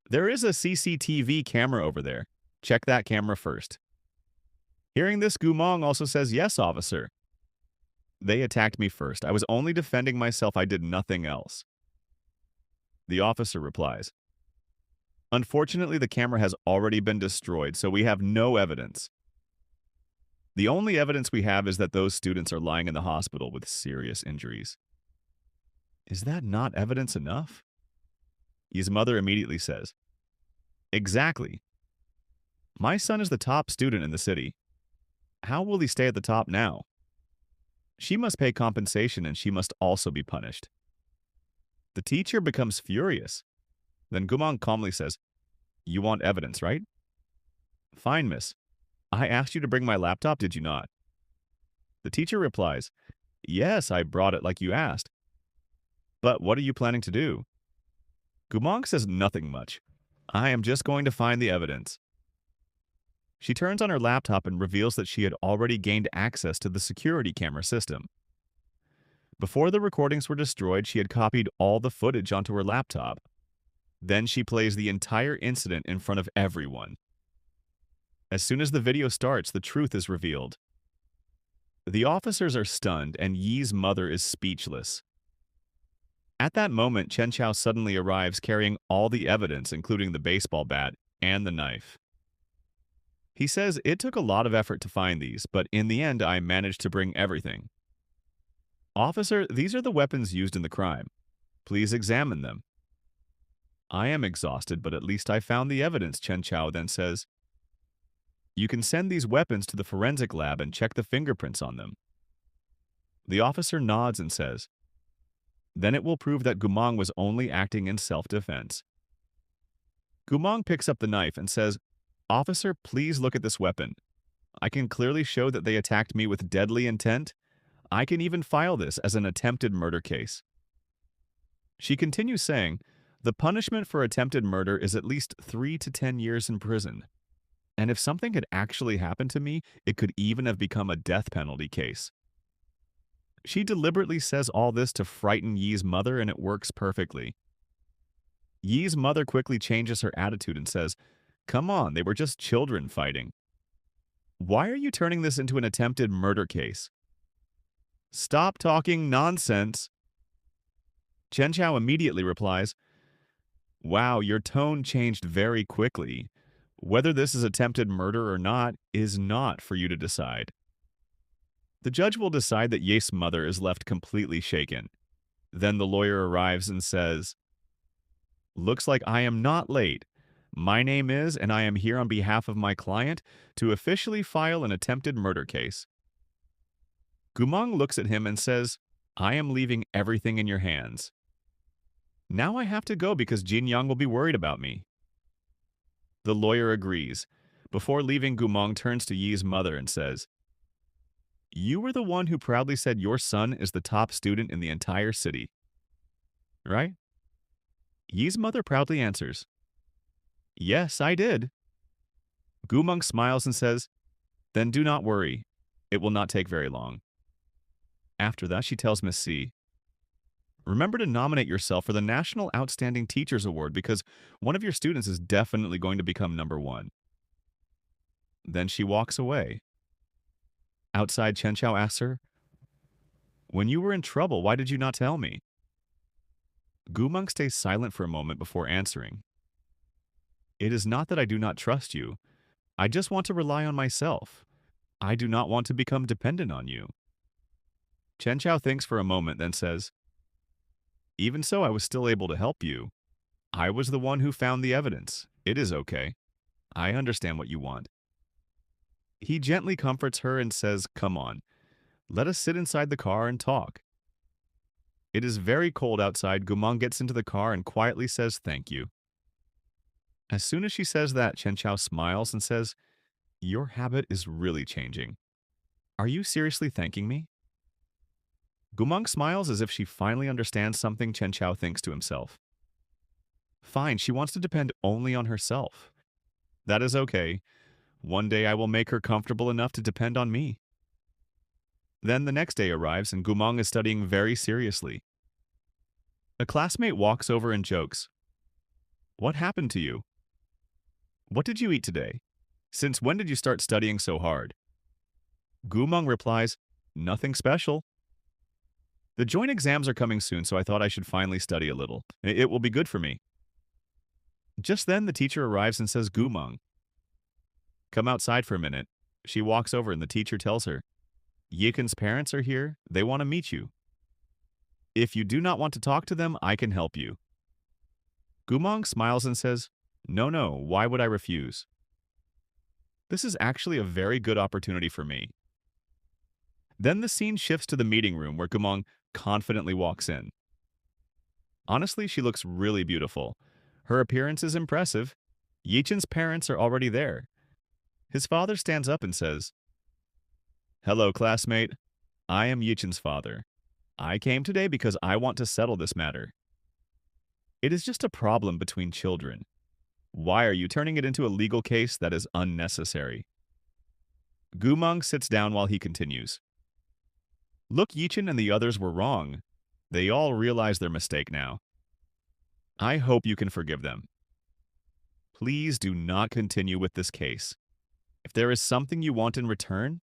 There is a CCTV camera over there. Check that camera first. Hearing this, Gumong also says, "Yes, officer. They attacked me first. I was only defending myself. I did nothing else." The officer replies, "Unfortunately, the camera has already been destroyed, so we have no evidence. The only evidence we have is that those students are lying in the hospital with serious injuries." Is that not evidence enough? His mother immediately says, "Exactly. My son is the top student in the city. How will he stay at the top now? She must pay compensation and she must also be punished." The teacher becomes furious. Then Gumong calmly says, "You want evidence, right? Fine, miss. I asked you to bring my laptop, did you not?" The teacher replies, "Yes, I brought it like you asked. But what are you planning to do?" Gumong says nothing much. "I am just going to find the evidence." She turns on her laptop and reveals that she had already gained access to the security camera system. Before the recordings were destroyed, she had copied all the footage onto her laptop. Then she plays the entire incident in front of everyone. As soon as the video starts, the truth is revealed. The officers are stunned, and Yi's mother is speechless. At that moment, Chen Chao suddenly arrives carrying all the evidence, including the baseball bat and the knife. He says, "It took a lot of effort to find these, but in the end, I managed to bring everything. Officer, these are the weapons used in the crime. Please examine them." "I am exhausted, but at least I found the evidence," Chen Chao then says. "You can send these weapons to the forensic lab and check the fingerprints on them." The officer nods and says, "Then it will prove that Gumong was only acting in self-defense." Gumong picks up the knife and says, "Officer, please look at this weapon. I can clearly show that they attacked me with deadly intent. I can even file this as an attempted murder case." She continues saying, "The punishment for attempted murder is at least 3 to 10 years in prison. And if something had actually happened to me, it could even have become a death penalty case." She deliberately says all this to frighten Yi's mother, and it works perfectly. Yi's mother quickly changes her attitude and says, "Come on, they were just children fighting. Why are you turning this into an attempted murder case? Stop talking nonsense." Chen Chao immediately replies, "Wow, your tone changed very quickly. Whether this is attempted murder or not is not for you to decide. The judge will decide that Ye's mother is left completely shaken. Then the lawyer arrives and says, "Looks like I am not late. My name is, and I am here on behalf of my client to officially file an attempted murder case." Gumong looks at him and says, "I am leaving everything in your hands. Now I have to go because Jin Yang will be worried about me." The lawyer agrees. Before leaving, Gumong turns to Yi's mother and says, "You were the one who proudly said your son is the top student in the entire city, right?" Yi's mother proudly answers, "Yes, I did." Gumong smiles and says, "Then do not worry. It will not take very long." After that, she tells Miss C, "Remember to nominate yourself for the National Outstanding Teachers Award because one of your students is definitely going to become number one." Then she walks away. Outside, Chen Chao asks her, "When you were in trouble, why did you not tell me?" Gumong stays silent for a moment before answering, "It is not that I do not trust you. I just want to rely on myself. I do not want to become dependent on you." Chen Chao thinks for a moment, then says, "Even so, I was still able to help you. I was the one who found the evidence. It is okay. I understand what you want." He gently comforts her and says, "Come on, let us sit inside the car and talk." It is very cold outside. Gumong gets into the car and quietly says thank you. As soon as she says that, Chen Chao smiles and says, "Your habit is really changing. Are you seriously thanking me?" Gumong smiles as if she finally understands something. Chen Chao thinks to himself, "Fine, she wants to depend only on herself. That is okay. One day I will make her comfortable enough to depend on me." Then the next day arrives and Gumong is studying very seriously. A classmate walks over and jokes, "What happened to you? What did you eat today? Since when did you start studying so hard?" Gumong replies, "Nothing special. The joint exams are coming soon, so I thought I should finally study a little. It will be good for me." Just then, the teacher arrives and says, "Gumong, come outside for a minute." She walks over and the teacher tells her, "Yikin's parents are here. They want to meet you. If you do not want to talk to them, I can help you." Gumong smiles and says, No, why would I refuse? This is actually a very good opportunity for me." Then the scene shifts to the meeting room where Gumong confidently walks in. Honestly, she looks really beautiful. Her appearance is impressive. Yichen's parents are already there. His father stands up and says, "Hello, classmate. I am Yichen's father. I came today because I want to settle this matter. It is just a problem between children. Why are you turning it into a legal case that is unnecessary?" Gumong sits down while he continues. "Look, Yichen and the others were wrong. They all realize their mistake now. I hope you can forgive them. Please do not continue with this case. If there is something you want in return,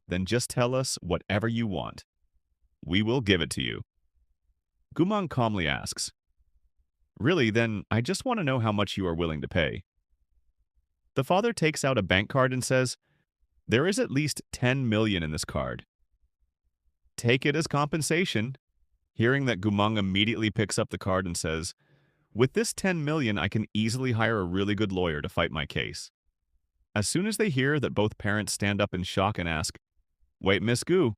then just tell us whatever you want. We will give it to you." Gumong calmly asks, "Really, then I just want to know how much you are willing to pay." The father takes out a bank card and says, "There is at least 10 million in this card. Take it as compensation." Hearing that, Gumong immediately picks up the card and says, "With this 10 million, I can easily hire a really good lawyer to fight my case." As soon as they hear that, both parents stand up in shock and ask, "Wait, Miss Gu,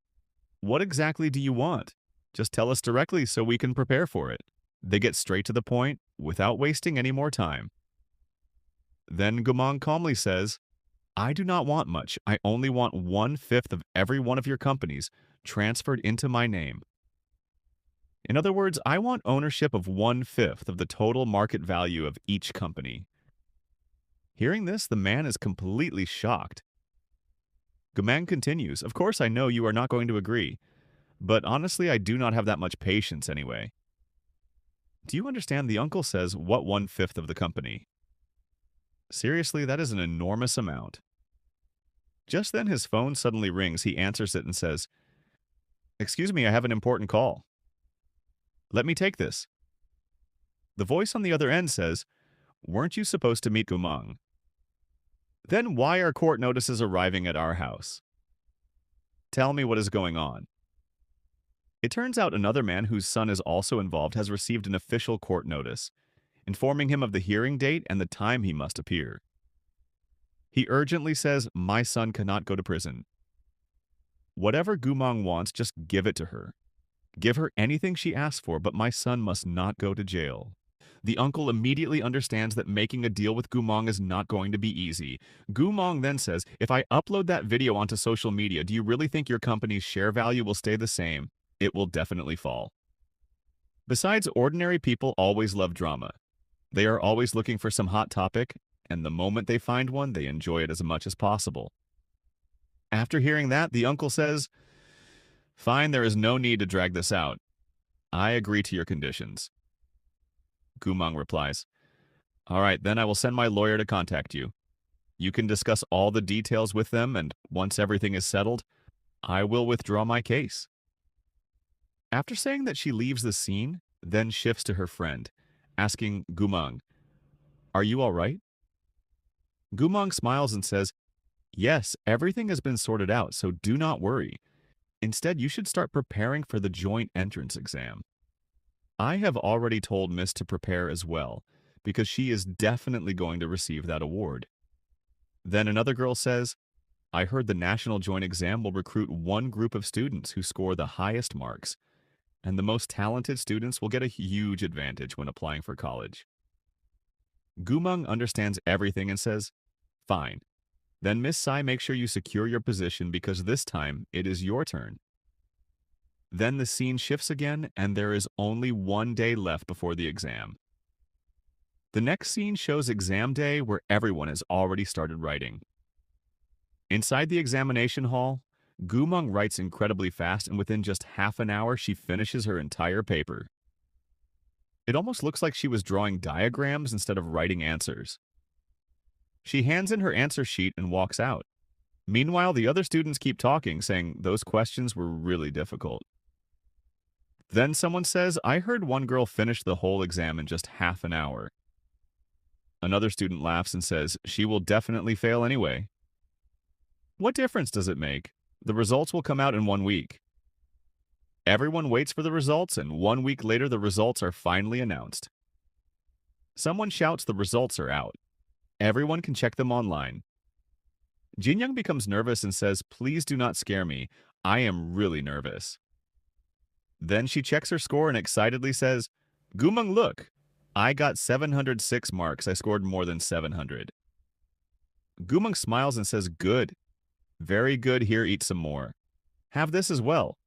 what exactly do you want? Just tell us directly so we can prepare for it." They get straight to the point without wasting any more time. Then Gumong calmly says, "I do not want much. I only want 1/5 of every one of your companies transferred into my name. In other words, I want ownership of 1/5 of the total market value of each company." Hearing this, the man is completely shocked. Gumong continues, "Of course I know you are not going to agree, but honestly I do not have that much patience anyway. Do you understand? The uncle says, what 1/5 of the company? Seriously, that is an enormous amount." Just then his phone suddenly rings. He answers it and says, "Excuse me, I have an important call." "Let me take this." The voice on the other end says, "Weren't you supposed to meet Gumong?" Then why are court notices arriving at our house? Tell me what is going on. It turns out another man whose son is also involved has received an official court notice, informing him of the hearing date and the time he must appear. He urgently says, "My son cannot go to prison. Whatever Gumong wants, just give it to her. Give her anything she asks for, but my son must not go to jail." The uncle immediately understands that making a deal with Gumong is not going to be easy. Gumong then says, "If I upload that video onto social media, do you really think your company's share value will stay the same? It will definitely fall." Besides, ordinary people always love drama. They are always looking for some hot topic, and the moment they find one, they enjoy it as much as possible. After hearing that, the uncle says, "Fine, there is no need to drag this out. I agree to your conditions." Gumong replies, "All right, then I will send my lawyer to contact you. You can discuss all the details with them, and once everything is settled, I will withdraw my case." After saying that, she leaves the scene, then shifts to her friend, asking Gumong, "Are you all right?" Gumong smiles and says, "Yes, everything has been sorted out, so do not worry. Instead, you should start preparing for the joint entrance exam. I have already told Miss to prepare as well, because she is definitely going to receive that award." Then another girl says, "I heard the national joint exam will recruit one group of students who score the highest marks, and the most talented students will get a huge advantage when applying for college." Gumong understands everything and says, "Fine. Then Miss Sai, make sure you secure your position because this time it is your turn." Then the scene shifts again, and there is only 1 day left before the exam. The next scene shows exam day where everyone has already started writing. Inside the examination hall, Gumong writes incredibly fast, and within just half an hour, she finishes her entire paper. It almost looks like she was drawing diagrams instead of writing answers. She hands in her answer sheet and walks out. Meanwhile, the other students keep talking, saying those questions were really difficult. Then someone says, "I heard one girl finish the whole exam in just half an hour." Another student laughs and says, "She will definitely fail anyway." What difference does it make? The results will come out in 1 week. Everyone waits for the results, and 1 week later the results are finally announced. Someone shouts the results are out. Everyone can check them online. Jinyoung becomes nervous and says, "Please do not scare me. I am really nervous." Then she checks her score and excitedly says, "Gumong, look! I got 706 marks. I scored more than 700. Gumong smiles and says, "Good. Very good. Here, eat some more. Have this as well."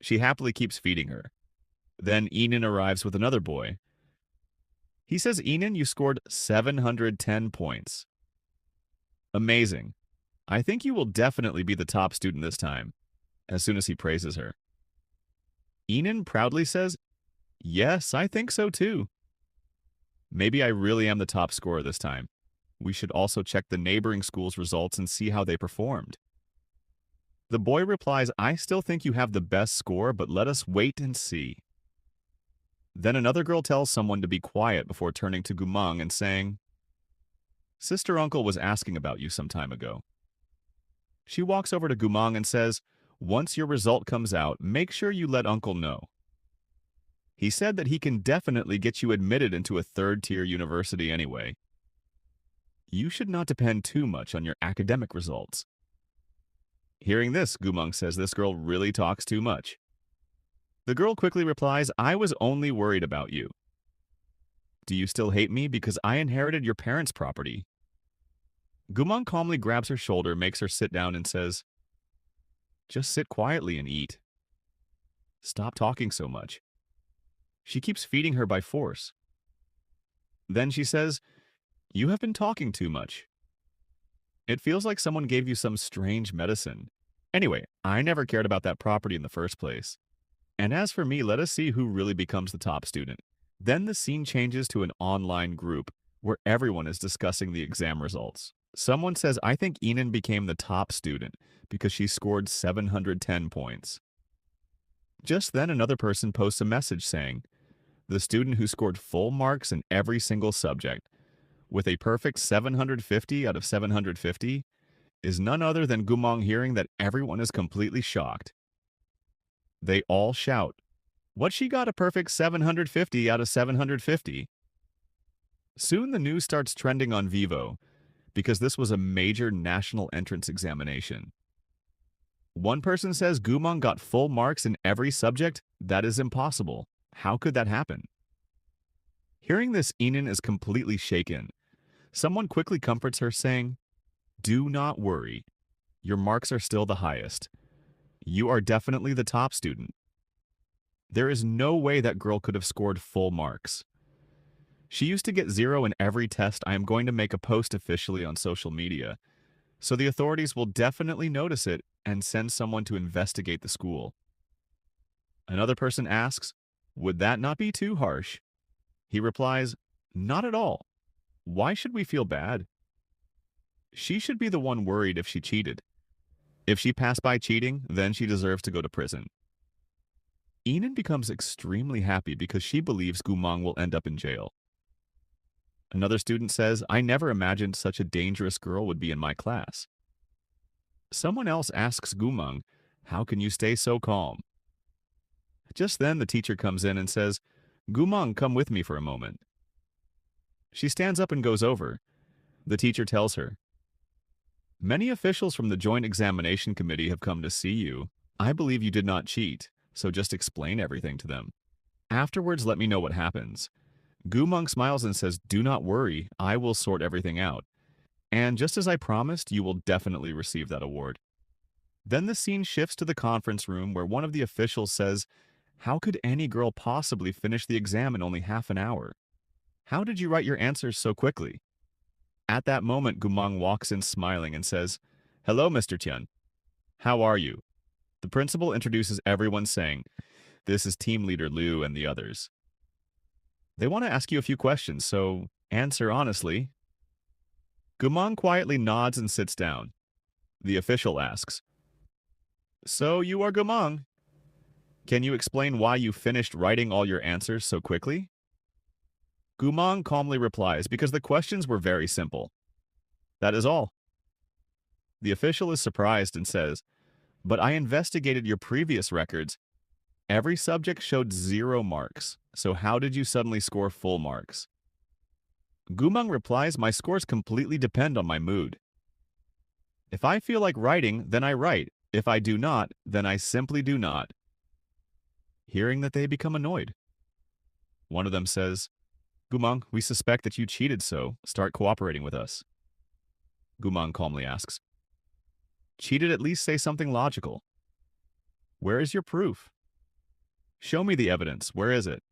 She happily keeps feeding her. Then Enan arrives with another boy. He says, "Enan, you scored 710 points. Amazing. I think you will definitely be the top student this time," as soon as he praises her. Enan proudly says, "Yes, I think so too. Maybe I really am the top scorer this time. We should also check the neighboring school's results and see how they performed." The boy replies, "I still think you have the best score, but let us wait and see." Then another girl tells someone to be quiet before turning to Gumong and saying, "Sister Uncle was asking about you some time ago." She walks over to Gumong and says, "Once your result comes out, make sure you let Uncle know. He said that he can definitely get you admitted into a third-tier university anyway. You should not depend too much on your academic results." Hearing this, Gumong says this girl really talks too much. The girl quickly replies, "I was only worried about you. Do you still hate me because I inherited your parents' property?" Gumong calmly grabs her shoulder, makes her sit down, and says, "Just sit quietly and eat. Stop talking so much." She keeps feeding her by force. Then she says, "You have been talking too much. It feels like someone gave you some strange medicine. Anyway, I never cared about that property in the first place. And as for me, let us see who really becomes the top student." Then the scene changes to an online group where everyone is discussing the exam results. Someone says, "I think Enan became the top student because she scored 710 points. Just then, another person posts a message saying, "The student who scored full marks in every single subject. with a perfect 750 out of 750 is none other than Gumong hearing that everyone is completely shocked. They all shout, "What, she got a perfect 750 out of 750?" Soon the news starts trending on Vivo because this was a major national entrance examination. One person says Gumong got full marks in every subject. That is impossible. How could that happen? Hearing this, Enan is completely shaken. Someone quickly comforts her, saying, "Do not worry. Your marks are still the highest. You are definitely the top student. There is no way that girl could have scored full marks. She used to get 0 in every test. I am going to make a post officially on social media, so the authorities will definitely notice it and send someone to investigate the school." Another person asks, "Would that not be too harsh?" He replies, "Not at all. Why should we feel bad? She should be the one worried if she cheated. If she passed by cheating, then she deserves to go to prison." Enan becomes extremely happy because she believes Gumong will end up in jail. Another student says, "I never imagined such a dangerous girl would be in my class." Someone else asks Gumong, "How can you stay so calm?" Just then, the teacher comes in and says, "Gumong, come with me for a moment." She stands up and goes over. The teacher tells her, "Many officials from the Joint Examination Committee have come to see you. I believe you did not cheat, so just explain everything to them. Afterwards, let me know what happens." Gumong smiles and says, "Do not worry, I will sort everything out. And just as I promised, you will definitely receive that award." Then the scene shifts to the conference room where one of the officials says, "How could any girl possibly finish the exam in only half an hour? How did you write your answers so quickly?" At that moment, Gumong walks in smiling and says, "Hello, Mr. Tian. How are you?" The principal introduces everyone, saying, "This is team leader Liu and the others. They want to ask you a few questions, so answer honestly." Gumong quietly nods and sits down. The official asks, "So you are Gumong. Can you explain why you finished writing all your answers so quickly?" Gumong calmly replies, "Because the questions were very simple. That is all." The official is surprised and says, "But I investigated your previous records. Every subject showed 0 marks, so how did you suddenly score full marks?" Gumong replies, "My scores completely depend on my mood. If I feel like writing, then I write. If I do not, then I simply do not." Hearing that, they become annoyed. One of them says, "Gumong, we suspect that you cheated, so start cooperating with us." Gumong calmly asks, "Cheated, at least say something logical. Where is your proof? Show me the evidence. Where is it?"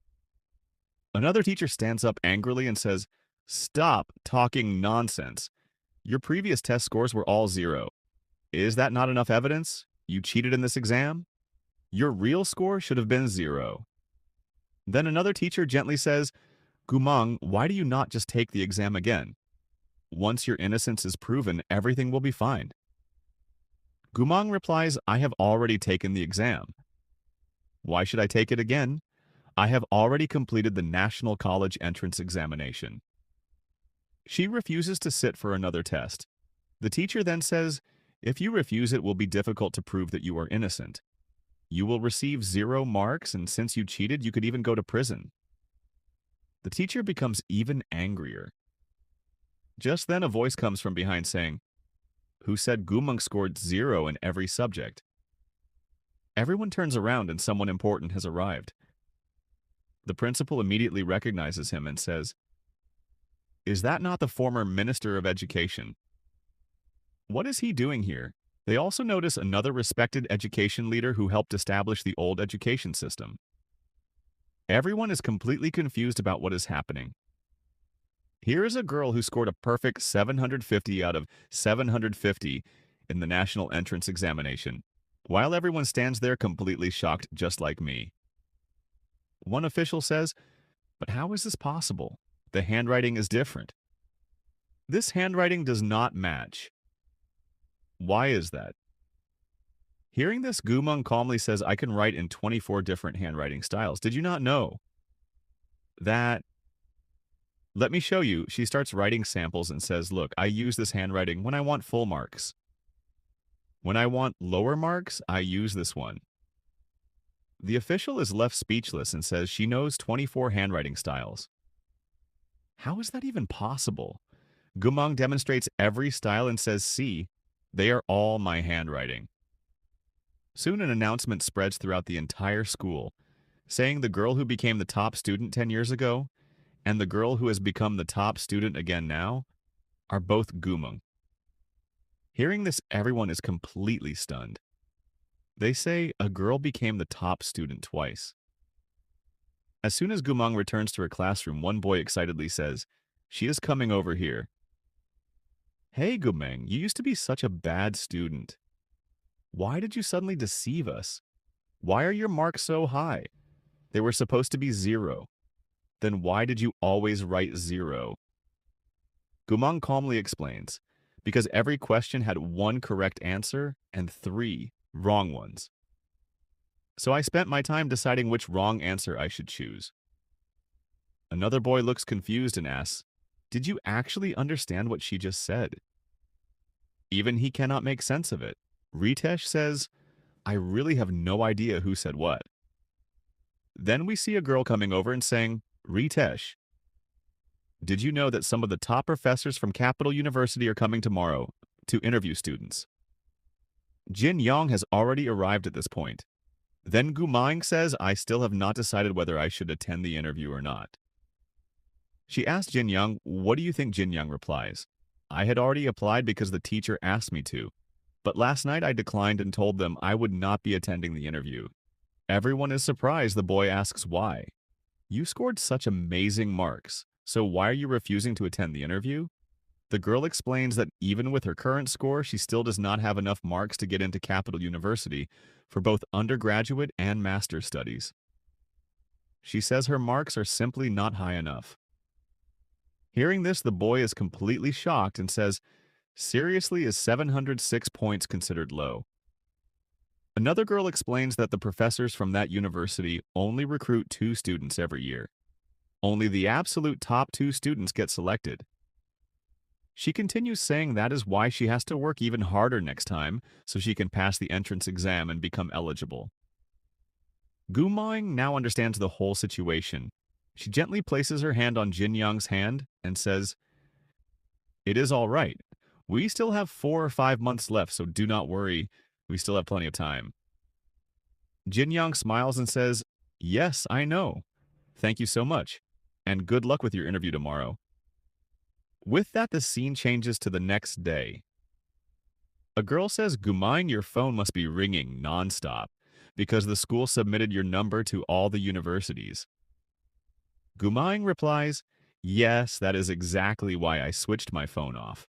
Another teacher stands up angrily and says, "Stop talking nonsense. Your previous test scores were all 0. Is that not enough evidence? You cheated in this exam? Your real score should have been 0. Then another teacher gently says, "Gumong, why do you not just take the exam again? Once your innocence is proven, everything will be fine." Gumong replies, "I have already taken the exam. Why should I take it again? I have already completed the National College Entrance Examination." She refuses to sit for another test. The teacher then says, "If you refuse, it will be difficult to prove that you are innocent. You will receive 0 marks, and since you cheated, you could even go to prison." The teacher becomes even angrier. Just then, a voice comes from behind saying, "Who said Gumong scored 0 in every subject?" Everyone turns around and someone important has arrived. The principal immediately recognizes him and says, "Is that not the former Minister of Education? What is he doing here?" They also notice another respected education leader who helped establish the old education system. Everyone is completely confused about what is happening. Here is a girl who scored a perfect 750 out of 750 in the national entrance examination, while everyone stands there completely shocked, just like me. One official says, "But how is this possible? The handwriting is different. This handwriting does not match. Why is that?" Hearing this, Gumong calmly says, "I can write in 24 different handwriting styles. Did you not know that?" Let me show you. She starts writing samples and says, look, I use this handwriting when I want full marks. When I want lower marks, I use this one. The official is left speechless and says she knows 24 handwriting styles. How is that even possible? Gumong demonstrates every style and says, see, they are all my handwriting. Soon an announcement spreads throughout the entire school, saying the girl who became the top student 10 years ago and the girl who has become the top student again now are both Gumong. Hearing this, everyone is completely stunned. They say a girl became the top student twice. As soon as Gumong returns to her classroom, one boy excitedly says, she is coming over here. Hey, Gumeng, you used to be such a bad student. Why did you suddenly deceive us? Why are your marks so high? They were supposed to be 0. Then why did you always write 0? Gumong calmly explains, because every question had 1 correct answer and 3 wrong ones. So I spent my time deciding which wrong answer I should choose. Another boy looks confused and asks, did you actually understand what she just said? Even he cannot make sense of it. Ritesh says, I really have no idea who said what. Then we see a girl coming over and saying, Ritesh, did you know that some of the top professors from Capital University are coming tomorrow to interview students? Jin Yong has already arrived at this point. Then Gumang says, I still have not decided whether I should attend the interview or not. She asks Jin Young, what do you think? Jin Young replies, I had already applied because the teacher asked me to, but last night I declined and told them I would not be attending the interview. Everyone is surprised. The boy asks why. You scored such amazing marks, so why are you refusing to attend the interview? The girl explains that even with her current score, she still does not have enough marks to get into Capital University for both undergraduate and master's studies. She says her marks are simply not high enough. Hearing this, the boy is completely shocked and says, seriously, is 706 points considered low? Another girl explains that the professors from that university only recruit 2 students every year. Only the absolute top 2 students get selected. She continues saying that is why she has to work even harder next time so she can pass the entrance exam and become eligible. Gumang now understands the whole situation. She gently places her hand on Jin Young's hand and says, it is all right. We still have 4 or 5 months left, so do not worry. We still have plenty of time. Jin Young smiles and says, yes, I know. Thank you so much, and good luck with your interview tomorrow. With that, the scene changes to the next day. A girl says, Gumang, your phone must be ringing nonstop because the school submitted your number to all the universities. Gumang replies, yes, that is exactly why I switched my phone off.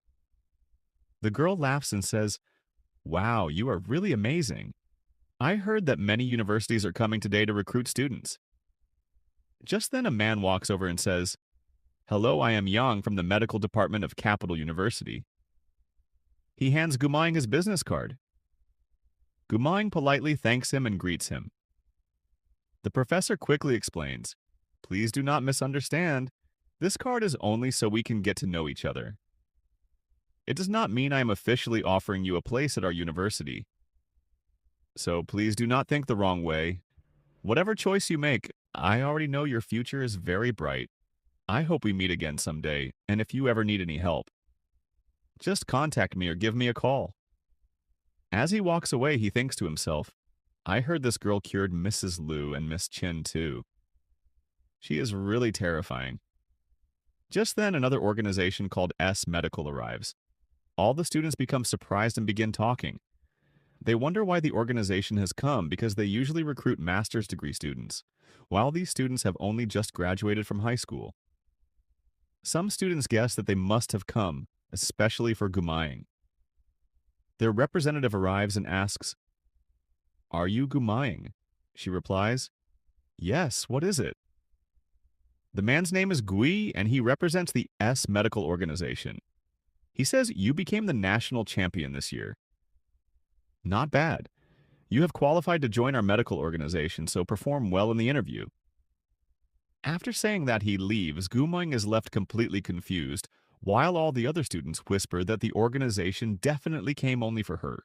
The girl laughs and says, wow, you are really amazing. I heard that many universities are coming today to recruit students. Just then a man walks over and says, hello, I am Yang from the medical department of Capital University. He hands Gumang his business card. Gumang politely thanks him and greets him. The professor quickly explains, please do not misunderstand. This card is only so we can get to know each other. It does not mean I am officially offering you a place at our university. So please do not think the wrong way. Whatever choice you make, I already know your future is very bright. I hope we meet again someday, and if you ever need any help, just contact me or give me a call. As he walks away, he thinks to himself, I heard this girl cured Mrs. Liu and Miss Chin too. She is really terrifying. Just then, another organization called S Medical arrives. All the students become surprised and begin talking. They wonder why the organization has come because they usually recruit master's degree students, while these students have only just graduated from high school. Some students guess that they must have come, especially for Gumaying. Their representative arrives and asks, are you Gumaying? She replies, yes, what is it? The man's name is Gui, and he represents the S Medical Organization. He says you became the national champion this year. Not bad. You have qualified to join our medical organization, so perform well in the interview. After saying that he leaves, Gumeng is left completely confused, while all the other students whisper that the organization definitely came only for her.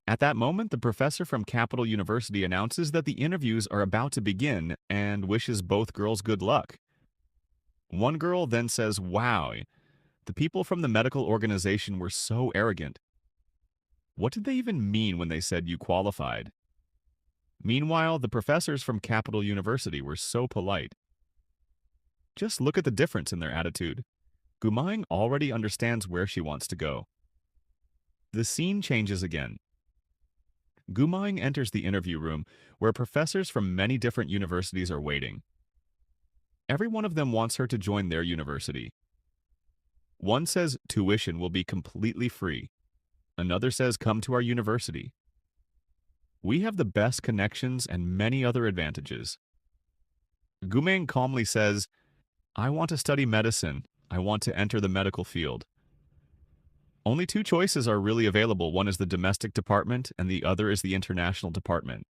At that moment, the professor from Capital University announces that the interviews are about to begin and wishes both girls good luck. One girl then says, "Wow, the people from the medical organization were so arrogant. What did they even mean when they said you qualified?" Meanwhile, the professors from Capital University were so polite. Just look at the difference in their attitude. Gumang already understands where she wants to go. The scene changes again. Gumang enters the interview room where professors from many different universities are waiting. Every one of them wants her to join their university. One says tuition will be completely free. Another says come to our university. We have the best connections and many other advantages. Gumang calmly says, I want to study medicine. I want to enter the medical field. Only two choices are really available. One is the domestic department and the other is the international department.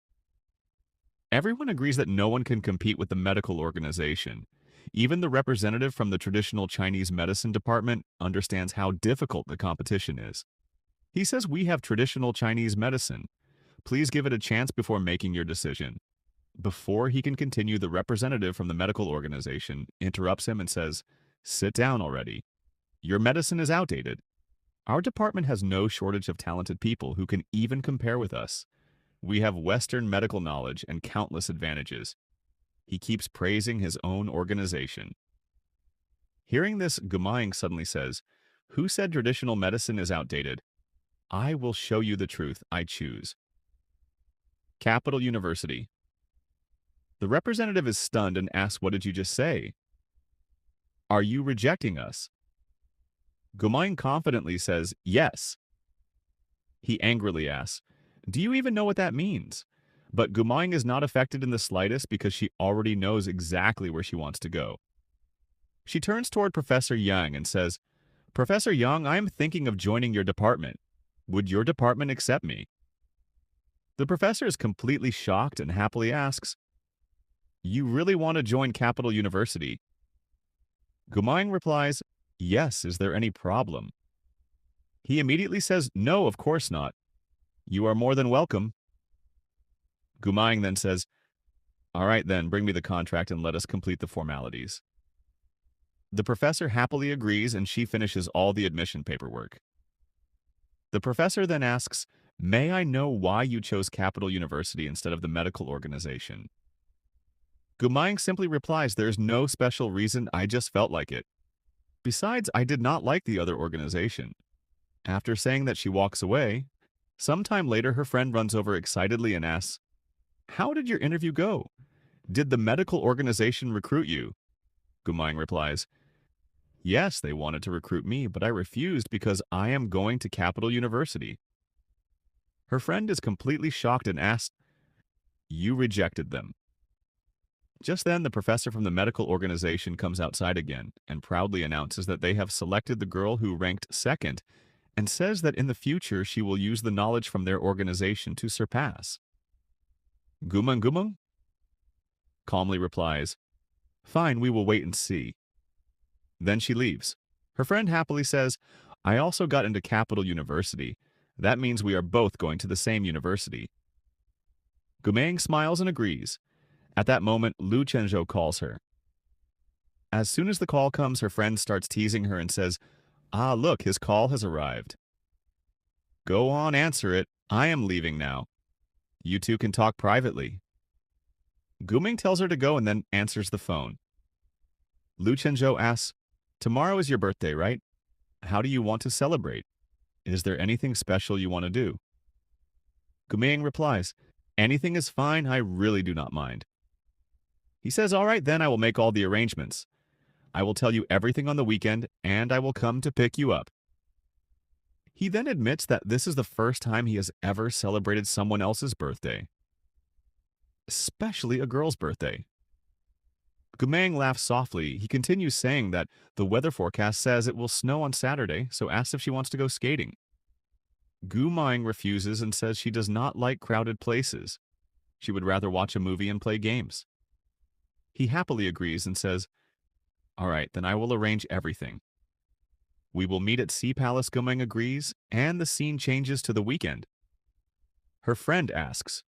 Everyone agrees that no one can compete with the medical organization. Even the representative from the traditional Chinese medicine department understands how difficult the competition is. He says we have traditional Chinese medicine. Please give it a chance before making your decision. Before he can continue, the representative from the medical organization interrupts him and says, "Sit down already. Your medicine is outdated. Our department has no shortage of talented people who can even compare with us. We have Western medical knowledge and countless advantages." He keeps praising his own organization. Hearing this, Gumayang suddenly says, "Who said traditional medicine is outdated? I will show you the truth I choose." Capital University. The representative is stunned and asks, "What did you just say? Are you rejecting us?" Gumayang confidently says, "Yes." He angrily asks, "Do you even know what that means?" But Gumayang is not affected in the slightest because she already knows exactly where she wants to go. She turns toward Professor Yang and says, "Professor Yang, I am thinking of joining your department. Would your department accept me?" The professor is completely shocked and happily asks, "You really want to join Capital University?" Gumayang replies, "Yes, is there any problem?" He immediately says, "No, of course not. You are more than welcome." Gumayang then says, "All right then, bring me the contract and let us complete the formalities." The professor happily agrees and she finishes all the admission paperwork. The professor then asks, "May I know why you chose Capital University instead of the medical organization?" Gumayang simply replies, "There's no special reason, I just felt like it. Besides, I did not like the other organization." After saying that, she walks away. Sometime later, her friend runs over excitedly and asks, "How did your interview go? Did the medical organization recruit you?" Gumayang replies, "Yes, they wanted to recruit me, but I refused because I am going to Capital University." Her friend is completely shocked and asks, "You rejected them." Just then, the professor from the medical organization comes outside again and proudly announces that they have selected the girl who ranked second and says that in the future she will use the knowledge from their organization to surpass. Gumang Gumang calmly replies, "Fine, we will wait and see." Then she leaves. Her friend happily says, "I also got into Capital University. That means we are both going to the same university." Gumang smiles and agrees. At that moment, Lu Chenzhou calls her. As soon as the call comes, her friend starts teasing her and says, "Ah, look, his call has arrived." "Go on, answer it. I am leaving now. You two can talk privately." Guming tells her to go and then answers the phone. Lu Chenzhou asks, "Tomorrow is your birthday, right? How do you want to celebrate? Is there anything special you want to do?" Guming replies, "Anything is fine, I really do not mind." He says, "All right, then I will make all the arrangements. I will tell you everything on the weekend, and I will come to pick you up." He then admits that this is the first time he has ever celebrated someone else's birthday, especially a girl's birthday. Gumang laughs softly. He continues saying that the weather forecast says it will snow on Saturday, so asks if she wants to go skating. Gumang refuses and says she does not like crowded places. She would rather watch a movie and play games. He happily agrees and says, "All right, then I will arrange everything. We will meet at Sea Palace," Gumeng agrees, and the scene changes to the weekend. Her friend asks,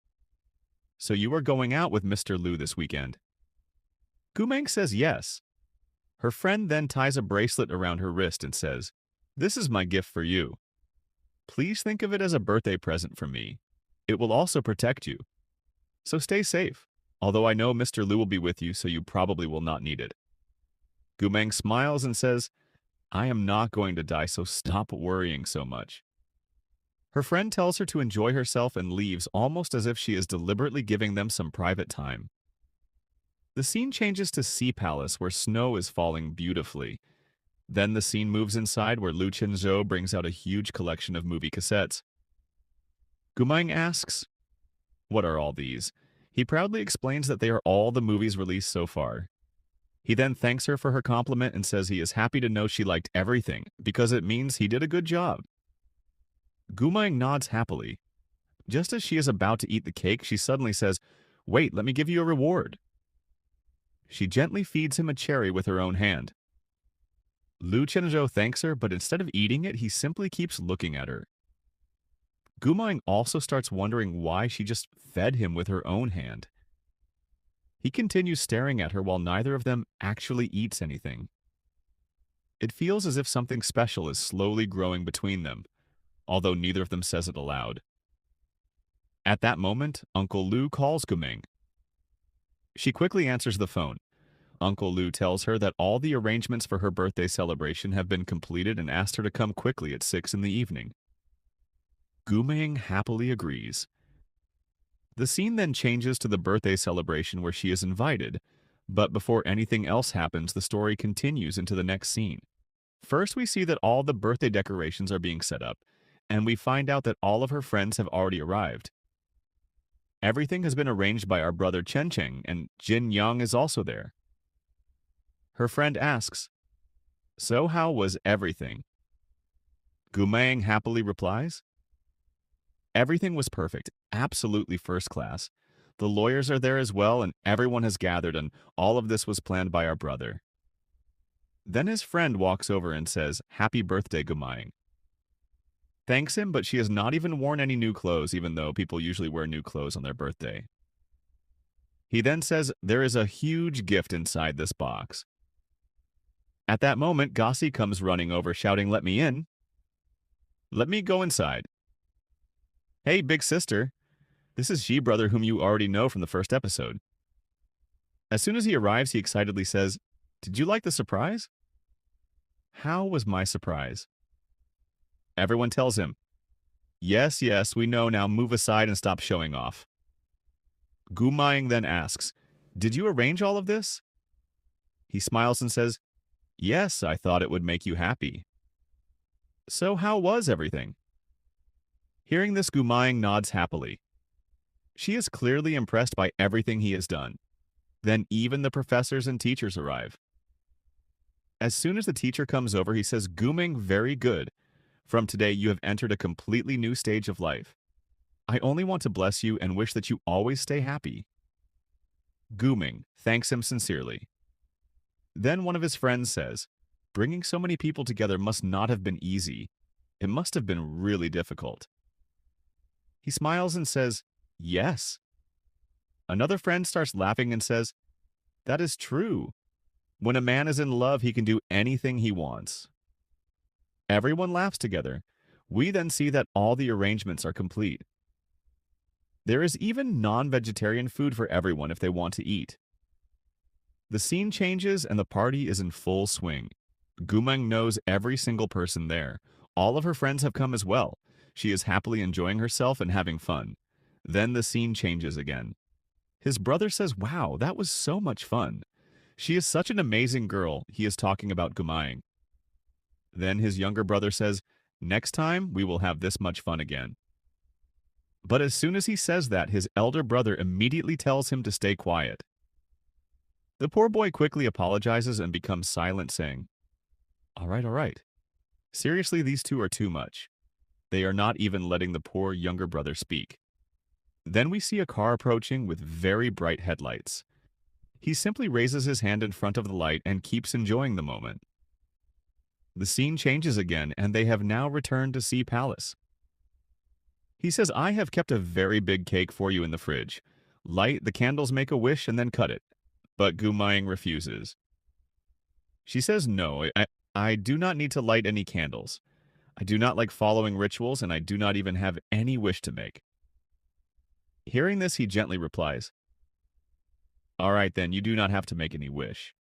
"So you are going out with Mr. Liu this weekend?" Gumeng says yes. Her friend then ties a bracelet around her wrist and says, "This is my gift for you. Please think of it as a birthday present from me. It will also protect you. So stay safe, although I know Mr. Liu will be with you, so you probably will not need it." Gumeng smiles and says, "I am not going to die, so stop worrying so much." Her friend tells her to enjoy herself and leaves almost as if she is deliberately giving them some private time. The scene changes to Sea Palace, where snow is falling beautifully. Then the scene moves inside, where Lu Chenzhou brings out a huge collection of movie cassettes. Gumeng asks, "What are all these?" He proudly explains that they are all the movies released so far. He then thanks her for her compliment and says he is happy to know she liked everything, because it means he did a good job. Gumeng nods happily. Just as she is about to eat the cake, she suddenly says, "Wait, let me give you a reward." She gently feeds him a cherry with her own hand. Lu Chenzhou thanks her, but instead of eating it, he simply keeps looking at her. Gumeng also starts wondering why she just fed him with her own hand. He continues staring at her while neither of them actually eats anything. It feels as if something special is slowly growing between them, although neither of them says it aloud. At that moment, Uncle Lu calls Gumeng. She quickly answers the phone. Uncle Lu tells her that all the arrangements for her birthday celebration have been completed and asked her to come quickly at 6 in the evening. Gumeng happily agrees. The scene then changes to the birthday celebration where she is invited, but before anything else happens, the story continues into the next scene. First, we see that all the birthday decorations are being set up, and we find out that all of her friends have already arrived. Everything has been arranged by our brother Chen Cheng, and Jin Yang is also there. Her friend asks, "So how was everything?" Gumeng happily replies, "Everything was perfect, absolutely first class. The lawyers are there as well, and everyone has gathered, and all of this was planned by our brother." Then his friend walks over and says, "Happy birthday, Gumeng." Thanks him, but she has not even worn any new clothes, even though people usually wear new clothes on their birthday. He then says there is a huge gift inside this box. At that moment, Gossi comes running over, shouting, "Let me in." "Let me go inside." "Hey, big sister. This is G-Brother, whom you already know from the first episode." As soon as he arrives, he excitedly says, "Did you like the surprise?" "How was my surprise?" Everyone tells him, "Yes, yes, we know now, move aside and stop showing off." Gumeng then asks, "Did you arrange all of this?" He smiles and says, "Yes, I thought it would make you happy." "So how was everything?" Hearing this, Gumeng nods happily. She is clearly impressed by everything he has done. Then even the professors and teachers arrive. As soon as the teacher comes over, he says, "Gumeng, very good. From today, you have entered a completely new stage of life. I only want to bless you and wish that you always stay happy." Gumeng thanks him sincerely. Then one of his friends says, "Bringing so many people together must not have been easy. It must have been really difficult." He smiles and says, "Yes." Another friend starts laughing and says, "That is true. When a man is in love, he can do anything he wants." Everyone laughs together. We then see that all the arrangements are complete. There is even non-vegetarian food for everyone if they want to eat. The scene changes and the party is in full swing. Gumeng knows every single person there. All of her friends have come as well. She is happily enjoying herself and having fun. Then the scene changes again. His brother says, "Wow, that was so much fun. She is such an amazing girl." He is talking about Gumeng. Then his younger brother says, "Next time, we will have this much fun again." But as soon as he says that, his elder brother immediately tells him to stay quiet. The poor boy quickly apologizes and becomes silent, saying, all right. Seriously, these two are too much. They are not even letting the poor younger brother speak." Then we see a car approaching with very bright headlights. He simply raises his hand in front of the light and keeps enjoying the moment. The scene changes again, and they have now returned to Sea Palace. He says, I have kept a very big cake for you in the fridge. Light the candles, make a wish, and then cut it. But Gumayang refuses. She says, no, I do not need to light any candles. I do not like following rituals, and I do not even have any wish to make. Hearing this, he gently replies, all right then, you do not have to make any wish.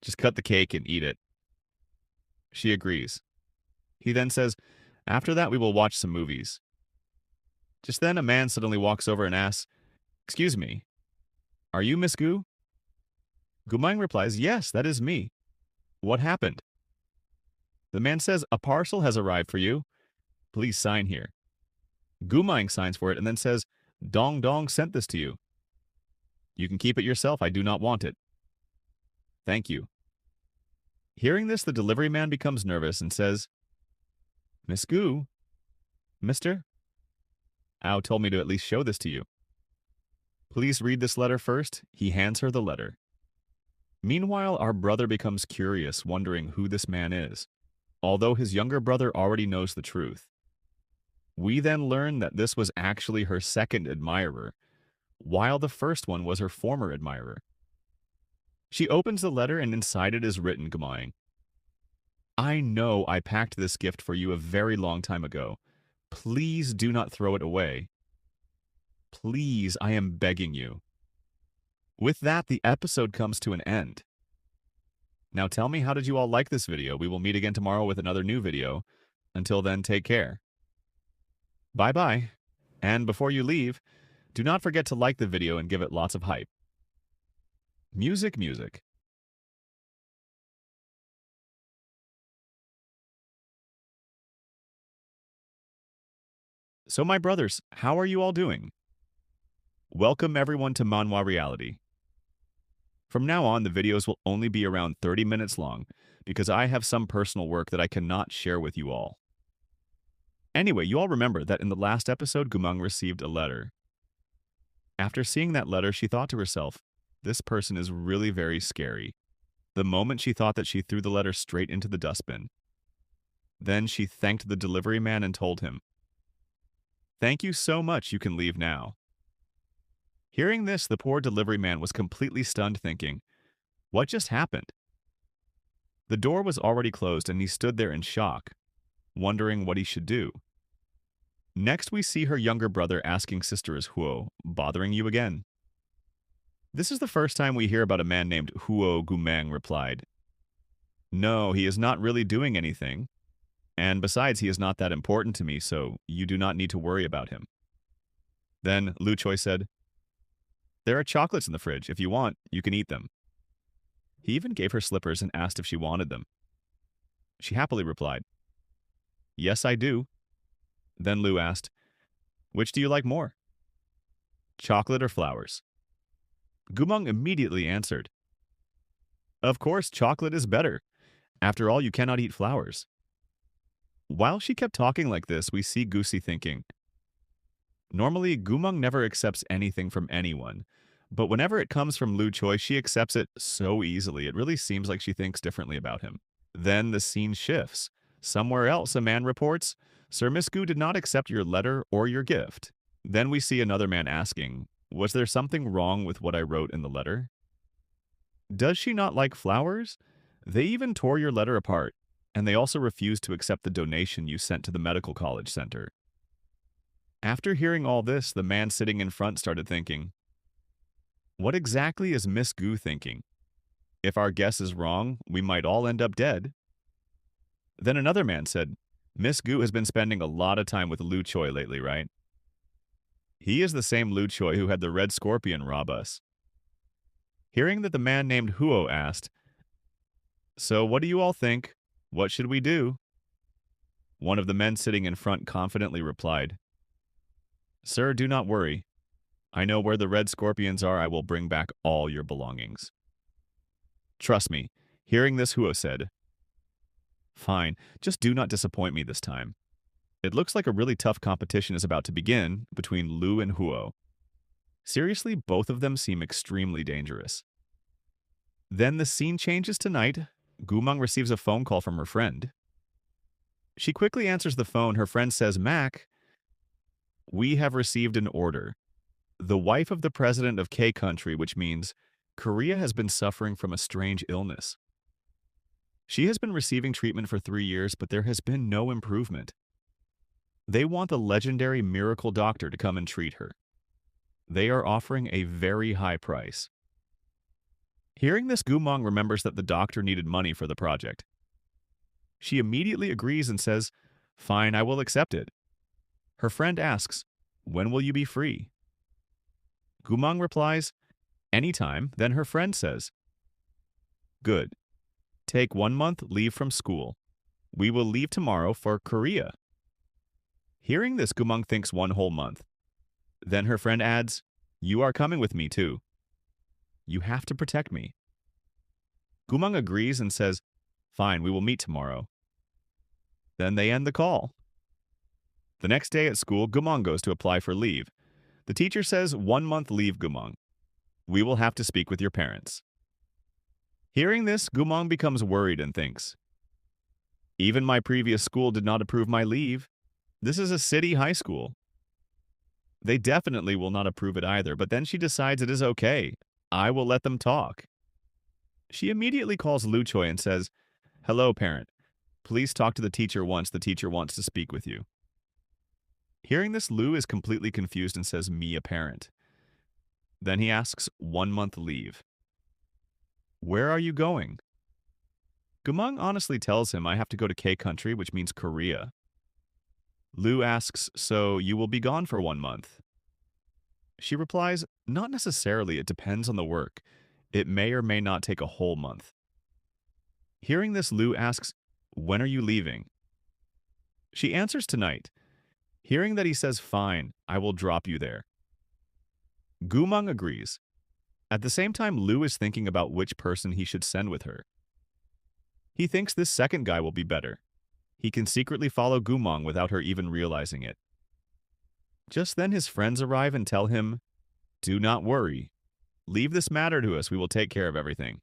Just cut the cake and eat it. She agrees. He then says, after that we will watch some movies. Just then a man suddenly walks over and asks, excuse me, are you Miss Gu? Gumang replies, yes, that is me. What happened? The man says, a parcel has arrived for you. Please sign here. Gumang signs for it and then says, Dong Dong sent this to you. You can keep it yourself. I do not want it. Thank you. Hearing this, the delivery man becomes nervous and says, Miss Gu, mister, Ao told me to at least show this to you. Please read this letter first. He hands her the letter. Meanwhile, our brother becomes curious, wondering who this man is, although his younger brother already knows the truth. We then learn that this was actually her second admirer, while the first one was her former admirer. She opens the letter and inside it is written, Gumayang, I know I packed this gift for you a very long time ago. Please do not throw it away. Please, I am begging you. With that, the episode comes to an end. Now tell me, how did you all like this video? We will meet again tomorrow with another new video. Until then, take care. Bye-bye. And before you leave, do not forget to like the video and give it lots of hype. Music, music. So my brothers, how are you all doing? Welcome everyone to Manhwa Reality. From now on, the videos will only be around 30 minutes long because I have some personal work that I cannot share with you all. Anyway, you all remember that in the last episode, Gumang received a letter. After seeing that letter, she thought to herself, this person is really very scary. The moment she thought that she threw the letter straight into the dustbin. Then she thanked the delivery man and told him, thank you so much, you can leave now. Hearing this, the poor delivery man was completely stunned, thinking, what just happened? The door was already closed and he stood there in shock, wondering what he should do. Next, we see her younger brother asking Sister, is Huo bothering you again? This is the first time we hear about a man named Huo. Gumang replied, no, he is not really doing anything. And besides, he is not that important to me, so you do not need to worry about him. Then Lu Choi said, there are chocolates in the fridge. If you want, you can eat them. He even gave her slippers and asked if she wanted them. She happily replied, yes, I do. Then Lu asked, which do you like more? Chocolate or flowers? Gumang immediately answered, of course, chocolate is better. After all, you cannot eat flowers. While she kept talking like this, we see Gusi thinking, normally, Gumang never accepts anything from anyone, but whenever it comes from Lu Choi, she accepts it so easily. It really seems like she thinks differently about him. Then the scene shifts. Somewhere else, a man reports, Sir Miss Gu did not accept your letter or your gift. Then we see another man asking, was there something wrong with what I wrote in the letter? Does she not like flowers? They even tore your letter apart, and they also refused to accept the donation you sent to the medical college center. After hearing all this, the man sitting in front started thinking, what exactly is Miss Gu thinking? If our guess is wrong, we might all end up dead. Then another man said, Miss Gu has been spending a lot of time with Lu Choi lately, right? He is the same Lu Choi who had the red scorpion rob us. Hearing that the man named Huo asked, so what do you all think? What should we do? One of the men sitting in front confidently replied, sir, do not worry. I know where the red scorpions are. I will bring back all your belongings. Trust me. Hearing this, Huo said, fine, just do not disappoint me this time. It looks like a really tough competition is about to begin between Lu and Huo. Seriously, both of them seem extremely dangerous. Then the scene changes to night. Gumang receives a phone call from her friend. She quickly answers the phone. Her friend says, Mac, we have received an order. The wife of the president of K country, which means Korea, has been suffering from a strange illness. She has been receiving treatment for 3 years, but there has been no improvement. They want the legendary miracle doctor to come and treat her. They are offering a very high price. Hearing this, Gumong remembers that the doctor needed money for the project. She immediately agrees and says, Fine, I will accept it. Her friend asks, When will you be free? Gumong replies, Anytime. Then her friend says, Good. Take 1 month leave from school. We will leave tomorrow for Korea. Hearing this, Gumong thinks 1 whole month. Then her friend adds, You are coming with me too. You have to protect me. Gumong agrees and says, Fine, we will meet tomorrow. Then they end the call. The next day at school, Gumong goes to apply for leave. The teacher says, 1 month leave, Gumong. We will have to speak with your parents. Hearing this, Gumong becomes worried and thinks, Even my previous school did not approve my leave. This is a city high school. They definitely will not approve it either, but then she decides it is okay. I will let them talk. She immediately calls Lu Choi and says, Hello, parent. Please talk to the teacher once the teacher wants to speak with you. Hearing this, Lu is completely confused and says, Me, a parent. Then he asks 1 month leave. Where are you going? Gumong honestly tells him, I have to go to K country, which means Korea. Lu asks, So you will be gone for 1 month? She replies, Not necessarily, it depends on the work. It may or may not take a whole month. Hearing this, Lu asks, When are you leaving? She answers tonight. Hearing that he says, Fine, I will drop you there. Gumong agrees. At the same time, Lu is thinking about which person he should send with her. He thinks this second guy will be better. He can secretly follow Gumong without her even realizing it. Just then his friends arrive and tell him, Do not worry. Leave this matter to us, we will take care of everything.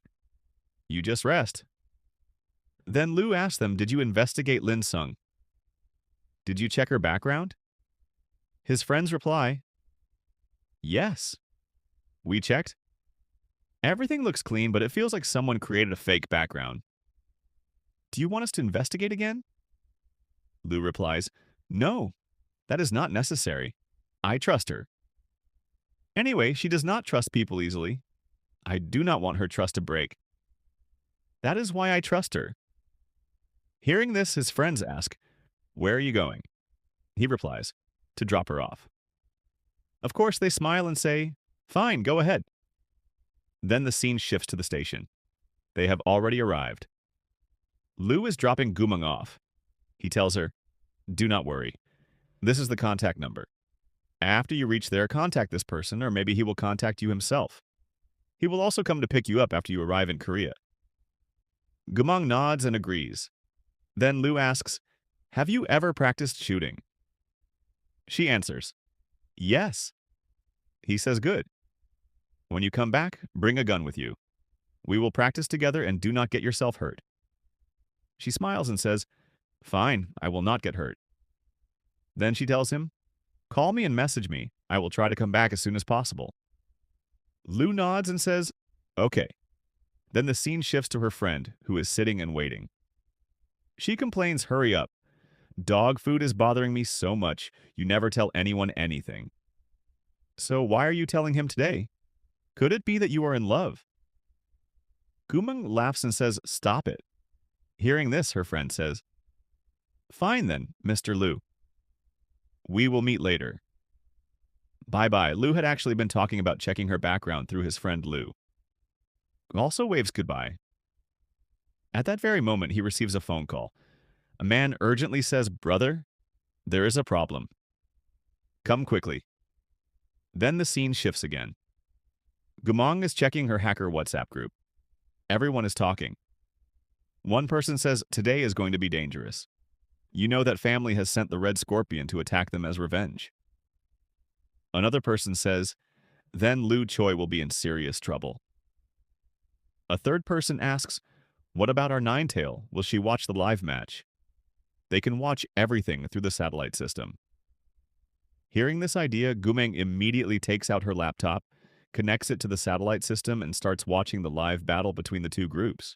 You just rest. Then Lu asks them, Did you investigate Lin Sung? Did you check her background? His friends reply, Yes. We checked. Everything looks clean, but it feels like someone created a fake background. Do you want us to investigate again? Lu replies, No, that is not necessary. I trust her. Anyway, she does not trust people easily. I do not want her trust to break. That is why I trust her. Hearing this, his friends ask, Where are you going? He replies, To drop her off. Of course, they smile and say, Fine, go ahead. Then the scene shifts to the station. They have already arrived. Lu is dropping Gumong off. He tells her, Do not worry. This is the contact number. After you reach there, contact this person, or maybe he will contact you himself. He will also come to pick you up after you arrive in Korea. Gumong nods and agrees. Then Lu asks, Have you ever practiced shooting? She answers, Yes. He says, Good. When you come back, bring a gun with you. We will practice together and do not get yourself hurt. She smiles and says, Fine, I will not get hurt. Then she tells him, Call me and message me. I will try to come back as soon as possible. Lu nods and says, Okay. Then the scene shifts to her friend, who is sitting and waiting. She complains, Hurry up. Dog food is bothering me so much. You never tell anyone anything. So why are you telling him today? Could it be that you are in love? Gumong laughs and says, Stop it. Hearing this, her friend says, Fine then, Mr. Lu. We will meet later. Bye-bye. Lu had actually been talking about checking her background through his friend Lu. Also waves goodbye. At that very moment, he receives a phone call. A man urgently says, Brother, there is a problem. Come quickly. Then the scene shifts again. Gumong is checking her hacker WhatsApp group. Everyone is talking. One person says, Today is going to be dangerous. You know that family has sent the Red Scorpion to attack them as revenge. Another person says, Then Lu Choi will be in serious trouble. A third person asks, what about our nine-tail? Will she watch the live match? They can watch everything through the satellite system. Hearing this idea, Gumeng immediately takes out her laptop, connects it to the satellite system, and starts watching the live battle between the two groups.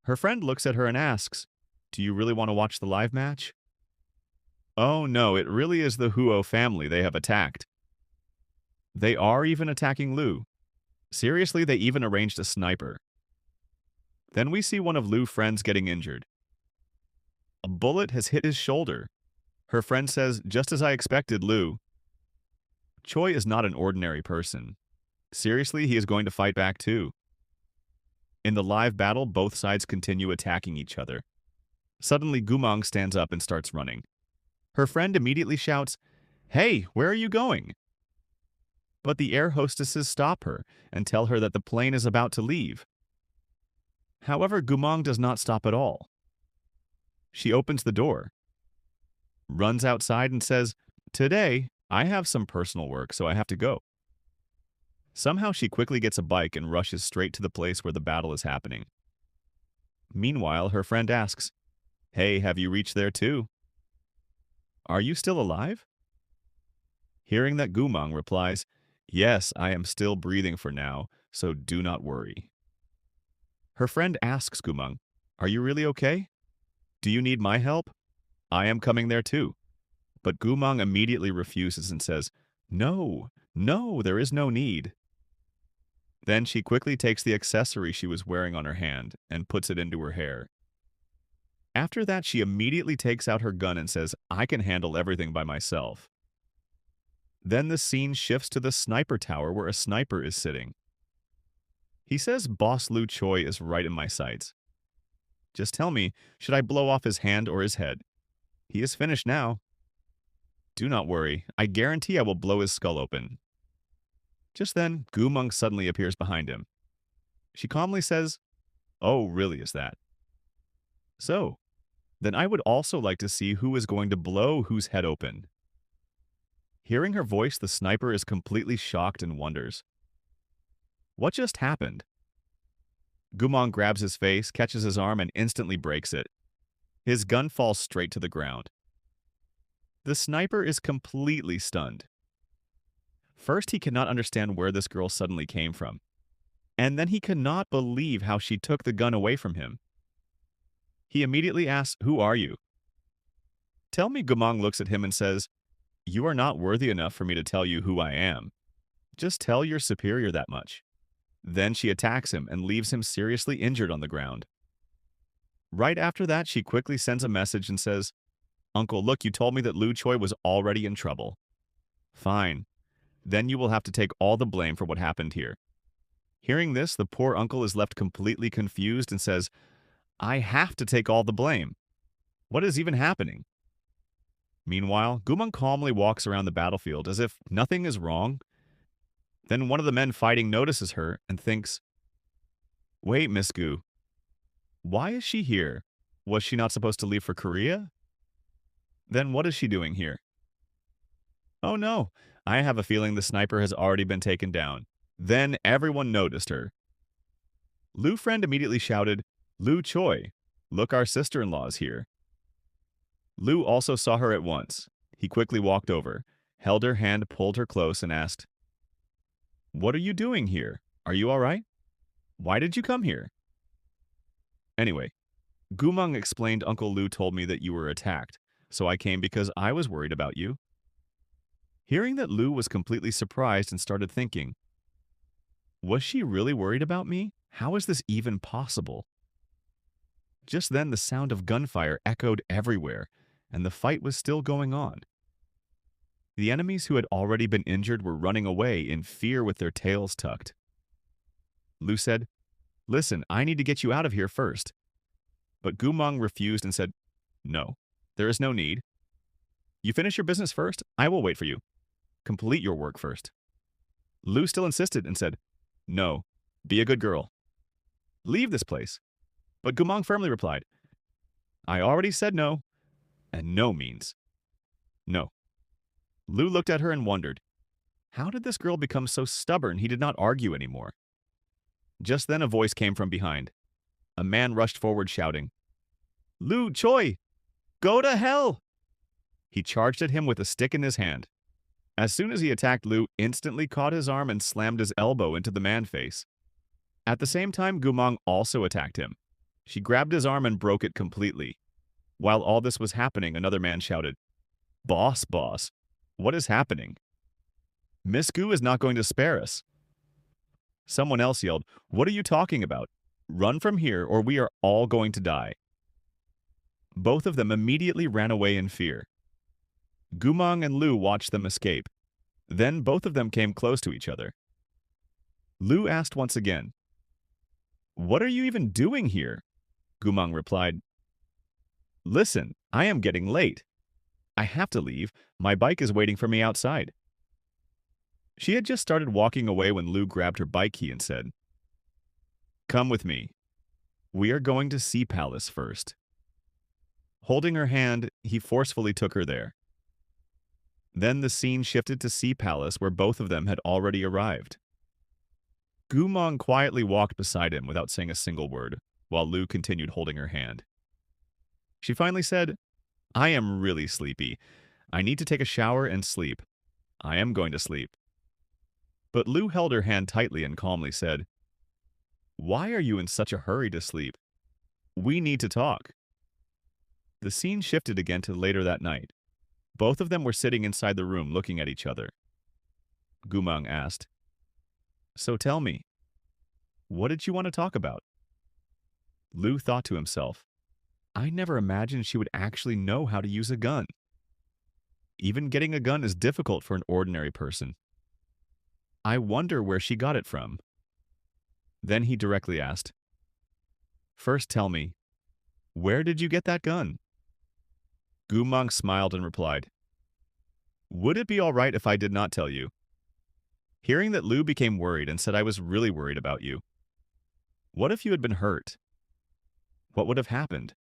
Her friend looks at her and asks, do you really want to watch the live match? Oh no, it really is the Huo family they have attacked. They are even attacking Lu. Seriously, they even arranged a sniper. Then we see one of Lu's friends getting injured. A bullet has hit his shoulder. Her friend says, just as I expected, Lu. Choi is not an ordinary person. Seriously, he is going to fight back too. In the live battle, both sides continue attacking each other. Suddenly, Gumong stands up and starts running. Her friend immediately shouts, hey, where are you going? But the air hostesses stop her and tell her that the plane is about to leave. However, Gumong does not stop at all. She opens the door, runs outside and says, today, I have some personal work, so I have to go. Somehow she quickly gets a bike and rushes straight to the place where the battle is happening. Meanwhile, her friend asks, hey, have you reached there too? Are you still alive? Hearing that, Gumong replies, yes, I am still breathing for now, so do not worry. Her friend asks Gumong, are you really okay? Do you need my help? I am coming there too. But Gumong immediately refuses and says, no, there is no need. Then she quickly takes the accessory she was wearing on her hand and puts it into her hair. After that, she immediately takes out her gun and says, I can handle everything by myself. Then the scene shifts to the sniper tower where a sniper is sitting. He says Boss Lu Choi is right in my sights. Just tell me, should I blow off his hand or his head? He is finished now. Do not worry, I guarantee I will blow his skull open. Just then, Gumong suddenly appears behind him. She calmly says, oh, really is that? So, then I would also like to see who is going to blow whose head open. Hearing her voice, the sniper is completely shocked and wonders. What just happened? Gumong grabs his face, catches his arm, and instantly breaks it. His gun falls straight to the ground. The sniper is completely stunned. First, he cannot understand where this girl suddenly came from. And then he cannot believe how she took the gun away from him. He immediately asks, who are you? Tell me, Gumong looks at him and says, you are not worthy enough for me to tell you who I am. Just tell your superior that much. Then she attacks him and leaves him seriously injured on the ground. Right after that, she quickly sends a message and says, Uncle, look, you told me that Lu Choi was already in trouble. Fine. Then you will have to take all the blame for what happened here. Hearing this, the poor uncle is left completely confused and says, I have to take all the blame. What is even happening? Meanwhile, Gumong calmly walks around the battlefield as if nothing is wrong. Then one of the men fighting notices her and thinks, wait, Miss Gu, why is she here? Was she not supposed to leave for Korea? Then what is she doing here? Oh no, I have a feeling the sniper has already been taken down. Then everyone noticed her. Lu friend immediately shouted, Lu Choi, look, our sister-in-law is here. Lu also saw her at once. He quickly walked over, held her hand, pulled her close, and asked, what are you doing here? Are you all right? Why did you come here? Anyway, Gumong explained Uncle Lu told me that you were attacked, so I came because I was worried about you. Hearing that, Lu was completely surprised and started thinking, was she really worried about me? How is this even possible? Just then, the sound of gunfire echoed everywhere, and the fight was still going on. The enemies who had already been injured were running away in fear with their tails tucked. Lu said, listen, I need to get you out of here first. But Gumong refused and said, no, there is no need. You finish your business first, I will wait for you. Complete your work first. Lu still insisted and said, no, be a good girl. Leave this place. But Gumong firmly replied, I already said no, and no means no. Lu looked at her and wondered, how did this girl become so stubborn he did not argue anymore? Just then a voice came from behind. A man rushed forward shouting, "Lu Choi, go to hell!" He charged at him with a stick in his hand. As soon as he attacked, Lu instantly caught his arm and slammed his elbow into the man's face. At the same time, Gumong also attacked him. She grabbed his arm and broke it completely. While all this was happening, another man shouted, "Boss, boss, what is happening? Miss Gu is not going to spare us." Someone else yelled, "What are you talking about? Run from here or we are all going to die." Both of them immediately ran away in fear. Gumong and Lu watched them escape. Then both of them came close to each other. Lu asked once again, "What are you even doing here?" Gumong replied, "Listen, I am getting late. I have to leave. My bike is waiting for me outside." She had just started walking away when Lu grabbed her bike key and said, "Come with me. We are going to Sea Palace first." Holding her hand, he forcefully took her there. Then the scene shifted to Sea Palace where both of them had already arrived. Gumong quietly walked beside him without saying a single word, while Lu continued holding her hand. She finally said, "I am really sleepy. I need to take a shower and sleep. I am going to sleep." But Lu held her hand tightly and calmly said, "Why are you in such a hurry to sleep? We need to talk." The scene shifted again to later that night. Both of them were sitting inside the room looking at each other. Gumong asked, "So tell me, what did you want to talk about?" Lu thought to himself, "I never imagined she would actually know how to use a gun. Even getting a gun is difficult for an ordinary person. I wonder where she got it from." Then he directly asked, "First tell me, where did you get that gun?" Gumong smiled and replied, "Would it be all right if I did not tell you?" Hearing that, Lu became worried and said, "I was really worried about you. What if you had been hurt? What would have happened?"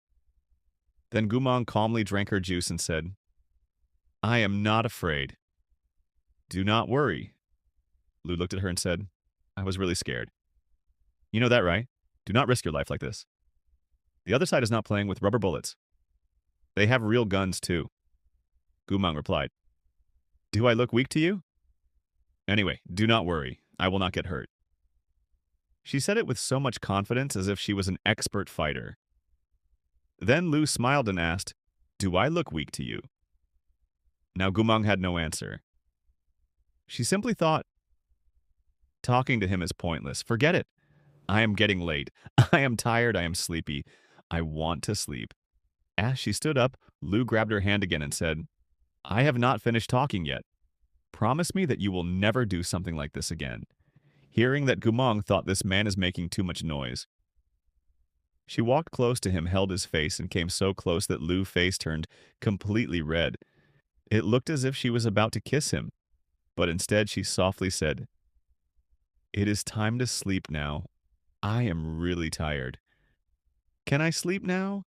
Then Gumong calmly drank her juice and said, "I am not afraid." "Do not worry." Lu looked at her and said, "I was really scared. You know that, right? Do not risk your life like this. The other side is not playing with rubber bullets. They have real guns, too." Gumong replied, "Do I look weak to you? Anyway, do not worry. I will not get hurt." She said it with so much confidence as if she was an expert fighter. Then Lu smiled and asked, "Do I look weak to you?" Now Gumong had no answer. She simply thought, talking to him is pointless. Forget it. I am getting late. I am tired. I am sleepy. I want to sleep. As she stood up, Lu grabbed her hand again and said, "I have not finished talking yet. Promise me that you will never do something like this again." Hearing that, Gumong thought this man is making too much noise. She walked close to him, held his face, and came so close that Lu's face turned completely red. It looked as if she was about to kiss him, but instead she softly said, "It is time to sleep now. I am really tired. Can I sleep now?"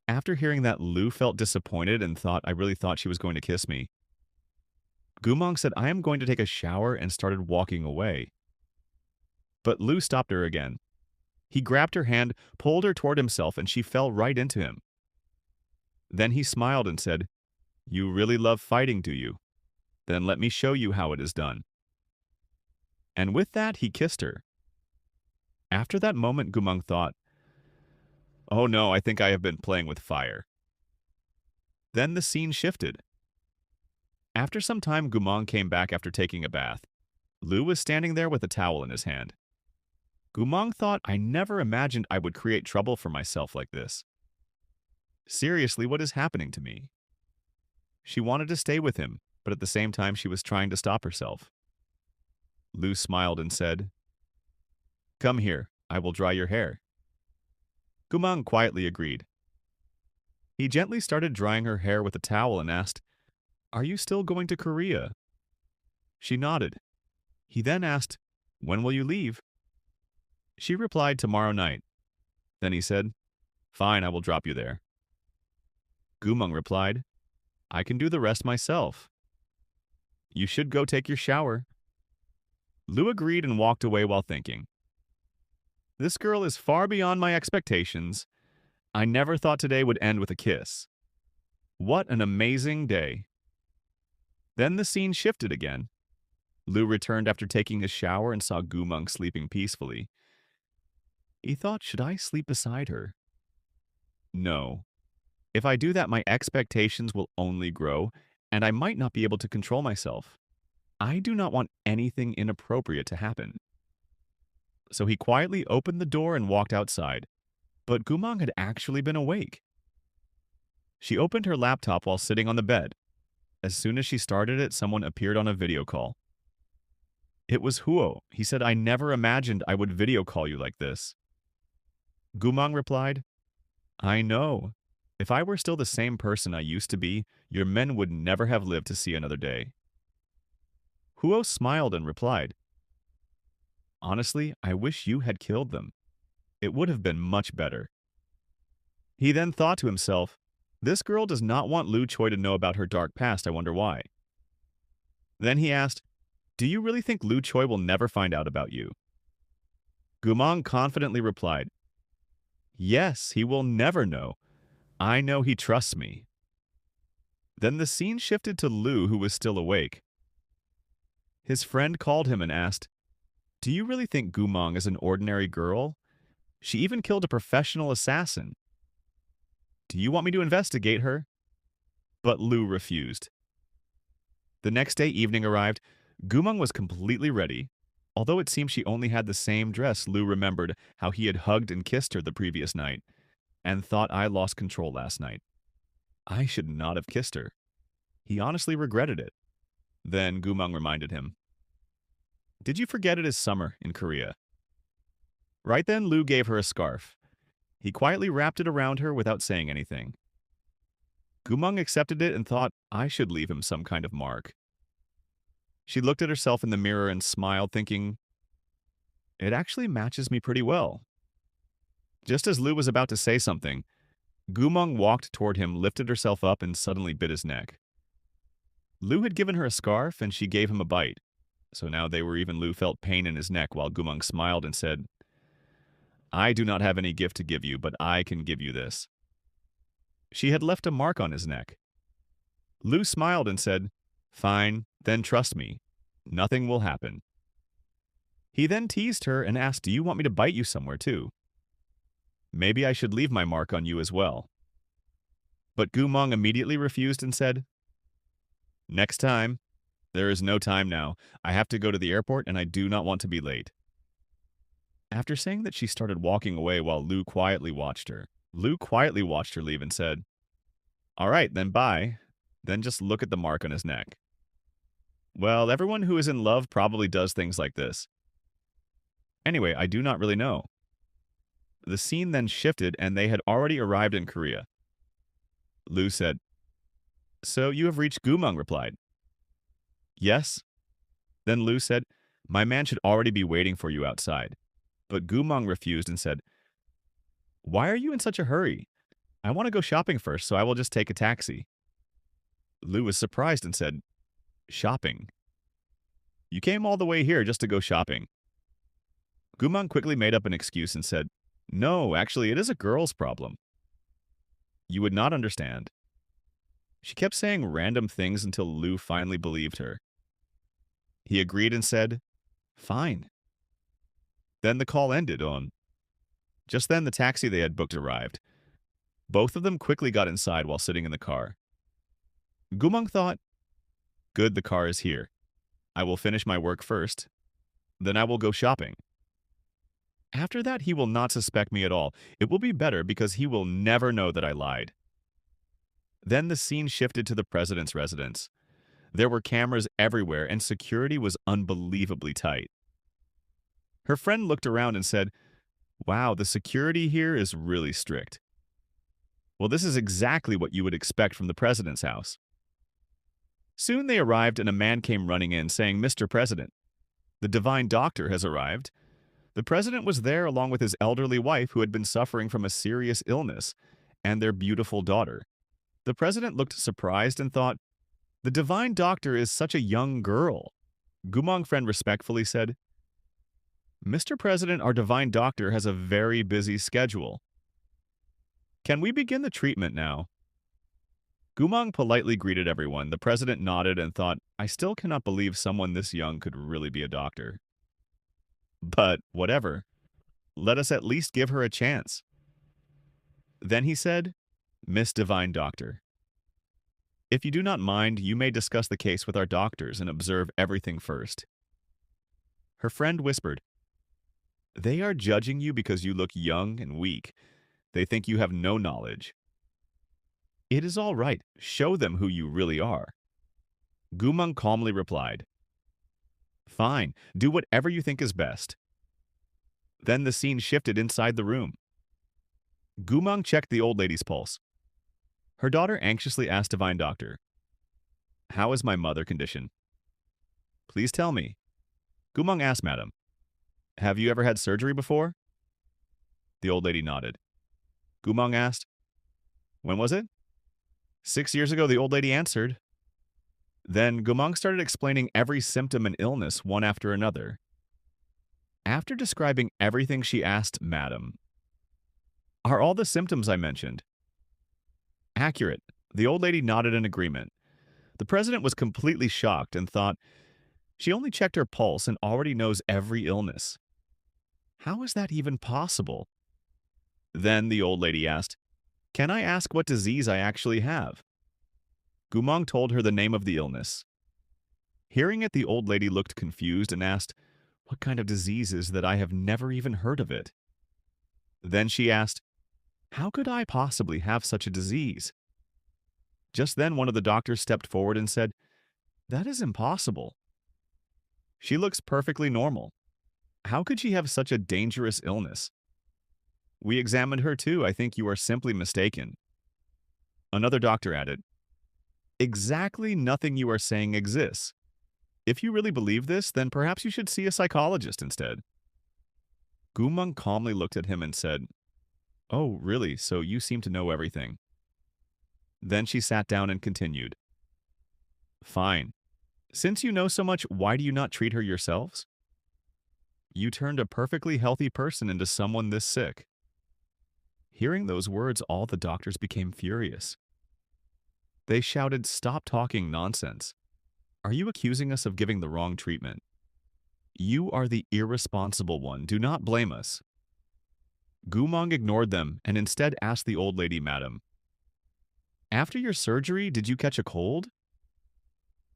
After hearing that, Lu felt disappointed and thought, "I really thought she was going to kiss me." Gumong said, "I am going to take a shower," and started walking away. But Lu stopped her again. He grabbed her hand, pulled her toward himself, and she fell right into him. Then he smiled and said, "You really love fighting, do you? Then let me show you how it is done." And with that, he kissed her. After that moment, Gumong thought, "Oh no, I think I have been playing with fire." Then the scene shifted. After some time, Gumong came back after taking a bath. Lu was standing there with a towel in his hand. Gumong thought, "I never imagined I would create trouble for myself like this. Seriously, what is happening to me?" She wanted to stay with him, but at the same time she was trying to stop herself. Lu smiled and said, "Come here, I will dry your hair." Gumong quietly agreed. He gently started drying her hair with a towel and asked, "Are you still going to Korea?" She nodded. He then asked, "When will you leave?" She replied, "Tomorrow night." Then he said, "Fine, I will drop you there." Gumong replied, "I can do the rest myself. You should go take your shower." Lu agreed and walked away while thinking. This girl is far beyond my expectations. I never thought today would end with a kiss. What an amazing day. Then the scene shifted again. Lu returned after taking a shower and saw Gumong sleeping peacefully. He thought, should I sleep beside her? No. If I do that, my expectations will only grow, and I might not be able to control myself. I do not want anything inappropriate to happen. So he quietly opened the door and walked outside. But Gumong had actually been awake. She opened her laptop while sitting on the bed. As soon as she started it, someone appeared on a video call. It was Huo. He said, I never imagined I would video call you like this. Gumong replied, I know. If I were still the same person I used to be, your men would never have lived to see another day. Huo smiled and replied, honestly, I wish you had killed them. It would have been much better. He then thought to himself, this girl does not want Lu Choi to know about her dark past, I wonder why. Then he asked, do you really think Lu Choi will never find out about you? Gumong confidently replied, yes, he will never know. I know he trusts me. Then the scene shifted to Lu, who was still awake. His friend called him and asked, do you really think Gumong is an ordinary girl? She even killed a professional assassin. Do you want me to investigate her? But Lu refused. The next day evening arrived. Gumong was completely ready. Although it seemed she only had the same dress, Lu remembered how he had hugged and kissed her the previous night, and thought, I lost control last night. I should not have kissed her. He honestly regretted it. Then Gumong reminded him, did you forget it is summer in Korea? Right then, Lu gave her a scarf. He quietly wrapped it around her without saying anything. Gumong accepted it and thought, I should leave him some kind of mark. She looked at herself in the mirror and smiled, thinking, it actually matches me pretty well. Just as Lu was about to say something, Gumong walked toward him, lifted herself up, and suddenly bit his neck. Lu had given her a scarf, and she gave him a bite. So now they were even. Lu felt pain in his neck while Gumong smiled and said, I do not have any gift to give you, but I can give you this. She had left a mark on his neck. Lu smiled and said, fine, then trust me. Nothing will happen. He then teased her and asked, do you want me to bite you somewhere too? Maybe I should leave my mark on you as well. But Gumong immediately refused and said, next time. There is no time now. I have to go to the airport and I do not want to be late. After saying that, she started walking away while Lu quietly watched her. Lu quietly watched her leave and said, all right, then bye. Then just look at the mark on his neck. Well, everyone who is in love probably does things like this. Anyway, I do not really know. The scene then shifted and they had already arrived in Korea. Lu said, so you have reached? Gumong replied, yes. Then Lu said, my man should already be waiting for you outside. But Gumong refused and said, why are you in such a hurry? I want to go shopping first, so I will just take a taxi. Lu was surprised and said, shopping? You came all the way here just to go shopping. Gumong quickly made up an excuse and said, no, actually, it is a girl's problem. You would not understand. She kept saying random things until Lu finally believed her. He agreed and said, fine. Then the call ended on. Just then, the taxi they had booked arrived. Both of them quickly got inside while sitting in the car. Gumong thought, good, the car is here. I will finish my work first. Then I will go shopping. After that, he will not suspect me at all. It will be better because he will never know that I lied. Then the scene shifted to the president's residence. There were cameras everywhere and security was unbelievably tight. Her friend looked around and said, wow, the security here is really strict. Well, this is exactly what you would expect from the president's house. Soon they arrived and a man came running in saying, Mr. President, the divine doctor has arrived. The president was there along with his elderly wife who had been suffering from a serious illness and their beautiful daughter. The president looked surprised and thought, the divine doctor is such a young girl. Gumong friend respectfully said, Mr. President, our divine doctor has a very busy schedule. Can we begin the treatment now? Gumang politely greeted everyone. The president nodded and thought, I still cannot believe someone this young could really be a doctor. But whatever, let us at least give her a chance. Then he said, Miss Divine Doctor, if you do not mind, you may discuss the case with our doctors and observe everything first. Her friend whispered, They are judging you because you look young and weak. They think you have no knowledge. It is all right. Show them who you really are. Gumang calmly replied, Fine, do whatever you think is best. Then the scene shifted inside the room. Gumang checked the old lady's pulse. Her daughter anxiously asked Divine Doctor, How is my mother condition? Please tell me. Gumang asked Madam, Have you ever had surgery before? The old lady nodded. Gumang asked, When was it? 6 years ago, the old lady answered. Then Gumang started explaining every symptom and illness one after another. After describing everything, she asked Madam, Are all the symptoms I mentioned? Accurate. The old lady nodded in agreement. The president was completely shocked and thought, She only checked her pulse and already knows every illness. How is that even possible? Then the old lady asked, Can I ask what disease I actually have? Gumang told her the name of the illness. Hearing it, the old lady looked confused and asked, What kind of disease is that? I have never even heard of it. Then she asked, How could I possibly have such a disease? Just then one of the doctors stepped forward and said, That is impossible. She looks perfectly normal. How could she have such a dangerous illness? We examined her too. I think you are simply mistaken. Another doctor added, Exactly nothing you are saying exists. If you really believe this, then perhaps you should see a psychologist instead. Gumang calmly looked at him and said, Oh, really? So you seem to know everything. Then she sat down and continued, Fine. Since you know so much, why do you not treat her yourselves? You turned a perfectly healthy person into someone this sick. Hearing those words, all the doctors became furious. They shouted, Stop talking nonsense. Are you accusing us of giving the wrong treatment? You are the irresponsible one. Do not blame us. Gumang ignored them and instead asked the old lady, Madam, After your surgery, did you catch a cold?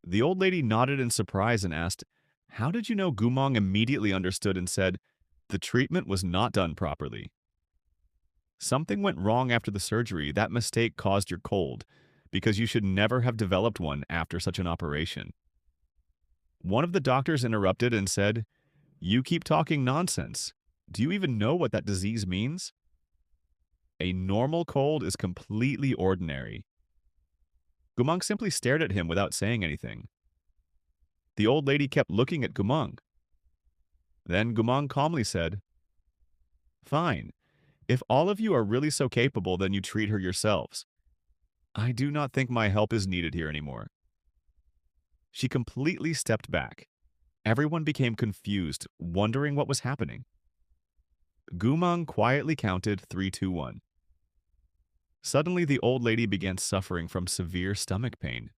The old lady nodded in surprise and asked, How did you know? Gumang immediately understood and said, The treatment was not done properly. Something went wrong after the surgery. That mistake caused your cold, because you should never have developed one after such an operation. One of the doctors interrupted and said, You keep talking nonsense. Do you even know what that disease means? A normal cold is completely ordinary. Gumang simply stared at him without saying anything. The old lady kept looking at Gumang. Then Gumang calmly said, Fine. If all of you are really so capable, then you treat her yourselves. I do not think my help is needed here anymore. She completely stepped back. Everyone became confused, wondering what was happening. Gumang quietly counted 3, 2, 1. Suddenly, the old lady began suffering from severe stomach pain.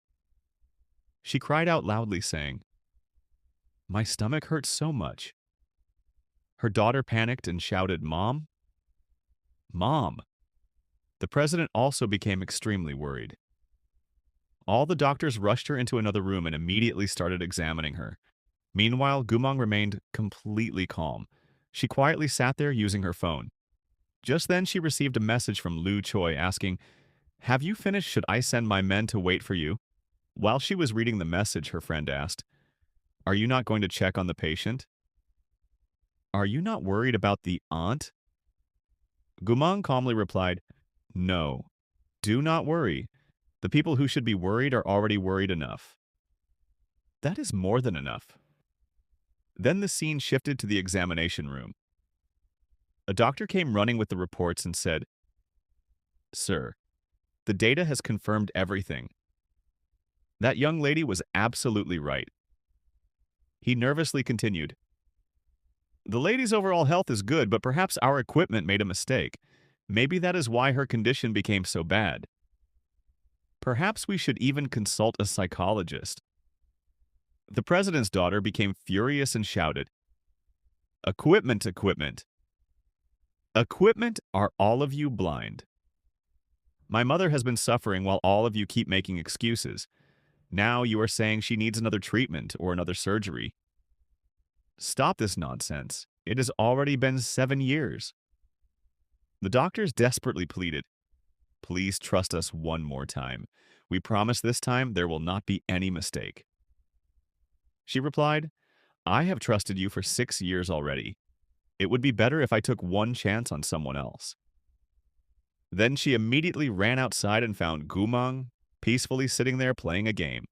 She cried out loudly, saying, My stomach hurts so much. Her daughter panicked and shouted, Mom? Mom! The president also became extremely worried. All the doctors rushed her into another room and immediately started examining her. Meanwhile, Gumang remained completely calm. She quietly sat there using her phone. Just then, she received a message from Lu Choi asking, Have you finished? Should I send my men to wait for you? While she was reading the message, her friend asked, Are you not going to check on the patient? Are you not worried about the aunt? Gumang calmly replied, No, do not worry. The people who should be worried are already worried enough. That is more than enough. Then the scene shifted to the examination room. A doctor came running with the reports and said, Sir, the data has confirmed everything. That young lady was absolutely right. He nervously continued, The lady's overall health is good, but perhaps our equipment made a mistake. Maybe that is why her condition became so bad. Perhaps we should even consult a psychologist. The president's daughter became furious and shouted, "Equipment, equipment! Equipment, are all of you blind? My mother has been suffering while all of you keep making excuses. Now you are saying she needs another treatment or another surgery. Stop this nonsense. It has already been 7 years." The doctors desperately pleaded, "Please trust us one more time. We promise this time there will not be any mistake." She replied, "I have trusted you for 6 years already. It would be better if I took one chance on someone else." Then she immediately ran outside and found Gumang peacefully sitting there playing a game.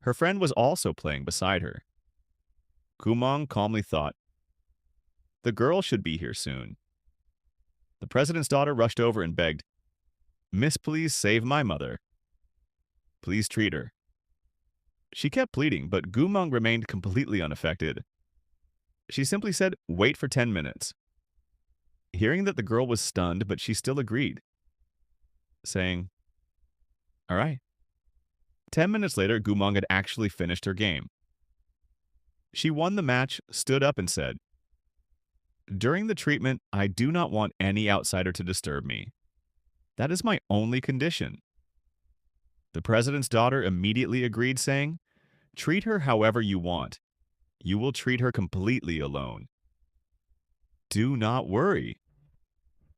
Her friend was also playing beside her. Gumang calmly thought, "The girl should be here soon." The president's daughter rushed over and begged, "Miss, please save my mother. Please treat her." She kept pleading, but Gumang remained completely unaffected. She simply said, "Wait for 10 minutes." Hearing that the girl was stunned, but she still agreed, saying, "All right." 10 minutes later, Gumang had actually finished her game. She won the match, stood up and said, "During the treatment, I do not want any outsider to disturb me. That is my only condition." The president's daughter immediately agreed, saying, "Treat her however you want. You will treat her completely alone." "Do not worry."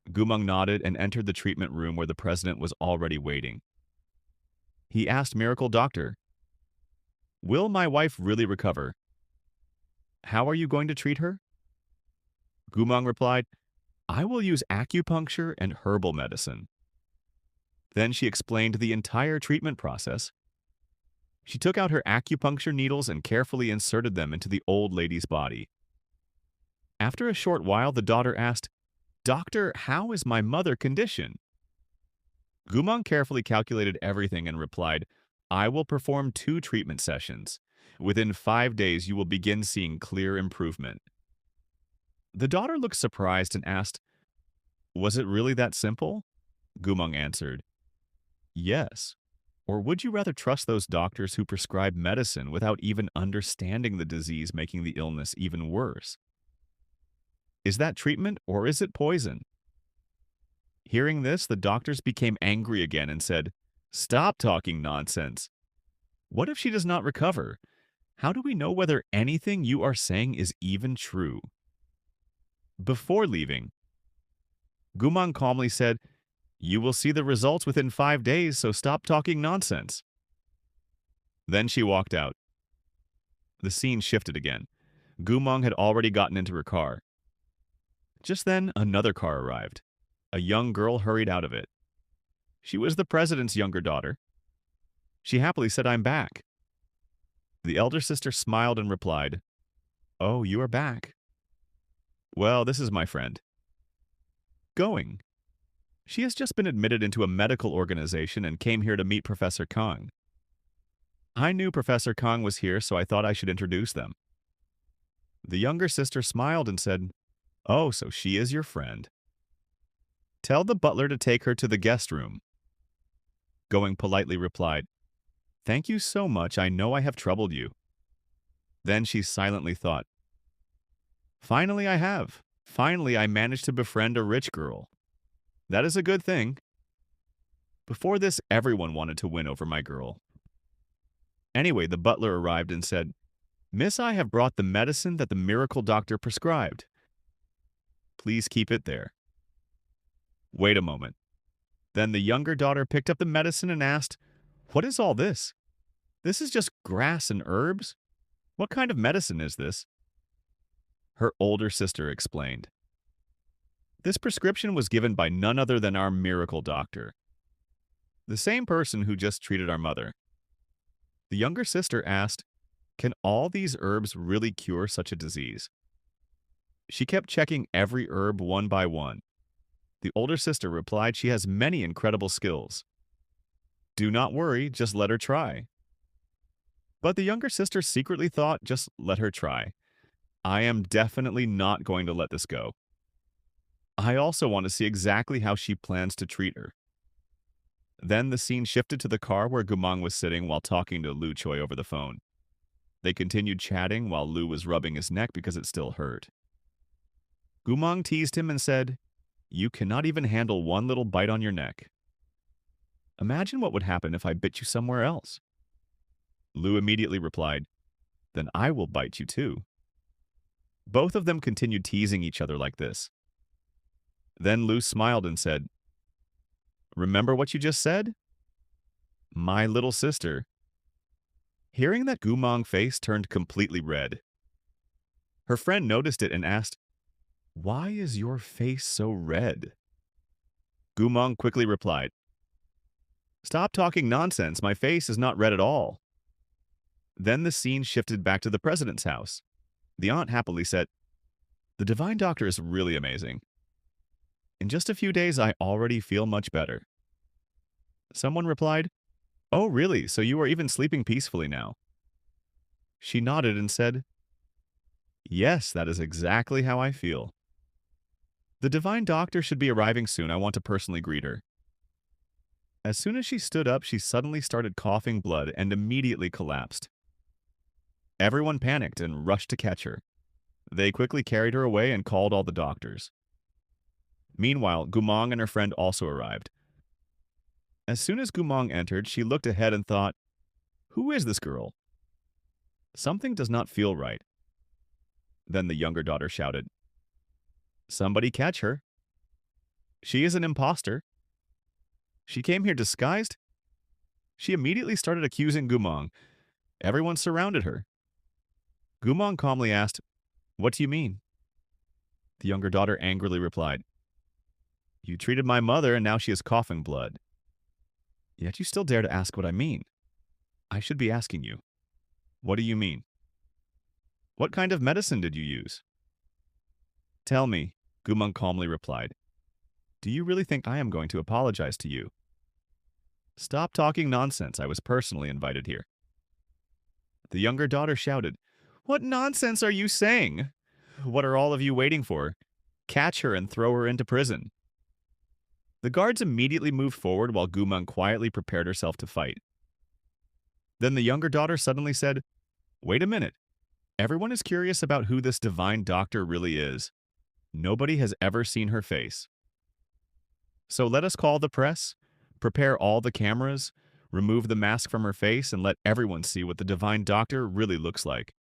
Gumang nodded and entered the treatment room where the president was already waiting. He asked Miracle Doctor, "Will my wife really recover? How are you going to treat her?" Gumang replied, "I will use acupuncture and herbal medicine." Then she explained the entire treatment process. She took out her acupuncture needles and carefully inserted them into the old lady's body. After a short while, the daughter asked, "Doctor, how is my mother condition?" Gumang carefully calculated everything and replied, "I will perform 2 treatment sessions. Within 5 days, you will begin seeing clear improvement." The daughter looked surprised and asked, "Was it really that simple?" Gumang answered, "Yes. Or would you rather trust those doctors who prescribe medicine without even understanding the disease, making the illness even worse? Is that treatment or is it poison?" Hearing this, the doctors became angry again and said, "Stop talking nonsense. What if she does not recover? How do we know whether anything you are saying is even true?" Before leaving, Gumang calmly said, "You will see the results within 5 days, so stop talking nonsense." Then she walked out. The scene shifted again. Gumang had already gotten into her car. Just then, another car arrived. A young girl hurried out of it. She was the president's younger daughter. She happily said, "I'm back." The elder sister smiled and replied, "Oh, you are back. Well, this is my friend. Going. She has just been admitted into a medical organization and came here to meet Professor Kong. I knew Professor Kong was here, so I thought I should introduce them." The younger sister smiled and said, "Oh, so she is your friend. Tell the butler to take her to the guest room." Going politely replied, "Thank you so much. I know I have troubled you." Then she silently thought, "Finally I have. Finally I managed to befriend a rich girl. That is a good thing. Before this, everyone wanted to win over my girl." Anyway, the butler arrived and said, "Miss, I have brought the medicine that the miracle doctor prescribed. Please keep it there." Wait a moment. Then the younger daughter picked up the medicine and asked, "What is all this? This is just grass and herbs? What kind of medicine is this?" Her older sister explained, "This prescription was given by none other than our miracle doctor, the same person who just treated our mother." The younger sister asked, "Can all these herbs really cure such a disease?" She kept checking every herb one by one. The older sister replied she has many incredible skills. "Do not worry, just let her try." But the younger sister secretly thought, just let her try. I am definitely not going to let this go. I also want to see exactly how she plans to treat her. Then the scene shifted to the car where Gumang was sitting while talking to Lu Choi over the phone. They continued chatting while Lu was rubbing his neck because it still hurt. Gumang teased him and said, "You cannot even handle one little bite on your neck. Imagine what would happen if I bit you somewhere else." Lu immediately replied, "Then I will bite you too." Both of them continued teasing each other like this. Then Lu smiled and said, "Remember what you just said? My little sister." Hearing that, Gumang's face turned completely red. Her friend noticed it and asked, "Why is your face so red?" Gumang quickly replied, "Stop talking nonsense. My face is not red at all." Then the scene shifted back to the president's house. The aunt happily said, "The divine doctor is really amazing. In just a few days, I already feel much better." Someone replied, "Oh, really? So you are even sleeping peacefully now?" She nodded and said, "Yes, that is exactly how I feel. The divine doctor should be arriving soon. I want to personally greet her." As soon as she stood up, she suddenly started coughing blood and immediately collapsed. Everyone panicked and rushed to catch her. They quickly carried her away and called all the doctors. Meanwhile, Gumang and her friend also arrived. As soon as Gumang entered, she looked ahead and thought, "Who is this girl? Something does not feel right." Then the younger daughter shouted, "Somebody catch her. She is an imposter. She came here disguised." She immediately started accusing Gumang. Everyone surrounded her. Gumang calmly asked, "What do you mean?" The younger daughter angrily replied, "You treated my mother and now she is coughing blood. Yet you still dare to ask what I mean. I should be asking you, what do you mean? What kind of medicine did you use?" "Tell me," Gumang calmly replied. "Do you really think I am going to apologize to you? Stop talking nonsense. I was personally invited here." The younger daughter shouted, "What nonsense are you saying? What are all of you waiting for? Catch her and throw her into prison." The guards immediately moved forward while Gumang quietly prepared herself to fight. Then the younger daughter suddenly said, "Wait a minute. Everyone is curious about who this divine doctor really is. Nobody has ever seen her face. So let us call the press, prepare all the cameras, remove the mask from her face, and let everyone see what the divine doctor really looks like."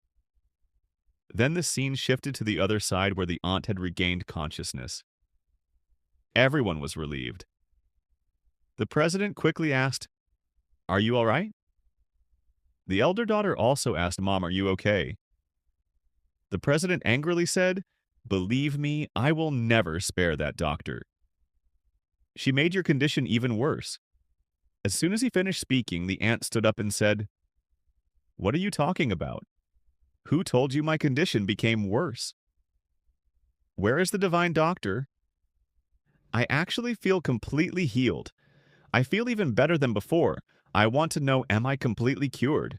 Then the scene shifted to the other side where the aunt had regained consciousness. Everyone was relieved. The president quickly asked, "Are you all right?" The elder daughter also asked, "Mom, are you okay?" The president angrily said, "Believe me, I will never spare that doctor. She made your condition even worse." As soon as he finished speaking, the aunt stood up and said, "What are you talking about? Who told you my condition became worse? Where is the divine doctor? I actually feel completely healed. I feel even better than before. I want to know, am I completely cured?"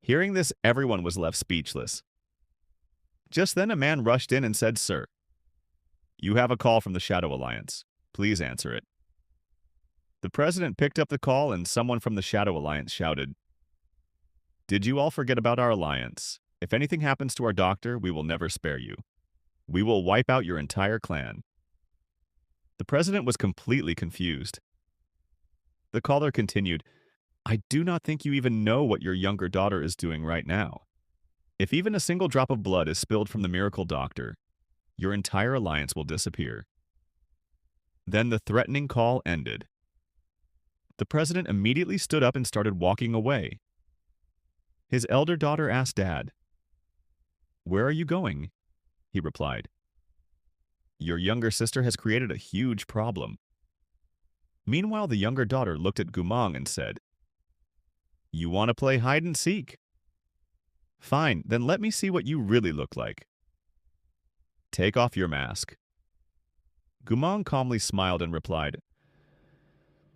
Hearing this, everyone was left speechless. Just then a man rushed in and said, "Sir, you have a call from the Shadow Alliance. Please answer it." The president picked up the call and someone from the Shadow Alliance shouted, "Did you all forget about our alliance? If anything happens to our doctor, we will never spare you. We will wipe out your entire clan." The president was completely confused. The caller continued, "I do not think you even know what your younger daughter is doing right now. If even a single drop of blood is spilled from the miracle doctor, your entire alliance will disappear." Then the threatening call ended. The president immediately stood up and started walking away. His elder daughter asked Dad, "Where are you going?" He replied, "Your younger sister has created a huge problem." Meanwhile, the younger daughter looked at Gumang and said, "You want to play hide and seek? Fine, then let me see what you really look like. Take off your mask." Gumang calmly smiled and replied,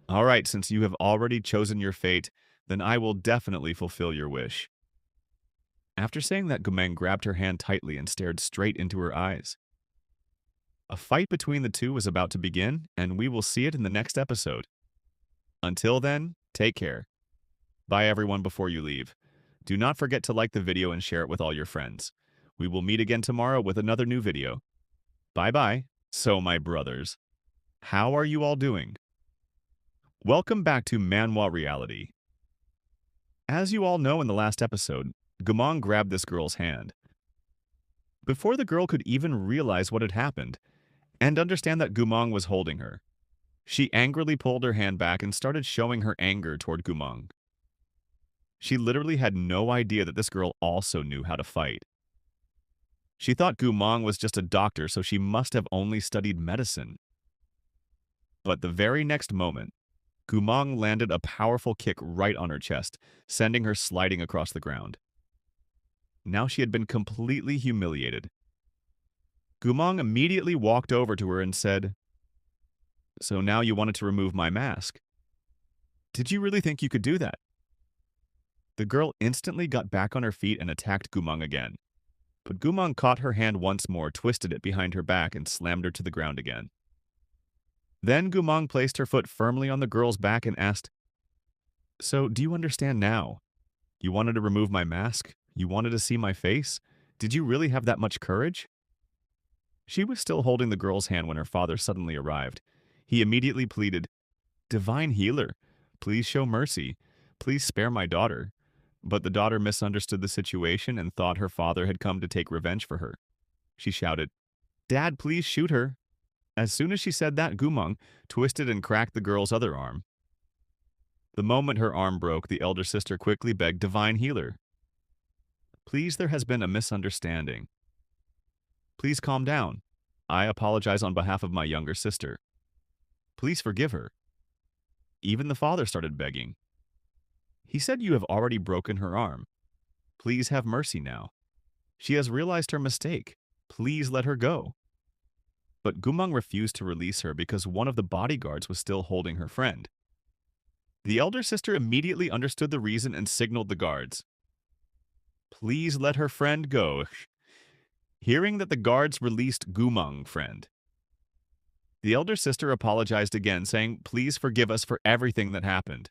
"All right, since you have already chosen your fate, then I will definitely fulfill your wish." After saying that, Gumeng grabbed her hand tightly and stared straight into her eyes. A fight between the two was about to begin, and we will see it in the next episode. Until then, take care. Bye everyone before you leave. Do not forget to like the video and share it with all your friends. We will meet again tomorrow with another new video. Bye-bye. So, my brothers, how are you all doing? Welcome back to Manhwa Reality. As you all know in the last episode, Gumong grabbed this girl's hand. Before the girl could even realize what had happened and understand that Gumong was holding her, she angrily pulled her hand back and started showing her anger toward Gumong. She literally had no idea that this girl also knew how to fight. She thought Gumong was just a doctor, so she must have only studied medicine. But the very next moment, Gumong landed a powerful kick right on her chest, sending her sliding across the ground. Now she had been completely humiliated. Gumong immediately walked over to her and said, "So now you wanted to remove my mask? Did you really think you could do that?" The girl instantly got back on her feet and attacked Gumong again. But Gumong caught her hand once more, twisted it behind her back, and slammed her to the ground again. Then Gumong placed her foot firmly on the girl's back and asked, "So, do you understand now? You wanted to remove my mask? You wanted to see my face? Did you really have that much courage?" She was still holding the girl's hand when her father suddenly arrived. He immediately pleaded, "Divine healer, please show mercy. Please spare my daughter." But the daughter misunderstood the situation and thought her father had come to take revenge for her. She shouted, "Dad, please shoot her." As soon as she said that, Gumong twisted and cracked the girl's other arm. The moment her arm broke, the elder sister quickly begged Divine Healer, "Please, there has been a misunderstanding. Please calm down. I apologize on behalf of my younger sister. Please forgive her." Even the father started begging. He said, "You have already broken her arm. Please have mercy now. She has realized her mistake. Please let her go." But Gumong refused to release her because one of the bodyguards was still holding her friend. The elder sister immediately understood the reason and signaled the guards. "Please let her friend go." Hearing that the guards released Gumong's friend, the elder sister apologized again, saying, "Please forgive us for everything that happened.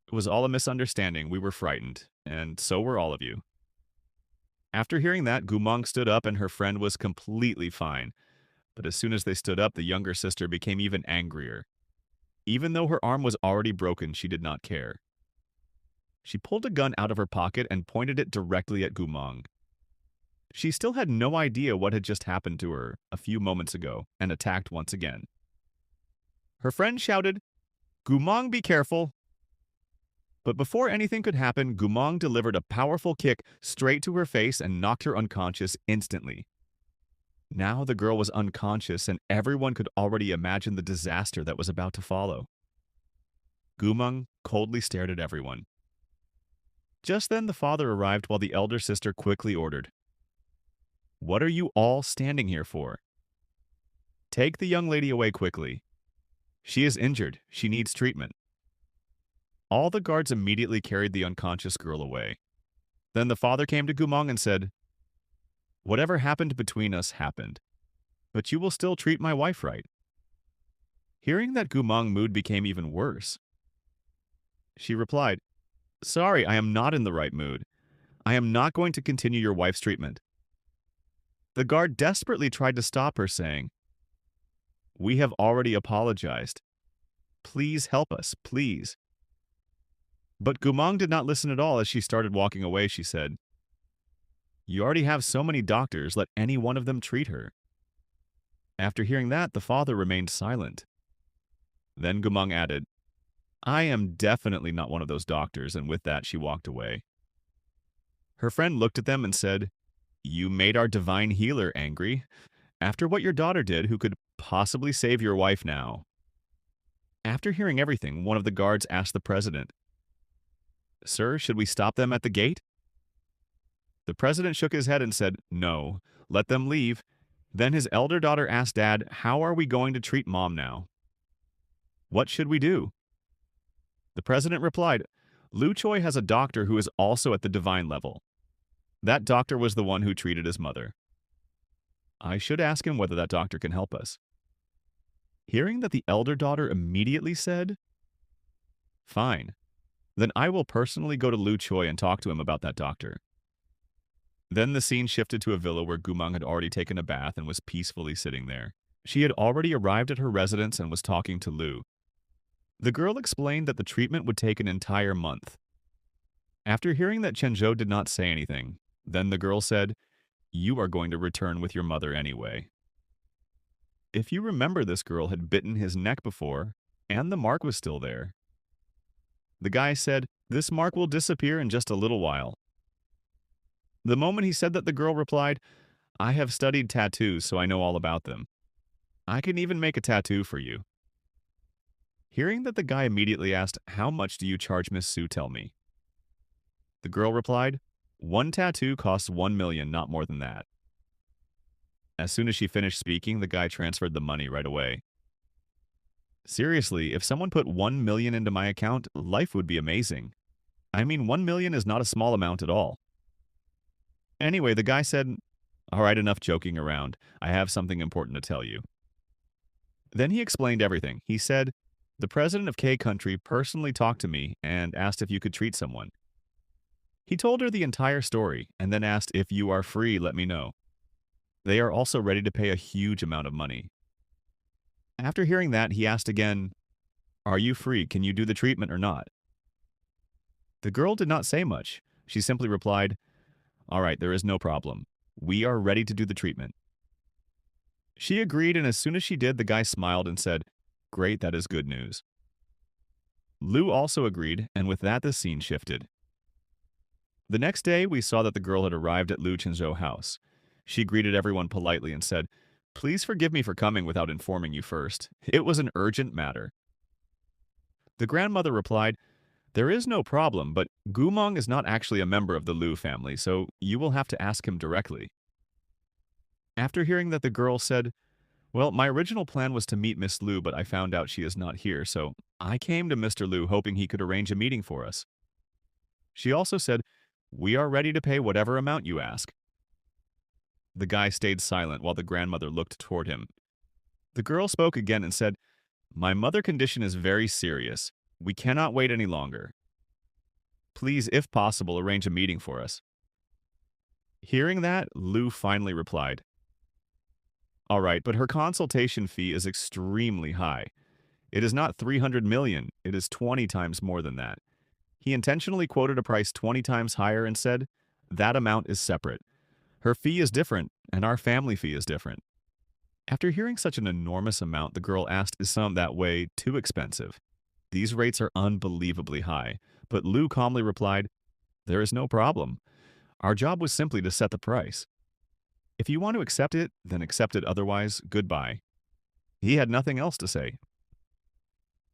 It was all a misunderstanding. We were frightened, and so were all of you." After hearing that, Gumong stood up and her friend was completely fine. But as soon as they stood up, the younger sister became even angrier. Even though her arm was already broken, she did not care. She pulled a gun out of her pocket and pointed it directly at Gumong. She still had no idea what had just happened to her a few moments ago and attacked once again. Her friend shouted, "Gumong, be careful." But before anything could happen, Gumong delivered a powerful kick straight to her face and knocked her unconscious instantly. Now the girl was unconscious and everyone could already imagine the disaster that was about to follow. Gumong coldly stared at everyone. Just then the father arrived while the elder sister quickly ordered, "What are you all standing here for? Take the young lady away quickly. She is injured. She needs treatment." All the guards immediately carried the unconscious girl away. Then the father came to Gumong and said, "Whatever happened between us happened, but you will still treat my wife right." Hearing that, Gumong's mood became even worse. She replied, "Sorry, I am not in the right mood. I am not going to continue your wife's treatment." The guard desperately tried to stop her, saying, "We have already apologized. Please help us, please." But Gumong did not listen at all. As she started walking away, she said, "You already have so many doctors, let any one of them treat her." After hearing that, the father remained silent. Then Gumong added, "I am definitely not one of those doctors," and with that she walked away. Her friend looked at them and said, "You made our divine healer angry. After what your daughter did, who could possibly save your wife now?" After hearing everything, one of the guards asked the president, "Sir, should we stop them at the gate?" The president shook his head and said, "No, let them leave." Then his elder daughter asked Dad, "How are we going to treat Mom now? What should we do?" The president replied, "Lu Choi has a doctor who is also at the divine level. That doctor was the one who treated his mother. I should ask him whether that doctor can help us. Hearing that the elder daughter immediately said, Fine, then I will personally go to Lu Choi and talk to him about that doctor. Then the scene shifted to a villa where Gumang had already taken a bath and was peacefully sitting there. She had already arrived at her residence and was talking to Lu. The girl explained that the treatment would take an entire month. After hearing that Chenzhou did not say anything, then the girl said, You are going to return with your mother anyway. If you remember, this girl had bitten his neck before, and the mark was still there. The guy said, This mark will disappear in just a little while. The moment he said that, the girl replied, I have studied tattoos, so I know all about them. I can even make a tattoo for you. Hearing that, the guy immediately asked, How much do you charge Miss Su, tell me? The girl replied, One tattoo costs 1 million, not more than that. As soon as she finished speaking, the guy transferred the money right away. Seriously, if someone put 1 million into my account, life would be amazing. I mean, 1 million is not a small amount at all. Anyway, the guy said, All right, enough joking around. I have something important to tell you. Then he explained everything. He said, The president of K country personally talked to me and asked if you could treat someone. He told her the entire story and then asked, If you are free, let me know. They are also ready to pay a huge amount of money. After hearing that, he asked again, Are you free? Can you do the treatment or not? The girl did not say much. She simply replied, All right, there is no problem. We are ready to do the treatment. She agreed, and as soon as she did, the guy smiled and said, Great, that is good news. Lu also agreed, and with that, the scene shifted. The next day, we saw that the girl had arrived at Lu Chenzhou's house. She greeted everyone politely and said, Please forgive me for coming without informing you first. It was an urgent matter. The grandmother replied, There is no problem, but Gumong is not actually a member of the Lu family, so you will have to ask him directly. After hearing that, the girl said, Well, my original plan was to meet Miss Lu, but I found out she is not here, so I came to Mr. Lu hoping he could arrange a meeting for us. She also said, We are ready to pay whatever amount you ask. The guy stayed silent while the grandmother looked toward him. The girl spoke again and said, My mother's condition is very serious. We cannot wait any longer. Please, if possible, arrange a meeting for us. Hearing that, Lu finally replied, All right, but her consultation fee is extremely high. It is not 300 million, it is 20 times more than that. He intentionally quoted a price 20 times higher and said, That amount is separate. Her fee is different, and our family fee is different. After hearing such an enormous amount, the girl asked, Is some that way too expensive? These rates are unbelievably high, but Lu calmly replied, There is no problem. Our job was simply to set the price. If you want to accept it, then accept it, otherwise, goodbye. He had nothing else to say.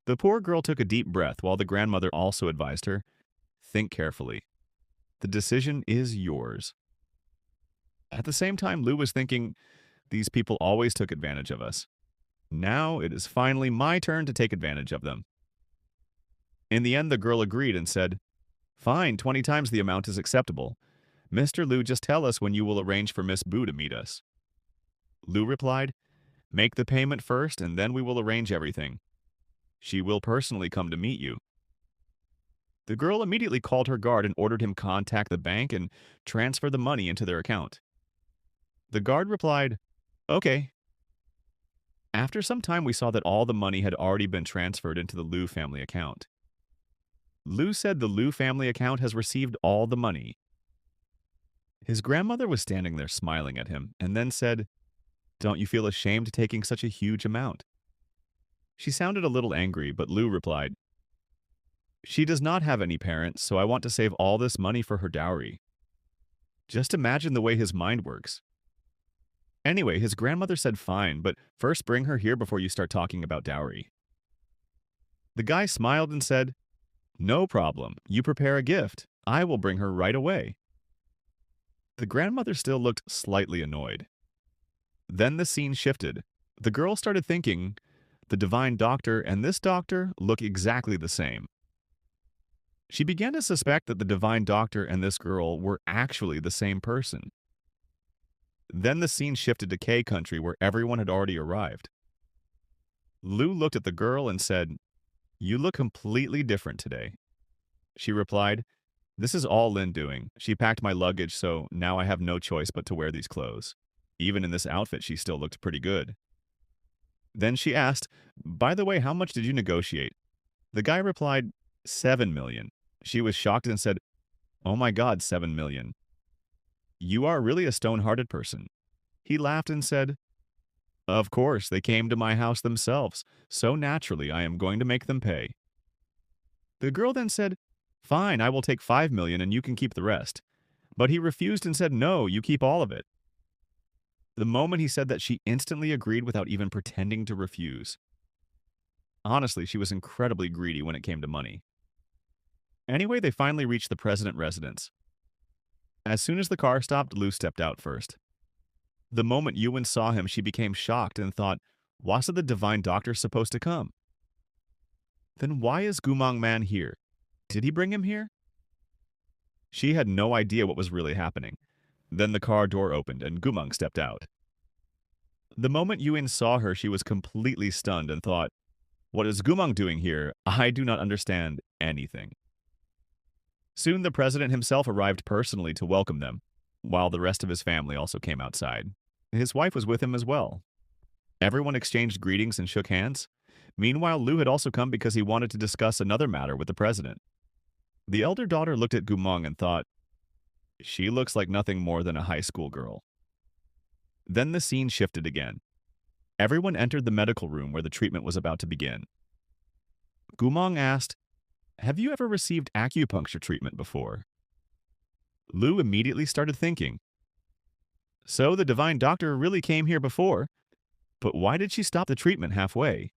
The poor girl took a deep breath while the grandmother also advised her, Think carefully. The decision is yours. At the same time, Lu was thinking, These people always took advantage of us. Now it is finally my turn to take advantage of them. In the end, the girl agreed and said, Fine, 20 times the amount is acceptable. Mr. Lu, just tell us when you will arrange for Miss Bu to meet us. Lu replied, Make the payment first, and then we will arrange everything. She will personally come to meet you. The girl immediately called her guard and ordered him contact the bank and transfer the money into their account. The guard replied, Okay. After some time, we saw that all the money had already been transferred into the Lu family account. Lu said the Lu family account has received all the money. His grandmother was standing there smiling at him and then said, Don't you feel ashamed taking such a huge amount? She sounded a little angry, but Lu replied, She does not have any parents, so I want to save all this money for her dowry. Just imagine the way his mind works. Anyway, his grandmother said fine, but first bring her here before you start talking about dowry. The guy smiled and said, No problem. You prepare a gift. I will bring her right away. The grandmother still looked slightly annoyed. Then the scene shifted. The girl started thinking, The divine doctor and this doctor look exactly the same. She began to suspect that the divine doctor and this girl were actually the same person. Then the scene shifted to K country where everyone had already arrived. Lou looked at the girl and said, "You look completely different today." She replied, "This is all Lynn doing. She packed my luggage, so now I have no choice but to wear these clothes." Even in this outfit, she still looked pretty good. Then she asked, "By the way, how much did you negotiate?" The guy replied, 7 million. She was shocked and said, "Oh my God, 7 million. You are really a stone-hearted person." He laughed and said, "Of course, they came to my house themselves, so naturally I am going to make them pay." The girl then said, "Fine, I will take 5 million and you can keep the rest." But he refused and said, "No, you keep all of it." The moment he said that, she instantly agreed without even pretending to refuse. Honestly, she was incredibly greedy when it came to money. Anyway, they finally reached the president residence. As soon as the car stopped, Lou stepped out first. The moment Ewan saw him, she became shocked and thought, "Was the divine doctor supposed to come? Then why is Gumang Man here? Did he bring him here?" She had no idea what was really happening. Then the car door opened and Gumang stepped out. The moment Ewan saw her, she was completely stunned and thought, "What is Gumang doing here? I do not understand anything." Soon the president himself arrived personally to welcome them, while the rest of his family also came outside. His wife was with him as well. Everyone exchanged greetings and shook hands. Meanwhile, Lou had also come because he wanted to discuss another matter with the president. The elder daughter looked at Gumang and thought, "She looks like nothing more than a high school girl." Then the scene shifted again. Everyone entered the medical room where the treatment was about to begin. Gumang asked, "Have you ever received acupuncture treatment before?" Lou immediately started thinking, "So the divine doctor really came here before, but why did she stop the treatment halfway?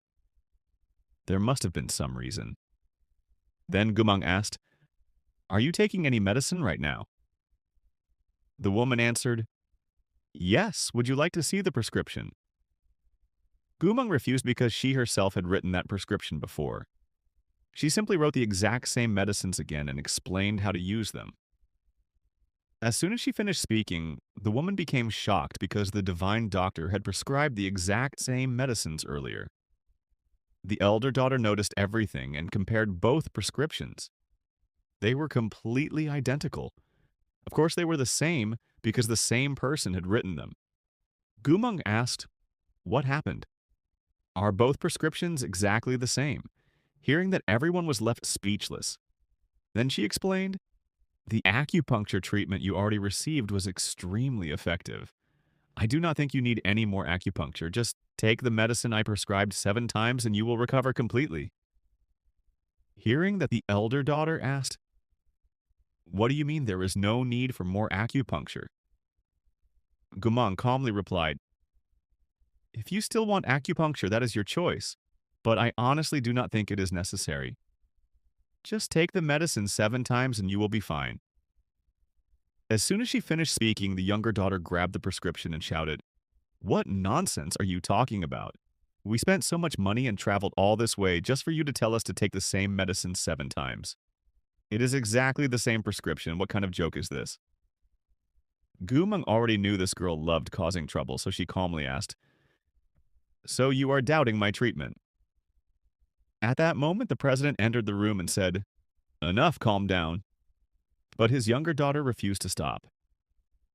There must have been some reason." Then Gumang asked, "Are you taking any medicine right now?" The woman answered, "Yes, would you like to see the prescription?" Gumang refused because she herself had written that prescription before. She simply wrote the exact same medicines again and explained how to use them. As soon as she finished speaking, the woman became shocked because the divine doctor had prescribed the exact same medicines earlier. The elder daughter noticed everything and compared both prescriptions. They were completely identical. Of course, they were the same because the same person had written them. Gumang asked, "What happened? Are both prescriptions exactly the same?" Hearing that, everyone was left speechless. Then she explained, "The acupuncture treatment you already received was extremely effective. I do not think you need any more acupuncture. Just take the medicine I prescribed 7 times and you will recover completely." Hearing that, the elder daughter asked, "What do you mean there is no need for more acupuncture?" Gumang calmly replied, "If you still want acupuncture, that is your choice, but I honestly do not think it is necessary. Just take the medicine 7 times and you will be fine." As soon as she finished speaking, the younger daughter grabbed the prescription and shouted, "What nonsense are you talking about? We spent so much money and traveled all this way just for you to tell us to take the same medicine 7 times. It is exactly the same prescription. What kind of joke is this?" Gumang already knew this girl loved causing trouble, so she calmly asked, "So you are doubting my treatment?" At that moment, the president entered the room and said, "Enough, calm down." But his younger daughter refused to stop.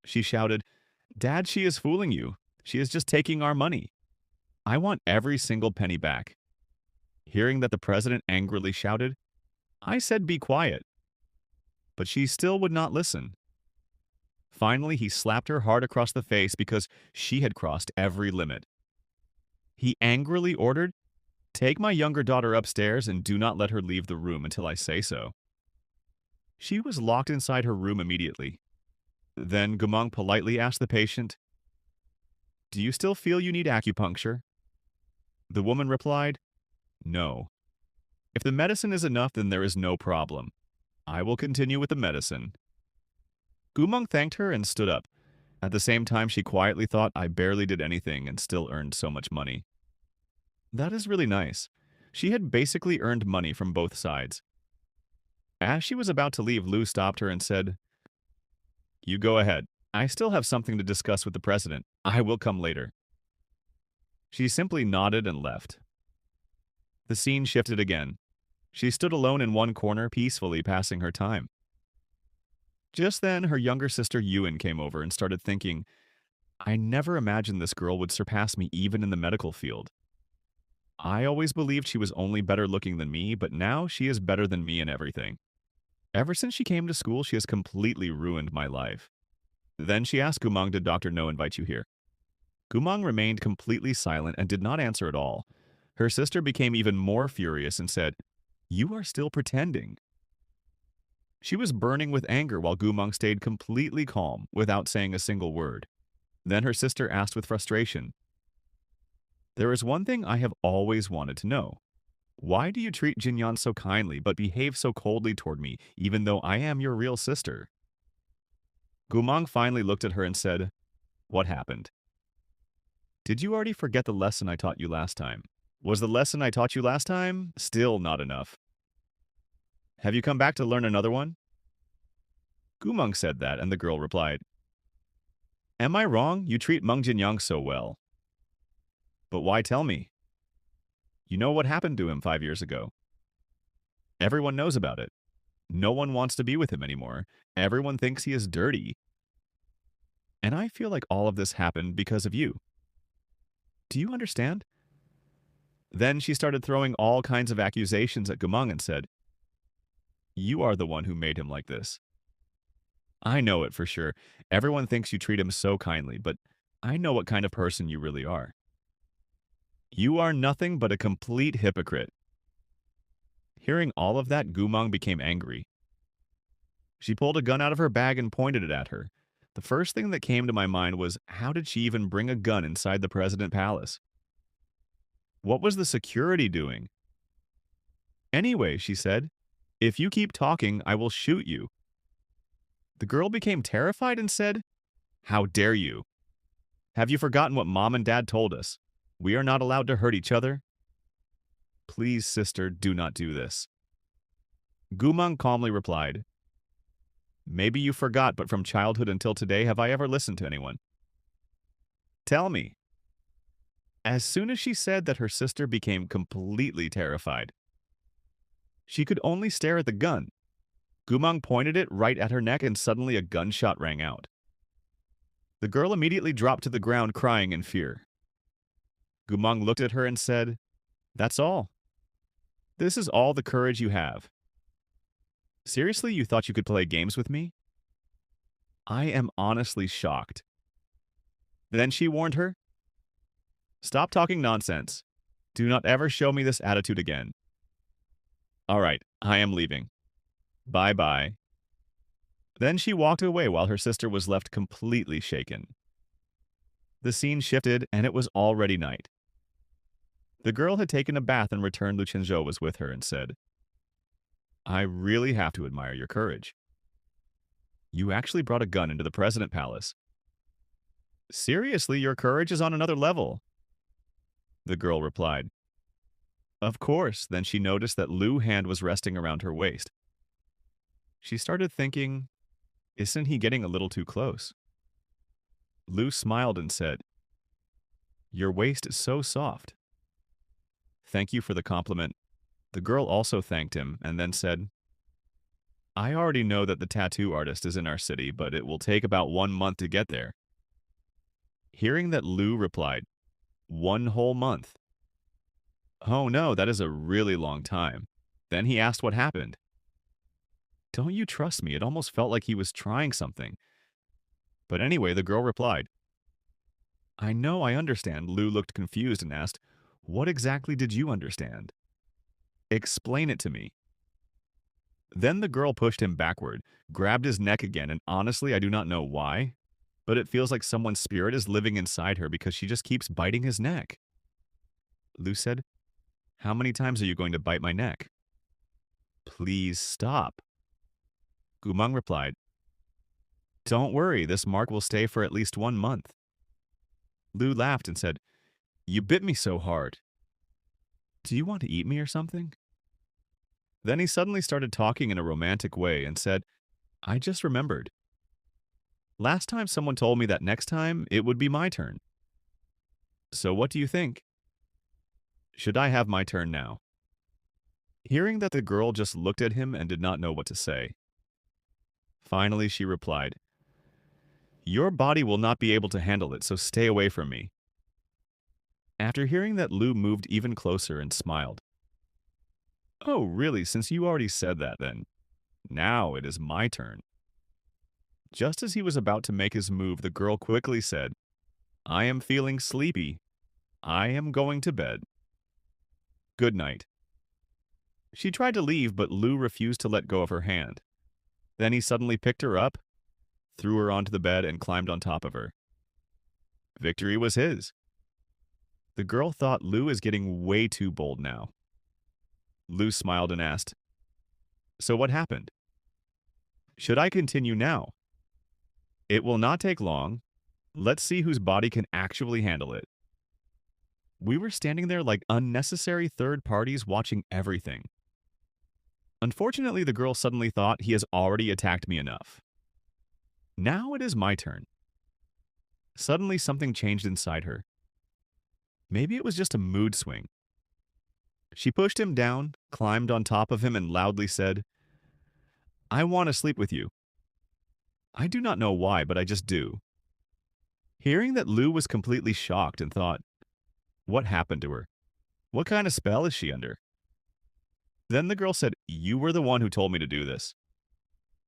She shouted, "Dad, she is fooling you. She is just taking our money. I want every single penny back." Hearing that, the president angrily shouted, "I said be quiet." But she still would not listen. Finally, he slapped her hard across the face because she had crossed every limit. He angrily ordered, "Take my younger daughter upstairs and do not let her leave the room until I say so." She was locked inside her room immediately. Then Gumang politely asked the patient, "Do you still feel you need acupuncture?" The woman replied, "No. If the medicine is enough, then there is no problem. I will continue with the medicine." Gumang thanked her and stood up. At the same time, she quietly thought, "I barely did anything and still earned so much money." That is really nice. She had basically earned money from both sides. As she was about to leave, Lu stopped her and said, "You go ahead. I still have something to discuss with the president. I will come later." She simply nodded and left. The scene shifted again. She stood alone in one corner, peacefully passing her time. Just then, her younger sister Ewan came over and started thinking, "I never imagined this girl would surpass me even in the medical field. I always believed she was only better looking than me, but now she is better than me in everything. Ever since she came to school, she has completely ruined my life." Then she asked Gumang, "Did Dr. No invite you here?" Gumang remained completely silent and did not answer at all. Her sister became even more furious and said, "You are still pretending." She was burning with anger while Gumang stayed completely calm without saying a single word. Then her sister asked with frustration, "There is one thing I have always wanted to know. Why do you treat Jinyan so kindly but behave so coldly toward me, even though I am your real sister?" Gumang finally looked at her and said, "What happened? Did you already forget the lesson I taught you last time? Was the lesson I taught you last time still not enough? Have you come back to learn another one?" Gumang said that, and the girl replied, "Am I wrong? You treat Meng Jinyang so well. But why tell me? You know what happened to him 5 years ago. Everyone knows about it. No one wants to be with him anymore. Everyone thinks he is dirty. And I feel like all of this happened because of you. Do you understand?" Then she started throwing all kinds of accusations at Gumang and said, "You are the one who made him like this. I know it for sure. Everyone thinks you treat him so kindly, but I know what kind of person you really are. You are nothing but a complete hypocrite." Hearing all of that, Gumang became angry. She pulled a gun out of her bag and pointed it at her. The first thing that came to my mind was, how did she even bring a gun inside the president palace? What was the security doing? "Anyway," she said, "if you keep talking, I will shoot you." The girl became terrified and said, "How dare you? Have you forgotten what Mom and Dad told us? We are not allowed to hurt each other. Please, sister, do not do this." Gumang calmly replied, "Maybe you forgot, but from childhood until today, have I ever listened to anyone? Tell me." As soon as she said that, her sister became completely terrified. She could only stare at the gun. Gumang pointed it right at her neck and suddenly a gunshot rang out. The girl immediately dropped to the ground crying in fear. Gumang looked at her and said, "That's all. This is all the courage you have. Seriously, you thought you could play games with me? I am honestly shocked." Then she warned her, "Stop talking nonsense. Do not ever show me this attitude again. All right, I am leaving. Bye-bye." Then she walked away while her sister was left completely shaken. The scene shifted, and it was already night. The girl had taken a bath and returned. Lu Chenzhou was with her and said, "I really have to admire your courage. You actually brought a gun into the President Palace. Seriously, your courage is on another level." The girl replied, "Of course." Then she noticed that Lu's hand was resting around her waist. She started thinking, isn't he getting a little too close? Lu smiled and said, "Your waist is so soft." "Thank you for the compliment." The girl also thanked him and then said, "I already know that the tattoo artist is in our city, but it will take about 1 month to get there." Hearing that, Lu replied, "One whole month? Oh no, that is a really long time." Then he asked what happened. "Don't you trust me? It almost felt like he was trying something." But anyway, the girl replied, "I know, I understand." Lu looked confused and asked, "What exactly did you understand? Explain it to me." Then the girl pushed him backward, grabbed his neck again, and honestly, I do not know why, but it feels like someone's spirit is living inside her because she just keeps biting his neck. Lu said, "How many times are you going to bite my neck?" "Please stop." Gumang replied, "Don't worry, this mark will stay for at least 1 month." Lu laughed and said, "You bit me so hard. Do you want to eat me or something?" Then he suddenly started talking in a romantic way and said, I just remembered. Last time someone told me that next time it would be my turn. So what do you think? Should I have my turn now? Hearing that the girl just looked at him and did not know what to say. Finally, she replied, Your body will not be able to handle it, so stay away from me. After hearing that, Lou moved even closer and smiled. Oh, really? Since you already said that, then. Now it is my turn. Just as he was about to make his move, the girl quickly said, I am feeling sleepy. I am going to bed. Good night. She tried to leave, but Lou refused to let go of her hand. Then he suddenly picked her up, threw her onto the bed, and climbed on top of her. Victory was his. The girl thought Lou is getting way too bold now. Lou smiled and asked, So what happened? Should I continue now? It will not take long. Let's see whose body can actually handle it. We were standing there like unnecessary third parties watching everything. Unfortunately, the girl suddenly thought he has already attacked me enough. Now it is my turn. Suddenly, something changed inside her. Maybe it was just a mood swing. She pushed him down, climbed on top of him, and loudly said, I want to sleep with you. I do not know why, but I just do. Hearing that, Lou was completely shocked and thought, what happened to her? What kind of spell is she under? Then the girl said, You were the one who told me to do this.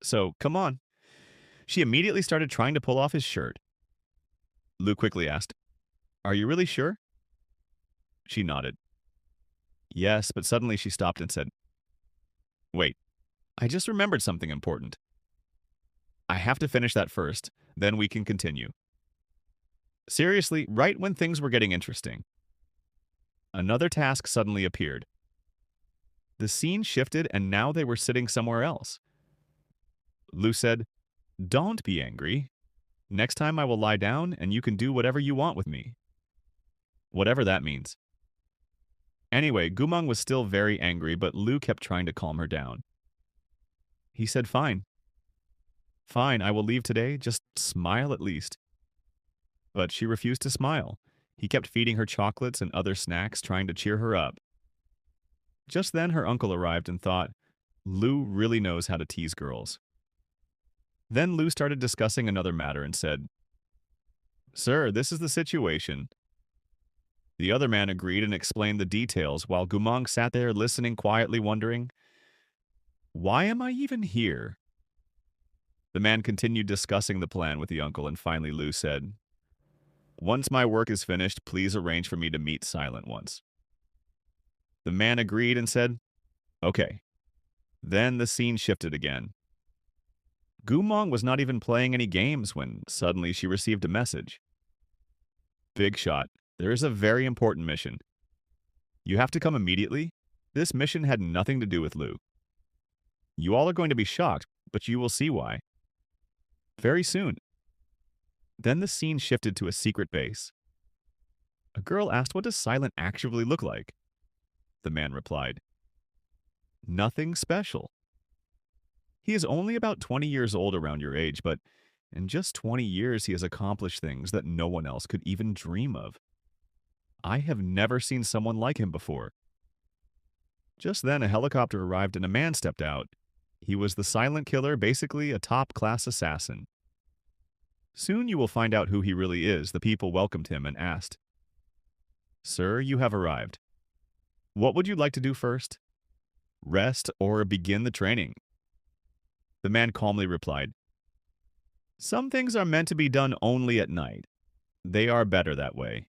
So, come on. She immediately started trying to pull off his shirt. Lou quickly asked, Are you really sure? She nodded. Yes, but suddenly she stopped and said, Wait, I just remembered something important. I have to finish that first, then we can continue. Seriously, right when things were getting interesting. Another task suddenly appeared. The scene shifted and now they were sitting somewhere else. Lou said, Don't be angry. Next time I will lie down and you can do whatever you want with me. Whatever that means. Anyway, Gumang was still very angry, but Lou kept trying to calm her down. He said, Fine. Fine, I will leave today. Just smile at least. But she refused to smile. He kept feeding her chocolates and other snacks, trying to cheer her up. Just then, her uncle arrived and thought, Lou really knows how to tease girls. Then Lou started discussing another matter and said, Sir, this is the situation. The other man agreed and explained the details while Gumang sat there listening quietly, wondering, Why am I even here? The man continued discussing the plan with the uncle, and finally Lou said, Once my work is finished, please arrange for me to meet Silent once. The man agreed and said, Okay. Then the scene shifted again. Gumong was not even playing any games when suddenly she received a message. Big shot. There is a very important mission. You have to come immediately. This mission had nothing to do with Lou. You all are going to be shocked, but you will see why. Very soon. Then the scene shifted to a secret base. A girl asked, What does Silent actually look like? The man replied, Nothing special. He is only about 20 years old around your age, but in just 20 years he has accomplished things that no one else could even dream of. I have never seen someone like him before. Just then, a helicopter arrived and a man stepped out. He was the silent killer, basically a top-class assassin. Soon you will find out who he really is. The people welcomed him and asked, Sir, you have arrived. What would you like to do first? Rest or begin the training? The man calmly replied, Some things are meant to be done only at night. They are better that way.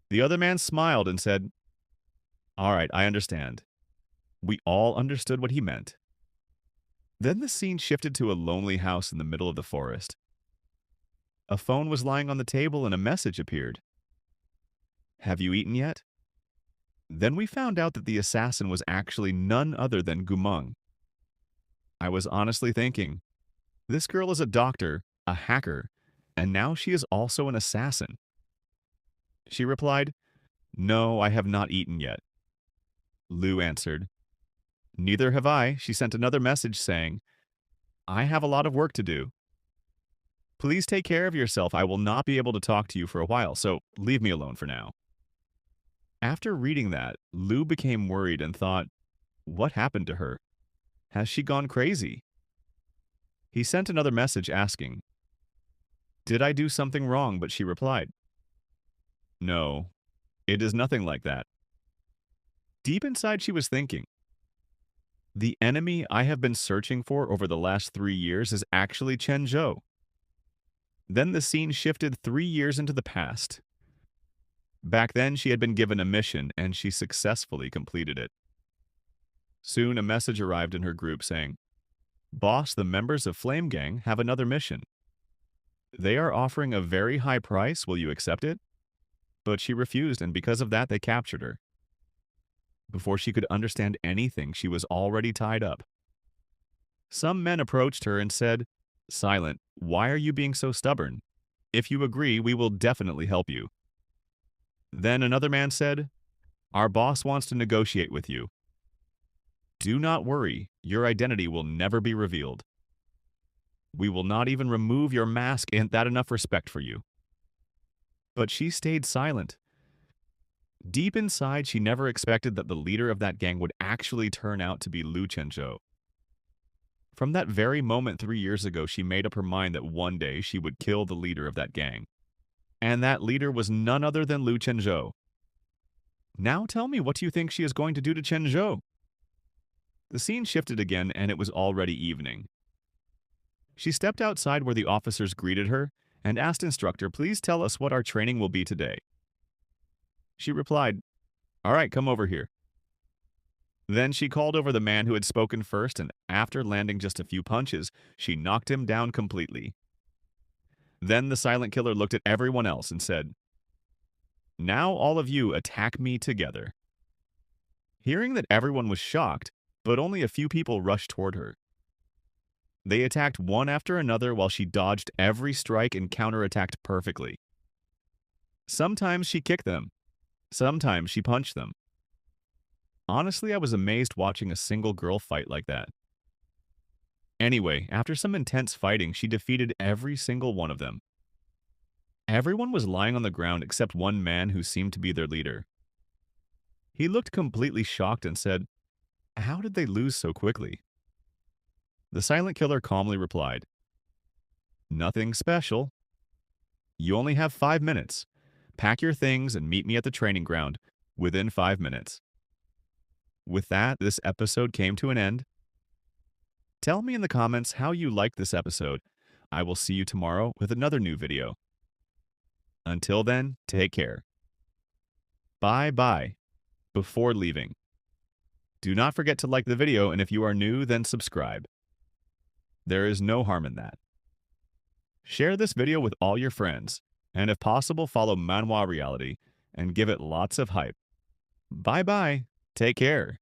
The other man smiled and said, All right, I understand. We all understood what he meant. Then the scene shifted to a lonely house in the middle of the forest. A phone was lying on the table and a message appeared. Have you eaten yet? Then we found out that the assassin was actually none other than Gumang. I was honestly thinking, this girl is a doctor, a hacker, and now she is also an assassin. She replied, No, I have not eaten yet. Lou answered, Neither have I. She sent another message saying, I have a lot of work to do. Please take care of yourself. I will not be able to talk to you for a while, so leave me alone for now. After reading that, Lou became worried and thought, what happened to her? Has she gone crazy? He sent another message asking, did I do something wrong? But she replied, no, it is nothing like that. Deep inside, she was thinking, the enemy I have been searching for over the last 3 years is actually Chen Zhou. Then the scene shifted 3 years into the past. Back then, she had been given a mission, and she successfully completed it. Soon, a message arrived in her group saying, Boss, the members of Flame Gang have another mission. They are offering a very high price. Will you accept it? But she refused, and because of that, they captured her. Before she could understand anything, she was already tied up. Some men approached her and said, Silent, why are you being so stubborn? If you agree, we will definitely help you. Then another man said, our boss wants to negotiate with you. Do not worry, your identity will never be revealed. We will not even remove your mask. Ain't that enough respect for you? But she stayed silent. Deep inside, she never expected that the leader of that gang would actually turn out to be Lu Chenzhou. From that very moment 3 years ago, she made up her mind that one day she would kill the leader of that gang. And that leader was none other than Lu Chenzhou. Now tell me, what do you think she is going to do to Chenzhou? The scene shifted again, and it was already evening. She stepped outside where the officers greeted her and asked instructor, please tell us what our training will be today. She replied, all right, come over here. Then she called over the man who had spoken first, and after landing just a few punches, she knocked him down completely. Then the silent killer looked at everyone else and said, now all of you attack me together. Hearing that everyone was shocked, but only a few people rushed toward her. They attacked one after another while she dodged every strike and counterattacked perfectly. Sometimes she kicked them. Sometimes she punched them. Honestly, I was amazed watching a single girl fight like that. Anyway, after some intense fighting, she defeated every single one of them. Everyone was lying on the ground except one man who seemed to be their leader. He looked completely shocked and said, how did they lose so quickly? The silent killer calmly replied, nothing special. You only have 5 minutes. Pack your things and meet me at the training ground within 5 minutes. With that, this episode came to an end. Tell me in the comments how you liked this episode. I will see you tomorrow with another new video. Until then, take care. Bye-bye. Before leaving, do not forget to like the video, and if you are new, then subscribe. There is no harm in that. Share this video with all your friends, and if possible, follow Manhwa Reality and give it lots of hype. Bye-bye. Take care.